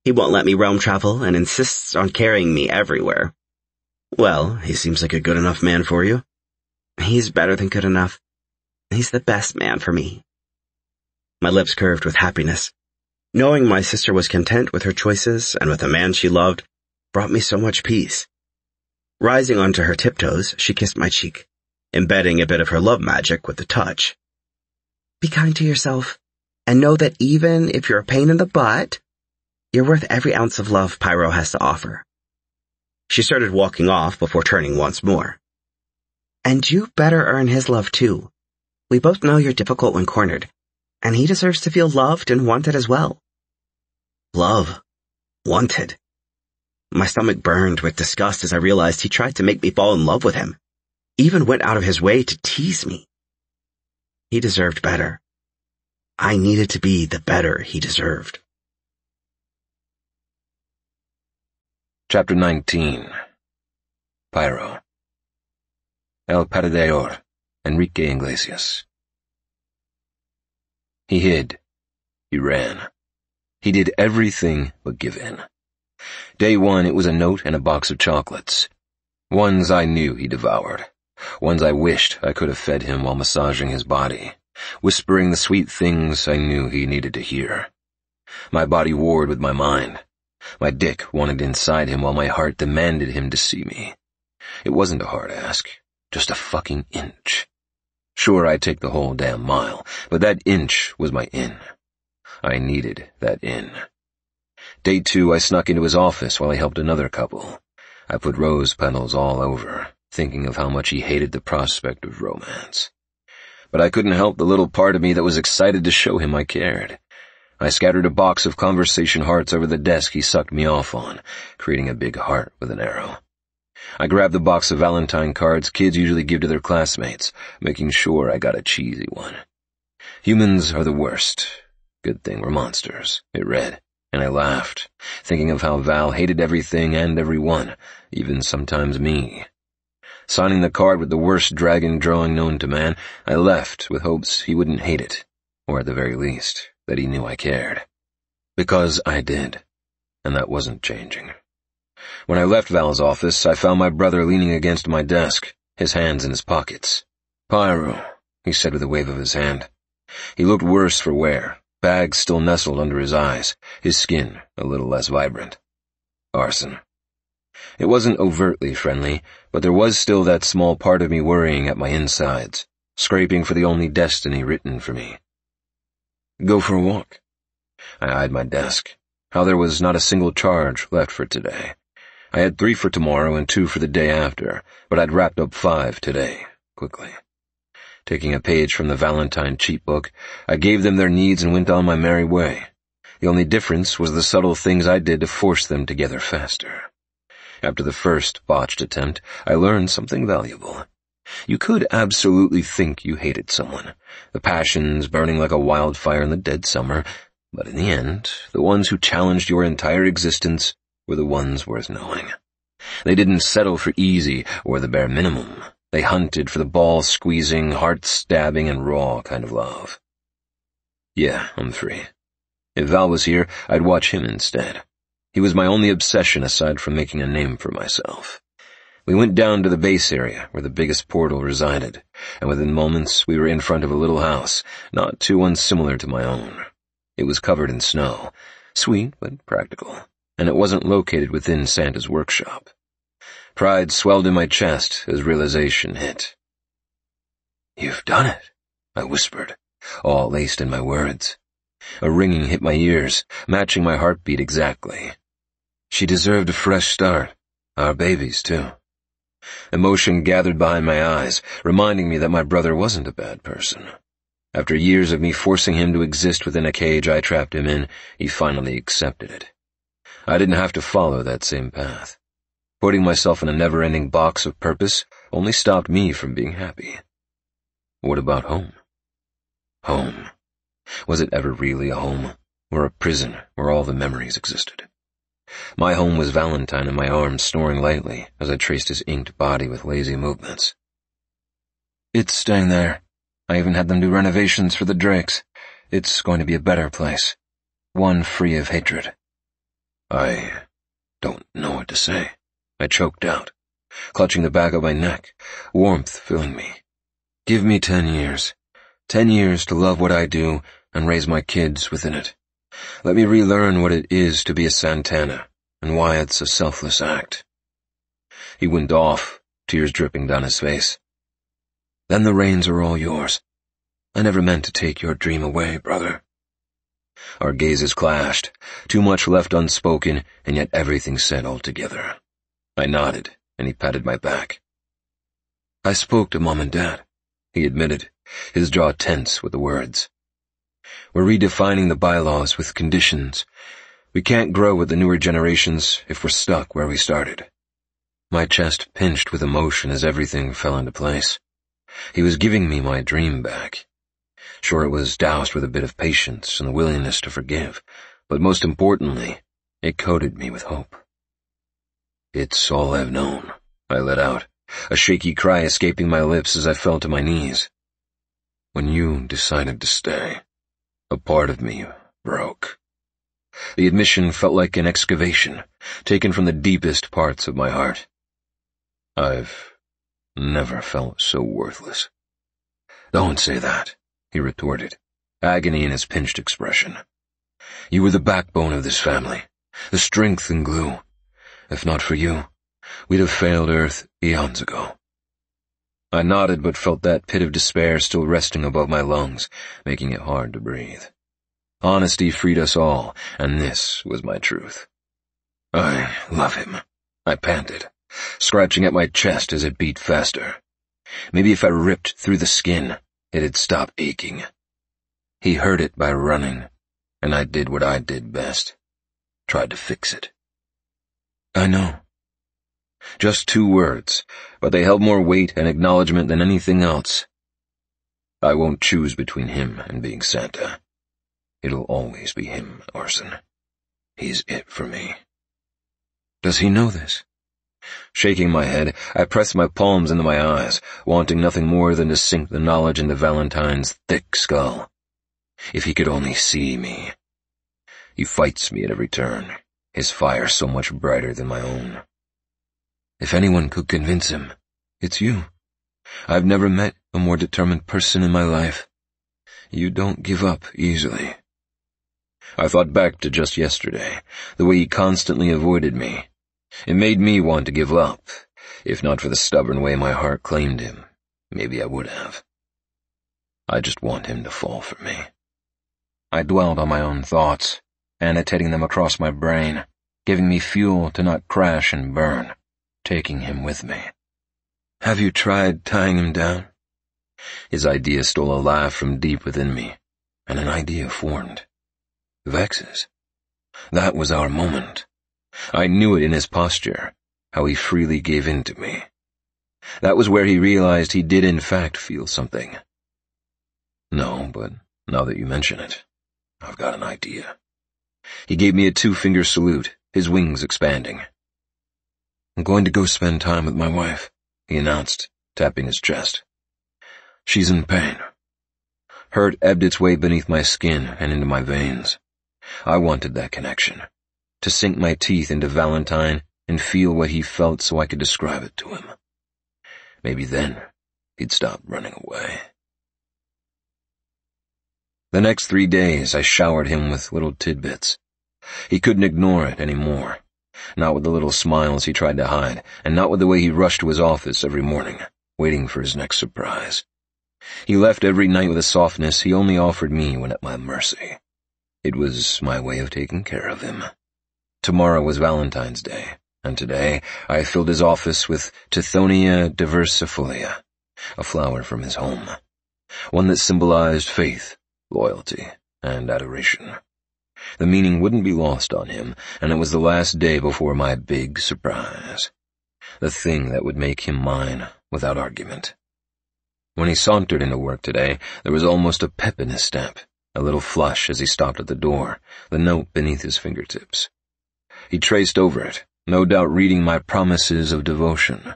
Speaker 4: He won't let me realm travel and insists on carrying me everywhere. Well, he seems like a good enough man for you. He's better than good enough. He's the best man for me. My lips curved with happiness. Knowing my sister was content with her choices and with the man she loved brought me so much peace. Rising onto her tiptoes, she kissed my cheek, embedding a bit of her love magic with the touch. Be kind to yourself, and know that even if you're a pain in the butt, you're worth every ounce of love Pyro has to offer. She started walking off before turning once more. And you better earn his love too. We both know you're difficult when cornered, and he deserves to feel loved and wanted as well. Love. Wanted. My stomach burned with disgust as I realized he tried to make me fall in love with him, even went out of his way to tease me. He deserved better. I needed to be the better he deserved.
Speaker 3: Chapter 19. Pyro. El Perdedor, Enrique Iglesias. He hid. He ran. He did everything but give in. Day one, it was a note and a box of chocolates. Ones I knew he devoured. Ones I wished I could have fed him while massaging his body, whispering the sweet things I knew he needed to hear. My body warred with my mind. My dick wanted inside him while my heart demanded him to see me. It wasn't a hard ask, just a fucking inch. Sure, I'd take the whole damn mile, but that inch was my in. I needed that in. Day two, I snuck into his office while he helped another couple. I put rose petals all over, thinking of how much he hated the prospect of romance. But I couldn't help the little part of me that was excited to show him I cared. I scattered a box of conversation hearts over the desk he sucked me off on, creating a big heart with an arrow. I grabbed the box of valentine cards kids usually give to their classmates, making sure I got a cheesy one. Humans are the worst. Good thing we're monsters, it read, and I laughed, thinking of how Val hated everything and everyone, even sometimes me. Signing the card with the worst dragon drawing known to man, I left with hopes he wouldn't hate it, or at the very least, that he knew I cared. Because I did, and that wasn't changing. When I left Val's office, I found my brother leaning against my desk, his hands in his pockets. Pyro, he said with a wave of his hand. He looked worse for wear, bags still nestled under his eyes, his skin a little less vibrant. Arson. It wasn't overtly friendly, but there was still that small part of me worrying at my insides, scraping for the only destiny written for me. Go for a walk. I eyed my desk. How there was not a single charge left for today. I had 3 for tomorrow and 2 for the day after, but I'd wrapped up 5 today, quickly. Taking a page from the Valentine cheat book, I gave them their needs and went on my merry way. The only difference was the subtle things I did to force them together faster. After the first botched attempt, I learned something valuable. You could absolutely think you hated someone, the passions burning like a wildfire in the dead summer, but in the end, the ones who challenged your entire existence were the ones worth knowing. They didn't settle for easy or the bare minimum. They hunted for the ball-squeezing, heart-stabbing, and raw kind of love. Yeah, I'm free. If Val was here, I'd watch him instead. He was my only obsession aside from making a name for myself. We went down to the base area where the biggest portal resided, and within moments we were in front of a little house, not too unsimilar to my own. It was covered in snow, sweet but practical, and it wasn't located within Santa's workshop. Pride swelled in my chest as realization hit. "You've done it," I whispered, all laced in my words. A ringing hit my ears, matching my heartbeat exactly. She deserved a fresh start. Our babies, too. Emotion gathered behind my eyes, reminding me that my brother wasn't a bad person. After years of me forcing him to exist within a cage I trapped him in, he finally accepted it. I didn't have to follow that same path. Putting myself in a never-ending box of purpose only stopped me from being happy. What about home? Home. Was it ever really a home, or a prison where all the memories existed? My home was Valentine in my arms, snoring lightly as I traced his inked body with lazy movements. "It's staying there. I even had them do renovations for the Drakes. It's going to be a better place. One free of hatred." I don't know what to say. I choked out, clutching the back of my neck, warmth filling me. "Give me 10 years. 10 years to love what I do and raise my kids within it. Let me relearn what it is to be a Santana and why it's a selfless act." He went off, tears dripping down his face. "Then the reins are all yours. I never meant to take your dream away, brother." Our gazes clashed, too much left unspoken and yet everything said altogether. I nodded, and he patted my back. "I spoke to Mom and Dad," he admitted, his jaw tense with the words. "We're redefining the bylaws with conditions. We can't grow with the newer generations if we're stuck where we started." My chest pinched with emotion as everything fell into place. He was giving me my dream back. Sure, it was doused with a bit of patience and the willingness to forgive, but most importantly, it coated me with hope. "It's all I've known," I let out, a shaky cry escaping my lips as I fell to my knees. "When you decided to stay, a part of me broke." The admission felt like an excavation, taken from the deepest parts of my heart. "I've never felt so worthless." "Don't say that," he retorted, agony in his pinched expression. "You were the backbone of this family, the strength and glue. If not for you, we'd have failed Earth eons ago." I nodded but felt that pit of despair still resting above my lungs, making it hard to breathe. Honesty freed us all, and this was my truth. "I love him," I panted, scratching at my chest as it beat faster. Maybe if I ripped through the skin, it'd stop aching. He heard it by running, and I did what I did best. Tried to fix it. "I know." Just 2 words, but they held more weight and acknowledgement than anything else. I won't choose between him and being Santa. It'll always be him, Orson. He's it for me. "Does he know this?" Shaking my head, I pressed my palms into my eyes, wanting nothing more than to sink the knowledge into Valentine's thick skull. If he could only see me. He fights me at every turn, his fire so much brighter than my own. If anyone could convince him, it's you. I've never met a more determined person in my life. You don't give up easily. I thought back to just yesterday, the way he constantly avoided me. It made me want to give up. If not for the stubborn way my heart claimed him, maybe I would have. I just want him to fall for me. I dwelled on my own thoughts, annotating them across my brain, giving me fuel to not crash and burn, taking him with me. "Have you tried tying him down?" His idea stole a laugh from deep within me, and an idea formed. Vexes. That was our moment. I knew it in his posture, how he freely gave in to me. That was where he realized he did in fact feel something. No, but now that you mention it, I've got an idea. He gave me a 2-finger salute, his wings expanding. I'm going to go spend time with my wife, he announced, tapping his chest. She's in pain. Hurt ebbed its way beneath my skin and into my veins. I wanted that connection, to sink my teeth into Valentine and feel what he felt so I could describe it to him. Maybe then he'd stop running away. The next 3 days I showered him with little tidbits. He couldn't ignore it anymore. Not with the little smiles he tried to hide, and not with the way he rushed to his office every morning, waiting for his next surprise. He left every night with a softness he only offered me when at my mercy. It was my way of taking care of him. Tomorrow was Valentine's Day, and today I filled his office with Tithonia diversifolia, a flower from his home, one that symbolized faith, loyalty, and adoration. The meaning wouldn't be lost on him, and it was the last day before my big surprise. The thing that would make him mine without argument. When he sauntered into work today, there was almost a pep in his step, a little flush as he stopped at the door, the note beneath his fingertips. He traced over it, no doubt reading my promises of devotion.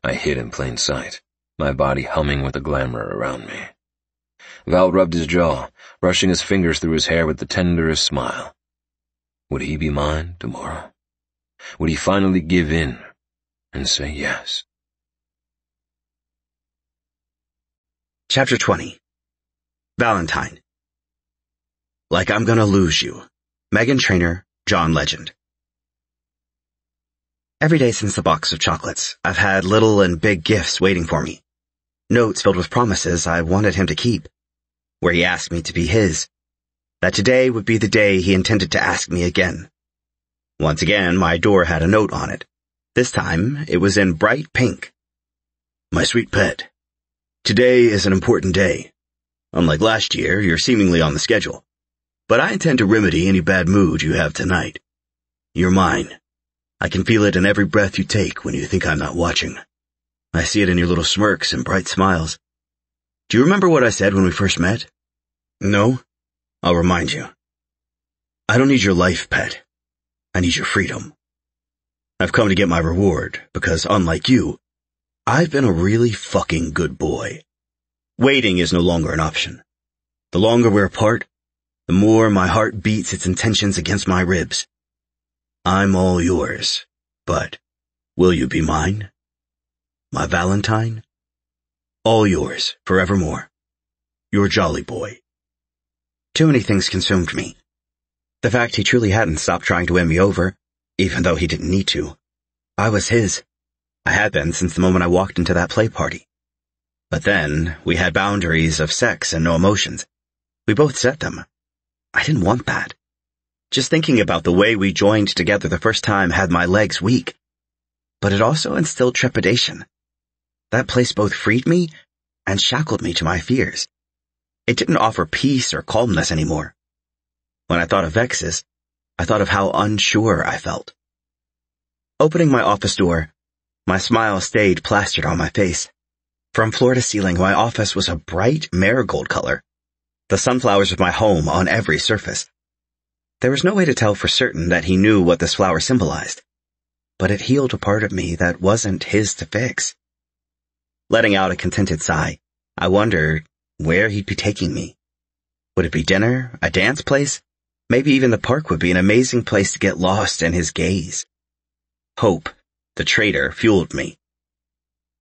Speaker 3: I hid in plain sight, my body humming with the glamour around me. Val rubbed his jaw, brushing his fingers through his hair with the tenderest smile. Would he be mine tomorrow? Would he finally give in and say yes?
Speaker 4: Chapter 20. Valentine. Like I'm gonna lose you. Meghan Trainor, John Legend. Every day since the box of chocolates, I've had little and big gifts waiting for me. Notes filled with promises I wanted him to keep, where he asked me to be his. That today would be the day he intended to ask me again. Once again, my door had a note on it. This time, it was in bright pink. My sweet pet. Today is an important day. Unlike last year, you're seemingly on the schedule. But I intend to remedy any bad mood you have tonight. You're mine. I can feel it in every breath you take when you think I'm not watching. I see it in your little smirks and bright smiles. Do you remember what I said when we first met? No? I'll remind you. I don't need your life, pet. I need your freedom. I've come to get my reward, because unlike you, I've been a really fucking good boy. Waiting is no longer an option. The longer we're apart, the more my heart beats its intentions against my ribs. I'm all yours, but will you be mine? My Valentine? All yours, forevermore. Your jolly boy. Too many things consumed me. The fact he truly hadn't stopped trying to win me over, even though he didn't need to. I was his. I had been since the moment I walked into that play party. But then, we had boundaries of sex and no emotions. We both set them. I didn't want that. Just thinking about the way we joined together the first time had my legs weak. But it also instilled trepidation. That place both freed me and shackled me to my fears. It didn't offer peace or calmness anymore. When I thought of Vex's, I thought of how unsure I felt. Opening my office door, my smile stayed plastered on my face. From floor to ceiling, my office was a bright marigold color, the sunflowers of my home on every surface. There was no way to tell for certain that he knew what this flower symbolized, but it healed a part of me that wasn't his to fix. Letting out a contented sigh, I wondered where he'd be taking me. Would it be dinner, a dance place? Maybe even the park would be an amazing place to get lost in his gaze. Hope, the traitor, fueled me.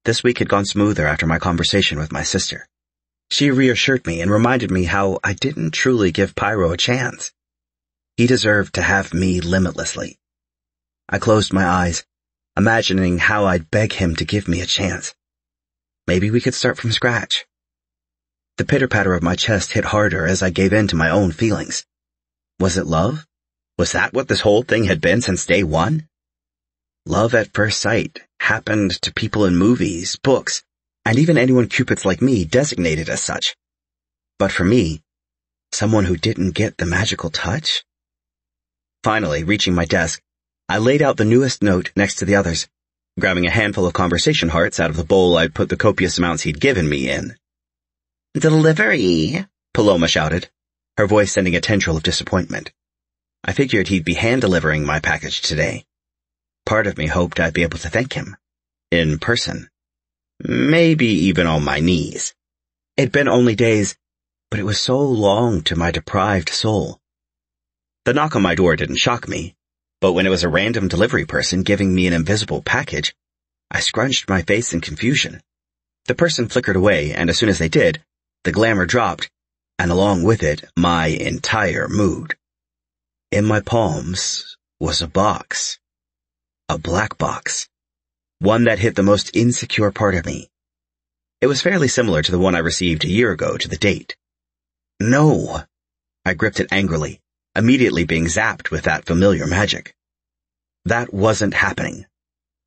Speaker 4: This week had gone smoother after my conversation with my sister. She reassured me and reminded me how I didn't truly give Pyro a chance. He deserved to have me limitlessly. I closed my eyes, imagining how I'd beg him to give me a chance. Maybe we could start from scratch. The pitter-patter of my chest hit harder as I gave in to my own feelings. Was it love? Was that what this whole thing had been since day one? Love at first sight happened to people in movies, books, and even anyone Cupids like me designated as such. But for me, someone who didn't get the magical touch? Finally, reaching my desk, I laid out the newest note next to the others, grabbing a handful of conversation hearts out of the bowl I'd put the copious amounts he'd given me in. "Delivery," Paloma shouted, her voice sending a tendril of disappointment. I figured he'd be hand-delivering my package today. Part of me hoped I'd be able to thank him. In person. Maybe even on my knees. It'd been only days, but it was so long to my deprived soul. The knock on my door didn't shock me, but when it was a random delivery person giving me an invisible package, I scrunched my face in confusion. The person flickered away, and as soon as they did, the glamour dropped, and along with it, my entire mood. In my palms was a box. A black box. One that hit the most insecure part of me. It was fairly similar to the one I received a year ago to the date. No! I gripped it angrily, immediately being zapped with that familiar magic. That wasn't happening.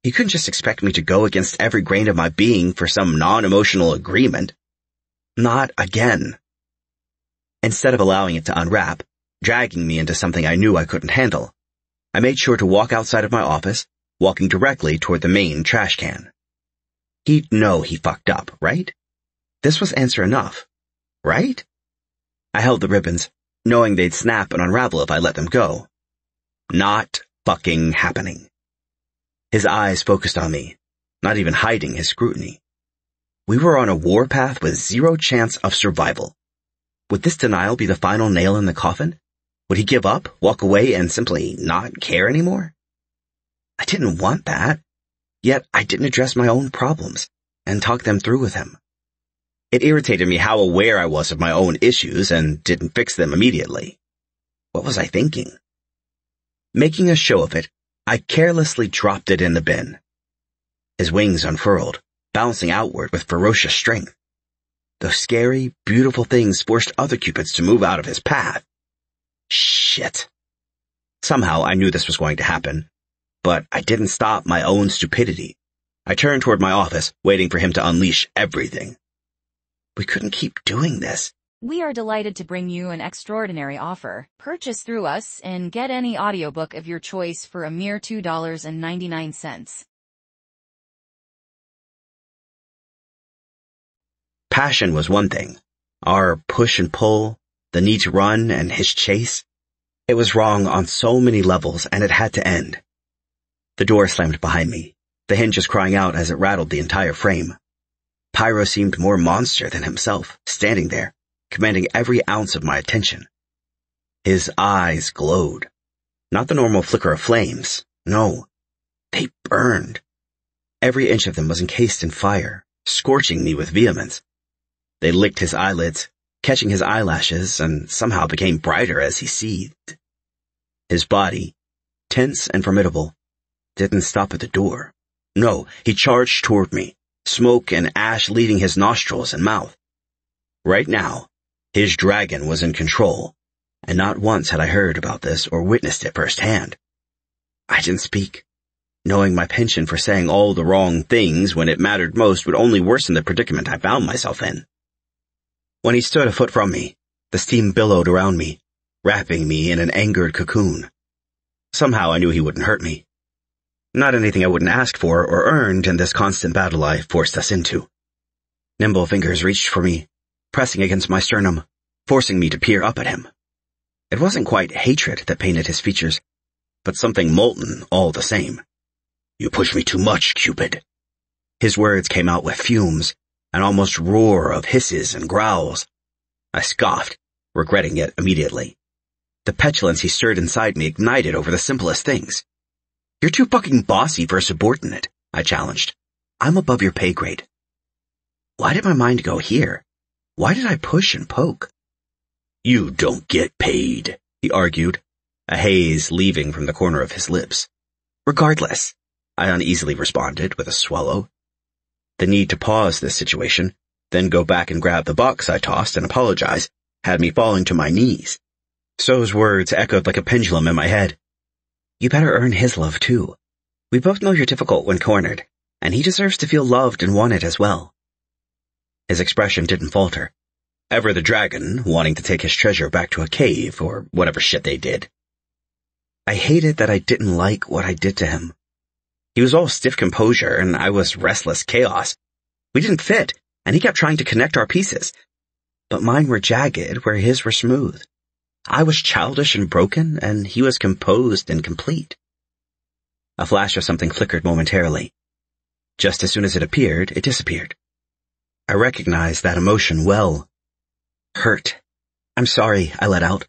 Speaker 4: He couldn't just expect me to go against every grain of my being for some non-emotional agreement. Not again. Instead of allowing it to unwrap, dragging me into something I knew I couldn't handle, I made sure to walk outside of my office, walking directly toward the main trash can. He'd know he fucked up, right? This was answer enough, right? I held the ribbons, knowing they'd snap and unravel if I let them go. Not fucking happening. His eyes focused on me, not even hiding his scrutiny. We were on a warpath with zero chance of survival. Would this denial be the final nail in the coffin? Would he give up, walk away, and simply not care anymore? I didn't want that, yet I didn't address my own problems and talk them through with him. It irritated me how aware I was of my own issues and didn't fix them immediately. What was I thinking? Making a show of it, I carelessly dropped it in the bin. His wings unfurled, bouncing outward with ferocious strength. Those scary, beautiful things forced other Cupids to move out of his path. Shit. Somehow I knew this was going to happen, but I didn't stop my own stupidity. I turned toward my office, waiting for him to unleash everything. We couldn't keep doing this.
Speaker 1: We are delighted to bring you an extraordinary offer. Purchase through us and get any audiobook of your choice for a mere $2.99.
Speaker 4: Passion was one thing. Our push and pull, the need to run, and his chase. It was wrong on so many levels, and it had to end. The door slammed behind me, the hinges crying out as it rattled the entire frame. Pyro seemed more monster than himself, standing there, commanding every ounce of my attention. His eyes glowed. Not the normal flicker of flames. No, they burned. Every inch of them was encased in fire, scorching me with vehemence. They licked his eyelids, catching his eyelashes, and somehow became brighter as he seethed. His body, tense and formidable, didn't stop at the door. No, he charged toward me, smoke and ash leading his nostrils and mouth. Right now, his dragon was in control, and not once had I heard about this or witnessed it firsthand. I didn't speak, knowing my penchant for saying all the wrong things when it mattered most would only worsen the predicament I found myself in. When he stood a foot from me, the steam billowed around me, wrapping me in an angered cocoon. Somehow I knew he wouldn't hurt me. Not anything I wouldn't ask for or earned in this constant battle I forced us into. Nimble fingers reached for me, pressing against my sternum, forcing me to peer up at him. It wasn't quite hatred that painted his features, but something molten all the same. "You push me too much, Cupid." His words came out with fumes, an almost roar of hisses and growls. I scoffed, regretting it immediately. The petulance he stirred inside me ignited over the simplest things. "You're too fucking bossy for a subordinate," I challenged. "I'm above your pay grade." Why did my mind go here? Why did I push and poke? "You don't get paid," he argued, a haze leaving from the corner of his lips. "Regardless," I uneasily responded with a swallow. The need to pause this situation, then go back and grab the box I tossed and apologize, had me falling to my knees. So's words echoed like a pendulum in my head. "You better earn his love, too. We both know you're difficult when cornered, and he deserves to feel loved and wanted as well." His expression didn't falter, ever the dragon wanting to take his treasure back to a cave or whatever shit they did. I hated that I didn't like what I did to him. He was all stiff composure, and I was restless chaos. We didn't fit, and he kept trying to connect our pieces. But mine were jagged where his were smooth. I was childish and broken, and he was composed and complete. A flash of something flickered momentarily. Just as soon as it appeared, it disappeared. I recognized that emotion well. Hurt. "I'm sorry," I let out.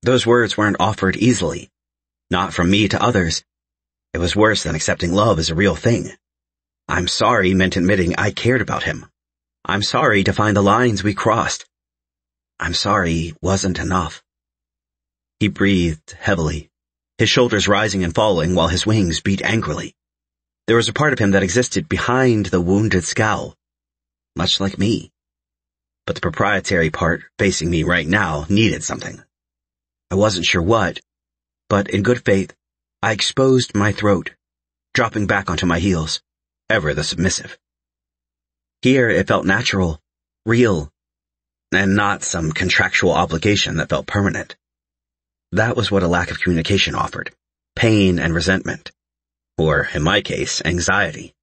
Speaker 4: Those words weren't offered easily. Not from me to others. It was worse than accepting love as a real thing. "I'm sorry" meant admitting I cared about him. "I'm sorry" to find the lines we crossed. "I'm sorry" wasn't enough. He breathed heavily, his shoulders rising and falling while his wings beat angrily. There was a part of him that existed behind the wounded scowl, much like me. But the proprietary part facing me right now needed something. I wasn't sure what, but in good faith, I exposed my throat, dropping back onto my heels, ever the submissive. Here it felt natural, real, and not some contractual obligation that felt permanent. That was what a lack of communication offered: pain and resentment. Or, in my case, anxiety.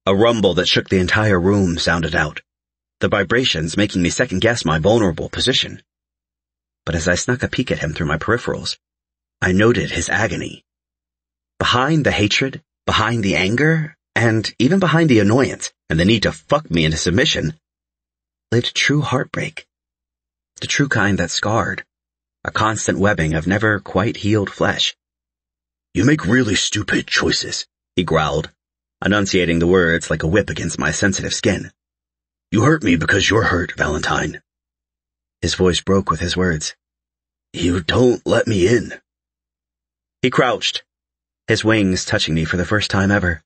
Speaker 4: A rumble that shook the entire room sounded out, the vibrations making me second-guess my vulnerable position. But as I snuck a peek at him through my peripherals, I noted his agony. Behind the hatred, behind the anger, and even behind the annoyance and the need to fuck me into submission, lived true heartbreak. The true kind that scarred, a constant webbing of never quite healed flesh. "You make really stupid choices," he growled, enunciating the words like a whip against my sensitive skin. "You hurt me because you're hurt, Valentine." His voice broke with his words. "You don't let me in." He crouched, his wings touching me for the first time ever.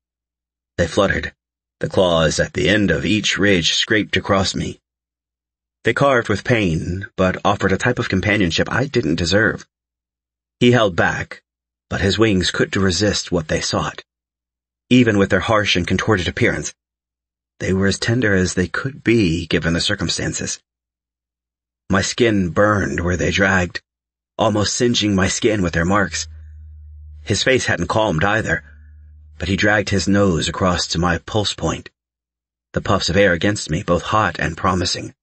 Speaker 4: They fluttered, the claws at the end of each ridge scraped across me. They carved with pain, but offered a type of companionship I didn't deserve. He held back, but his wings couldn't resist what they sought. Even with their harsh and contorted appearance, they were as tender as they could be given the circumstances. My skin burned where they dragged, almost singeing my skin with their marks. His face hadn't calmed either, but he dragged his nose across to my pulse point. The puffs of air against me, both hot and promising.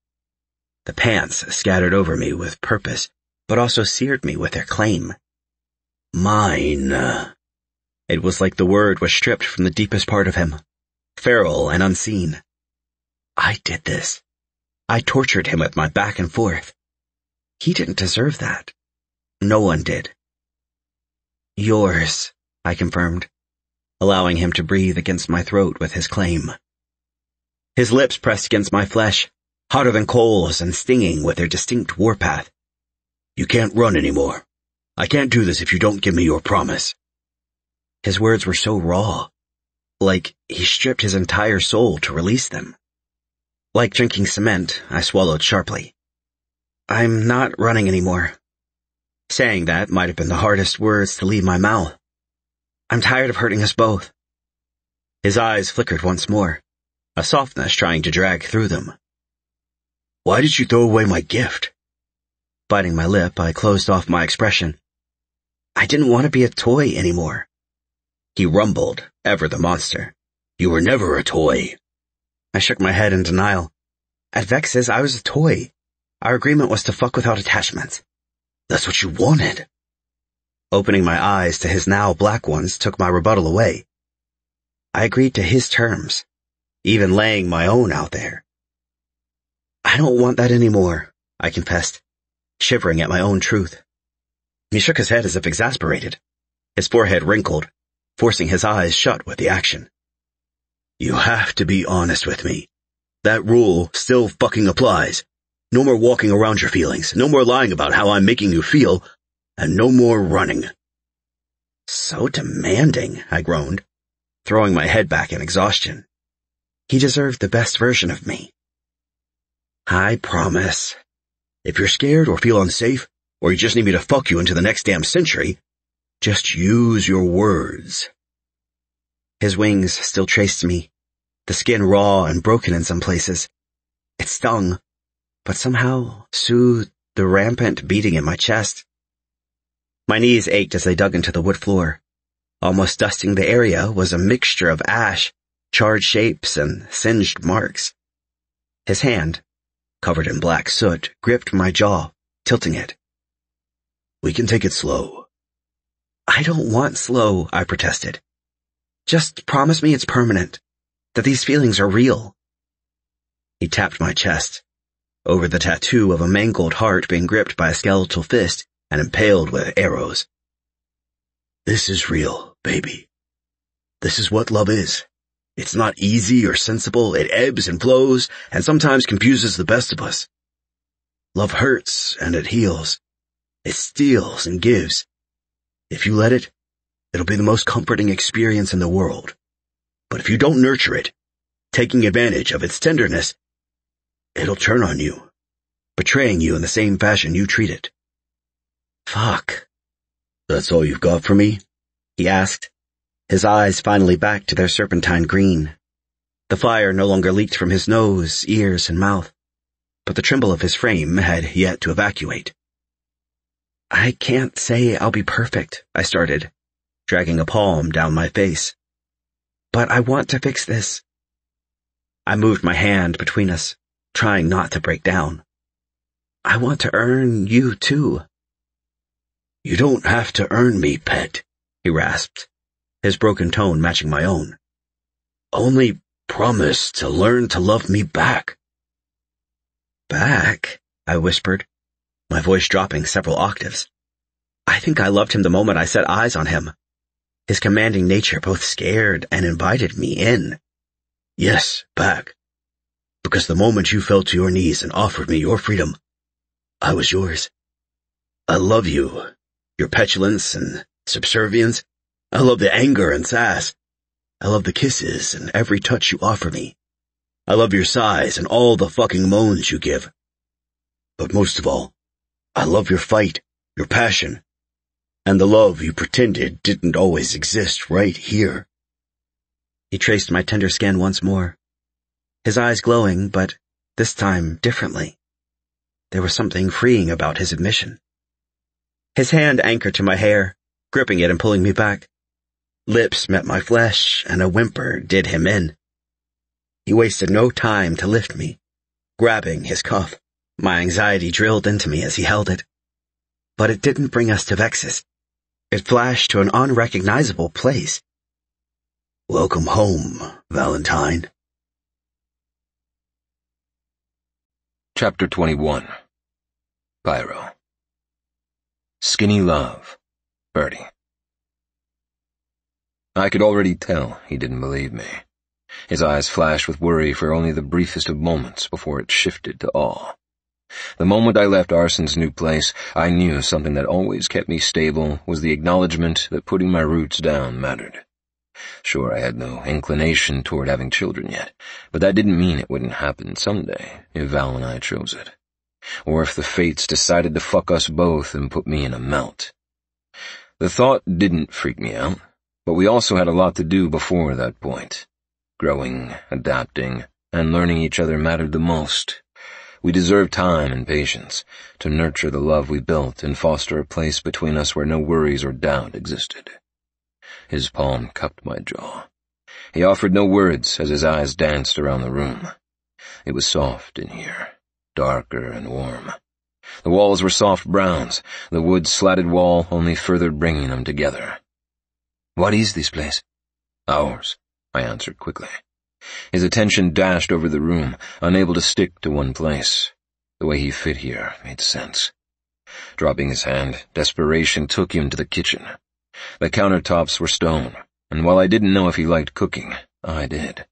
Speaker 4: The pants scattered over me with purpose, but also seared me with their claim. Mine. It was like the word was stripped from the deepest part of him, feral and unseen. I did this. I tortured him with my back and forth. He didn't deserve that. No one did. "Yours," I confirmed, allowing him to breathe against my throat with his claim. His lips pressed against my flesh, hotter than coals and stinging with their distinct warpath. "You can't run anymore. I can't do this if you don't give me your promise." His words were so raw, like he stripped his entire soul to release them. Like drinking cement, I swallowed sharply. "I'm not running anymore." Saying that might have been the hardest words to leave my mouth. "I'm tired of hurting us both." His eyes flickered once more, a softness trying to drag through them. "Why did you throw away my gift?" Biting my lip, I closed off my expression. "I didn't want to be a toy anymore." He rumbled, ever the monster. "You were never a toy." I shook my head in denial. At Vex's, I was a toy. Our agreement was to fuck without attachments.
Speaker 5: "That's what you wanted."
Speaker 4: Opening my eyes to his now black ones took my rebuttal away. I agreed to his terms, even laying my own out there. "I don't want that anymore," I confessed, shivering at my own truth. He shook his head as if exasperated. His forehead wrinkled, forcing his eyes shut with the action. "You have to be honest with me. That rule still fucking applies. No more walking around your feelings, no more lying about how I'm making you feel, and no more running." So demanding, I groaned, throwing my head back in exhaustion. He deserved the best version of me. "I promise. If you're scared or feel unsafe, or you just need me to fuck you into the next damn century, just use your words." His wings still traced me, the skin raw and broken in some places. It stung, but somehow soothed the rampant beating in my chest. My knees ached as they dug into the wood floor. Almost dusting the area was a mixture of ash, charred shapes, and singed marks. His hand, covered in black soot, gripped my jaw, tilting it.
Speaker 7: We can take it slow.
Speaker 4: I don't want slow, I protested. Just promise me it's permanent, that these feelings are real. He tapped my chest, over the tattoo of a mangled heart being gripped by a skeletal fist and impaled with arrows.
Speaker 7: This is real, baby. This is what love is. It's not easy or sensible. It ebbs and flows and sometimes confuses the best of us. Love hurts and it heals. It steals and gives. If you let it, it'll be the most comforting experience in the world. But if you don't nurture it, taking advantage of its tenderness, it'll turn on you, betraying you in the same fashion you treat it.
Speaker 4: Fuck.
Speaker 7: That's all you've got for me?
Speaker 4: He asked, his eyes finally back to their serpentine green. The fire no longer leaked from his nose, ears, and mouth, but the tremble of his frame had yet to evacuate. I can't say I'll be perfect, I started, dragging a palm down my face. But I want to fix this. I moved my hand between us, trying not to break down. I want to earn you too.
Speaker 7: You don't have to earn me, pet, he rasped, his broken tone matching my own. Only promise to learn to love me back.
Speaker 4: Back? I whispered, my voice dropping several octaves. I think I loved him the moment I set eyes on him. His commanding nature both scared and invited me in.
Speaker 7: Yes, back. Because the moment you fell to your knees and offered me your freedom, I was yours. I love you, your petulance and subservience. I love the anger and sass. I love the kisses and every touch you offer me. I love your sighs and all the fucking moans you give. But most of all, I love your fight, your passion, and the love you pretended didn't always exist right here.
Speaker 4: He traced my tender skin once more, his eyes glowing, but this time differently. There was something freeing about his admission. His hand anchored to my hair, gripping it and pulling me back. Lips met my flesh, and a whimper did him in. He wasted no time to lift me, grabbing his cuff. My anxiety drilled into me as he held it. But it didn't bring us to Vexus. It flashed to an unrecognizable place.
Speaker 7: Welcome home, Valentine.
Speaker 3: Chapter 21. Pyro. Skinny love. Birdie. I could already tell he didn't believe me. His eyes flashed with worry for only the briefest of moments before it shifted to awe. The moment I left Arson's new place, I knew something that always kept me stable was the acknowledgement that putting my roots down mattered. Sure, I had no inclination toward having children yet, but that didn't mean it wouldn't happen someday if Val and I chose it. Or if the fates decided to fuck us both and put me in a melt. The thought didn't freak me out, but we also had a lot to do before that point. Growing, adapting, and learning each other mattered the most. We deserved time and patience to nurture the love we built and foster a place between us where no worries or doubt existed. His palm cupped my jaw. He offered no words as his eyes danced around the room. It was soft in here, darker and warm. The walls were soft browns, the wood slatted wall only further bringing them together. "What is this place?" "Ours," I answered quickly. His attention dashed over the room, unable to stick to one place. The way he fit here made sense. Dropping his hand, desperation took him to the kitchen. The countertops were stone, and while I didn't know if he liked cooking, I did.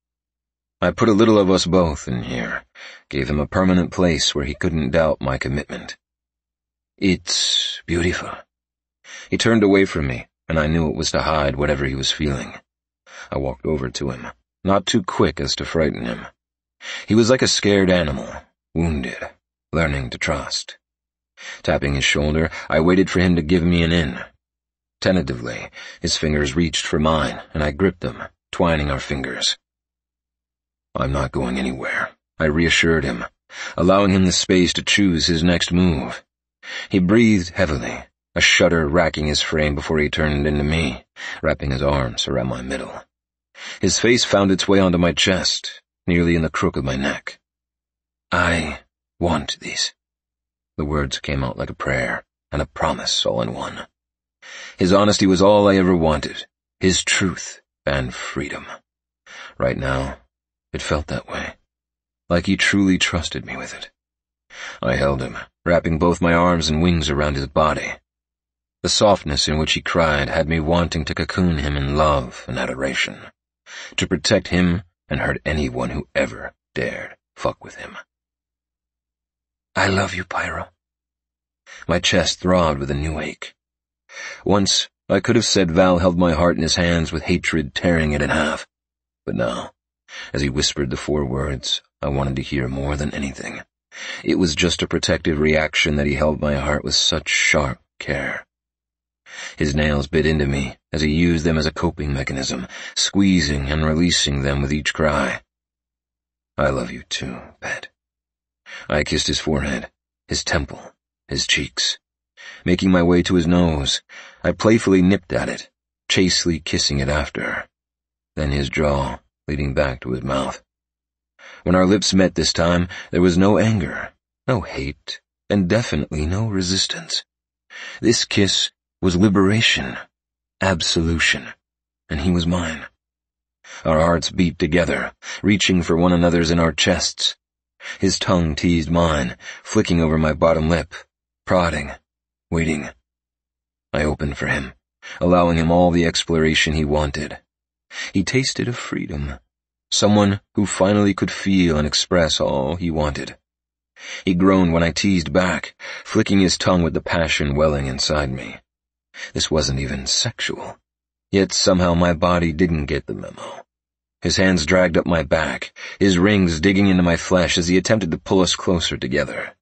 Speaker 3: I put a little of us both in here, gave him a permanent place where he couldn't doubt my commitment. "It's beautiful." He turned away from me, and I knew it was to hide whatever he was feeling. I walked over to him, not too quick as to frighten him. He was like a scared animal, wounded, learning to trust. Tapping his shoulder, I waited for him to give me an in. Tentatively, his fingers reached for mine, and I gripped them, twining our fingers. "I'm not going anywhere," I reassured him, allowing him the space to choose his next move. He breathed heavily, a shudder racking his frame before he turned into me, wrapping his arms around my middle. His face found its way onto my chest, nearly in the crook of my neck. "I want these." The words came out like a prayer and a promise all in one. His honesty was all I ever wanted, his truth and freedom. Right now, it felt that way, like he truly trusted me with it. I held him, wrapping both my arms and wings around his body. The softness in which he cried had me wanting to cocoon him in love and adoration, to protect him and hurt anyone who ever dared fuck with him. "I love you, Pyro." My chest throbbed with a new ache. Once, I could have said Val held my heart in his hands with hatred tearing it in half. But now, as he whispered the 4 words I wanted to hear more than anything, it was just a protective reaction that he held my heart with such sharp care. His nails bit into me as he used them as a coping mechanism, squeezing and releasing them with each cry. "I love you too, pet." I kissed his forehead, his temple, his cheeks. Making my way to his nose, I playfully nipped at it, chastely kissing it after. Then his jaw, leading back to his mouth. When our lips met this time, there was no anger, no hate, and definitely no resistance. This kiss was liberation, absolution, and he was mine. Our hearts beat together, reaching for one another's in our chests. His tongue teased mine, flicking over my bottom lip, prodding, waiting. I opened for him, allowing him all the exploration he wanted. He tasted of freedom, someone who finally could feel and express all he wanted. He groaned when I teased back, flicking his tongue with the passion welling inside me. This wasn't even sexual, yet somehow my body didn't get the memo. His hands dragged up my back, his rings digging into my flesh as he attempted to pull us closer together.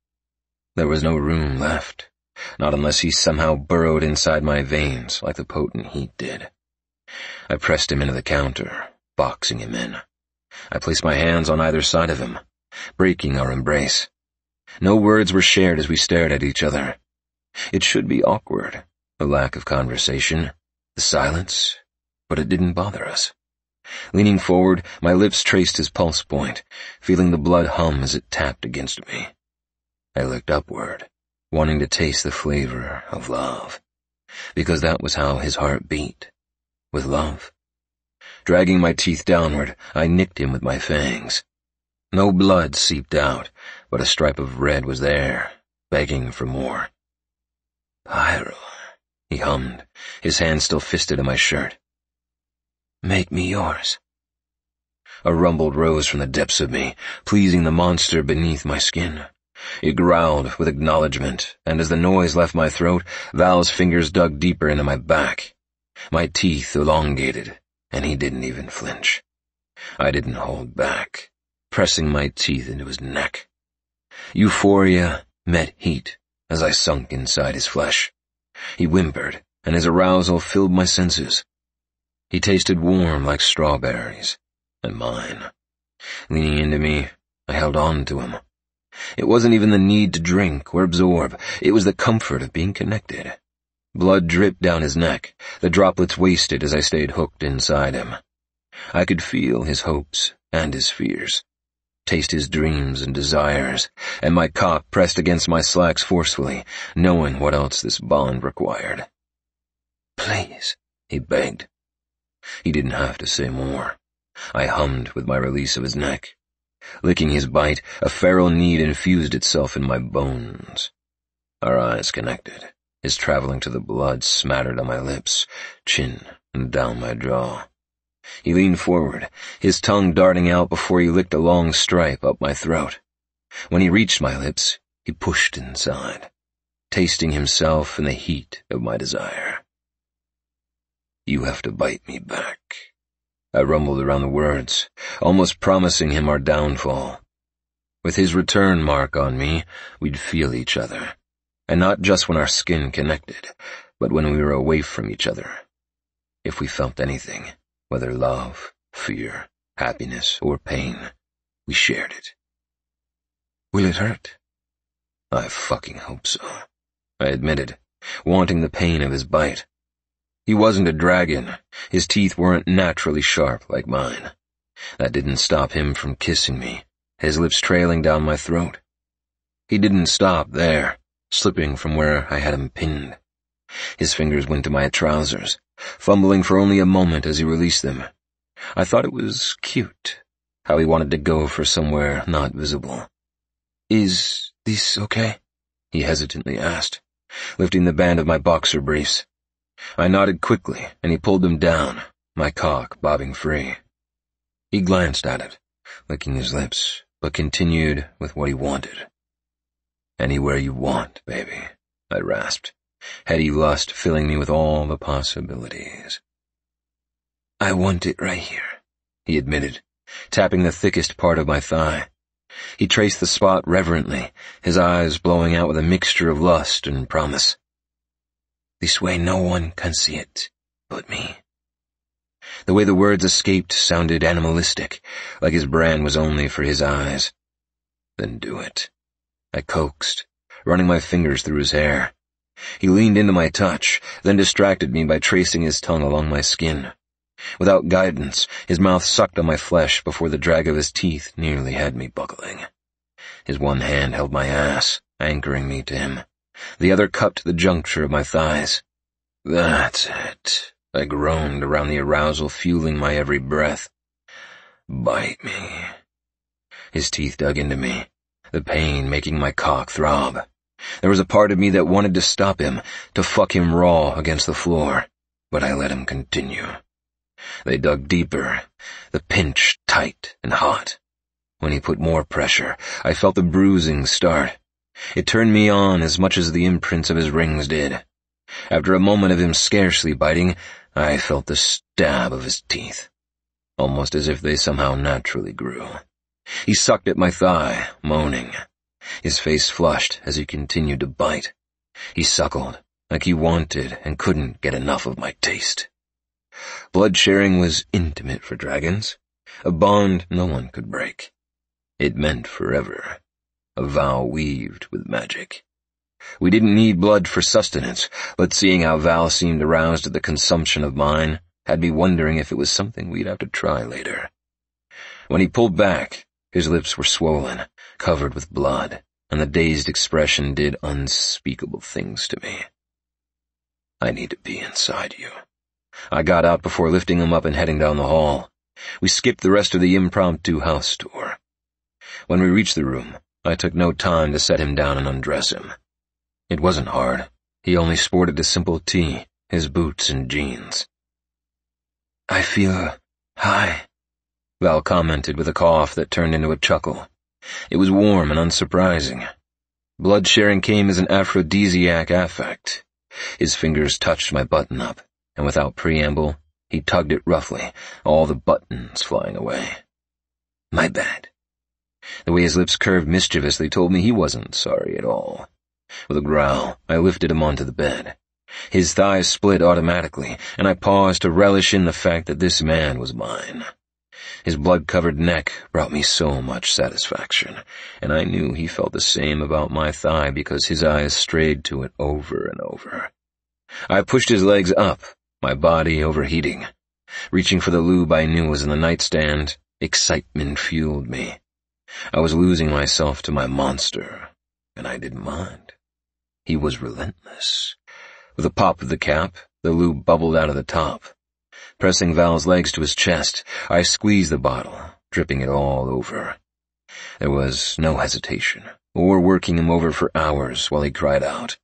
Speaker 3: There was no room left, not unless he somehow burrowed inside my veins like the potent heat did. I pressed him into the counter, boxing him in. I placed my hands on either side of him, breaking our embrace. No words were shared as we stared at each other. It should be awkward, the lack of conversation, the silence, but it didn't bother us. Leaning forward, my lips traced his pulse point, feeling the blood hum as it tapped against me. I looked upward, wanting to taste the flavor of love, because that was how his heart beat, with love. Dragging my teeth downward, I nicked him with my fangs. No blood seeped out, but a stripe of red was there, begging for more. "Pyro," he hummed, his hand still fisted in my shirt. "Make me yours." A rumble rose from the depths of me, pleasing the monster beneath my skin. It growled with acknowledgement, and as the noise left my throat, Val's fingers dug deeper into my back. My teeth elongated, and he didn't even flinch. I didn't hold back, pressing my teeth into his neck. Euphoria met heat as I sunk inside his flesh. He whimpered, and his arousal filled my senses. He tasted warm like strawberries, and mine. Leaning into me, I held on to him. It wasn't even the need to drink or absorb, it was the comfort of being connected. Blood dripped down his neck, the droplets wasted as I stayed hooked inside him. I could feel his hopes and his fears, taste his dreams and desires, and my cock pressed against my slacks forcefully, knowing what else this bond required. "Please," he begged. He didn't have to say more. I hummed with my release of his neck. Licking his bite, a feral need infused itself in my bones. Our eyes connected, his traveling to the blood smattered on my lips, chin, and down my jaw. He leaned forward, his tongue darting out before he licked a long stripe up my throat. When he reached my lips, he pushed inside, tasting himself in the heat of my desire. "You have to bite me back," I rumbled around the words, almost promising him our downfall. With his return mark on me, we'd feel each other, and not just when our skin connected, but when we were away from each other. If we felt anything, whether love, fear, happiness, or pain, we shared it. "Will it hurt?" "I fucking hope so," I admitted, wanting the pain of his bite. He wasn't a dragon. His teeth weren't naturally sharp like mine. That didn't stop him from kissing me, his lips trailing down my throat. He didn't stop there, slipping from where I had him pinned. His fingers went to my trousers, fumbling for only a moment as he released them. I thought it was cute, how he wanted to go for somewhere not visible. "Is this okay?" he hesitantly asked, lifting the band of my boxer briefs. I nodded quickly, and he pulled them down, my cock bobbing free. He glanced at it, licking his lips, but continued with what he wanted. "Anywhere you want, baby," I rasped, heady lust filling me with all the possibilities. "I want it right here," he admitted, tapping the thickest part of my thigh. He traced the spot reverently, his eyes blowing out with a mixture of lust and promise. "This way no one can see it but me." The way the words escaped sounded animalistic, like his brand was only for his eyes. "Then do it," I coaxed, running my fingers through his hair. He leaned into my touch, then distracted me by tracing his tongue along my skin. Without guidance, his mouth sucked on my flesh before the drag of his teeth nearly had me buckling. His one hand held my ass, anchoring me to him. The other cupped the juncture of my thighs. "That's it," I groaned around the arousal fueling my every breath. "Bite me." His teeth dug into me, the pain making my cock throb. There was a part of me that wanted to stop him, to fuck him raw against the floor, but I let him continue. They dug deeper, the pinch tight and hot. When he put more pressure, I felt the bruising start. It turned me on as much as the imprints of his rings did. After a moment of him scarcely biting, I felt the stab of his teeth, almost as if they somehow naturally grew. He sucked at my thigh, moaning. His face flushed as he continued to bite. He suckled, like he wanted and couldn't get enough of my taste. Blood sharing was intimate for dragons, a bond no one could break. It meant forever, a vow weaved with magic. We didn't need blood for sustenance, but seeing how Val seemed aroused at the consumption of mine had me wondering if it was something we'd have to try later. When he pulled back, his lips were swollen, covered with blood, and the dazed expression did unspeakable things to me. "I need to be inside you." I got out before lifting him up and heading down the hall. We skipped the rest of the impromptu house tour. When we reached the room, I took no time to set him down and undress him. It wasn't hard. He only sported a simple tee, his boots and jeans. "I feel high," Val commented with a cough that turned into a chuckle. It was warm and unsurprising. Blood sharing came as an aphrodisiac affect. His fingers touched my button-up, and without preamble, he tugged it roughly, all the buttons flying away. "My bad." The way his lips curved mischievously told me he wasn't sorry at all. With a growl, I lifted him onto the bed. His thighs split automatically, and I paused to relish in the fact that this man was mine. His blood-covered neck brought me so much satisfaction, and I knew he felt the same about my thigh because his eyes strayed to it over and over. I pushed his legs up, my body overheating. Reaching for the lube I knew was in the nightstand, excitement fueled me. I was losing myself to my monster, and I didn't mind. He was relentless. With a pop of the cap, the lube bubbled out of the top. Pressing Val's legs to his chest, I squeezed the bottle, dripping it all over. There was no hesitation, or working him over for hours while he cried out.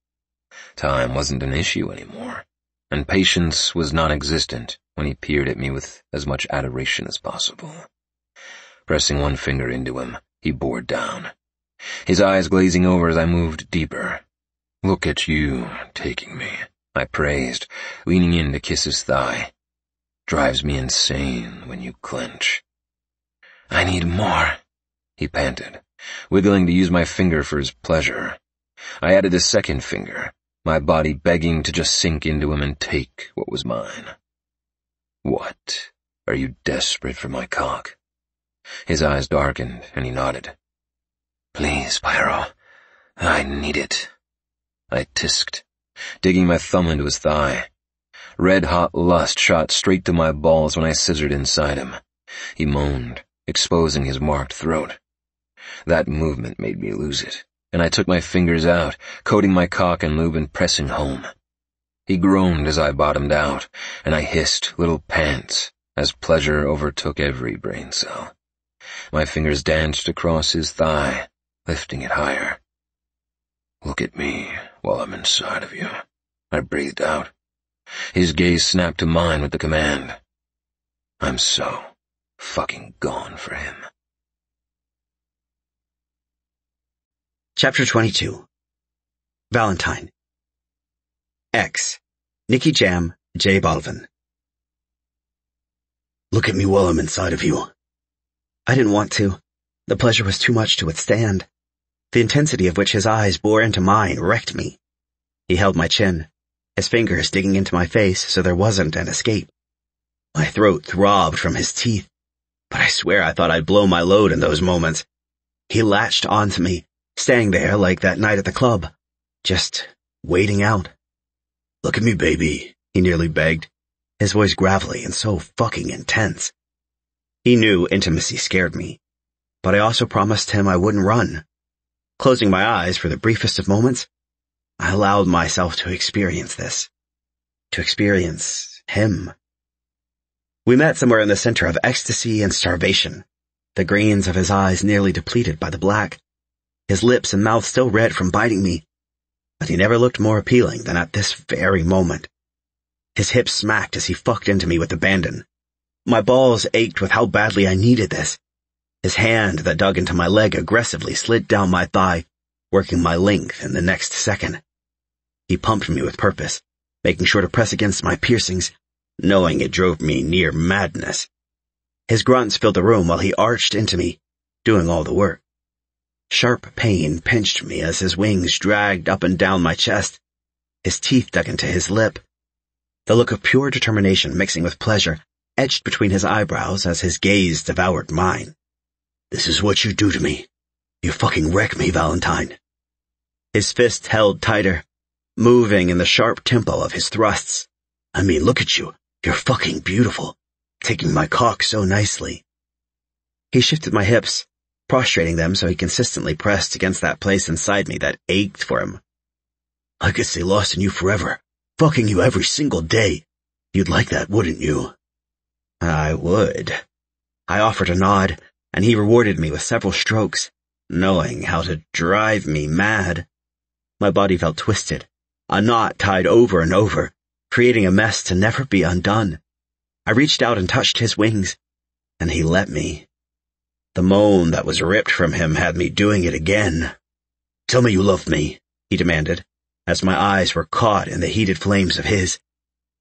Speaker 3: Time wasn't an issue anymore, and patience was non-existent when he peered at me with as much adoration as possible. Pressing one finger into him, he bore down, his eyes glazing over as I moved deeper. "Look at you taking me," I praised, leaning in to kiss his thigh. "Drives me insane when you clench." "I need more," he panted, wiggling to use my finger for his pleasure. I added a second finger, my body begging to just sink into him and take what was mine. "What? Are you desperate for my cock?" His eyes darkened, and he nodded. "Please, Pyro, I need it." I tisked. digging my thumb into his thigh. Red-hot lust shot straight to my balls when I scissored inside him. He moaned, exposing his marked throat. That movement made me lose it, and I took my fingers out, coating my cock in lube and pressing home. He groaned as I bottomed out, and I hissed little pants as pleasure overtook every brain cell. My fingers danced across his thigh, lifting it higher. "Look at me while I'm inside of you," I breathed out. His gaze snapped to mine with the command. I'm so fucking gone for him.
Speaker 4: Chapter 22. Valentine. X. Nicky Jam, J. Balvin.
Speaker 7: Look at me while I'm inside of you.
Speaker 4: I didn't want to. The pleasure was too much to withstand. The intensity of which his eyes bore into mine wrecked me. He held my chin, his fingers digging into my face so there wasn't an escape. My throat throbbed from his teeth, but I swear I thought I'd blow my load in those moments. He latched onto me, staying there like that night at the club, just waiting out.
Speaker 7: Look at me, baby,
Speaker 4: he nearly begged, his voice gravelly and so fucking intense. He knew intimacy scared me, but I also promised him I wouldn't run. Closing my eyes for the briefest of moments, I allowed myself to experience this. To experience him. We met somewhere in the center of ecstasy and starvation, the greens of his eyes nearly depleted by the black, his lips and mouth still red from biting me, but he never looked more appealing than at this very moment. His hips smacked as he fucked into me with abandon. My balls ached with how badly I needed this. His hand that dug into my leg aggressively slid down my thigh, working my length in the next second. He pumped me with purpose, making sure to press against my piercings, knowing it drove me near madness. His grunts filled the room while he arched into me, doing all the work. Sharp pain pinched me as his wings dragged up and down my chest. His teeth dug into his lip. The look of pure determination mixing with pleasure etched between his eyebrows as his gaze devoured mine.
Speaker 7: This is what you do to me. You fucking wreck me, Valentine.
Speaker 4: His fist held tighter, moving in the sharp tempo of his thrusts.
Speaker 7: I mean, look at you. You're fucking beautiful. Taking my cock so nicely.
Speaker 4: He shifted my hips, prostrating them so he consistently pressed against that place inside me that ached for him.
Speaker 7: I could stay lost in you forever, fucking you every single day. You'd like that, wouldn't you?
Speaker 4: I would. I offered a nod, and he rewarded me with several strokes, knowing how to drive me mad. My body felt twisted, a knot tied over and over, creating a mess to never be undone. I reached out and touched his wings, and he let me. The moan that was ripped from him had me doing it again.
Speaker 7: Tell me you love me,
Speaker 4: he demanded, as my eyes were caught in the heated flames of his.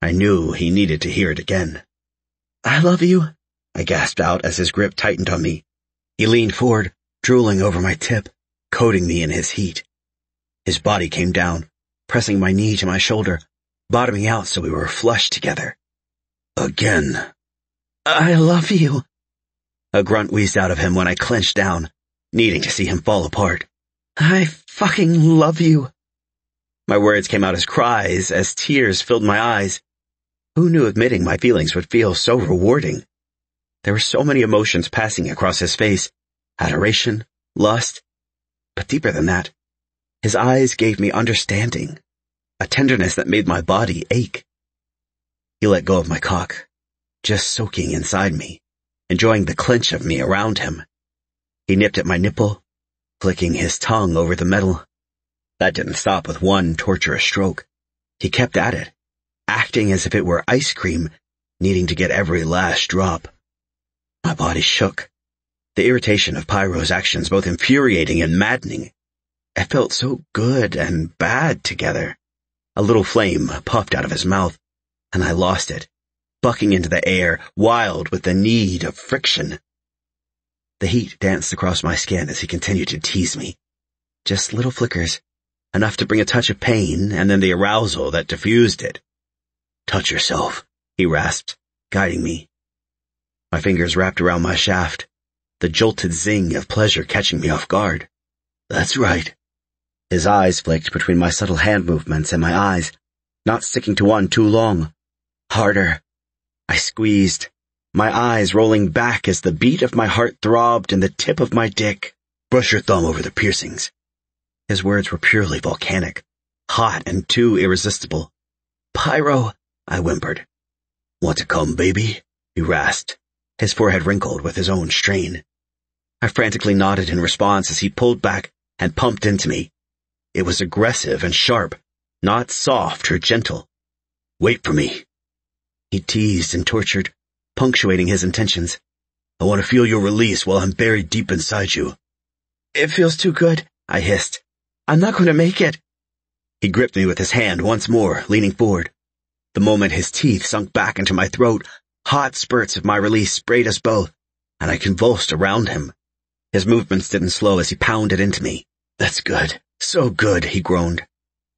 Speaker 4: I knew he needed to hear it again. I love you, I gasped out as his grip tightened on me. He leaned forward, drooling over my tip, coating me in his heat. His body came down, pressing my knee to my shoulder, bottoming out so we were flush together.
Speaker 7: Again.
Speaker 4: I love you. A grunt wheezed out of him when I clenched down, needing to see him fall apart. I fucking love you. My words came out as cries, as tears filled my eyes. Who knew admitting my feelings would feel so rewarding? There were so many emotions passing across his face. Adoration, lust. But deeper than that, his eyes gave me understanding, a tenderness that made my body ache. He let go of my cock, just soaking inside me, enjoying the clench of me around him. He nipped at my nipple, flicking his tongue over the metal. That didn't stop with one torturous stroke. He kept at it, acting as if it were ice cream, needing to get every last drop. My body shook, the irritation of Pyro's actions both infuriating and maddening. It felt so good and bad together. A little flame puffed out of his mouth, and I lost it, bucking into the air, wild with the need of friction. The heat danced across my skin as he continued to tease me. Just little flickers, enough to bring a touch of pain and then the arousal that diffused it.
Speaker 7: Touch yourself,
Speaker 4: he rasped, guiding me. My fingers wrapped around my shaft, the jolted zing of pleasure catching me off guard.
Speaker 7: That's right.
Speaker 4: His eyes flicked between my subtle hand movements and my eyes, not sticking to one too long. Harder. I squeezed, my eyes rolling back as the beat of my heart throbbed and the tip of my dick. Brush your thumb over the piercings. His words were purely volcanic, hot and too irresistible. Pyro, I whimpered. Want to come, baby? He rasped, his forehead wrinkled with his own strain. I frantically nodded in response as he pulled back and pumped into me. It was aggressive and sharp, not soft or gentle. Wait for me. He teased and tortured, punctuating his intentions. I want to feel your release while I'm buried deep inside you. It feels too good, I hissed. I'm not going to make it. He gripped me with his hand once more, leaning forward. The moment his teeth sunk back into my throat, hot spurts of my release sprayed us both, and I convulsed around him. His movements didn't slow as he pounded into me. That's good. So good, he groaned,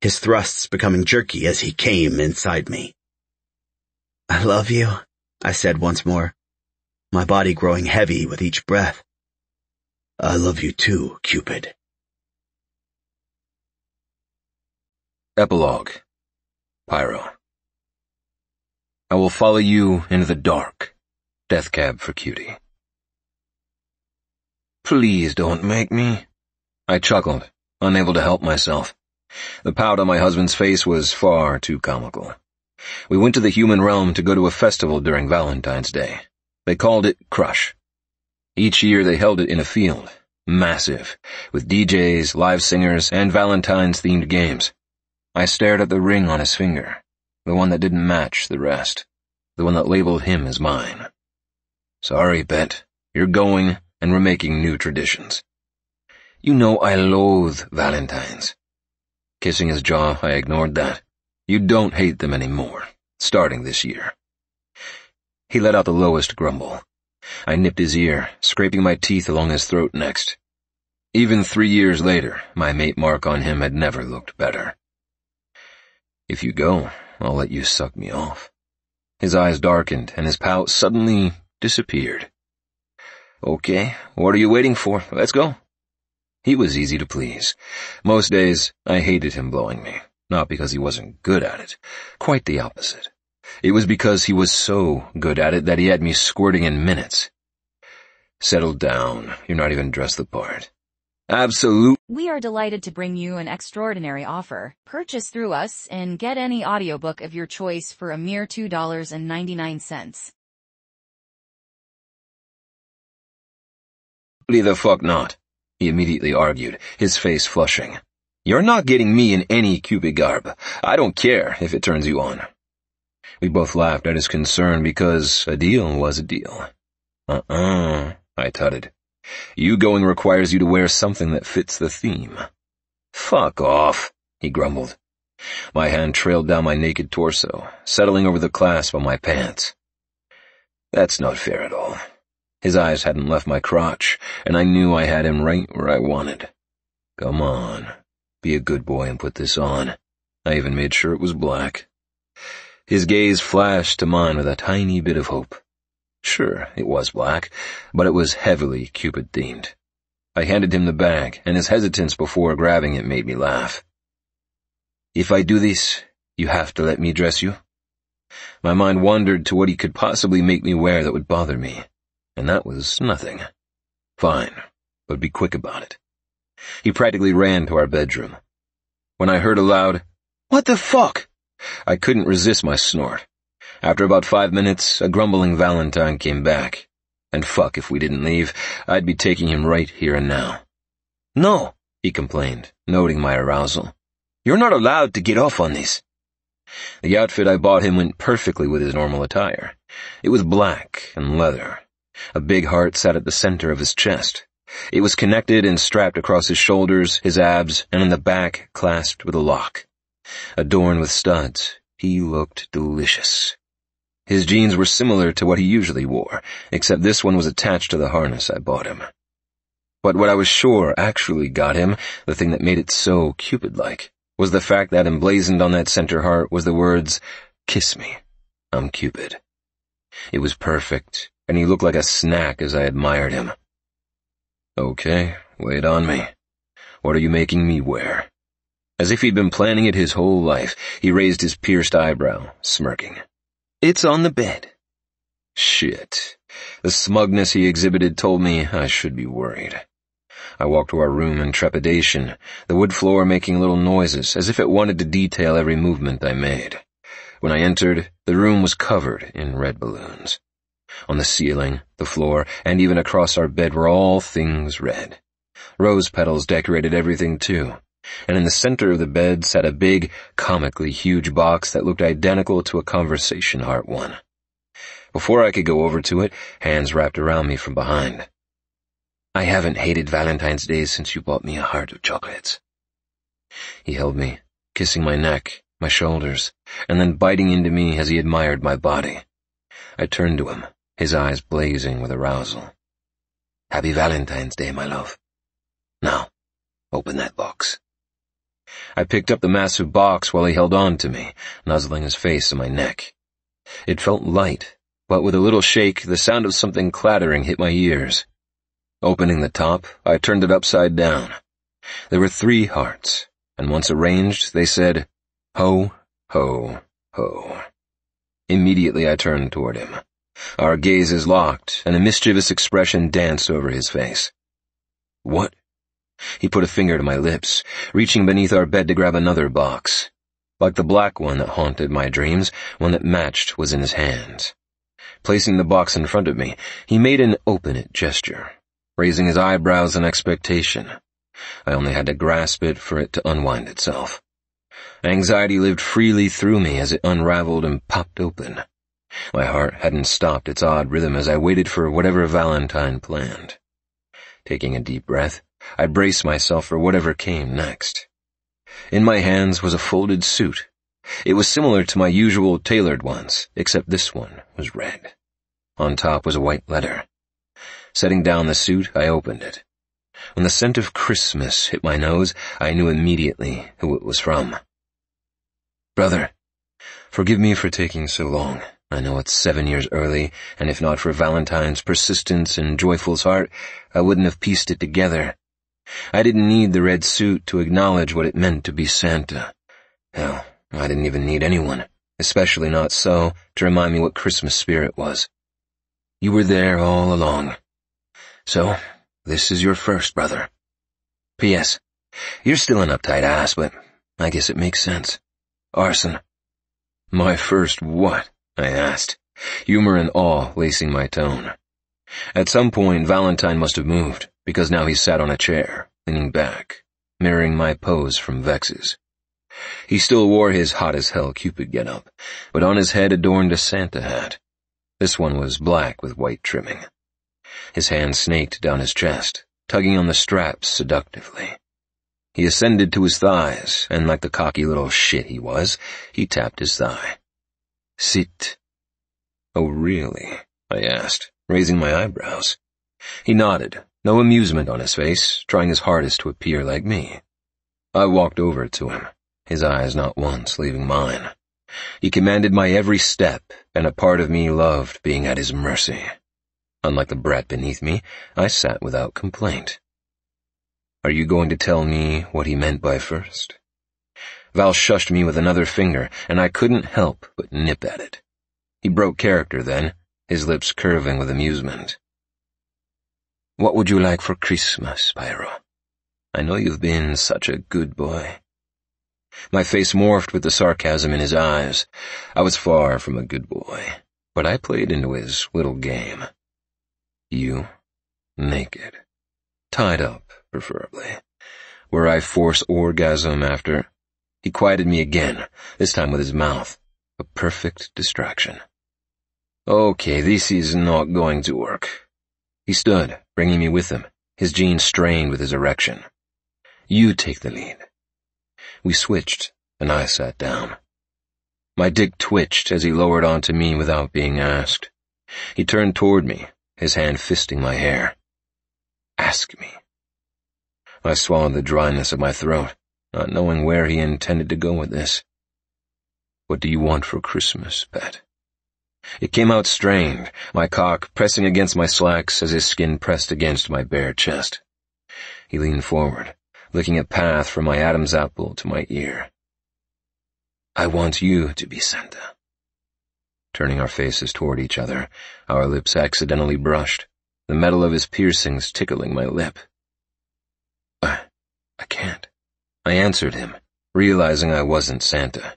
Speaker 4: his thrusts becoming jerky as he came inside me. I love you, I said once more, my body growing heavy with each breath. I love you too, Cupid.
Speaker 3: Epilogue. Pyro. I will follow you into the dark. Death cab for cutie. Please don't make me. I chuckled, unable to help myself. The pout on my husband's face was far too comical. We went to the human realm to go to a festival during Valentine's Day. They called it Crush. Each year they held it in a field, massive, with DJs, live singers, and Valentine's-themed games. I stared at the ring on his finger, the one that didn't match the rest, the one that labeled him as mine. Sorry, Bet, you're going, and we're making new traditions. You know I loathe Valentines. Kissing his jaw, I ignored that. You don't hate them anymore, starting this year. He let out the lowest grumble. I nipped his ear, scraping my teeth along his throat next. Even 3 years later, my mate mark on him had never looked better. If you go, I'll let you suck me off. His eyes darkened, and his pout suddenly disappeared. Okay, what are you waiting for? Let's go. He was easy to please. Most days, I hated him blowing me, not because he wasn't good at it. Quite the opposite. It was because he was so good at it that he had me squirting in minutes. Settle down, you're not even dressed the part. Absolute.
Speaker 1: We are delighted to bring you an extraordinary offer. Purchase through us and get any audiobook of your choice for a mere $2.99.
Speaker 3: The fuck not, he immediately argued, his face flushing. You're not getting me in any Cupid garb. I don't care if it turns you on. We both laughed at his concern because a deal was a deal. I tutted. You going requires you to wear something that fits the theme. Fuck off, he grumbled. My hand trailed down my naked torso, settling over the clasp on my pants. That's not fair at all. His eyes hadn't left my crotch, and I knew I had him right where I wanted. Come on, be a good boy and put this on. I even made sure it was black. His gaze flashed to mine with a tiny bit of hope. Sure, it was black, but it was heavily Cupid-themed. I handed him the bag, and his hesitance before grabbing it made me laugh. If I do this, you have to let me dress you? My mind wandered to what he could possibly make me wear that would bother me, and that was nothing. Fine, but be quick about it. He practically ran to our bedroom. When I heard a loud, "What the fuck?" I couldn't resist my snort. After about 5 minutes, a grumbling Valentine came back. And fuck if we didn't leave, I'd be taking him right here and now. No, he complained, noting my arousal. You're not allowed to get off on this. The outfit I bought him went perfectly with his normal attire. It was black and leather. A big heart sat at the center of his chest. It was connected and strapped across his shoulders, his abs, and in the back clasped with a lock. Adorned with studs, he looked delicious. His jeans were similar to what he usually wore, except this one was attached to the harness I bought him. But what I was sure actually got him, the thing that made it so Cupid-like, was the fact that emblazoned on that center heart was the words, "Kiss me, I'm Cupid." It was perfect, and he looked like a snack as I admired him. Okay, lay it on me. What are you making me wear? As if he'd been planning it his whole life, he raised his pierced eyebrow, smirking. "It's on the bed." Shit. The smugness he exhibited told me I should be worried. I walked to our room in trepidation, the wood floor making little noises as if it wanted to detail every movement I made. When I entered, the room was covered in red balloons. On the ceiling, the floor, and even across our bed were all things red. Rose petals decorated everything too, and in the center of the bed sat a big, comically huge box that looked identical to a conversation heart one. Before I could go over to it, hands wrapped around me from behind. "I haven't hated Valentine's Day since you bought me a heart of chocolates." He held me, kissing my neck, my shoulders, and then biting into me as he admired my body. I turned to him, his eyes blazing with arousal. "Happy Valentine's Day, my love. Now, open that box." I picked up the massive box while he held on to me, nuzzling his face on my neck. It felt light, but with a little shake, the sound of something clattering hit my ears. Opening the top, I turned it upside down. There were 3 hearts, and once arranged, they said, "Ho, ho, ho." Immediately I turned toward him. Our gazes locked, and a mischievous expression danced over his face. "What?" He put a finger to my lips, reaching beneath our bed to grab another box. Like the black one that haunted my dreams, one that matched was in his hands. Placing the box in front of me, he made an "open it" gesture, raising his eyebrows in expectation. I only had to grasp it for it to unwind itself. Anxiety lived freely through me as it unraveled and popped open. My heart hadn't stopped its odd rhythm as I waited for whatever Valentine planned. Taking a deep breath, I braced myself for whatever came next. In my hands was a folded suit. It was similar to my usual tailored ones, except this one was red. On top was a white letter. Setting down the suit, I opened it. When the scent of Christmas hit my nose, I knew immediately who it was from. "Brother, forgive me for taking so long. I know it's 7 years early, and if not for Valentine's persistence and Joyful's heart, I wouldn't have pieced it together. I didn't need the red suit to acknowledge what it meant to be Santa. Hell, I didn't even need anyone, especially not so, to remind me what Christmas spirit was. You were there all along. So, this is your first, brother. P.S. You're still an uptight ass, but I guess it makes sense. Arson." "My first what?" I asked, humor and awe lacing my tone. At some point, Valentine must have moved, because now he sat on a chair, leaning back, mirroring my pose from Vex's. He still wore his hot-as-hell Cupid getup, but on his head adorned a Santa hat. This one was black with white trimming. His hand snaked down his chest, tugging on the straps seductively. He ascended to his thighs, and like the cocky little shit he was, he tapped his thigh. "Sit." "Oh, really?" I asked, raising my eyebrows. He nodded, no amusement on his face, trying his hardest to appear like me. I walked over to him, his eyes not once leaving mine. He commanded my every step, and a part of me loved being at his mercy. Unlike the brat beneath me, I sat without complaint. "Are you going to tell me what he meant by first?" Val shushed me with another finger, and I couldn't help but nip at it. He broke character then, his lips curving with amusement. "What would you like for Christmas, Pyro? I know you've been such a good boy." My face morphed with the sarcasm in his eyes. I was far from a good boy, but I played into his little game. "You, naked. Tied up, preferably. Where I force orgasm after—" He quieted me again, this time with his mouth. A perfect distraction. "Okay, this is not going to work." He stood, bringing me with him, his jeans strained with his erection. "You take the lead." We switched, and I sat down. My dick twitched as he lowered onto me without being asked. He turned toward me, his hand fisting my hair. "Ask me." I swallowed the dryness of my throat, not knowing where he intended to go with this. "What do you want for Christmas, pet?" It came out strained, my cock pressing against my slacks as his skin pressed against my bare chest. He leaned forward, licking a path from my Adam's apple to my ear. I want you to be Santa. Turning our faces toward each other, our lips accidentally brushed, the metal of his piercings tickling my lip. I can't. I answered him, realizing I wasn't Santa.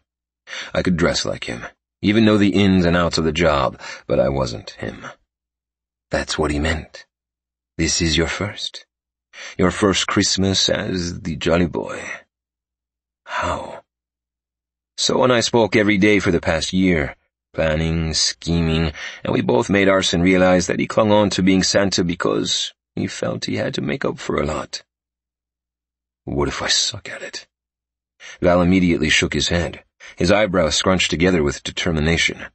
Speaker 3: I could dress like him, even know the ins and outs of the job, but I wasn't him. That's what he meant. This is your first Christmas as the jolly boy. How? So and I spoke every day for the past year, planning, scheming, and we both made Arson realize that he clung on to being Santa because he felt he had to make up for a lot. What if I suck at it? Val immediately shook his head, his eyebrows scrunched together with determination.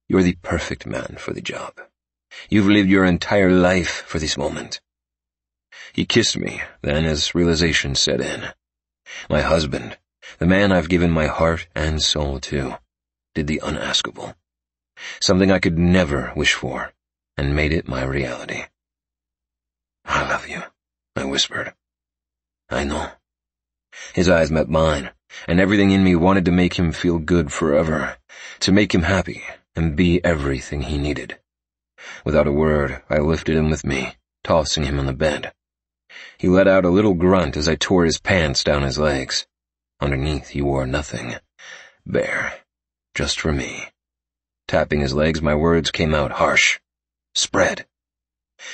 Speaker 3: You're the perfect man for the job. You've lived your entire life for this moment. He kissed me, then as realization set in. My husband, the man I've given my heart and soul to, did the unaskable. Something I could never wish for, and made it my reality. I love you, I whispered. I know. His eyes met mine, and everything in me wanted to make him feel good forever, to make him happy and be everything he needed. Without a word, I lifted him with me, tossing him on the bed. He let out a little grunt as I tore his pants down his legs. Underneath he wore nothing. Bare. Just for me. Tapping his legs, my words came out harsh. Spread.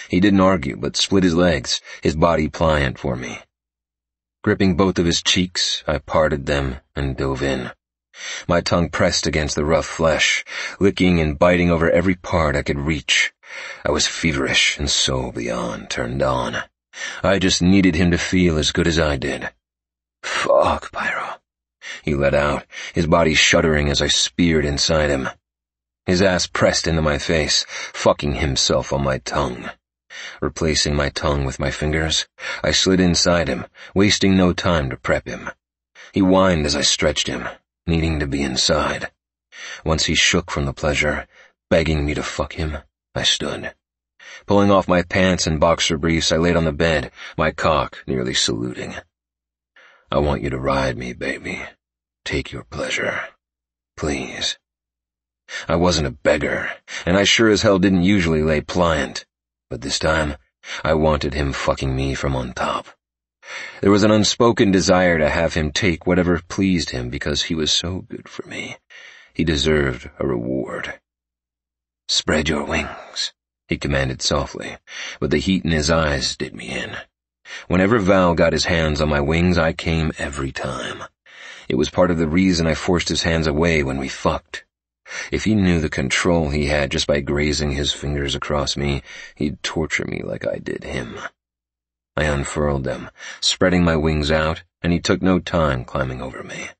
Speaker 3: He didn't argue, but split his legs, his body pliant for me. Gripping both of his cheeks, I parted them and dove in. My tongue pressed against the rough flesh, licking and biting over every part I could reach. I was feverish and so beyond turned on. I just needed him to feel as good as I did. Fuck, Pyro. He let out, his body shuddering as I speared inside him. His ass pressed into my face, fucking himself on my tongue. Replacing my tongue with my fingers, I slid inside him, wasting no time to prep him. He whined as I stretched him, needing to be inside. Once he shook from the pleasure, begging me to fuck him, I stood. Pulling off my pants and boxer briefs, I laid on the bed, my cock nearly saluting. I want you to ride me, baby. Take your pleasure. Please. I wasn't a beggar, and I sure as hell didn't usually lay pliant. But this time, I wanted him fucking me from on top. There was an unspoken desire to have him take whatever pleased him because he was so good for me. He deserved a reward. Spread your wings, he commanded softly, but the heat in his eyes did me in. Whenever Val got his hands on my wings, I came every time. It was part of the reason I forced his hands away when we fucked. If he knew the control he had just by grazing his fingers across me, he'd torture me like I did him. I unfurled them, spreading my wings out, and he took no time climbing over me.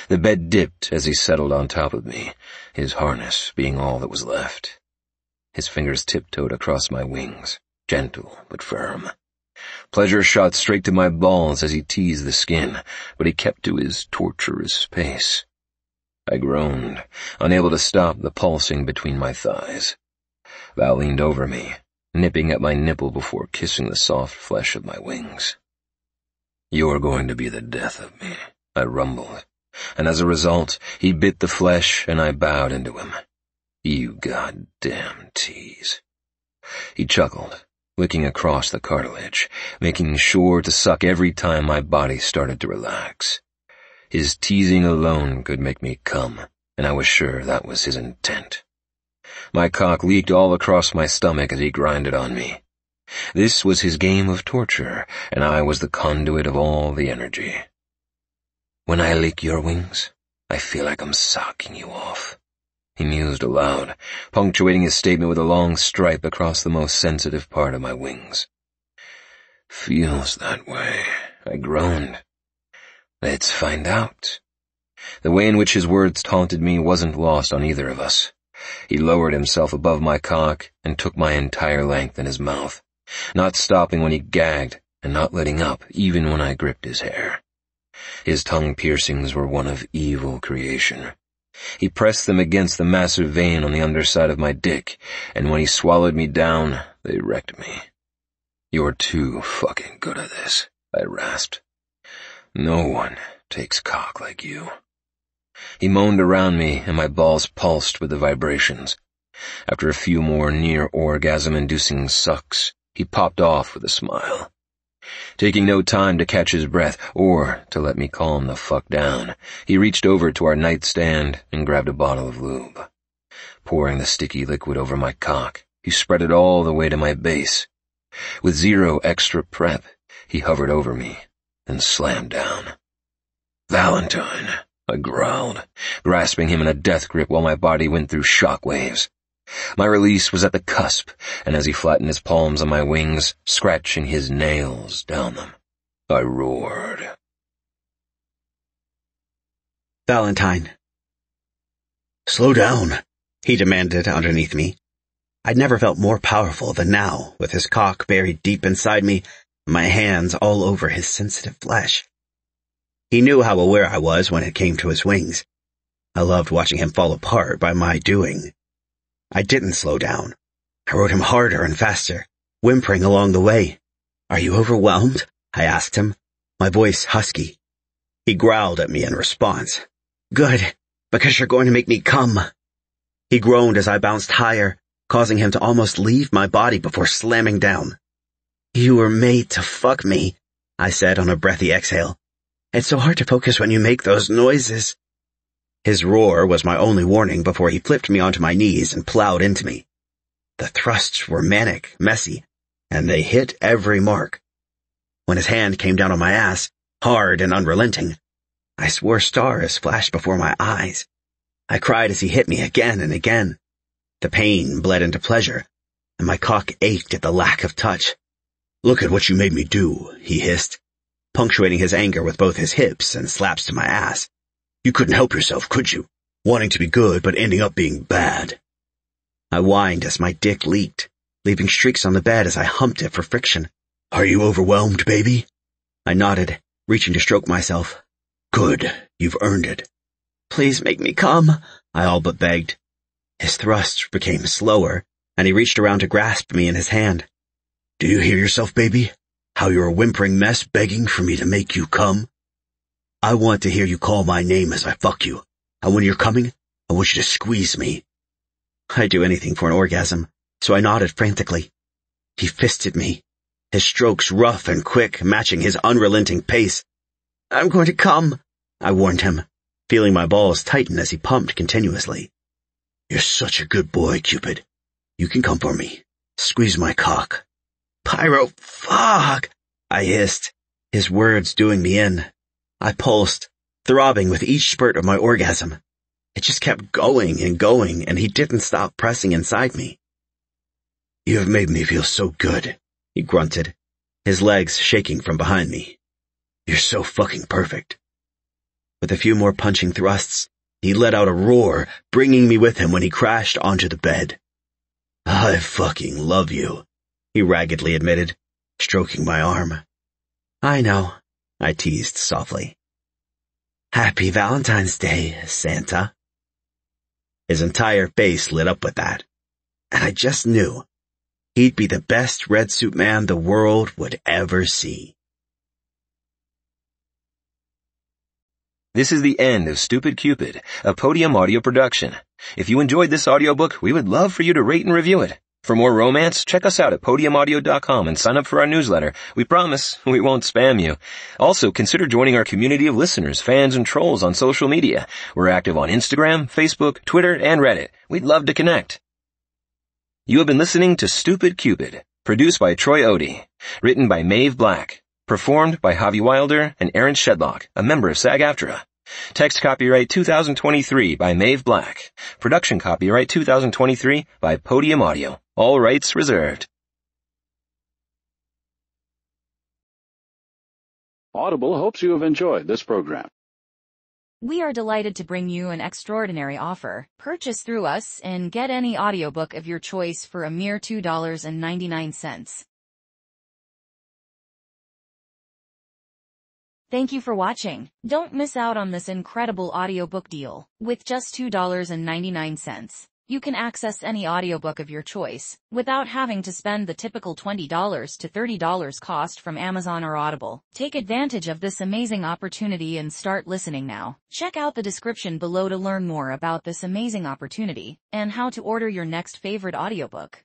Speaker 3: The bed dipped as he settled on top of me, his harness being all that was left. His fingers tiptoed across my wings, gentle but firm. Pleasure shot straight to my balls as he teased the skin, but he kept to his torturous pace. I groaned, unable to stop the pulsing between my thighs. Val leaned over me, nipping at my nipple before kissing the soft flesh of my wings. You're going to be the death of me, I rumbled, and as a result, he bit the flesh and I bowed into him. You goddamn tease. He chuckled, licking across the cartilage, making sure to suck every time my body started to relax. His teasing alone could make me come, and I was sure that was his intent. My cock leaked all across my stomach as he grinded on me. This was his game of torture, and I was the conduit of all the energy. When I lick your wings, I feel like I'm socking you off, he mused aloud, punctuating his statement with a long stripe across the most sensitive part of my wings. Feels that way, I groaned. Let's find out. The way in which his words taunted me wasn't lost on either of us. He lowered himself above my cock and took my entire length in his mouth, not stopping when he gagged and not letting up even when I gripped his hair. His tongue piercings were one of evil creation. He pressed them against the massive vein on the underside of my dick, and when he swallowed me down, they wrecked me. You're too fucking good at this, I rasped. No one takes cock like you. He moaned around me, and my balls pulsed with the vibrations. After a few more near-orgasm-inducing sucks, he popped off with a smile. Taking no time to catch his breath, or to let me calm the fuck down, he reached over to our nightstand and grabbed a bottle of lube. Pouring the sticky liquid over my cock, he spread it all the way to my base. With zero extra prep, he hovered over me, then slammed down. "Valentine," I growled, grasping him in a death grip while my body went through shock waves. My release was at the cusp, and as he flattened his palms on my wings, scratching his nails down them, I roared.
Speaker 4: "Valentine." "Slow down," he demanded underneath me. I'd never felt more powerful than now, with his cock buried deep inside me, and my hands all over his sensitive flesh. He knew how aware I was when it came to his wings. I loved watching him fall apart by my doing. I didn't slow down. I rode him harder and faster, whimpering along the way. "Are you overwhelmed?" I asked him, my voice husky. He growled at me in response. "Good, because you're going to make me come." He groaned as I bounced higher, causing him to almost leave my body before slamming down. "You were made to fuck me," I said on a breathy exhale. "It's so hard to focus when you make those noises." His roar was my only warning before he flipped me onto my knees and plowed into me. The thrusts were manic, messy, and they hit every mark. When his hand came down on my ass, hard and unrelenting, I swore stars flashed before my eyes. I cried as he hit me again and again. The pain bled into pleasure, and my cock ached at the lack of touch. "Look at what you made me do," he hissed, punctuating his anger with both his hips and slaps to my ass. "You couldn't help yourself, could you? Wanting to be good, but ending up being bad." I whined as my dick leaked, leaving streaks on the bed as I humped it for friction. "Are you overwhelmed, baby?" I nodded, reaching to stroke myself. "Good, you've earned it." "Please make me come," I all but begged. His thrusts became slower, and he reached around to grasp me in his hand. "Do you hear yourself, baby? How you're a whimpering mess begging for me to make you come? I want to hear you call my name as I fuck you, and when you're coming, I want you to squeeze me." I'd do anything for an orgasm, so I nodded frantically. He fisted me, his strokes rough and quick, matching his unrelenting pace. "I'm going to come," I warned him, feeling my balls tighten as he pumped continuously. "You're such a good boy, Cupid. You can come for me. Squeeze my cock." "Pyro, fuck," I hissed, his words doing me in. I pulsed, throbbing with each spurt of my orgasm. It just kept going, and he didn't stop pressing inside me. "You have made me feel so good," he grunted, his legs shaking from behind me. "You're so fucking perfect." With a few more punching thrusts, he let out a roar, bringing me with him when he crashed onto the bed. "I fucking love you," he raggedly admitted, stroking my arm. "I know," I teased softly. "Happy Valentine's Day, Santa." His entire face lit up with that, and I just knew he'd be the best red suit man the world would ever see.
Speaker 3: This is the end of Stupid Cupid, a Podium audio production. If you enjoyed this audiobook, we would love for you to rate and review it. For more romance, check us out at podiumaudio.com and sign up for our newsletter. We promise we won't spam you. Also, consider joining our community of listeners, fans, and trolls on social media. We're active on Instagram, Facebook, Twitter, and Reddit. We'd love to connect. You have been listening to Stupid Cupid, produced by Troy Odie, written by Maeve Black, performed by Javi Wilder and Aaron Shedlock, a member of SAG-AFTRA. Text copyright 2023 by Maeve Black. Production copyright 2023 by Podium Audio. All rights reserved.
Speaker 2: Audible hopes you have enjoyed this program.
Speaker 1: We are delighted to bring you an extraordinary offer. Purchase through us and get any audiobook of your choice for a mere $2.99. Thank you for watching. Don't miss out on this incredible audiobook deal. With just $2.99, You can access any audiobook of your choice, without having to spend the typical $20 to $30 cost from Amazon or Audible. Take advantage of this amazing opportunity and start listening now. Check out the description below to learn more about this amazing opportunity, and how to order your next favorite audiobook.